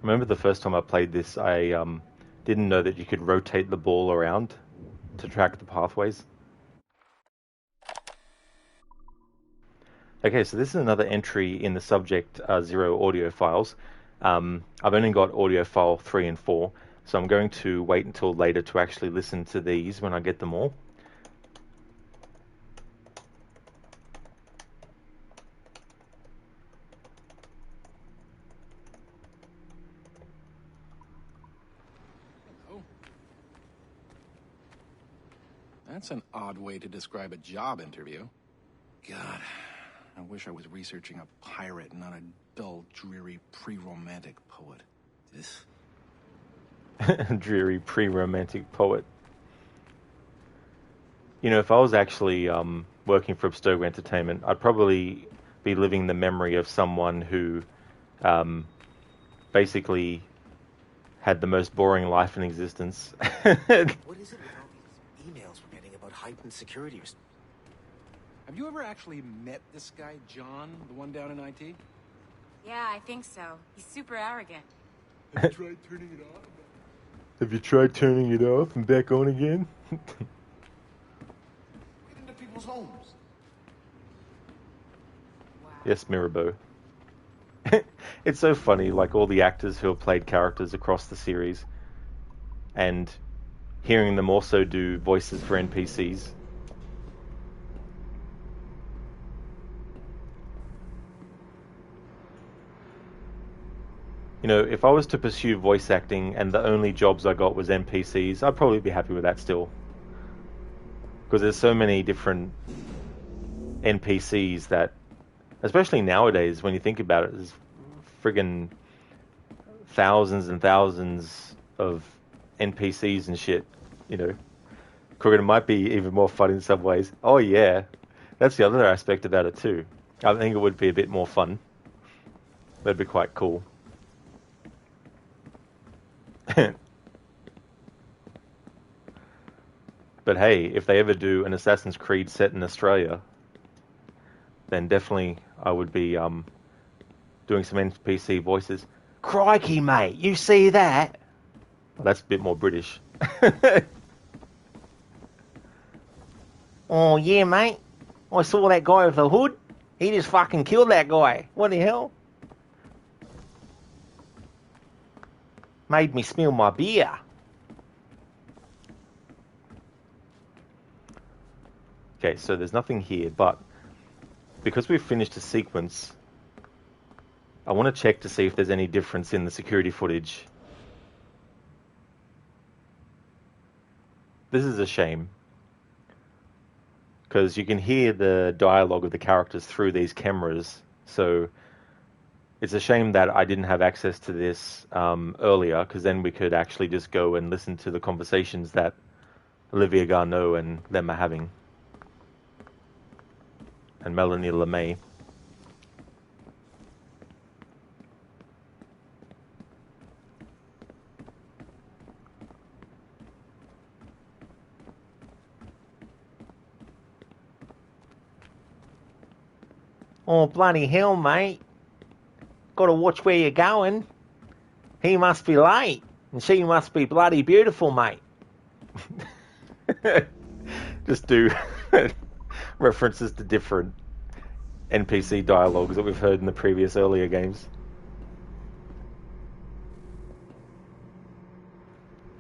Remember the first time I played this, I didn't know that you could rotate the ball around to track the pathways. Okay, so this is another entry in the subject 0 audio files. I've only got audio file 3 and 4, so I'm going to wait until later to actually listen to these when I get them all. That's an odd way to describe a job interview. God, I wish I was researching a pirate, not a dull, dreary, pre-romantic poet. This... Dreary, pre-romantic poet. You know, if I was actually working for Abstergo Entertainment, I'd probably be living the memory of someone who basically had the most boring life in existence. What is it with all these emails we're getting about heightened security? Have you ever actually met this guy, John, the one down in IT? Yeah, I think so. He's super arrogant. Have you tried turning it off? Have you tried turning it off and back on again? Get into people's homes. Yes, Mirabeau. It's so funny, like all the actors who have played characters across the series, and hearing them also do voices for NPCs. You know, if I was to pursue voice acting and the only jobs I got was NPCs, I'd probably be happy with that still. Because there's so many different NPCs that, especially nowadays, when you think about it, there's friggin' thousands and thousands of NPCs and shit, you know. Crooked, it might be even more fun in some ways. Oh yeah, that's the other aspect about it too. I think it would be a bit more fun. That'd be quite cool. But hey, if they ever do an Assassin's Creed set in Australia, then definitely I would be doing some NPC voices. Crikey, mate, you see that? Well, that's a bit more British. Oh, yeah, mate. I saw that guy with the hood. He just fucking killed that guy. What the hell? Made me spill my beer. Okay, so there's nothing here, but because we've finished a sequence, I want to check to see if there's any difference in the security footage. This is a shame, because you can hear the dialogue of the characters through these cameras, so it's a shame that I didn't have access to this earlier, because then we could actually just go and listen to the conversations that Olivia Garneau and them are having. And Melanie LeMay. Oh, bloody hell, mate. Gotta watch where you're going. He must be late, and she must be bloody beautiful, mate. Just do references to different NPC dialogues that we've heard in the previous earlier games.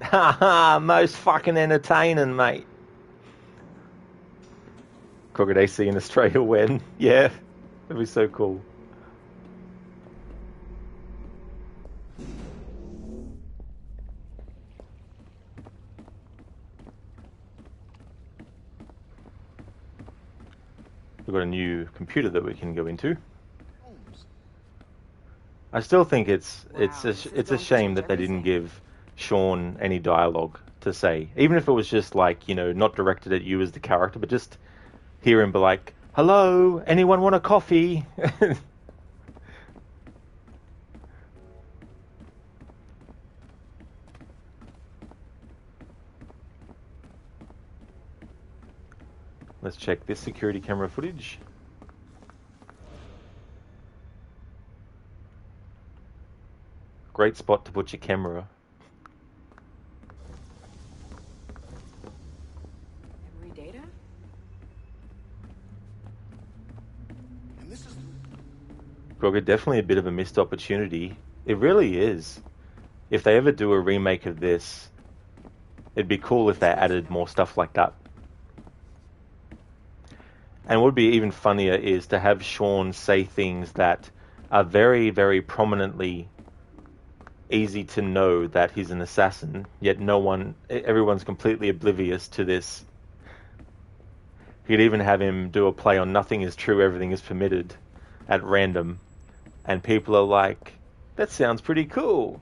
Haha, most fucking entertaining, mate. Crooked AC in Australia when? Yeah, that'd be so cool. We've got a new computer that we can go into. I still think it's a shame that they didn't give Sean any dialogue to say, even if it was just like, you know, not directed at you as the character, but just hear him be like, "Hello, anyone want a coffee?" Let's check this security camera footage. Great spot to put your camera. Memory data? And this is... Grogger, definitely a bit of a missed opportunity. It really is. If they ever do a remake of this, it'd be cool if they added more stuff like that. And what would be even funnier is to have Sean say things that are very, very prominently easy to know that he's an assassin, yet everyone's completely oblivious to this. You could even have him do a play on nothing is true, everything is permitted at random, and people are like, that sounds pretty cool.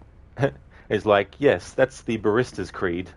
It's like, yes, that's the barista's creed.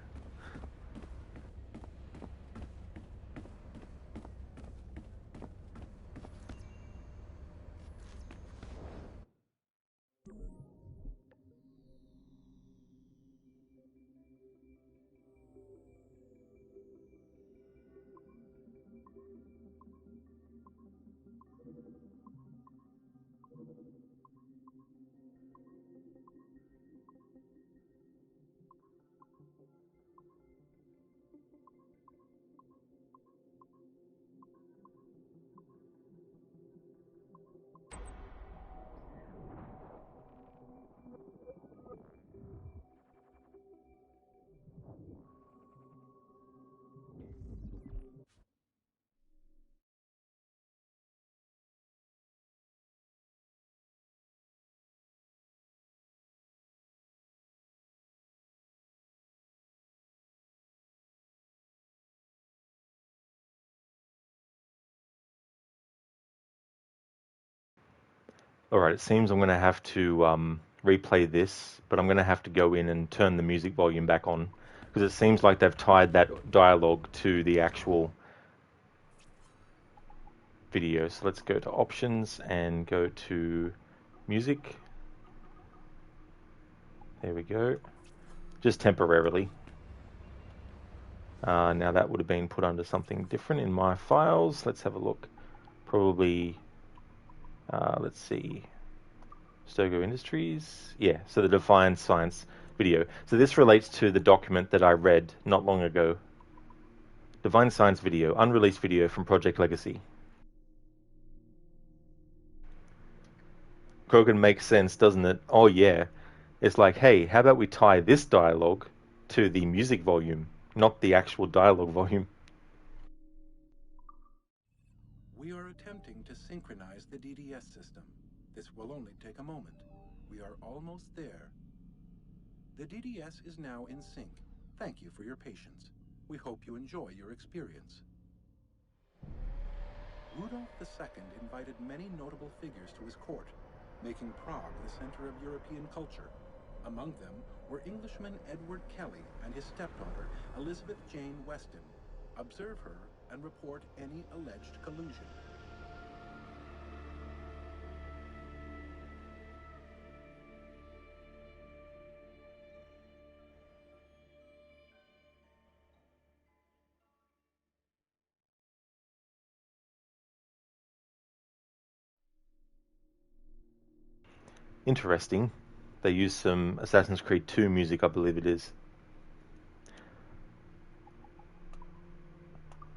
Alright, it seems I'm going to have to replay this, but I'm going to have to go in and turn the music volume back on, because it seems like they've tied that dialogue to the actual video. So let's go to options and go to music. There we go. Just temporarily. Now that would have been put under something different in my files. Let's have a look. Probably... let's see, Stogo Industries. Yeah, so the Defiant Science video. So this relates to the document that I read not long ago. Divine Science video, unreleased video from Project Legacy. Krogan makes sense, doesn't it? Oh yeah. It's like, hey, how about we tie this dialogue to the music volume, not the actual dialogue volume. We are attempting to synchronize the DDS system. This will only take a moment. We are almost there. The DDS is now in sync. Thank you for your patience. We hope you enjoy your experience. Rudolf II invited many notable figures to his court, making Prague the center of European culture. Among them were Englishman Edward Kelly and his stepdaughter, Elizabeth Jane Weston. Observe her and report any alleged collusion. Interesting. They use some Assassin's Creed 2 music, I believe it is.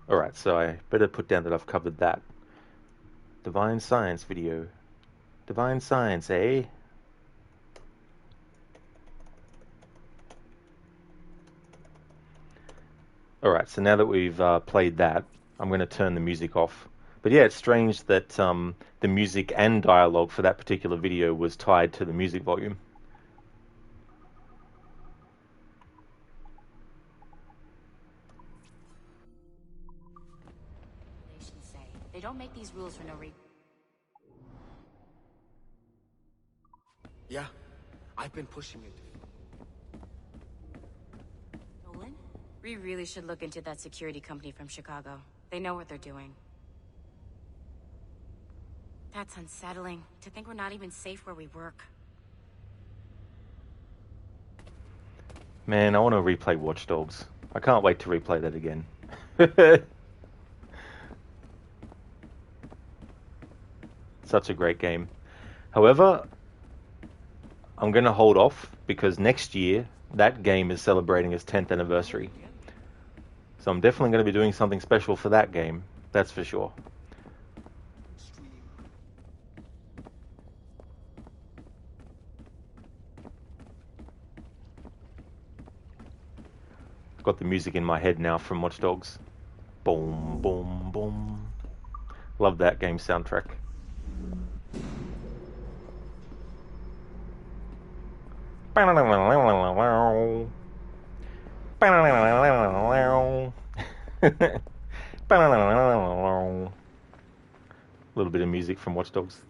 Alright, so I better put down that I've covered that. Divine Science video. Divine Science, eh? Alright, so now that we've played that, I'm going to turn the music off. But yeah, it's strange that the music and dialogue for that particular video was tied to the music volume. They don't make these rules for no reason. Yeah, I've been pushing it. Nolan? We really should look into that security company from Chicago. They know what they're doing. That's unsettling, to think we're not even safe where we work. Man, I want to replay Watch Dogs. I can't wait to replay that again. Such a great game. However, I'm going to hold off because next year that game is celebrating its 10th anniversary. So I'm definitely going to be doing something special for that game, that's for sure. Got the music in my head now from Watch Dogs. Boom, boom, boom. Love that game soundtrack. A little bit of music from Watch Dogs.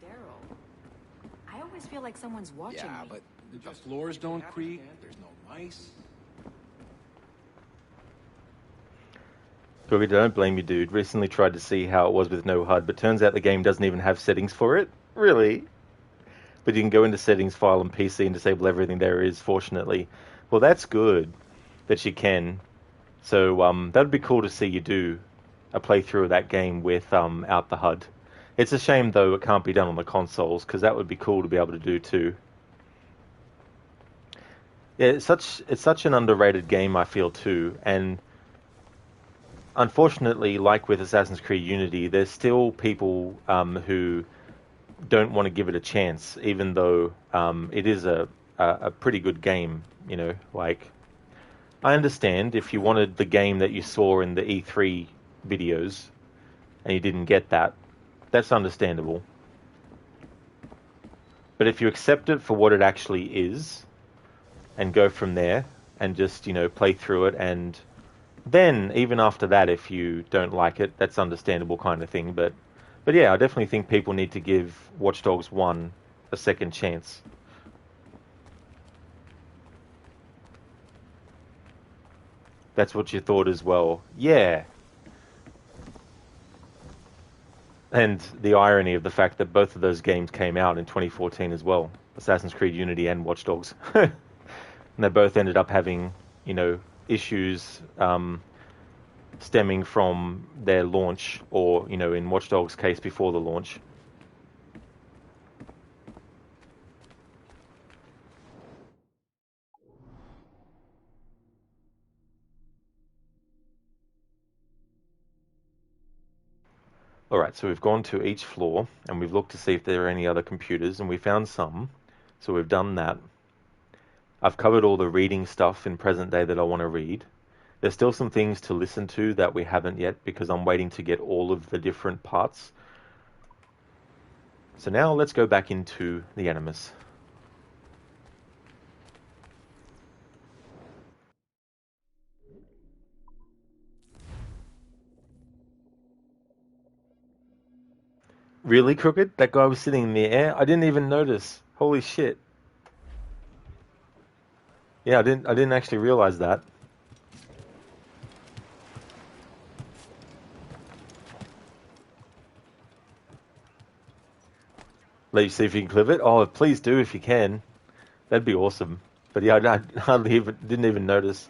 I always feel like someone's watching Yeah, me. but the floors don't creak, there's no mice. Crooked, don't blame you, dude. Recently tried to see how it was with no HUD, but turns out the game doesn't even have settings for it. Really? But you can go into settings, file, and PC and disable everything there is, fortunately. Well, that's good that you can. So that'd be cool to see you do a playthrough of that game without the HUD. It's a shame, though, it can't be done on the consoles, because that would be cool to be able to do, too. Yeah, it's such an underrated game, I feel, too, and unfortunately, like with Assassin's Creed Unity, there's still people who don't want to give it a chance, even though it is a pretty good game, you know, like, I understand if you wanted the game that you saw in the E3 videos and you didn't get that, that's understandable. But if you accept it for what it actually is and go from there and just, you know, play through it, and then even after that, if you don't like it, that's understandable kind of thing. But yeah, I definitely think people need to give Watch Dogs 1 a second chance. That's what you thought as well. Yeah. And the irony of the fact that both of those games came out in 2014 as well. Assassin's Creed Unity and Watch Dogs. And they both ended up having, you know, issues stemming from their launch, or, you know, in Watch Dogs' case, before the launch. Alright, so we've gone to each floor, and we've looked to see if there are any other computers, and we found some, so we've done that. I've covered all the reading stuff in present day that I want to read. There's still some things to listen to that we haven't yet, because I'm waiting to get all of the different parts. So now let's go back into the Animus. Really, Crooked? That guy was sitting in the air? I didn't even notice. Holy shit. Yeah, I didn't actually realize that. Let you see if you can clip it? Oh, please do if you can. That'd be awesome. But yeah, I hardly even, didn't even notice.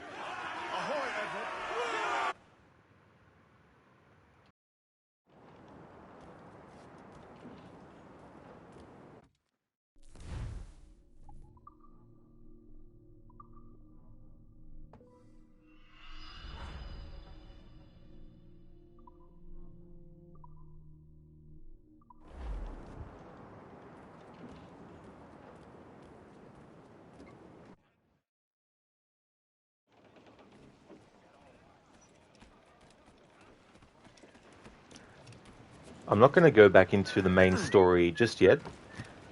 I'm not going to go back into the main story just yet,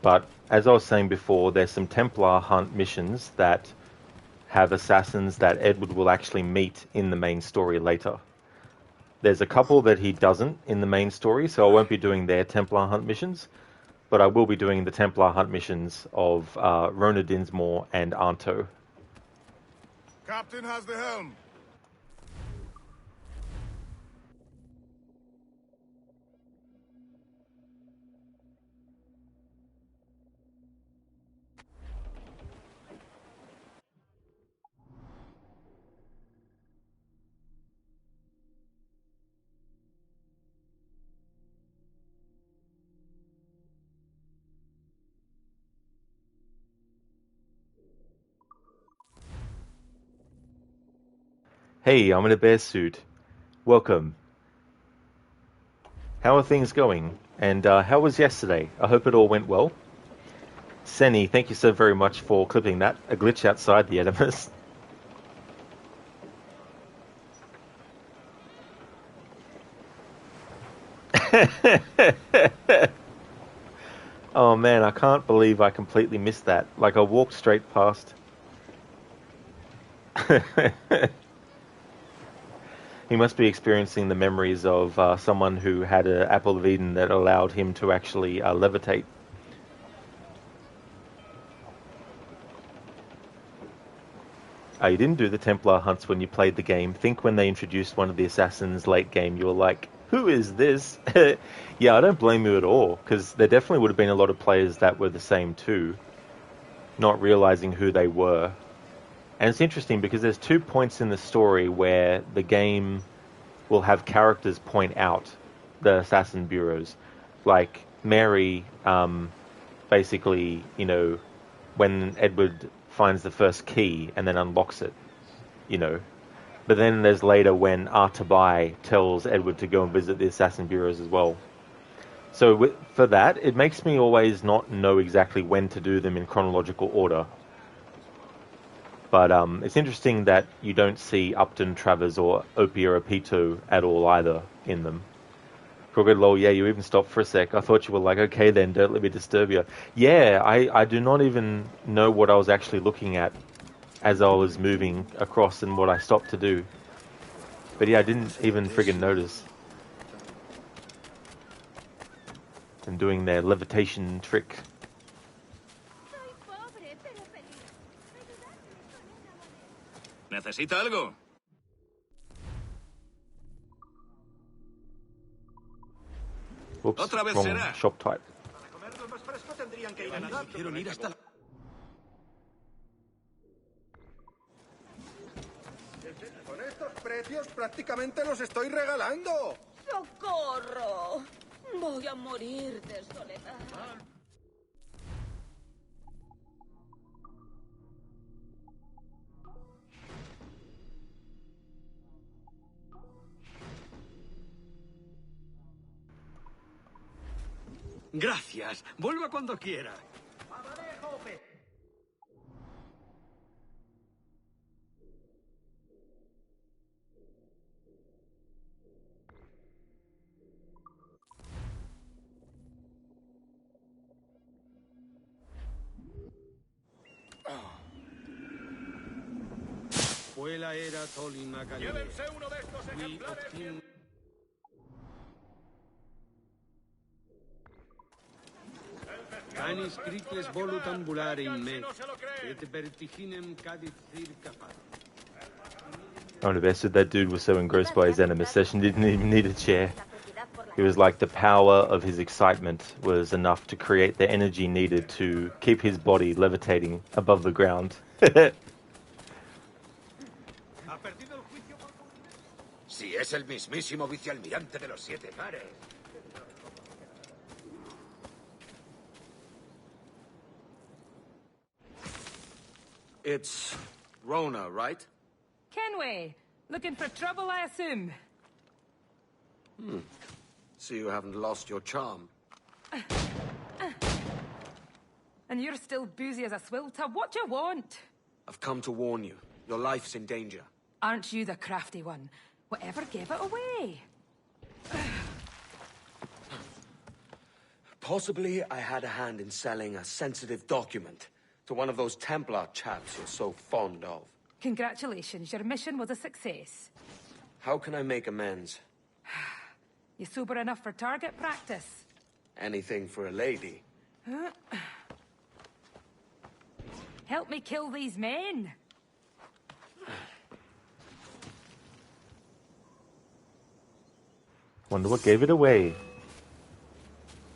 but as I was saying before, there's some Templar hunt missions that have assassins that Edward will actually meet in the main story later. There's a couple that he doesn't in the main story, so I won't be doing their Templar hunt missions, but I will be doing the Templar hunt missions of Rona Dinsmore and Anto. Captain has the helm. Hey, I'm in a bear suit. Welcome. How are things going? And how was yesterday? I hope it all went well. Senny, thank you so very much for clipping that. A glitch outside the Edimus. Oh man, I can't believe I completely missed that. Like, I walked straight past. He must be experiencing the memories of someone who had an apple of Eden that allowed him to actually levitate. You didn't do the Templar hunts when you played the game. Think when they introduced one of the assassins late game, you were like, who is this? Yeah, I don't blame you at all, because there definitely would have been a lot of players that were the same too, not realizing who they were. And it's interesting because there's 2 points in the story where the game will have characters point out the assassin bureaus. Like Mary, basically, you know, when Edward finds the first key and then unlocks it, you know. But then there's later when Artabai tells Edward to go and visit the assassin bureaus as well. So for that, it makes me always not know exactly when to do them in chronological order. But it's interesting that you don't see Upton Travers or Opia Opito at all either in them. Crooked lol, yeah, you even stopped for a sec. I thought you were like, okay then, don't let me disturb you. Yeah, I do not even know what I was actually looking at as I was moving across and what I stopped to do. But yeah, I didn't even friggin' notice. And doing their levitation trick. ¿Necesita algo? Whoops, Otra vez wrong será. shop type. Quiero ir hasta la... Con estos precios prácticamente los estoy regalando. ¡Socorro! Voy a morir de soledad. Gracias. Vuelva cuando quiera. Fue la era Tolima Galilea. Llévense uno de estos ejemplares. Canis cricles volut ambulare in me, et vertiginem cadit circa fat. I'm the best. That dude was so engrossed by his Animus session, didn't even need a chair. It was like the power of his excitement was enough to create the energy needed to keep his body levitating above the ground. Si es el mismísimo vicealmirante de los 7 mares. It's Rona, right? Kenway, looking for trouble, I assume? So you haven't lost your charm. And you're still boozy as a swilter. What do you want? I've come to warn you. Your life's in danger. Aren't you the crafty one? Whatever gave it away? Possibly I had a hand in selling a sensitive document to one of those Templar chaps you're so fond of. Congratulations, your mission was a success. How can I make amends? You sober enough for target practice? Anything for a lady. Help me kill these men. Wonder what gave it away.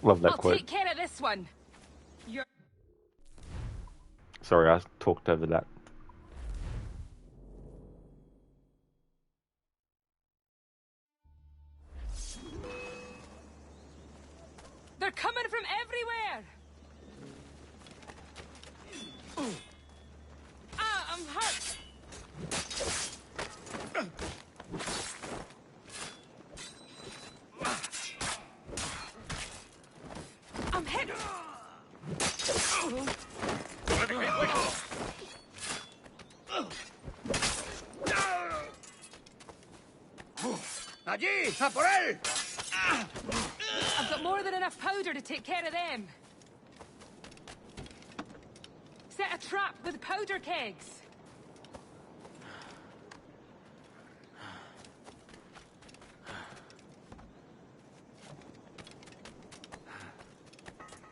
Love that I'll quote. take care of this one. You're... Sorry, I talked over that. They're coming from everywhere! I'm hurt! ¡Allí! ¡A por él! I've got more than enough powder to take care of them. Set a trap with powder kegs.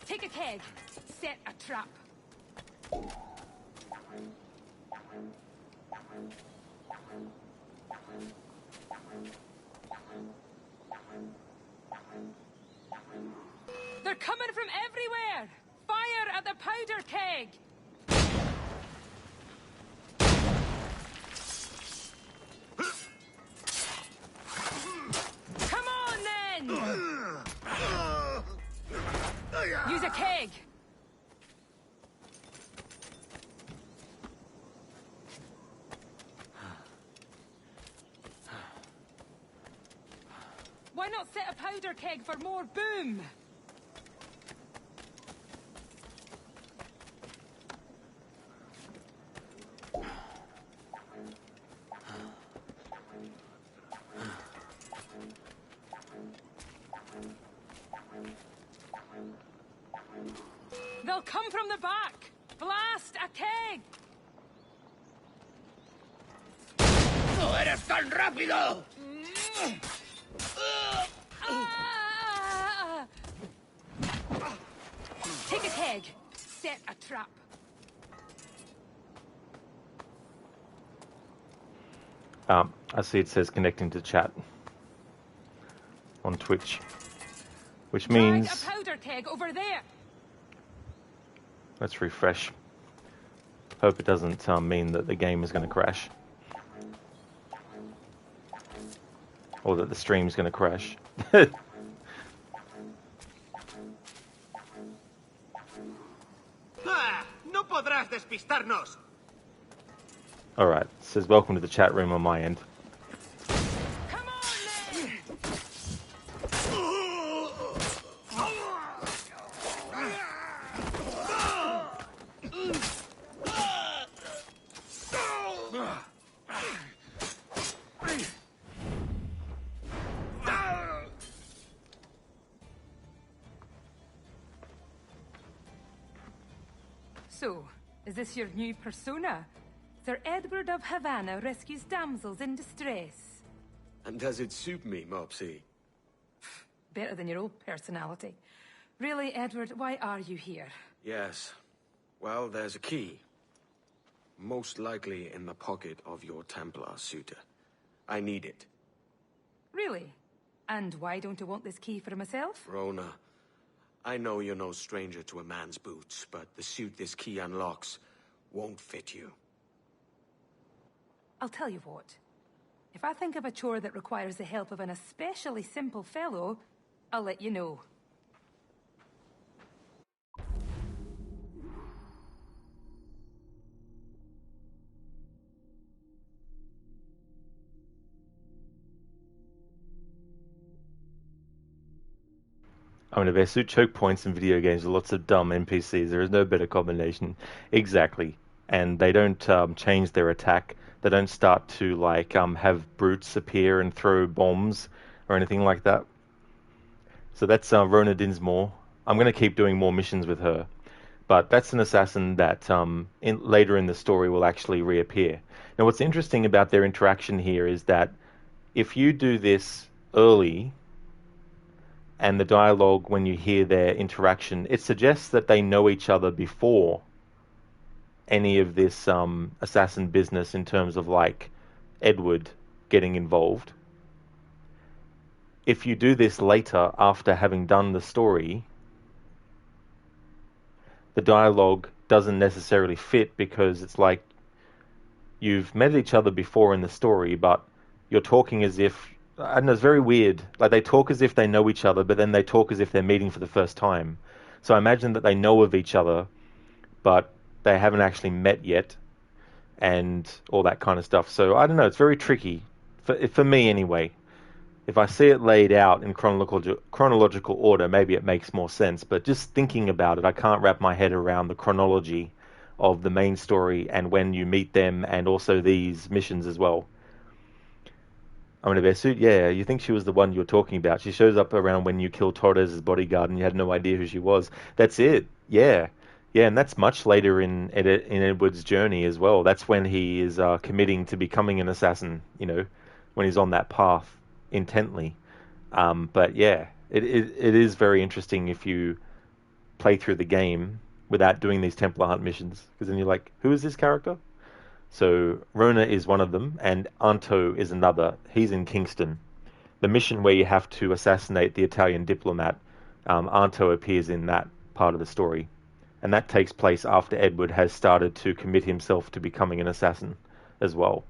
Take a keg. Set a trap. They're coming from everywhere! Fire at the powder keg! Come on, then! Use a keg! Why not set a powder keg for more boom? They'll come from the back! Blast a keg! ¡No eres tan rápido! Take a keg. Set a trap. I see it says connecting to chat on Twitch, which means Drag a powder keg over there. let's refresh. Hope it doesn't mean that the game is going to crash, or that the stream's going to crash. ¡No podrás despistarnos! All right, it says welcome to the chat room on my end. So, is this your new persona? Sir Edward of Havana rescues damsels in distress. And does it suit me, Mopsy? Better than your old personality. Really, Edward, why are you here? Yes. Well, there's a key. Most likely in the pocket of your Templar suitor. I need it. Really? And why don't you want this key for myself? Rona, I know you're no stranger to a man's boots, but the suit this key unlocks won't fit you. I'll tell you what. If I think of a chore that requires the help of an especially simple fellow, I'll let you know. I mean, if they suit choke points in video games with lots of dumb NPCs, there is no better combination. Exactly. And they don't change their attack. They don't start to, like, have brutes appear and throw bombs or anything like that. So that's Rona Dinsmore. I'm going to keep doing more missions with her. But that's an assassin that later in the story will actually reappear. Now, what's interesting about their interaction here is that if you do this early, and the dialogue, when you hear their interaction, it suggests that they know each other before any of this assassin business in terms of, like, Edward getting involved. If you do this later, after having done the story, the dialogue doesn't necessarily fit, because it's like you've met each other before in the story, but you're talking as if, I don't know, it's very weird. Like, they talk as if they know each other, but then they talk as if they're meeting for the first time. So I imagine that they know of each other, but they haven't actually met yet, and all that kind of stuff. So I don't know, it's very tricky, for me anyway. If I see it laid out in chronological order, maybe it makes more sense, but just thinking about it, I can't wrap my head around the chronology of the main story and when you meet them, and also these missions as well. I'm in a bear suit? Yeah, you think she was the one you're talking about. She shows up around when you kill Torres' bodyguard and you had no idea who she was. That's it. Yeah. Yeah, and that's much later in Edward's journey as well. That's when he is committing to becoming an assassin, you know, when he's on that path intently. But yeah, it is very interesting if you play through the game without doing these Templar Hunt missions, because then you're like, who is this character? So Rona is one of them, and Anto is another. He's in Kingston. The mission where you have to assassinate the Italian diplomat, Anto appears in that part of the story. And that takes place after Edward has started to commit himself to becoming an assassin as well.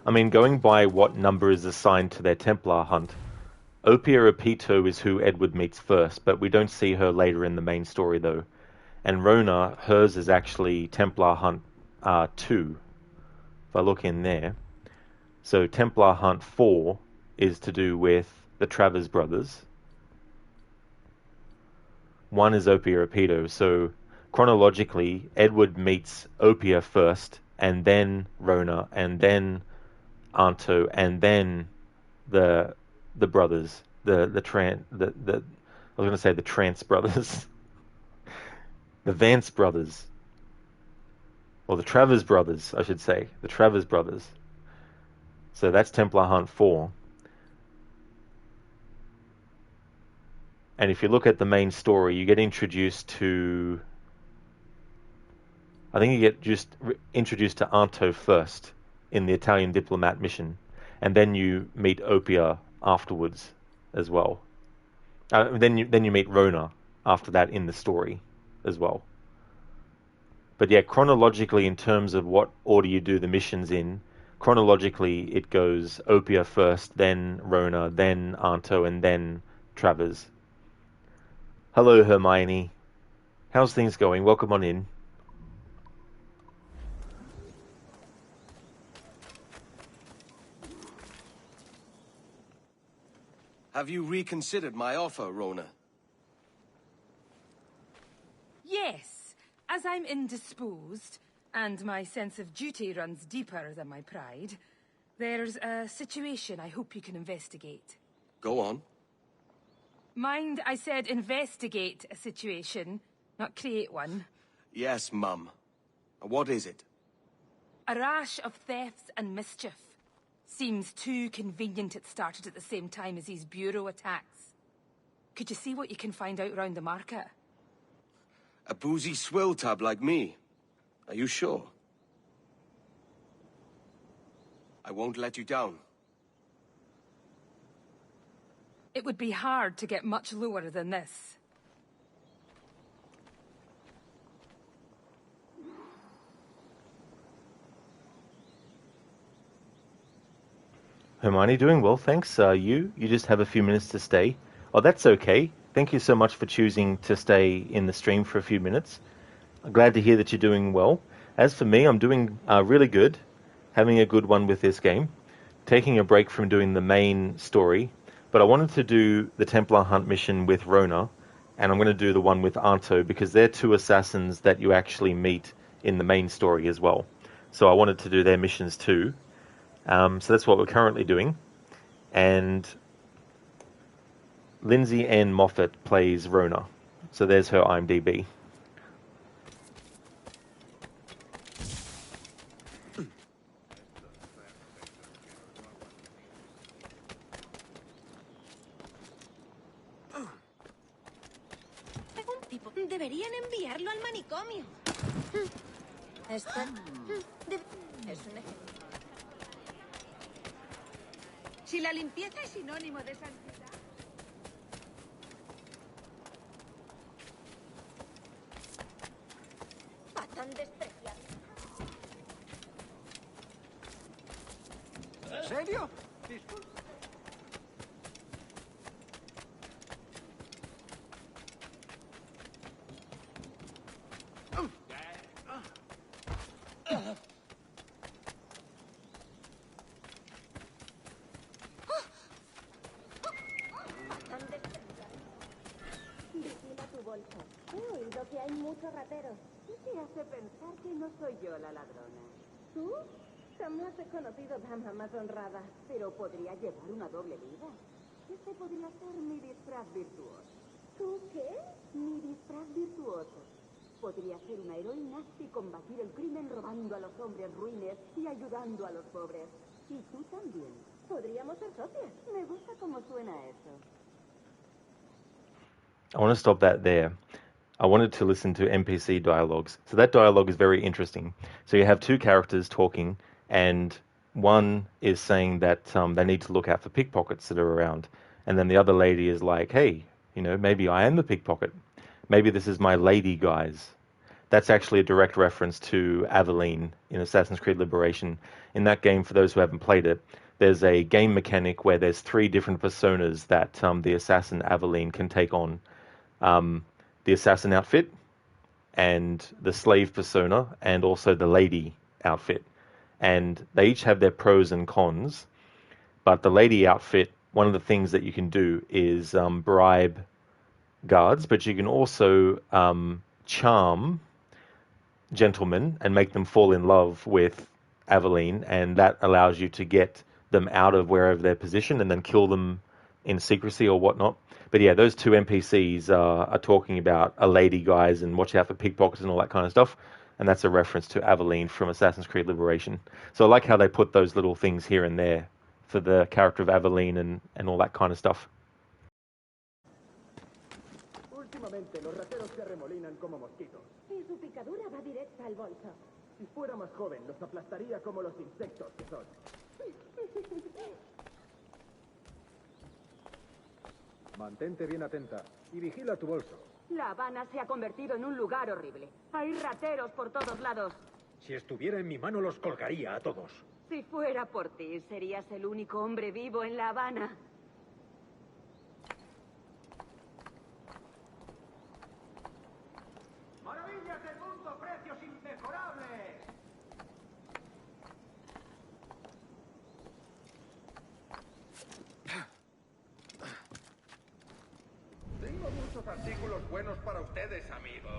I mean, going by what number is assigned to their Templar hunt, Opia Repito is who Edward meets first, but we don't see her later in the main story though. And Rona, hers is actually Templar Hunt 2, if I look in there. So Templar Hunt 4 is to do with the Travers brothers. 1 is Opia Repito, so chronologically, Edward meets Opia first, and then Rona, and then Anto, and then the brothers, I was going to say the Trance brothers, the Vance brothers, or the Travers brothers, I should say, the Travers brothers. So that's Templar Hunt 4. And if you look at the main story, you get introduced to, I think you get just introduced to Anto first in the Italian diplomat mission, and then you meet Opia afterwards as well. Then you meet Rona after that in the story as well. But yeah, chronologically, in terms of what order you do the missions in, chronologically it goes Opia first, then Rona, then Anto, and then Travers. Hello, Hermione. How's things going? Welcome on in. Have you reconsidered my offer, Rona? Yes, as I'm indisposed, and my sense of duty runs deeper than my pride, there's a situation I hope you can investigate. Go on. Mind, I said investigate a situation, not create one. Yes, Mum. What is it? A rash of thefts and mischief. Seems too convenient it started at the same time as these bureau attacks. Could you see what you can find out round the market? A boozy swill tab like me. Are you sure? I won't let you down. It would be hard to get much lower than this. Hermione, doing well, thanks. You just have a few minutes to stay. Oh, that's okay. Thank you so much for choosing to stay in the stream for a few minutes. I'm glad to hear that you're doing well. As for me, I'm doing really good. Having a good one with this game. Taking a break from doing the main story. But I wanted to do the Templar Hunt mission with Rona. And I'm going to do the one with Anto, because they're two assassins that you actually meet in the main story as well. So I wanted to do their missions too. So that's what we're currently doing. And Lindsay Ann Moffat plays Rona. So there's her IMDb. Deberían enviarlo al manicomio. Es un ejemplo. Si la limpieza es sinónimo de santidad. Tan despreciable. ¿En serio? Disculpa. bolso. He oído que hay muchos rateros. ¿Qué te hace pensar que no soy yo la ladrona? ¿Tú? Jamás he conocido dama más honrada. Pero podría llevar una doble vida. Este podría ser mi disfraz virtuoso. ¿Tú qué? Mi disfraz virtuoso. Podría ser una heroína y combatir el crimen robando a los hombres ruines y ayudando a los pobres. Y tú también. Podríamos ser socias. Me gusta cómo suena eso. I want to stop that there. I wanted to listen to NPC dialogues. So that dialogue is very interesting. So you have two characters talking, and one is saying that they need to look out for pickpockets that are around. And then the other lady is like, hey, you know, maybe I am the pickpocket. Maybe this is my lady, guys. That's actually a direct reference to Aveline in Assassin's Creed Liberation. In that game, for those who haven't played it, there's a game mechanic where there's 3 different personas that the assassin Aveline can take on. The assassin outfit, and the slave persona, and also the lady outfit. And they each have their pros and cons, but the lady outfit, one of the things that you can do is bribe guards, but you can also charm gentlemen and make them fall in love with Aveline, and that allows you to get them out of wherever they're positioned and then kill them in secrecy or whatnot. But yeah, those 2 NPCs are talking about a lady, guys, and watch out for pickpockets and all that kind of stuff. And that's a reference to Aveline from Assassin's Creed Liberation. So I like how they put those little things here and there for the character of Aveline and all that kind of stuff. Últimamente los rateros se arremolinan como mosquitos. Y su picadura va directa al bolso. Si fuera más joven, los aplastaría como los insectos que son. Mantente bien atenta y vigila tu bolso. La Habana se ha convertido en un lugar horrible. Hay rateros por todos lados. Si estuviera en mi mano, los colgaría a todos. Si fuera por ti, serías el único hombre vivo en La Habana. ¡Maravillas del mundo! ¡Precios inmejorables! Tengo muchos artículos buenos para ustedes, amigos.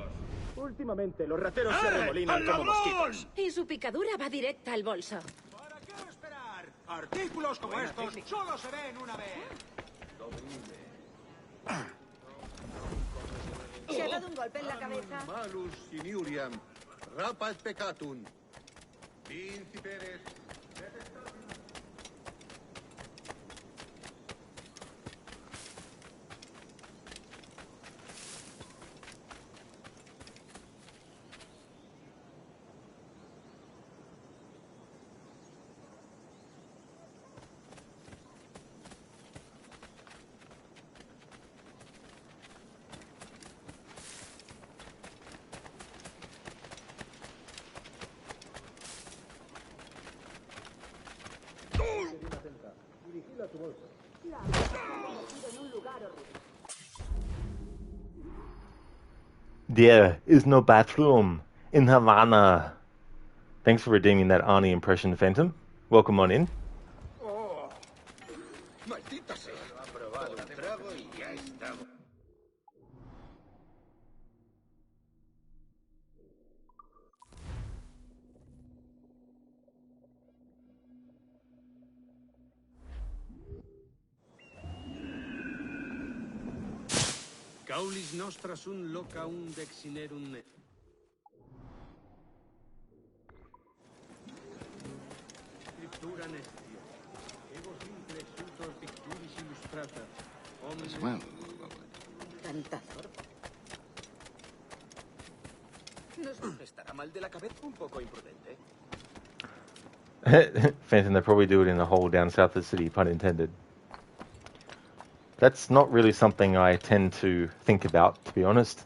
Últimamente los rateros se arremolinan como mosquitos. Y su picadura va directa al bolso. ¿Para qué esperar? Artículos como estos solo se ven una vez. ¿Se ha dado un golpe en la cabeza? Malus siniuriam, rapat peccatum. Principeres. Vigila tu bolso. La Habana se ha convertido en un lugar horrible. There is no bathroom in Havana. Thanks for redeeming that Arnie impression, Phantom. Welcome on in. Oh, maldita sea. Ha probado un trago y ya estamos. Caulis nostra sunt loca unde exinerum ne. Scriptura nestia. Ego simple sutor picturis illustrata. As well. Tanta zorba. ¿Nos estará mal de la cabeza? Un poco imprudente. Phantom, they probably do it in a hole down south of the city, pun intended. That's not really something I tend to think about, to be honest.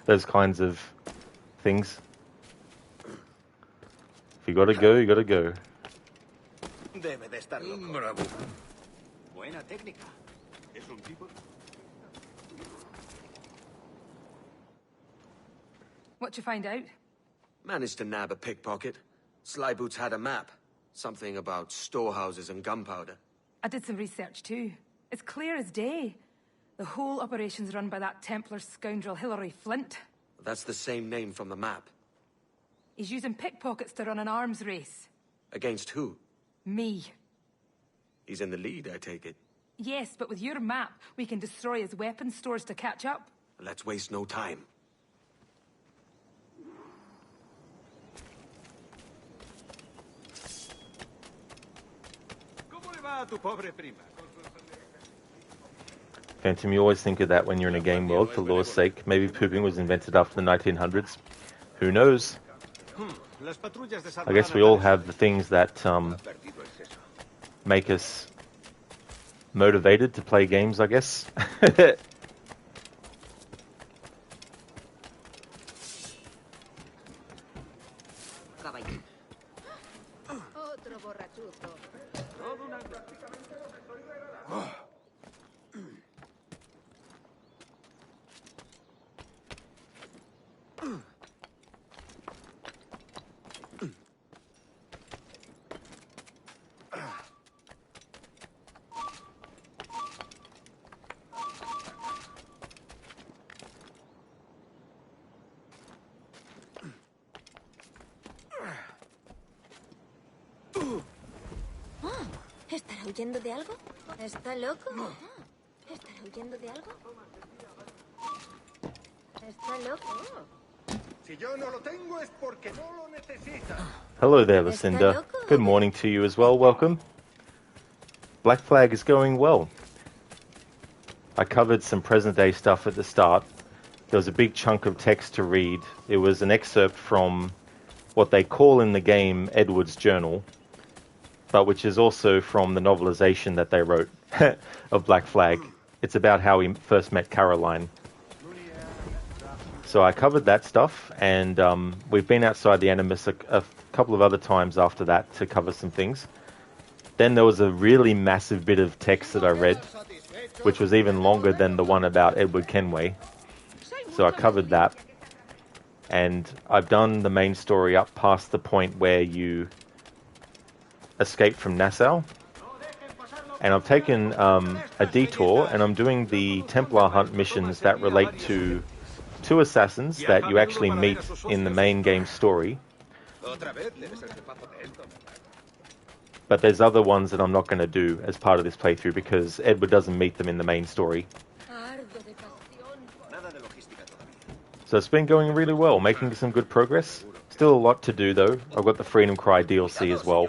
Those kinds of things. If you gotta go, you gotta go. Debe de estar loco. Bravo. Buena técnica. Es un tipo... What'd you find out? Managed to nab a pickpocket. Slyboots had a map. Something about storehouses and gunpowder. I did some research too. It's clear as day. The whole operation's run by that Templar scoundrel Hilary Flint. That's the same name from the map. He's using pickpockets to run an arms race. Against who? Me. He's in the lead, I take it. Yes, but with your map, we can destroy his weapons stores to catch up. Let's waste no time. Phantom, you always think of that when you're in a game world, for law's sake. Maybe pooping was invented after the 1900s. Who knows? I guess we all have the things that make us motivated to play games, I guess. ¿Estará huyendo de algo? ¿Está loco? ¿Estará huyendo de algo? ¿Está loco? Si yo no lo tengo es porque no lo necesita. Hello there, Lucinda. Good morning to you as well. Welcome. Black Flag is going well. I covered some present-day stuff at the start. There was a big chunk of text to read. It was an excerpt from what they call in the game Edward's Journal, but which is also from the novelization that they wrote of Black Flag. It's about how he first met Caroline. So I covered that stuff, and we've been outside the Animus a couple of other times after that to cover some things. Then there was a really massive bit of text that I read, which was even longer than the one about Edward Kenway. So I covered that. And I've done the main story up past the point where you escape from Nassau. And I've taken a detour, and I'm doing the Templar hunt missions that relate to two assassins that you actually meet in the main game story. But there's other ones that I'm not going to do as part of this playthrough because Edward doesn't meet them in the main story. So it's been going really well, making some good progress. Still a lot to do though. I've got the Freedom Cry DLC as well,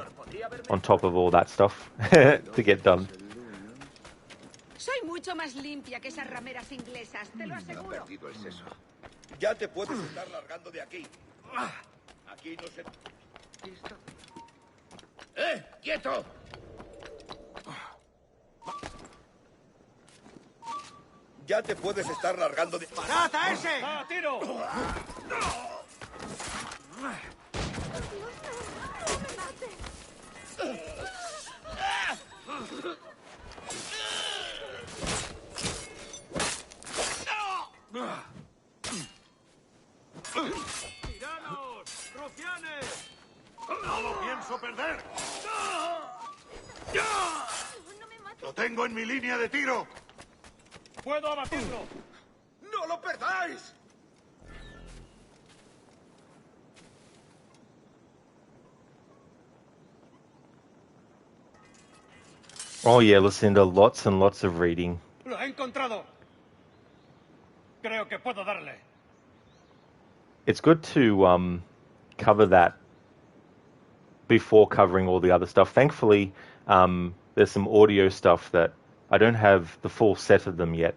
on top of all that stuff to get done. Soy mucho más limpia que esas rameras inglesas, te lo aseguro. Ya te puedes estar largando de aquí. Aquí no se... ¿Listo? ¡Quieto! Ya te puedes estar largando de... ¡Parata ese! ¡Ah, tiro! ¡Tiranos! ¡Rufianes! ¡No lo pienso perder! ¡Lo tengo en mi línea de tiro! ¡Puedo abatirlo! ¡No lo perdáis! Oh yeah, Lucinda, lots and lots of reading. ¡Lo he encontrado! Creo que puedo darle. It's good to cover that before covering all the other stuff. Thankfully, there's some audio stuff that I don't have the full set of them yet,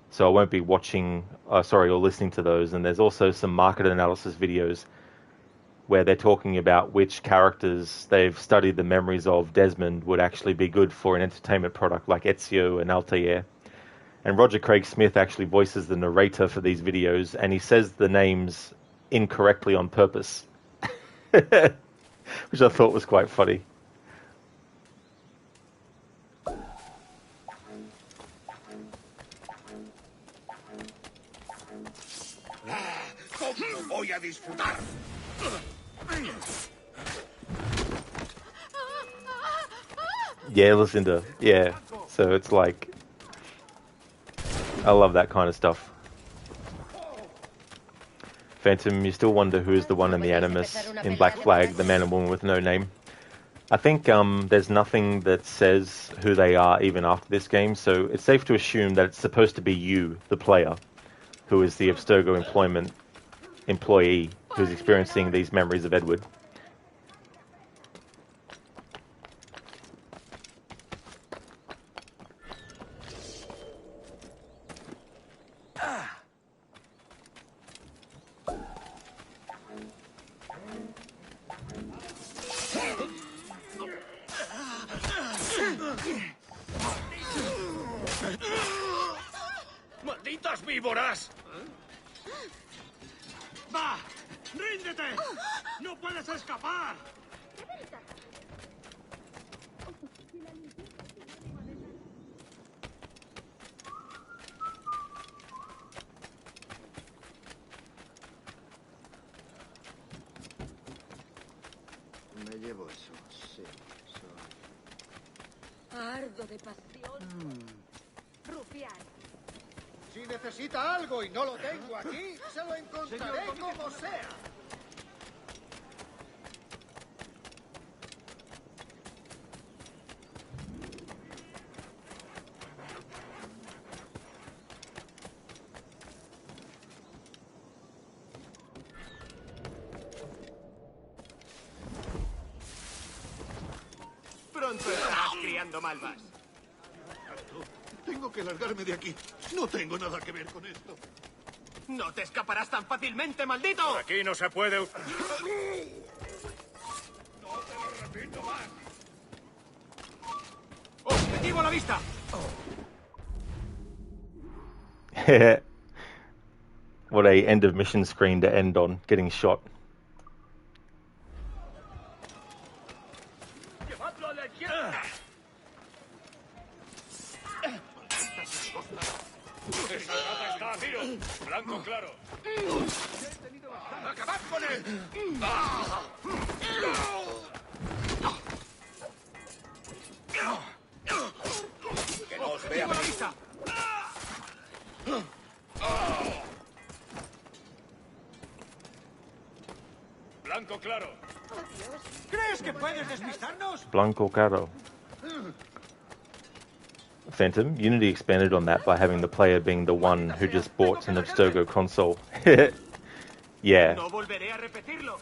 so I won't be watching, or listening to those. And there's also some market analysis videos where they're talking about which characters they've studied the memories of Desmond would actually be good for an entertainment product like Ezio and Altair. And Roger Craig Smith actually voices the narrator for these videos, and he says the names incorrectly on purpose, which I thought was quite funny. ¿Cómo voy a disfrutar? Yeah, Lucinda. Yeah. So it's like I love that kind of stuff. Phantom, you still wonder who is the one in the Animus in Black Flag, the man and woman with no name. I think there's nothing that says who they are even after this game, so it's safe to assume that it's supposed to be you, the player, who is the Abstergo employee who's experiencing these memories of Edward. ¡Malditas víboras! ¡Va! ¡Ríndete! ¡No puedes escapar! Me llevo eso, sí. Ardo de pasión. Rufián. Si necesita algo y no lo tengo aquí, se lo encontraré como sea. Pronto estarás criando malvas. Tengo que largarme de aquí. No tengo nada que ver con esto. No te escaparás tan fácilmente, maldito. Aquí no se puede... No te lo repito más. ¡Objetivo a la vista! What a end of mission screen to end on, getting shot. ¡Llevadlo a la izquierda! ¡Esa está a tiro! ¡Blanco claro! ¡Acabad con él! ¡Que no os vea! ¡Blanco claro! ¿Crees que puedes despistarnos? Blanco Caro. Phantom, Unity expanded on that by having the player being the one who just bought an Abstergo console. Yeah. No volveré a repetirlo.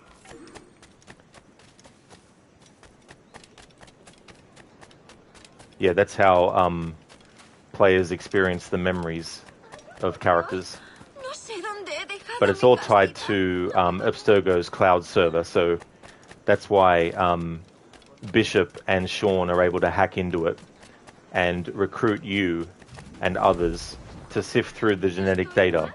Yeah, that's how players experience the memories of characters. No sé dónde he dejado But it's mi all tied casita. to Abstergo's cloud server, so that's why Bishop and Sean are able to hack into it and recruit you and others to sift through the genetic data.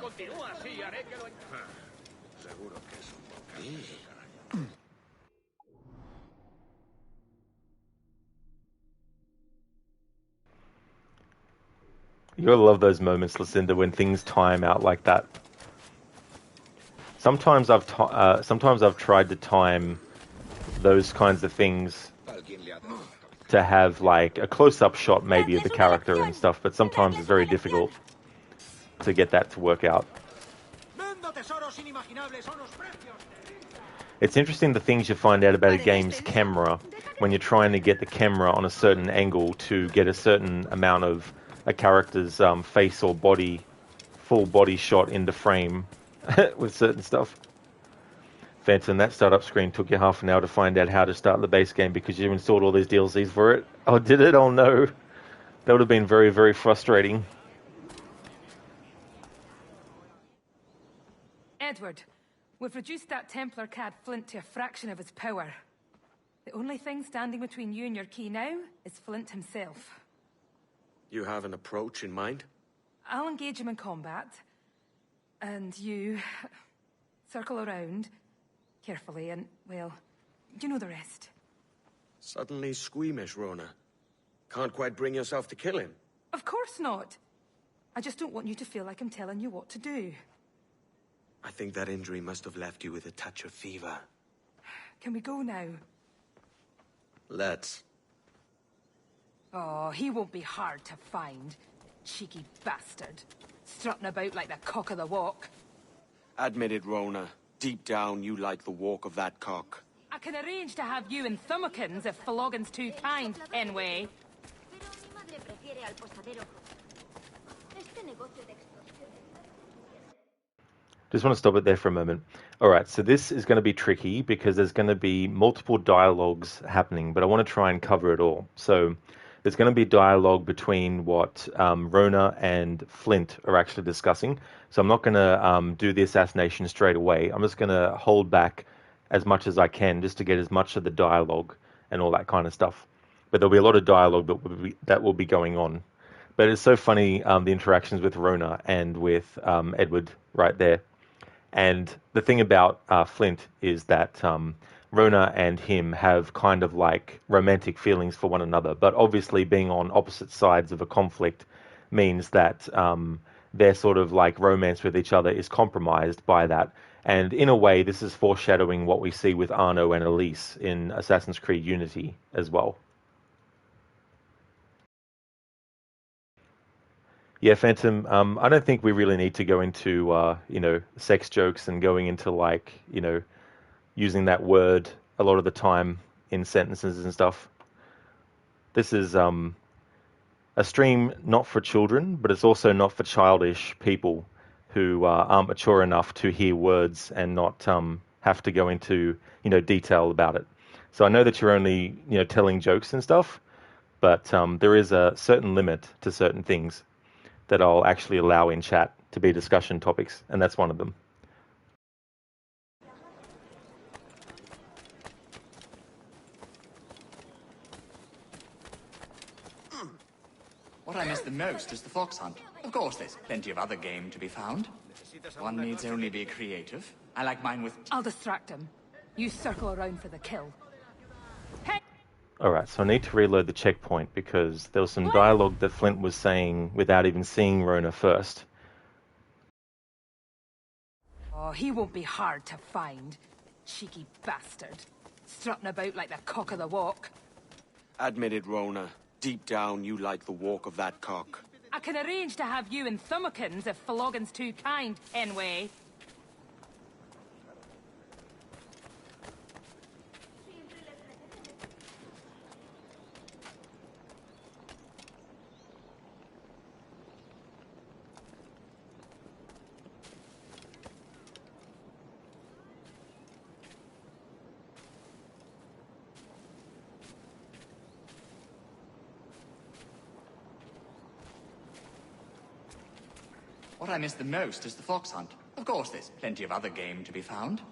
You'll love those moments, Lucinda, when things time out like that. Sometimes I've tried to time those kinds of things to have like a close-up shot maybe of the character and stuff, but sometimes it's very difficult to get that to work out. It's interesting the things you find out about a game's camera when you're trying to get the camera on a certain angle to get a certain amount of a character's face or body, full body shot into frame with certain stuff. Phantom, that startup screen took you half an hour to find out how to start the base game because you installed all these DLCs for it. Oh, did it? Oh no. That would have been very, very frustrating. Edward, we've reduced that Templar cad Flint to a fraction of his power. The only thing standing between you and your key now is Flint himself. You have an approach in mind? I'll engage him in combat, and you circle around carefully and, well, you know the rest. Suddenly squeamish, Rona. Can't quite bring yourself to kill him. Of course not. I just don't want you to feel like I'm telling you what to do. I think that injury must have left you with a touch of fever. Can we go now? Let's. Oh, he won't be hard to find. cheeky bastard. Strutting about like the cock of the walk. Admit it, Rona. Deep down, you like the walk of that cock. I can arrange to have you in Thumbikins if Flogan's too kind, anyway. Just want to stop it there for a moment. All right, so this is going to be tricky because there's going to be multiple dialogues happening, but I want to try and cover it all. So there's going to be dialogue between what Rona and Flint are actually discussing. So I'm not going to do the assassination straight away. I'm just going to hold back as much as I can just to get as much of the dialogue and all that kind of stuff. But there'll be a lot of dialogue that will be going on. But it's so funny, the interactions with Rona and with Edward right there. And the thing about Flint is that Rona and him have kind of like romantic feelings for one another, but obviously being on opposite sides of a conflict means that their sort of like romance with each other is compromised by that. And in a way, this is foreshadowing what we see with Arno and Elise in Assassin's Creed Unity as well. Yeah, Phantom, I don't think we really need to go into, sex jokes and going into, like, using that word a lot of the time in sentences and stuff. This is a stream not for children, but it's also not for childish people who aren't mature enough to hear words and not have to go into, detail about it. So I know that you're only, telling jokes and stuff, but there is a certain limit to certain things that I'll actually allow in chat to be discussion topics, and that's one of them. What I miss the most is the fox hunt. Of course, there's plenty of other game to be found. One needs only be creative. I like mine with... I'll distract him. You circle around for the kill. Hey! Alright, so I need to reload the checkpoint because there was some dialogue that Flint was saying without even seeing Rona first. Oh, he won't be hard to find. Cheeky bastard. Strutting about like the cock of the walk. Admit it, Rona. Deep down, you like the walk of that cock. I can arrange to have you in Thumbikins if Flogan's too kind, anyway. What I miss the most is the fox hunt. Of course, there's plenty of other game to be found.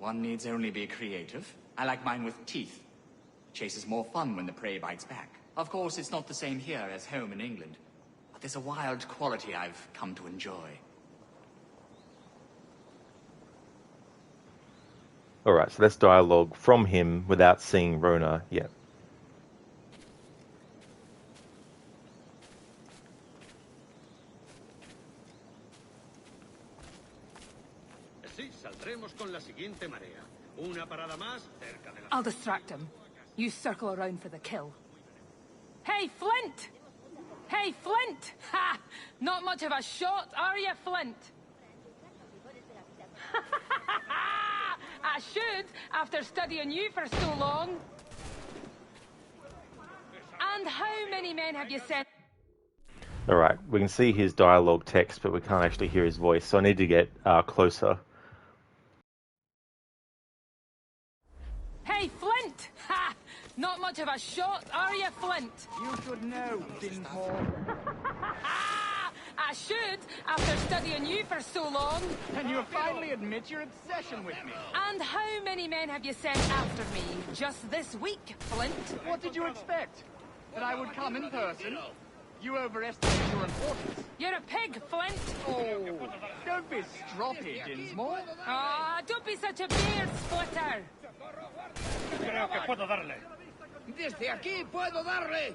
One needs only be creative. I like mine with teeth. Chase is more fun when the prey bites back. Of course, it's not the same here as home in England. But there's a wild quality I've come to enjoy. Alright, so that's dialogue from him without seeing Rona yet. I'll distract him. You circle around for the kill. Hey, Flint! Hey, Flint! Ha! Not much of a shot, are you, Flint? I should, after studying you for so long. And how many men have you sent? Alright, we can see his dialogue text, but we can't actually hear his voice, so I need to get closer. Hey, Flint! Ha! Not much of a shot, are you, Flint? You should know, Dinsmore. I should, after studying you for so long. And you finally admit your obsession with me. And how many men have you sent after me just this week, Flint? What did you expect? That I would come in person? You overestimate your importance. You're a pig, Flint. Oh, don't be stroppy, Dinsmore. Ah, don't be such a beard splitter. Creo que puedo darle. Desde aquí puedo darle.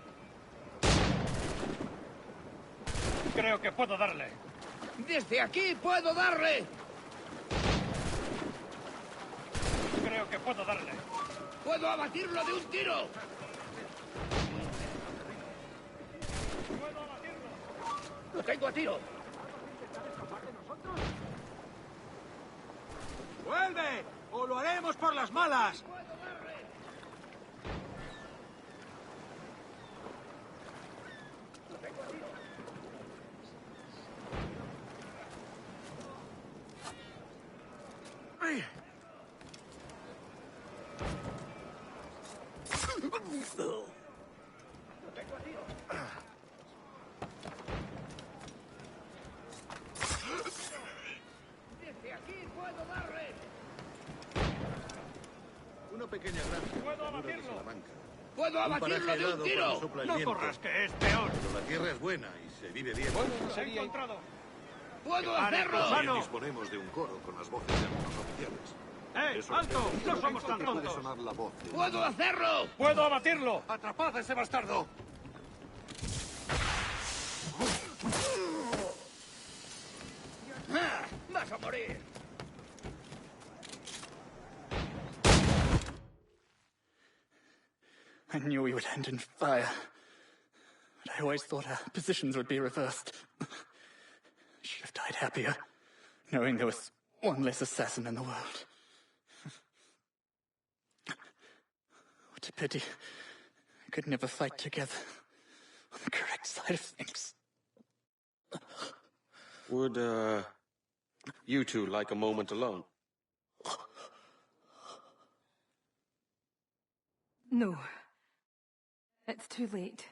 Creo que puedo darle. Desde aquí puedo darle. Creo que puedo darle. Puedo abatirlo de un tiro. ¡Lo tengo a tiro! ¡Vuelve! ¡O lo haremos por las malas! ¡Desde aquí puedo darle! Una pequeña granja. ¡Puedo en la llanura de abatirlo! Salamanca. ¡Puedo Un abatirlo paraje de un helado tiro! cuando sopla el ¡No viento. corras, que es peor! Pero la tierra es buena y se vive bien. Sería encontrado. ¡Puedo ¡Pare, hacerlo! Rosano! Disponemos de un coro con las voces de algunos oficiales. ¡Alto! ¡No somos tan Puede tontos! sonar la voz. ¡Puedo hacerlo! ¡Puedo abatirlo! ¡Atrapad a ese bastardo! ¡Ah! ¡Vas a morir! I knew we would end in fire. But I always thought our positions would be reversed. I should have died happier, knowing there was one less assassin in the world. What a pity. We could never fight together on the correct side of things. Would, you two like a moment alone? No. It's too late.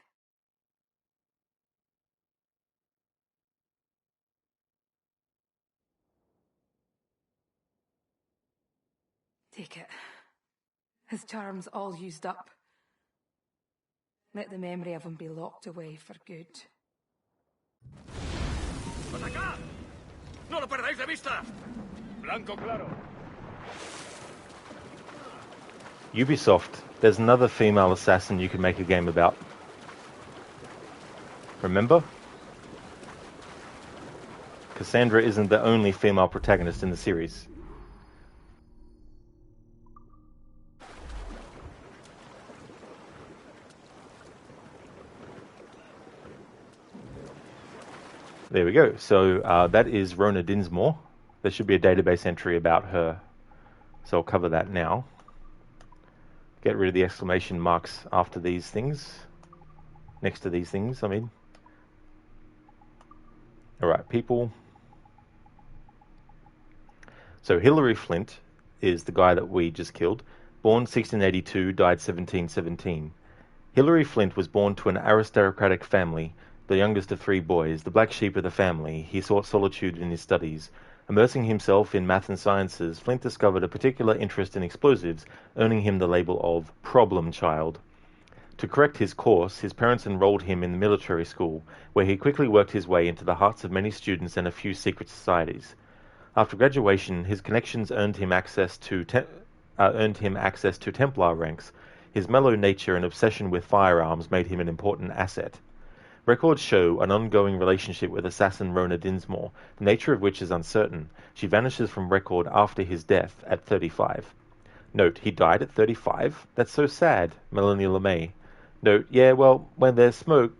Take it. His charm's all used up. Let the memory of him be locked away for good. ¡Atacad! ¡No lo perdáis de vista! Blanco claro. Ubisoft, there's another female assassin you can make a game about. Remember? Cassandra isn't the only female protagonist in the series. There we go. So that is Rona Dinsmore. There should be a database entry about her. So I'll cover that now. Get rid of the exclamation marks after these things. Next to these things, I mean. Alright, people. So Hilary Flint is the guy that we just killed. Born 1682, died 1717. Hilary Flint was born to an aristocratic family, the youngest of 3 boys, the black sheep of the family. He sought solitude in his studies. Immersing himself in math and sciences, Flint discovered a particular interest in explosives, earning him the label of problem child. To correct his course, his parents enrolled him in the military school, where he quickly worked his way into the hearts of many students and a few secret societies. After graduation, his connections earned him access to Templar ranks. His mellow nature and obsession with firearms made him an important asset. Records show an ongoing relationship with assassin Rona Dinsmore, the nature of which is uncertain. She vanishes from record after his death at 35. Note, he died at 35? That's so sad, Melanie LeMay. Note, yeah, well, when there's smoke,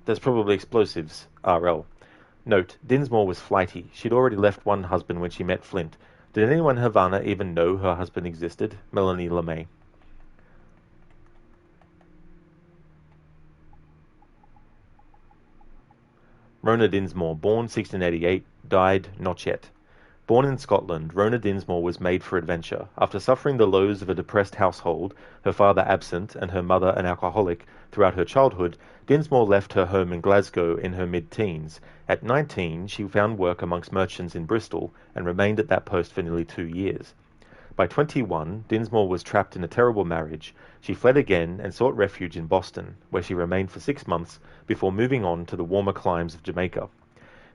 there's probably explosives, RL. Note, Dinsmore was flighty. She'd already left one husband when she met Flint. Did anyone in Havana even know her husband existed? Melanie LeMay. Rona Dinsmore, born 1688, died not yet. Born in Scotland, Rona Dinsmore was made for adventure. After suffering the lows of a depressed household, her father absent and her mother an alcoholic, throughout her childhood, Dinsmore left her home in Glasgow in her mid-teens. At 19, she found work amongst merchants in Bristol and remained at that post for nearly 2 years. By 21, Dinsmore was trapped in a terrible marriage. She fled again and sought refuge in Boston, where she remained for 6 months before moving on to the warmer climes of Jamaica.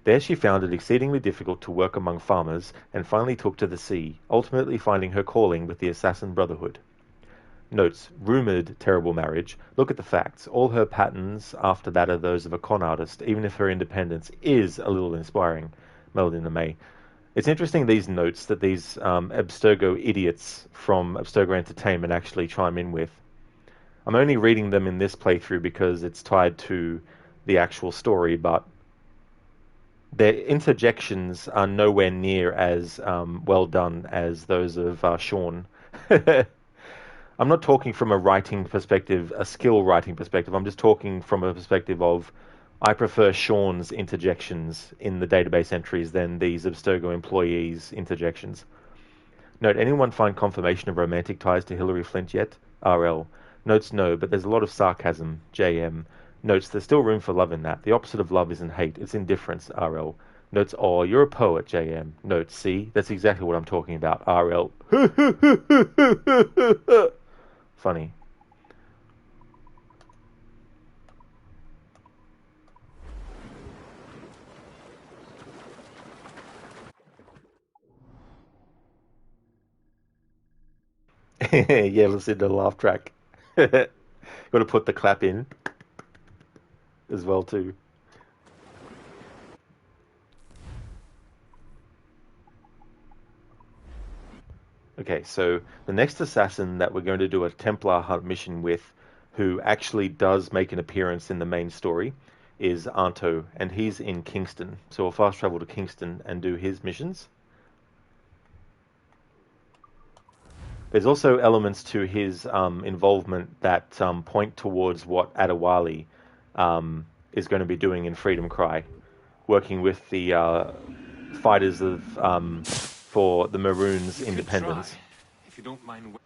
There she found it exceedingly difficult to work among farmers and finally took to the sea, ultimately finding her calling with the Assassin Brotherhood. Notes, rumoured terrible marriage. Look at the facts. All her patterns after that are those of a con artist, even if her independence is a little inspiring. Melody LeMay. It's interesting, these notes that these Abstergo idiots from Abstergo Entertainment actually chime in with. I'm only reading them in this playthrough because it's tied to the actual story, but their interjections are nowhere near as well done as those of Sean. I'm not talking from a writing perspective, a skill writing perspective. I'm just talking from a perspective of I prefer Sean's interjections in the database entries than these Abstergo employees' interjections. Note, anyone find confirmation of romantic ties to Hilary Flint yet? RL. Notes, no, but there's a lot of sarcasm. JM. Notes, there's still room for love in that. The opposite of love isn't hate, it's indifference. RL. Notes, oh, you're a poet. JM. Notes, see, that's exactly what I'm talking about. RL. Funny. Yeah, listen to the laugh track. Got to put the clap in as well too. Okay, so the next assassin that we're going to do a Templar hunt mission with, who actually does make an appearance in the main story, is Anto, and he's in Kingston. So we'll fast travel to Kingston and do his missions. There's also elements to his involvement that point towards what Adewale is going to be doing in Freedom Cry, working with the fighters of for the Maroons' independence. Try, if you don't mind.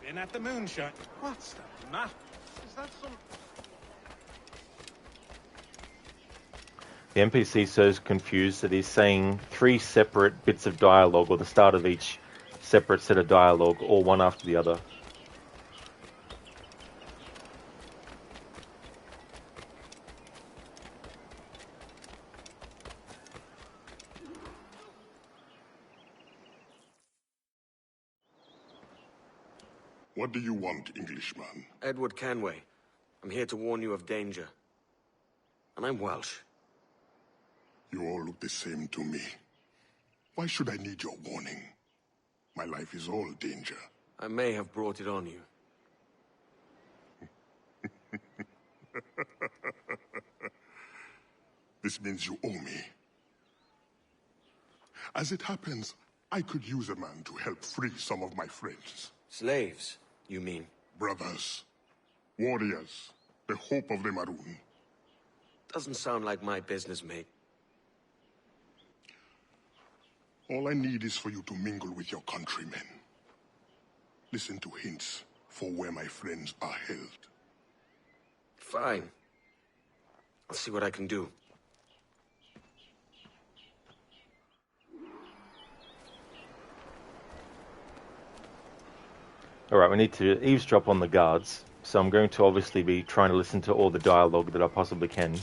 Been at the moonshot. What's the matter? Is that some... The NPC is so confused that he's saying 3 separate bits of dialogue, or the start of each separate set of dialogue, all one after the other. What do you want, Englishman? Edward Canway. I'm here to warn you of danger. And I'm Welsh. You all look the same to me. Why should I need your warning? My life is all danger. I may have brought it on you. This means you owe me. As it happens, I could use a man to help free some of my friends. Slaves, you mean? Brothers. Warriors. The hope of the Maroon. Doesn't sound like my business, mate. All I need is for you to mingle with your countrymen. Listen to hints for where my friends are held. Fine. I'll see what I can do. Alright, we need to eavesdrop on the guards, so I'm going to obviously be trying to listen to all the dialogue that I possibly can.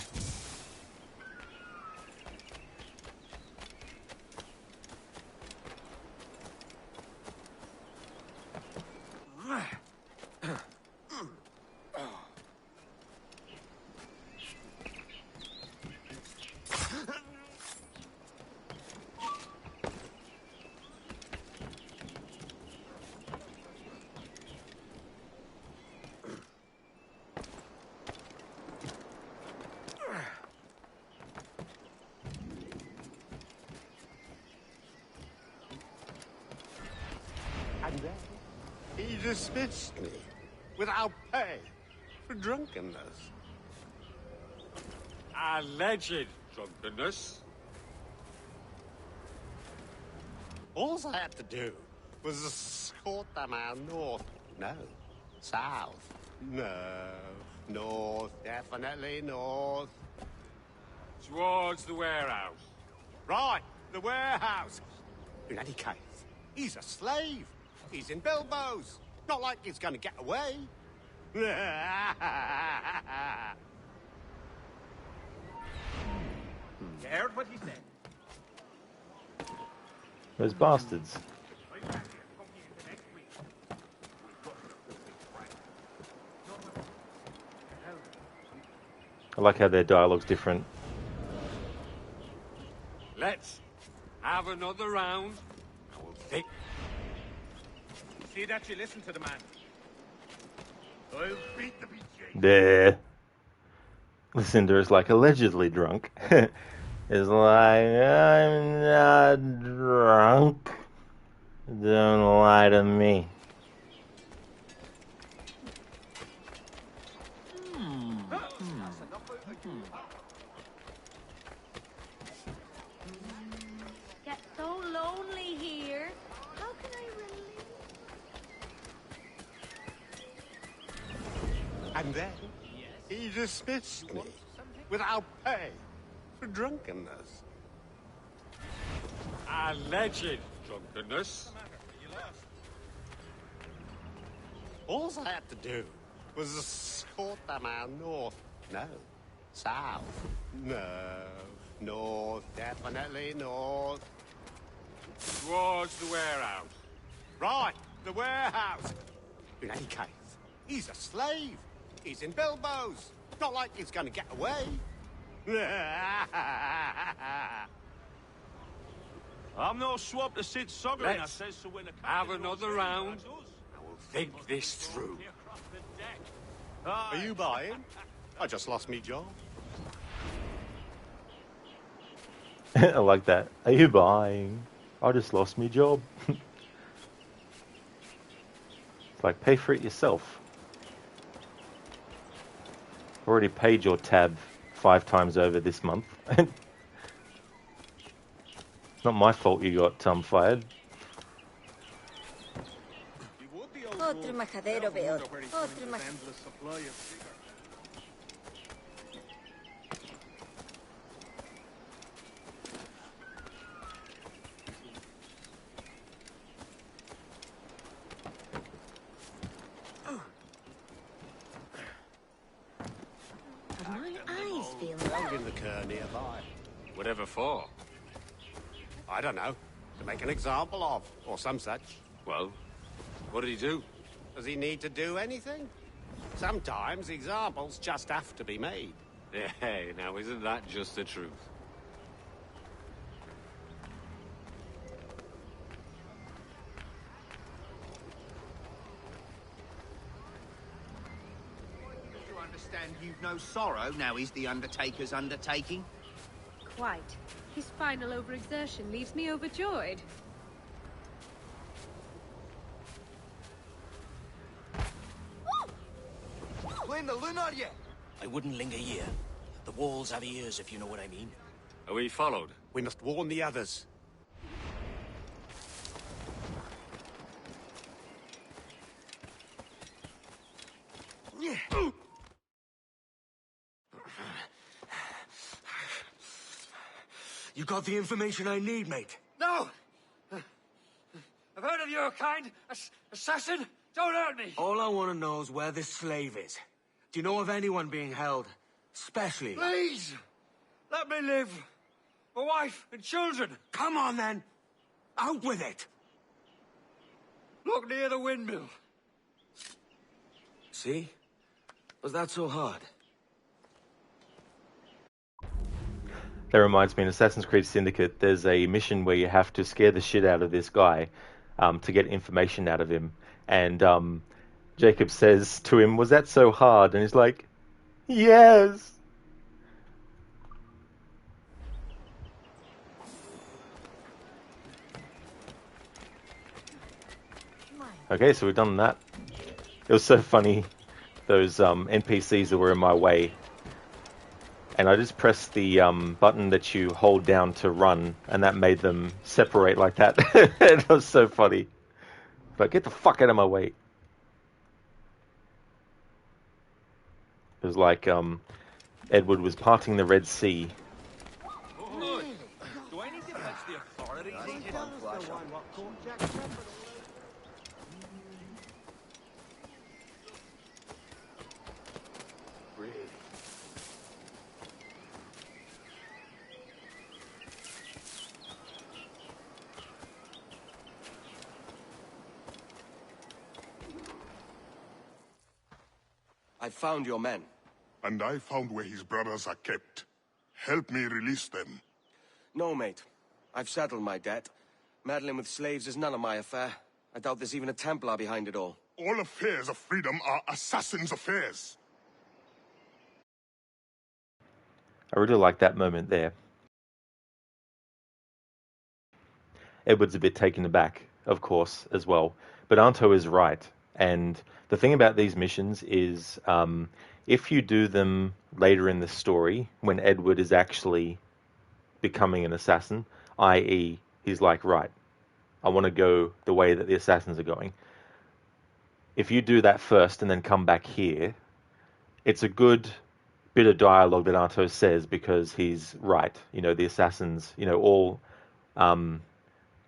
And then he dismissed me without pay for drunkenness. Alleged drunkenness. All I had to do was escort the man north. No, south. No, north, definitely north. Towards the warehouse. Right, the warehouse. In any case, he's a slave. He's in Bilbo's. Not like he's gonna get away. You heard what he said? Those bastards. I like how their dialogue's different. Let's have another round. I will think. See that you listen to the man. I'll beat the beach. There. Lucinda is like allegedly drunk. Is like, I'm not drunk. Don't lie to me. Get so lonely here. How can I relieve? And then he dismissed me without pay for drunkenness. Alleged drunkenness. All I had to do was escort the man north. No, south. No, north, definitely north. Towards the warehouse. Right, the warehouse. In any case, he's a slave. He's in Bilbo's. Not like he's gonna get away. I'm no swab to sit sogging. I says so when have another round. I will think this through. Are you buying? I just lost me job. I like that. Are you buying? I just lost me job. It's like, pay for it yourself. Already paid your tab 5 times over this month. It's not my fault you got fired. Otro majadero peor. Otro majadero. My eyes feel Round in the cur nearby. Whatever for? I don't know. To make an example of, or some such. Well, what did he do? Does he need to do anything? Sometimes examples just have to be made. Hey, now isn't that just the truth? You understand you've no sorrow, now is the Undertaker's undertaking? Quite. His final overexertion leaves me overjoyed. Clean the loon out yet? I wouldn't linger here. The walls have ears, if you know what I mean. Are we followed? We must warn the others. You got the information I need, mate? No! I've heard of your kind. Assassin! Don't hurt me! All I want to know is where this slave is. Do you know of anyone being held? Especially... Please! Let me live! My wife and children! Come on, then! Out with it! Look near the windmill. See? Was that so hard? That reminds me, in Assassin's Creed Syndicate, there's a mission where you have to scare the shit out of this guy to get information out of him. And Jacob says to him, was that so hard? And he's like, yes! Okay, so we've done that. It was so funny, those NPCs that were in my way. And I just pressed the button that you hold down to run, and that made them separate like that. It was so funny. But get the fuck out of my way. It was like Edward was parting the Red Sea. Do I need to fetch the authorities? I found your men. and I found where his brothers are kept. Help me release them. No, mate. I've settled my debt. Meddling with slaves is none of my affair. I doubt there's even a Templar behind it all. All affairs of freedom are assassins' affairs. I really like that moment there. Edward's a bit taken aback, of course, as well. But Anto is right. And the thing about these missions is, if you do them later in the story, when Edward is actually becoming an assassin, i.e., he's like, right, I want to go the way that the assassins are going. If you do that first and then come back here, it's a good bit of dialogue that Anto says, because he's right. You know, the assassins, you know,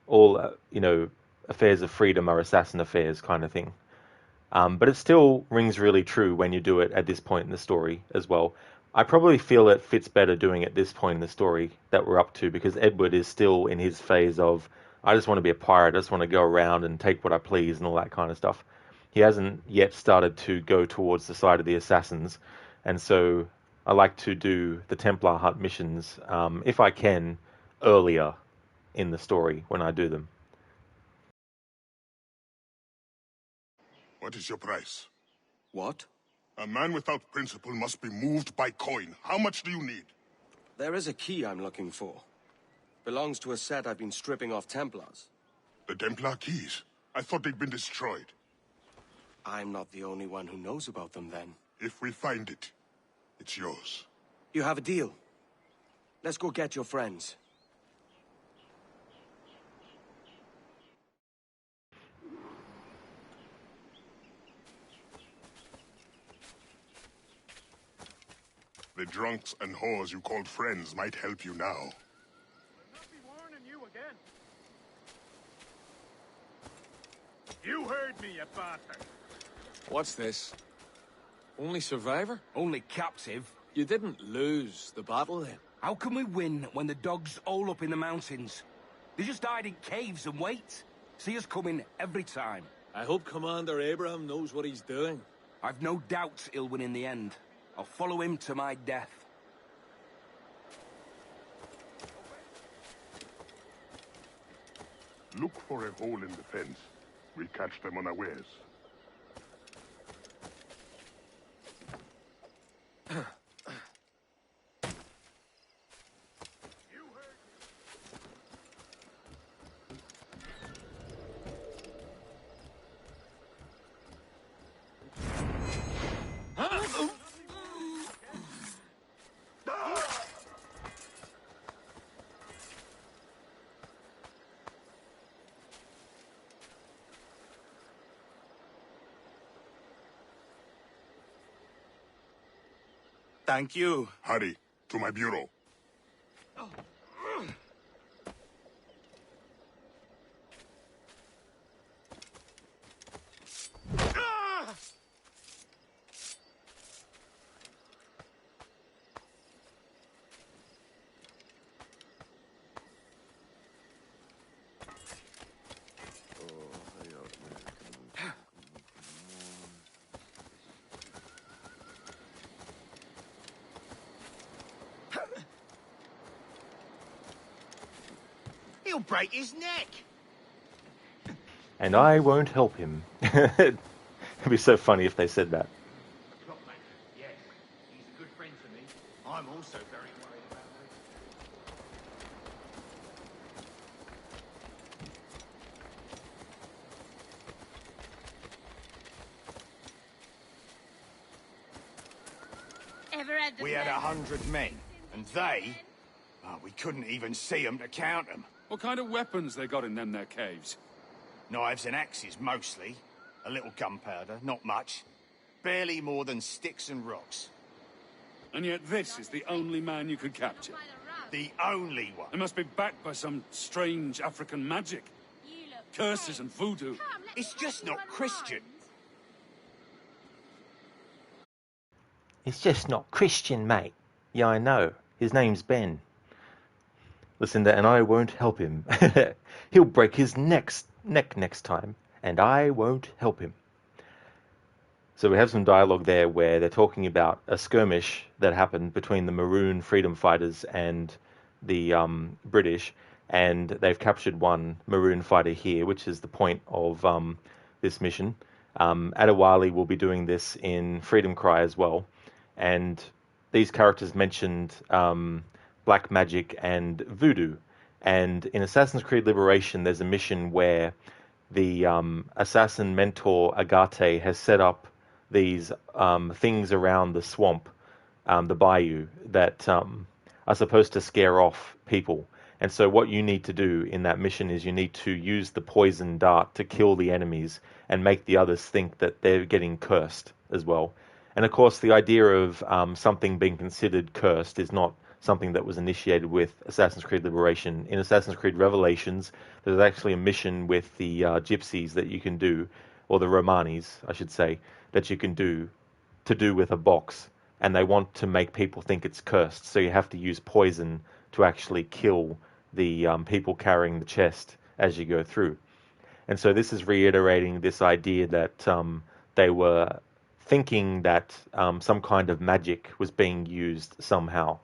all affairs of freedom are assassin affairs, kind of thing. But it still rings really true when you do it at this point in the story as well. I probably feel it fits better doing it at this point in the story that we're up to, because Edward is still in his phase of, I just want to be a pirate, I just want to go around and take what I please and all that kind of stuff. He hasn't yet started to go towards the side of the assassins, and so I like to do the Templar hunt missions, if I can, earlier in the story when I do them. What is your price? What? A man without principle must be moved by coin. How much do you need? There is a key I'm looking for. Belongs to a set I've been stripping off Templars. The Templar keys? I thought they'd been destroyed. I'm not the only one who knows about them, then. If we find it, it's yours. You have a deal. Let's go get your friends. The drunks and whores you called friends might help you now. I'll not be warning you again. You heard me, you bastard. What's this? Only survivor? Only captive. You didn't lose the battle, then? How can we win when the dogs all up in the mountains? They just hide in caves and wait. See us coming every time. I hope Commander Abraham knows what he's doing. I've no doubts he'll win in the end. I'll follow him to my death. Look for a hole in the fence. We catch them unawares. Thank you. Hurry, to my bureau. He'll break his neck. And I won't help him. It'd be so funny if they said that. Yes, he's a good friend to me. I'm also very worried about him. We had 100 men, and they... Oh, we couldn't even see them to count them. What kind of weapons they got in them there caves? Knives and axes, mostly. A little gunpowder, not much. Barely more than sticks and rocks. And yet this is the only man you could capture? The only one. It must be backed by some strange African magic. Curses and voodoo. It's just not Christian. It's just not Christian, mate. Yeah, I know. His name's Ben. Lucinda, and I won't help him. He'll break his neck next time, and I won't help him. So we have some dialogue there where they're talking about a skirmish that happened between the Maroon freedom fighters and the British, and they've captured one Maroon fighter here, which is the point of this mission. Adewale will be doing this in Freedom Cry as well, and these characters mentioned black magic and voodoo. And in Assassin's Creed Liberation, there's a mission where the assassin mentor Agate has set up these things around the swamp, the bayou, that are supposed to scare off people. And so what you need to do in that mission is you need to use the poison dart to kill the enemies and make the others think that they're getting cursed as well. And of course, the idea of something being considered cursed is not something that was initiated with Assassin's Creed Liberation. In Assassin's Creed Revelations, there's actually a mission with the gypsies that you can do, or the Romanis, I should say, that you can do to do with a box. And they want to make people think it's cursed, so you have to use poison to actually kill the people carrying the chest as you go through. And so this is reiterating this idea that they were thinking that some kind of magic was being used somehow.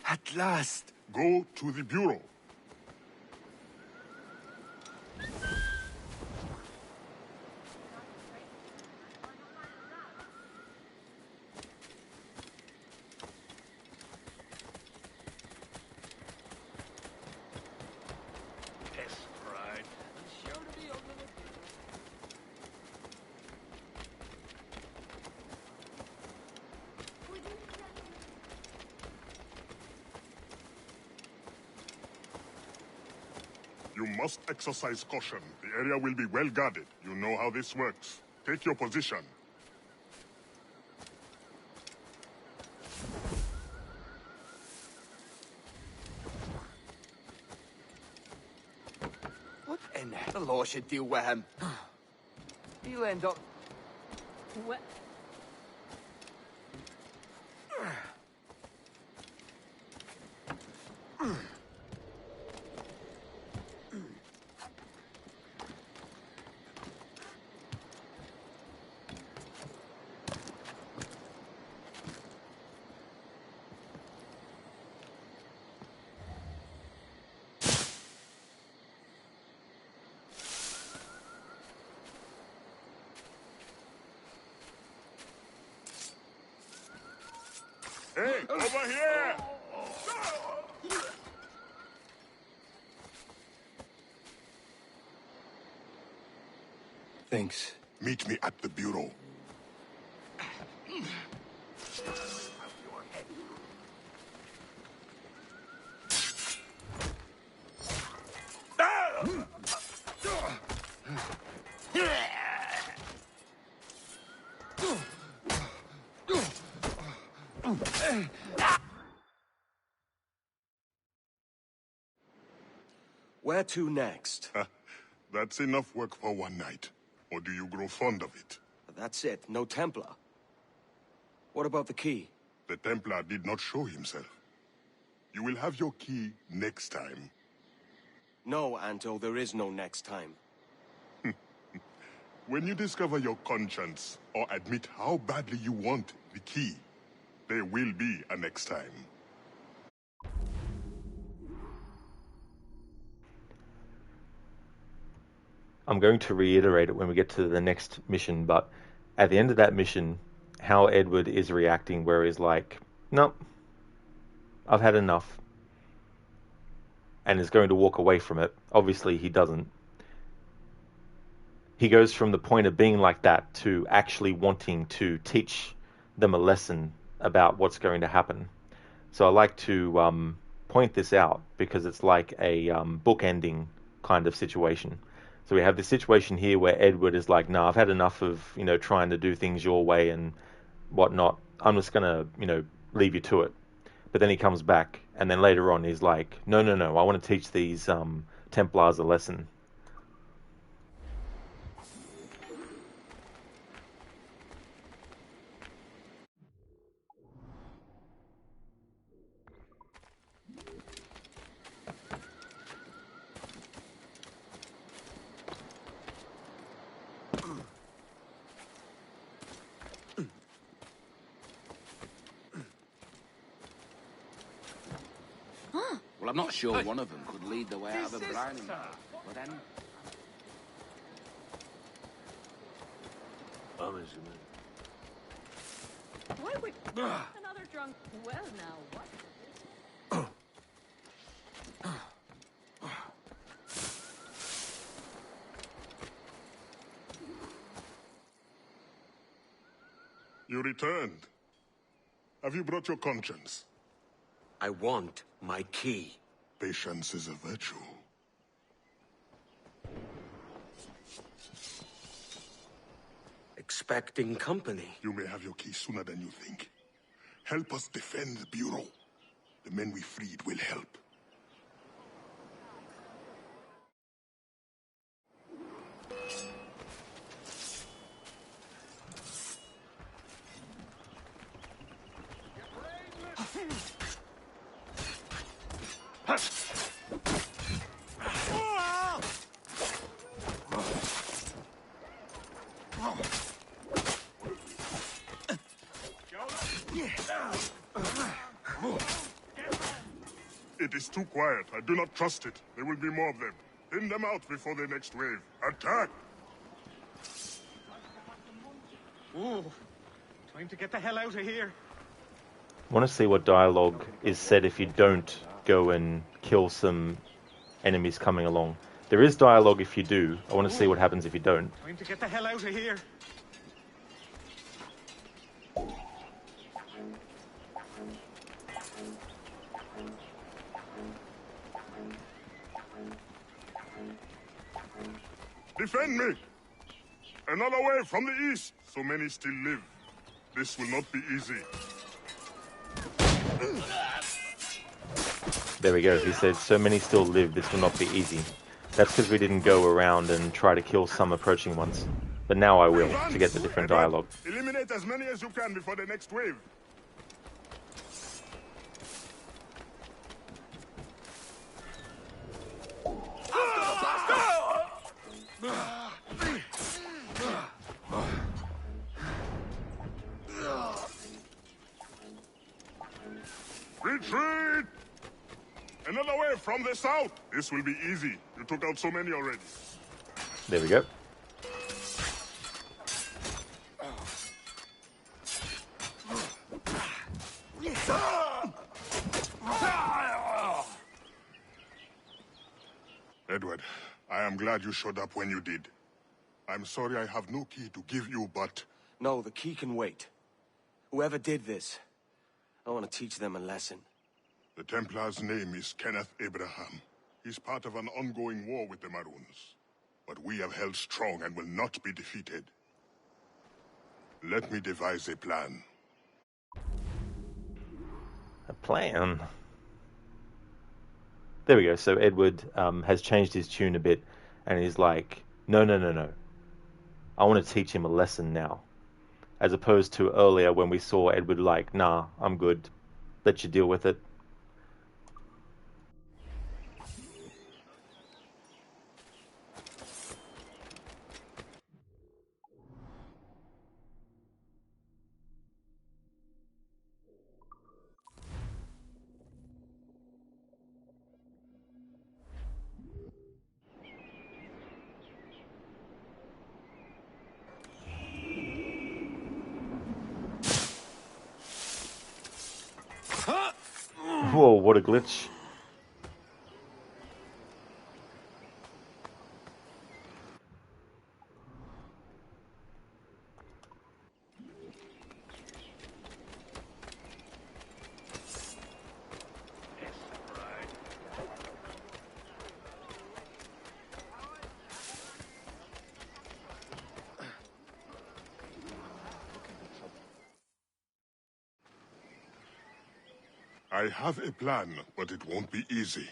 At last! Go to the Bureau. You must exercise caution. The area will be well guarded. You know how this works. Take your position. What in the law should deal with him? He'll end up... What? Hey, over here! Thanks. Meet me at the Bureau. Where to next? That's enough work for one night. Or do you grow fond of it? That's it. No Templar. What about the key? The Templar did not show himself. You will have your key next time. No, Anto, there is no next time. When you discover your conscience, or admit how badly you want the key, there will be a next time. I'm going to reiterate it when we get to the next mission, but at the end of that mission, how Edward is reacting, where he's like, nope, I've had enough, and is going to walk away from it. Obviously, he doesn't. He goes from the point of being like that to actually wanting to teach them a lesson about what's going to happen. So I like to point this out because it's like a book-ending kind of situation. So we have this situation here where Edward is like, no, I've had enough of, trying to do things your way and whatnot. I'm just going to, leave you to it. But then he comes back, and then later on he's like, no, I want to teach these Templars a lesson. I'm not sure one of them could lead the way out of the briny. But then... Why would another drunk? Well, now what? You returned. Have you brought your conscience? I want my key. Patience is a virtue. Expecting company. You may have your key sooner than you think. Help us defend the Bureau. The men we freed will help. It is too quiet. I do not trust it. There will be more of them. Thin them out before the next wave. Attack! Ooh, time to get the hell out of here. I want to see what dialogue is said if you don't go and kill some enemies coming along. There is dialogue if you do. I want to see what happens if you don't. Time to get the hell out of here. Defend me! Another way from the east. So many still live. This will not be easy. There we go. He said, so many still live. This will not be easy. That's because we didn't go around and try to kill some approaching ones. But now I will, to get the different dialogue. Eliminate as many as you can before the next wave. Retreat! Another way from the south. This will be easy. You took out so many already. There we go. Edward, I am glad you showed up when you did. I'm sorry I have no key to give you, but... No, the key can wait. Whoever did this, I want to teach them a lesson. The Templar's name is Kenneth Abraham. He's part of an ongoing war with the Maroons. But we have held strong and will not be defeated. Let me devise a plan. A plan? There we go. So Edward has changed his tune a bit, and he's like, no. I want to teach him a lesson now. As opposed to earlier when we saw Edward like, nah, I'm good. Let you deal with it. Whoa, what a glitch. I have a plan, but it won't be easy.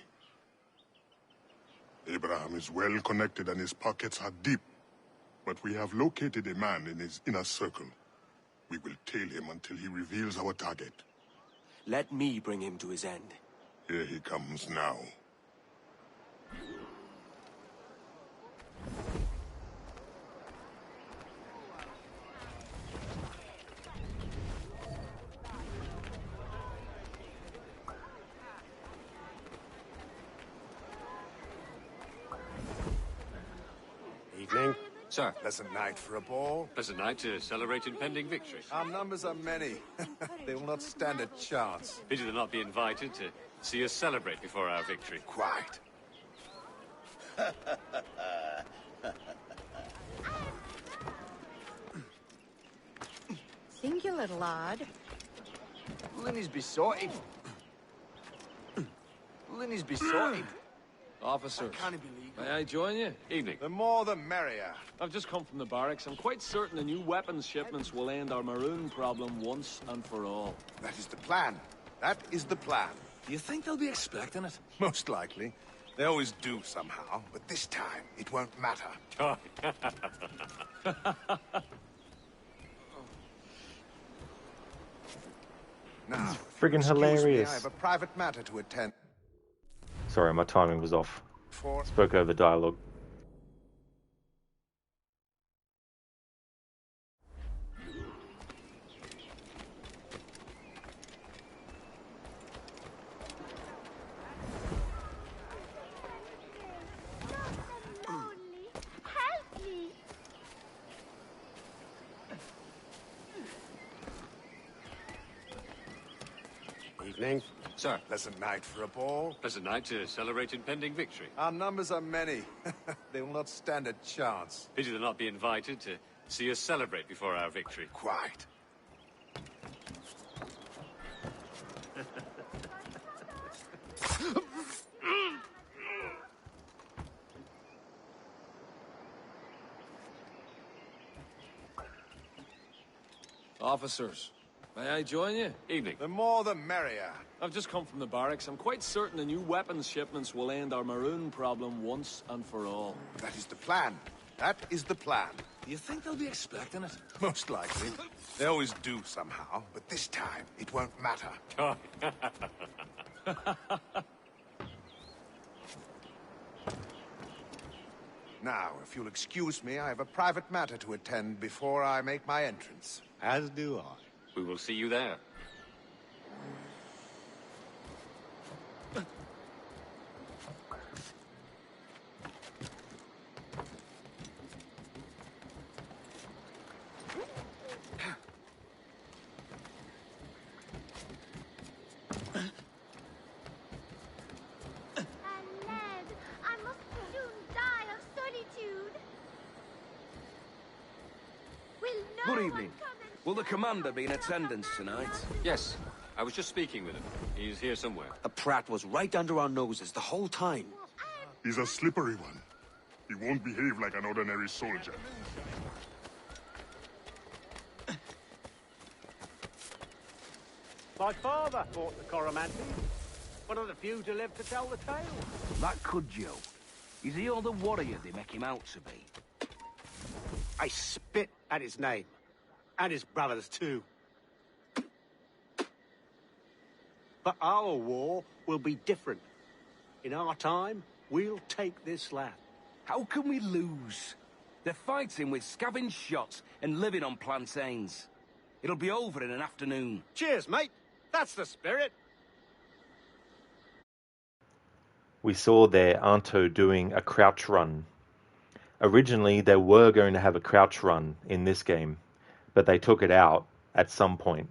Abraham is well connected and his pockets are deep. But we have located a man in his inner circle. We will tail him until he reveals our target. Let me bring him to his end. Here he comes now. Evening. Sir. Pleasant night for a ball. Pleasant night to celebrate impending victory. Our numbers are many. They will not stand a chance. Pity they'll not be invited to see us celebrate before our victory. Quite. Singular, lad. Linny's besotted. Linny's besotted. Officers, That can't be legal. may I join you? Evening. The more the merrier. I've just come from the barracks. I'm quite certain the new weapons shipments will end our maroon problem once and for all. That is the plan. That is the plan. Do you think they'll be expecting it? Most likely. They always do somehow, but this time it won't matter. Now, if Friggin' you'll excuse me, hilarious. I have a private matter to attend. Sorry, my timing was off. For Spoke over dialogue. Help me! Evening. Sir. Pleasant night for a ball. Pleasant night to celebrate impending victory. Our numbers are many. They will not stand a chance. Pity they'll not be invited to see us celebrate before our victory. Quite. Officers, may I join you? Evening. The more the merrier. I've just come from the barracks. I'm quite certain the new weapons shipments will end our maroon problem once and for all. That is the plan. That is the plan. Do you think they'll be expecting it? Most likely. They always do somehow, but this time it won't matter. Now, if you'll excuse me, I have a private matter to attend before I make my entrance. As do I. We will see you there. I must soon die of solitude. Will no Good evening. Will the commander be in attendance tonight? Yes. I was just speaking with him. He's here somewhere. The Pratt was right under our noses the whole time. He's a slippery one. He won't behave like an ordinary soldier. My father fought the Coromantes. One of the few to live to tell the tale. That Cudjo. Is he all the warrior they make him out to be? I spit at his name. And his brothers, too. But our war will be different. In our time, we'll take this land. How can we lose? They're fighting with scavenged shots and living on plantains. It'll be over in an afternoon. Cheers, mate. That's the spirit. We saw there Anto doing a crouch run. Originally, they were going to have a crouch run in this game, but they took it out at some point.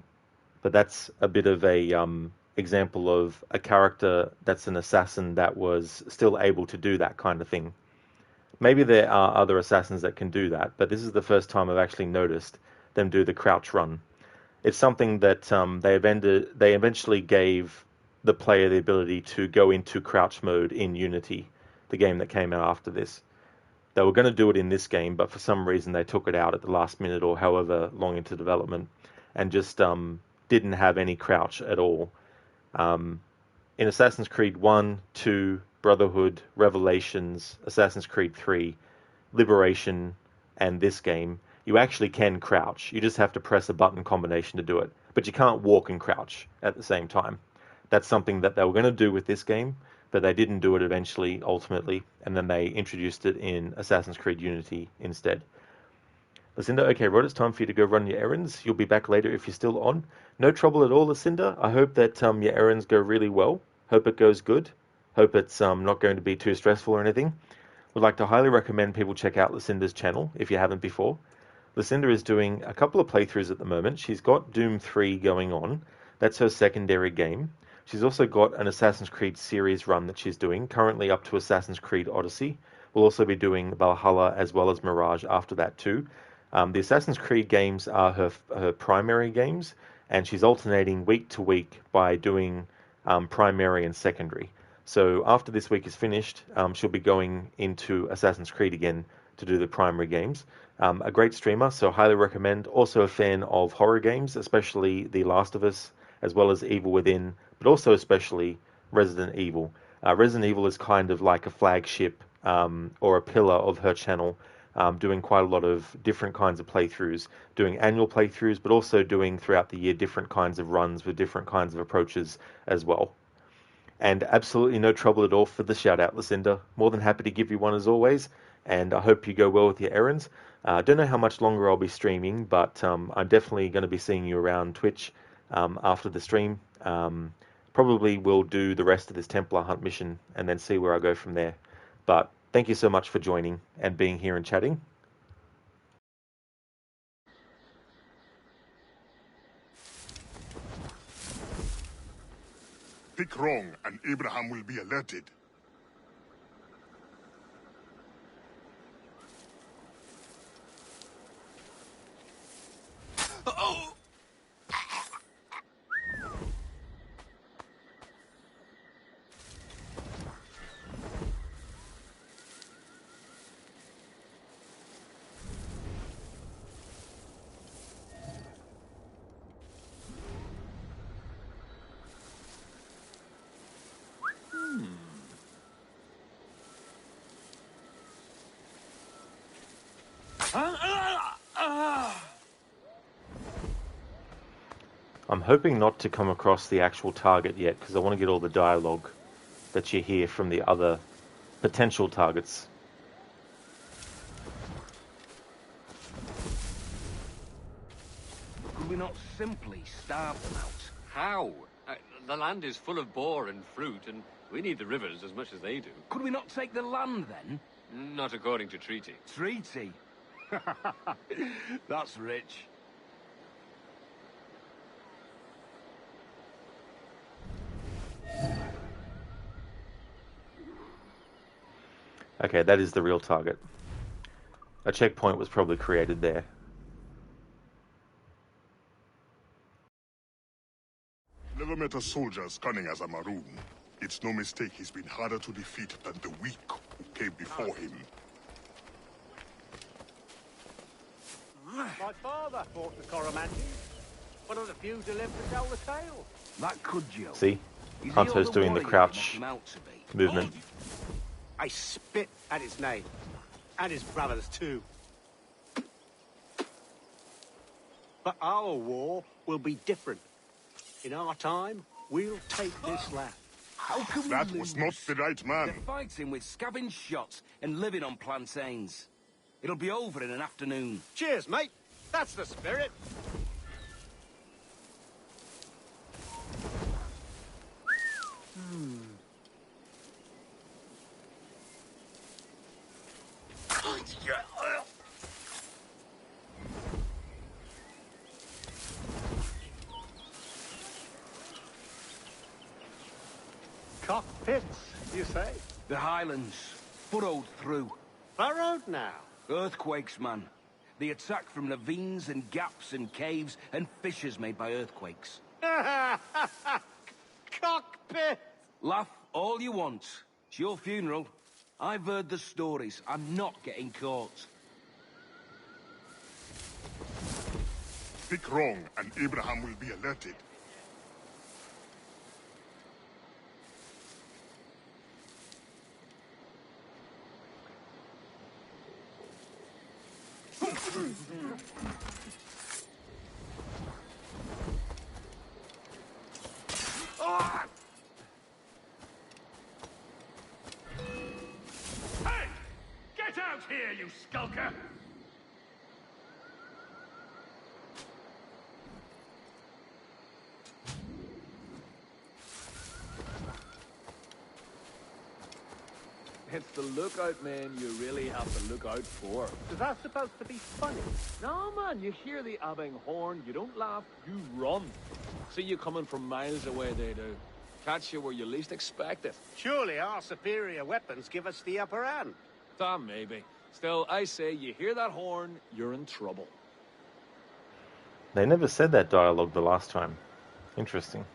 But that's a bit of a example of a character that's an assassin that was still able to do that kind of thing. Maybe there are other assassins that can do that, but this is the first time I've actually noticed them do the crouch run. It's something that they eventually gave the player the ability to go into crouch mode in Unity, the game that came out after this. They were going to do it in this game, but for some reason they took it out at the last minute or however long into development and just didn't have any crouch at all. In Assassin's Creed 1, 2, Brotherhood, Revelations, Assassin's Creed 3, Liberation, and this game, you actually can crouch. You just have to press a button combination to do it. But you can't walk and crouch at the same time. That's something that they were going to do with this game, but they didn't do it eventually, ultimately, and then they introduced it in Assassin's Creed Unity instead. Lucinda, okay, Rod, it's time for you to go run your errands. You'll be back later if you're still on. No trouble at all, Lucinda. I hope that your errands go really well. Hope it goes good. Hope it's not going to be too stressful or anything. would like to highly recommend people check out Lucinda's channel if you haven't before. Lucinda is doing a couple of playthroughs at the moment. She's got Doom 3 going on. That's her secondary game. She's also got an Assassin's Creed series run that she's doing, currently up to Assassin's Creed Odyssey. We'll also be doing Valhalla as well as Mirage after that too. The Assassin's Creed games are her primary games, and she's alternating week to week by doing primary and secondary. So after this week is finished, she'll be going into Assassin's Creed again to do the primary games. A great streamer, so highly recommend. Also a fan of horror games, especially The Last of Us, as well as Evil Within, but also especially Resident Evil. Resident Evil is kind of like a flagship or a pillar of her channel, doing quite a lot of different kinds of playthroughs, doing annual playthroughs, but also doing throughout the year different kinds of runs with different kinds of approaches as well. And absolutely no trouble at all for the shout out, Lucinda. More than happy to give you one as always, and I hope you go well with your errands. I don't know how much longer I'll be streaming, but I'm definitely going to be seeing you around Twitch after the stream. Probably will do the rest of this Templar Hunt mission and then see where I go from there. But thank you so much for joining and being here and chatting. Pick wrong, and Abraham will be alerted. Oh! I'm hoping not to come across the actual target yet, because I want to get all the dialogue that you hear from the other potential targets. Could we not simply starve them out? How? The land is full of boar and fruit, and we need the rivers as much as they do. Could we not take the land then? Not according to treaty. Treaty? That's rich. Okay, that is the real target. A checkpoint was probably created there. Never met a soldier as cunning as a Maroon. It's no mistake he's been harder to defeat than the weak who came before him. My father fought the Coromantese. One of the few to live to tell the tale. That could Joe. See? Hunter's doing the crouch movement. I spit at his name. And his brothers too. But our war will be different. In our time, we'll take this land. How can That we was lose? not the right man. They're fighting with scavenged shots and living on plantains. It'll be over in an afternoon. Cheers, mate. That's the spirit. Cockpits, you say? The Highlands, burrowed through. Burrowed now? Earthquakes, man. The attack from ravines and gaps and caves and fissures made by earthquakes. Cockpit! Laugh all you want. It's your funeral. I've heard the stories. I'm not getting caught. Pick wrong, and Abraham will be alerted. Hey! Get out here, you skulker! It's the lookout men you really have to look out for. Is that supposed to be funny? No, man, you hear the abbing horn, you don't laugh, you run. See you coming from miles away, they do. Catch you where you least expect it. Surely our superior weapons give us the upper hand. Maybe. Still, I say, you hear that horn, you're in trouble. They never said that dialogue the last time. Interesting.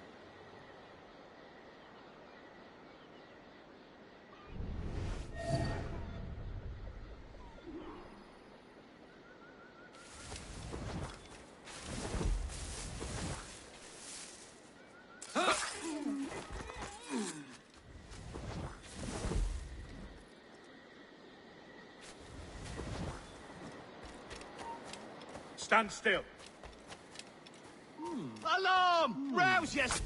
Stand still. Alarm! Rouse yes.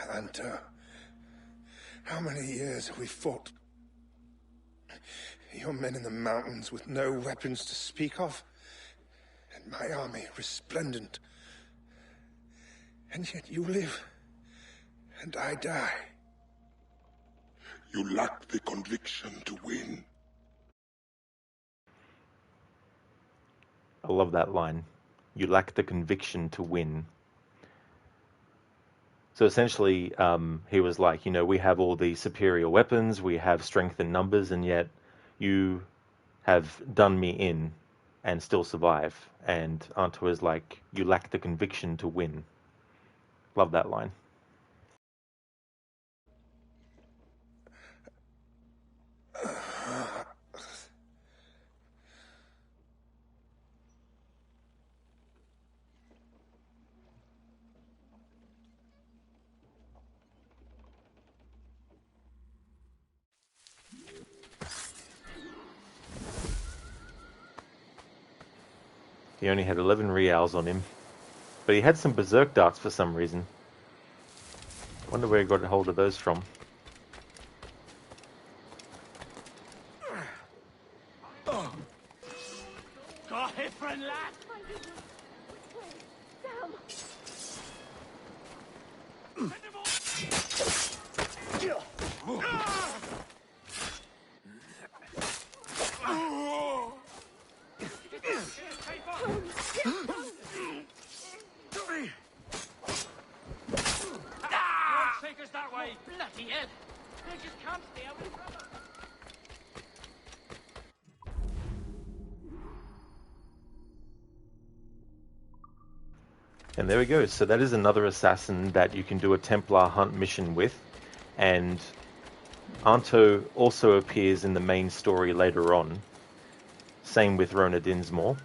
Hunter, how many years have we fought? Your men in the mountains with no weapons to speak of, and my army resplendent. And yet you live, and I die. You lack the conviction to win. I love that line. You lack the conviction to win. So essentially, he was like, we have all these superior weapons, we have strength in numbers, and yet you have done me in and still survive. And Anto is like, you lack the conviction to win. Love that line. He only had 11 reals on him, but he had some berserk darts for some reason. Wonder where he got a hold of those from. Go different, lad. Take us that way. Bloody hell. They just can't stay away from us. And there we go. So that is another assassin that you can do a Templar hunt mission with. And Anto also appears in the main story later on. Same with Rona Dinsmore.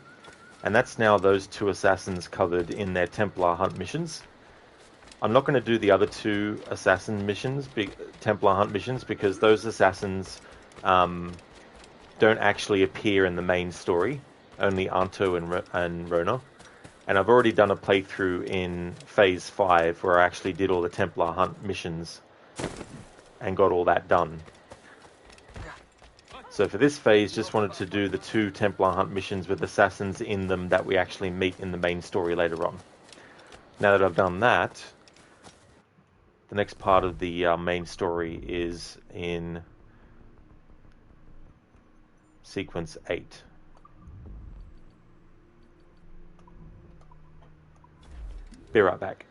And that's now those two assassins covered in their Templar hunt missions. I'm not going to do the other two assassin missions, Templar hunt missions, because those assassins don't actually appear in the main story. Only Anto and Rona. And I've already done a playthrough in Phase 5 where I actually did all the Templar hunt missions and got all that done. So for this phase, just wanted to do the two Templar hunt missions with assassins in them that we actually meet in the main story later on. Now that I've done that, the next part of the main story is in sequence 8. Be right back.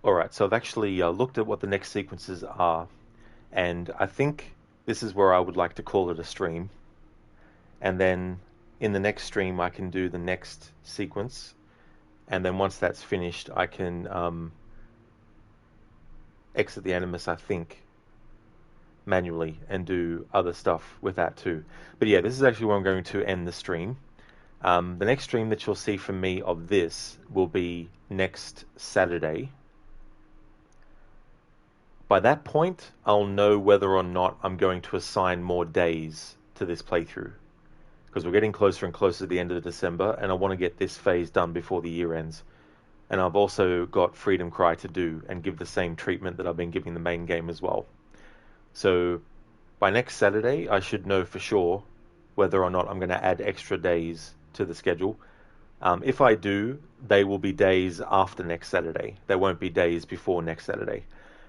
Alright, so I've actually looked at what the next sequences are, and I think this is where I would like to call it a stream. And then in the next stream I can do the next sequence, and then once that's finished I can exit the Animus, I think, manually and do other stuff with that too. But yeah, this is actually where I'm going to end the stream. The next stream that you'll see from me of this will be next Saturday. By that point, I'll know whether or not I'm going to assign more days to this playthrough, because we're getting closer and closer to the end of December, and I want to get this phase done before the year ends. And I've also got Freedom Cry to do and give the same treatment that I've been giving the main game as well. So by next Saturday, I should know for sure whether or not I'm going to add extra days to the schedule. If I do, they will be days after next Saturday. They won't be days before next Saturday.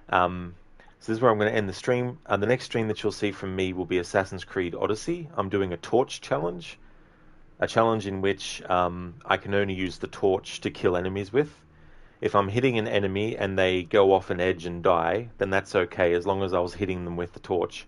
So this is where I'm going to end the stream. The next stream that you'll see from me will be Assassin's Creed Odyssey. I'm doing a torch challenge. A challenge in which I can only use the torch to kill enemies with. If I'm hitting an enemy and they go off an edge and die, then that's okay, as long as I was hitting them with the torch.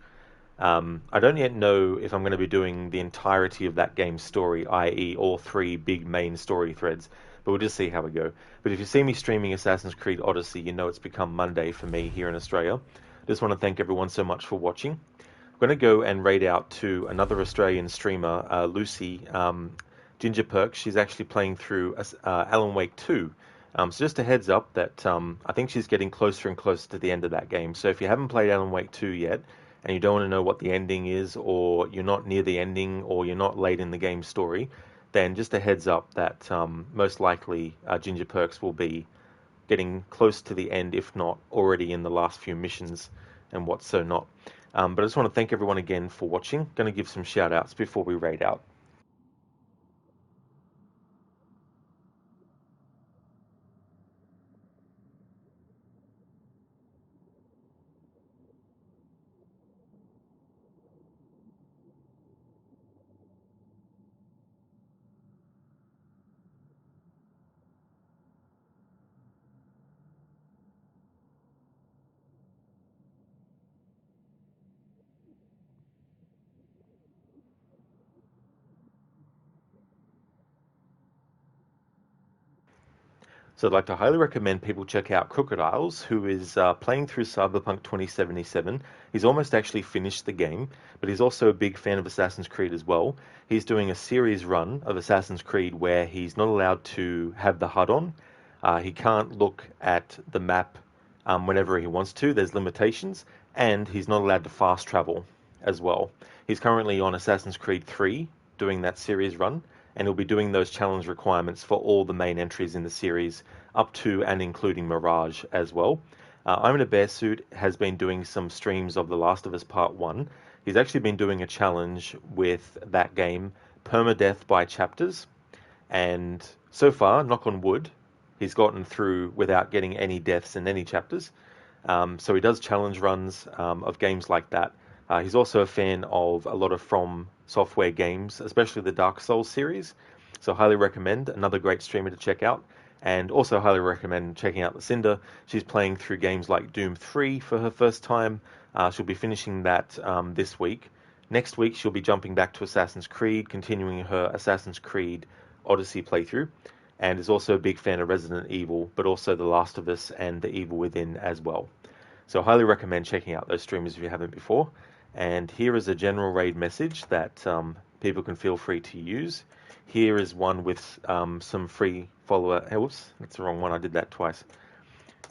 I don't yet know if I'm going to be doing the entirety of that game's story, i.e. all 3 big main story threads, but we'll just see how we go. But if you see me streaming Assassin's Creed Odyssey, you know it's become Monday for me here in Australia. Just want to thank everyone so much for watching. I'm going to go and raid out to another Australian streamer, Lucy Ginger Perks. She's actually playing through Alan Wake 2. So just a heads up that I think she's getting closer and closer to the end of that game. So if you haven't played Alan Wake 2 yet, and you don't want to know what the ending is, or you're not near the ending, or you're not late in the game's story, then just a heads up that most likely Ginger Perks will be getting close to the end, if not already in the last few missions and what's so not. But I just want to thank everyone again for watching. Going to give some shout outs before we raid out. So I'd like to highly recommend people check out Crocodiles, who is playing through Cyberpunk 2077. He's almost actually finished the game, but he's also a big fan of Assassin's Creed as well. He's doing a series run of Assassin's Creed where he's not allowed to have the HUD on. He can't look at the map whenever he wants to. There's limitations, and he's not allowed to fast travel as well. He's currently on Assassin's Creed 3 doing that series run, and he'll be doing those challenge requirements for all the main entries in the series, up to and including Mirage as well. I'm in a Bear Suit has been doing some streams of The Last of Us Part 1. He's actually been doing a challenge with that game, Permadeath by Chapters, and so far, knock on wood, he's gotten through without getting any deaths in any chapters. So he does challenge runs of games like that. He's also a fan of a lot of From Software games, especially the Dark Souls series. So highly recommend, another great streamer to check out. And also highly recommend checking out Lucinda. She's playing through games like Doom 3 for her first time. She'll be finishing that this week. Next week she'll be jumping back to Assassin's Creed, continuing her Assassin's Creed Odyssey playthrough. And is also a big fan of Resident Evil, but also The Last of Us and The Evil Within as well. So highly recommend checking out those streamers if you haven't before. And here is a general raid message that people can feel free to use. Here is one with some free follower... Hey, whoops, that's the wrong one. I did that twice.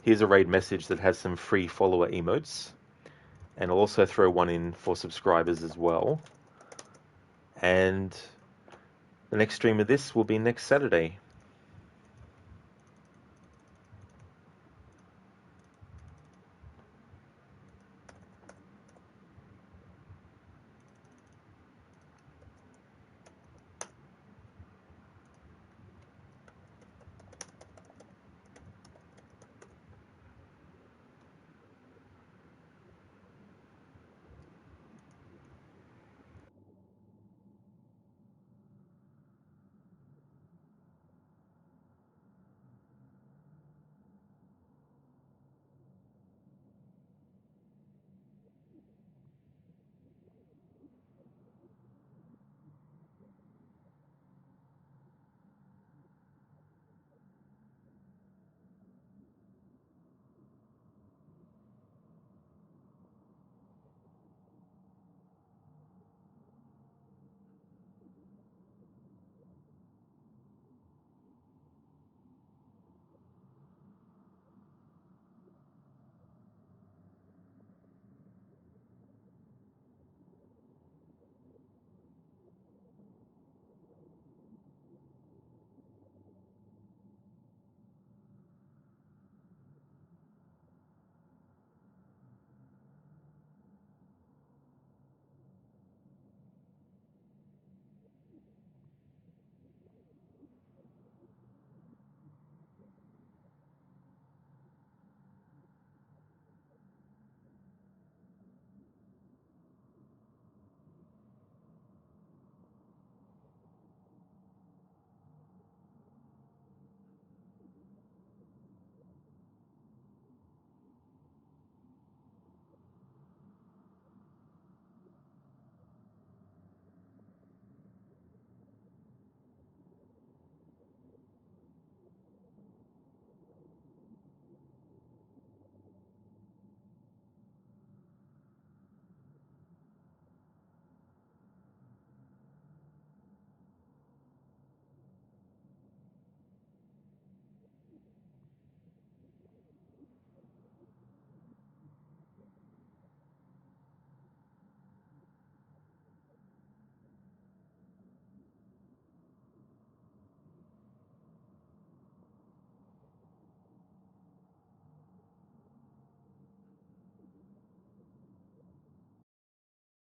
Here's a raid message that has some free follower emotes. And I'll also throw one in for subscribers as well. And the next stream of this will be next Saturday.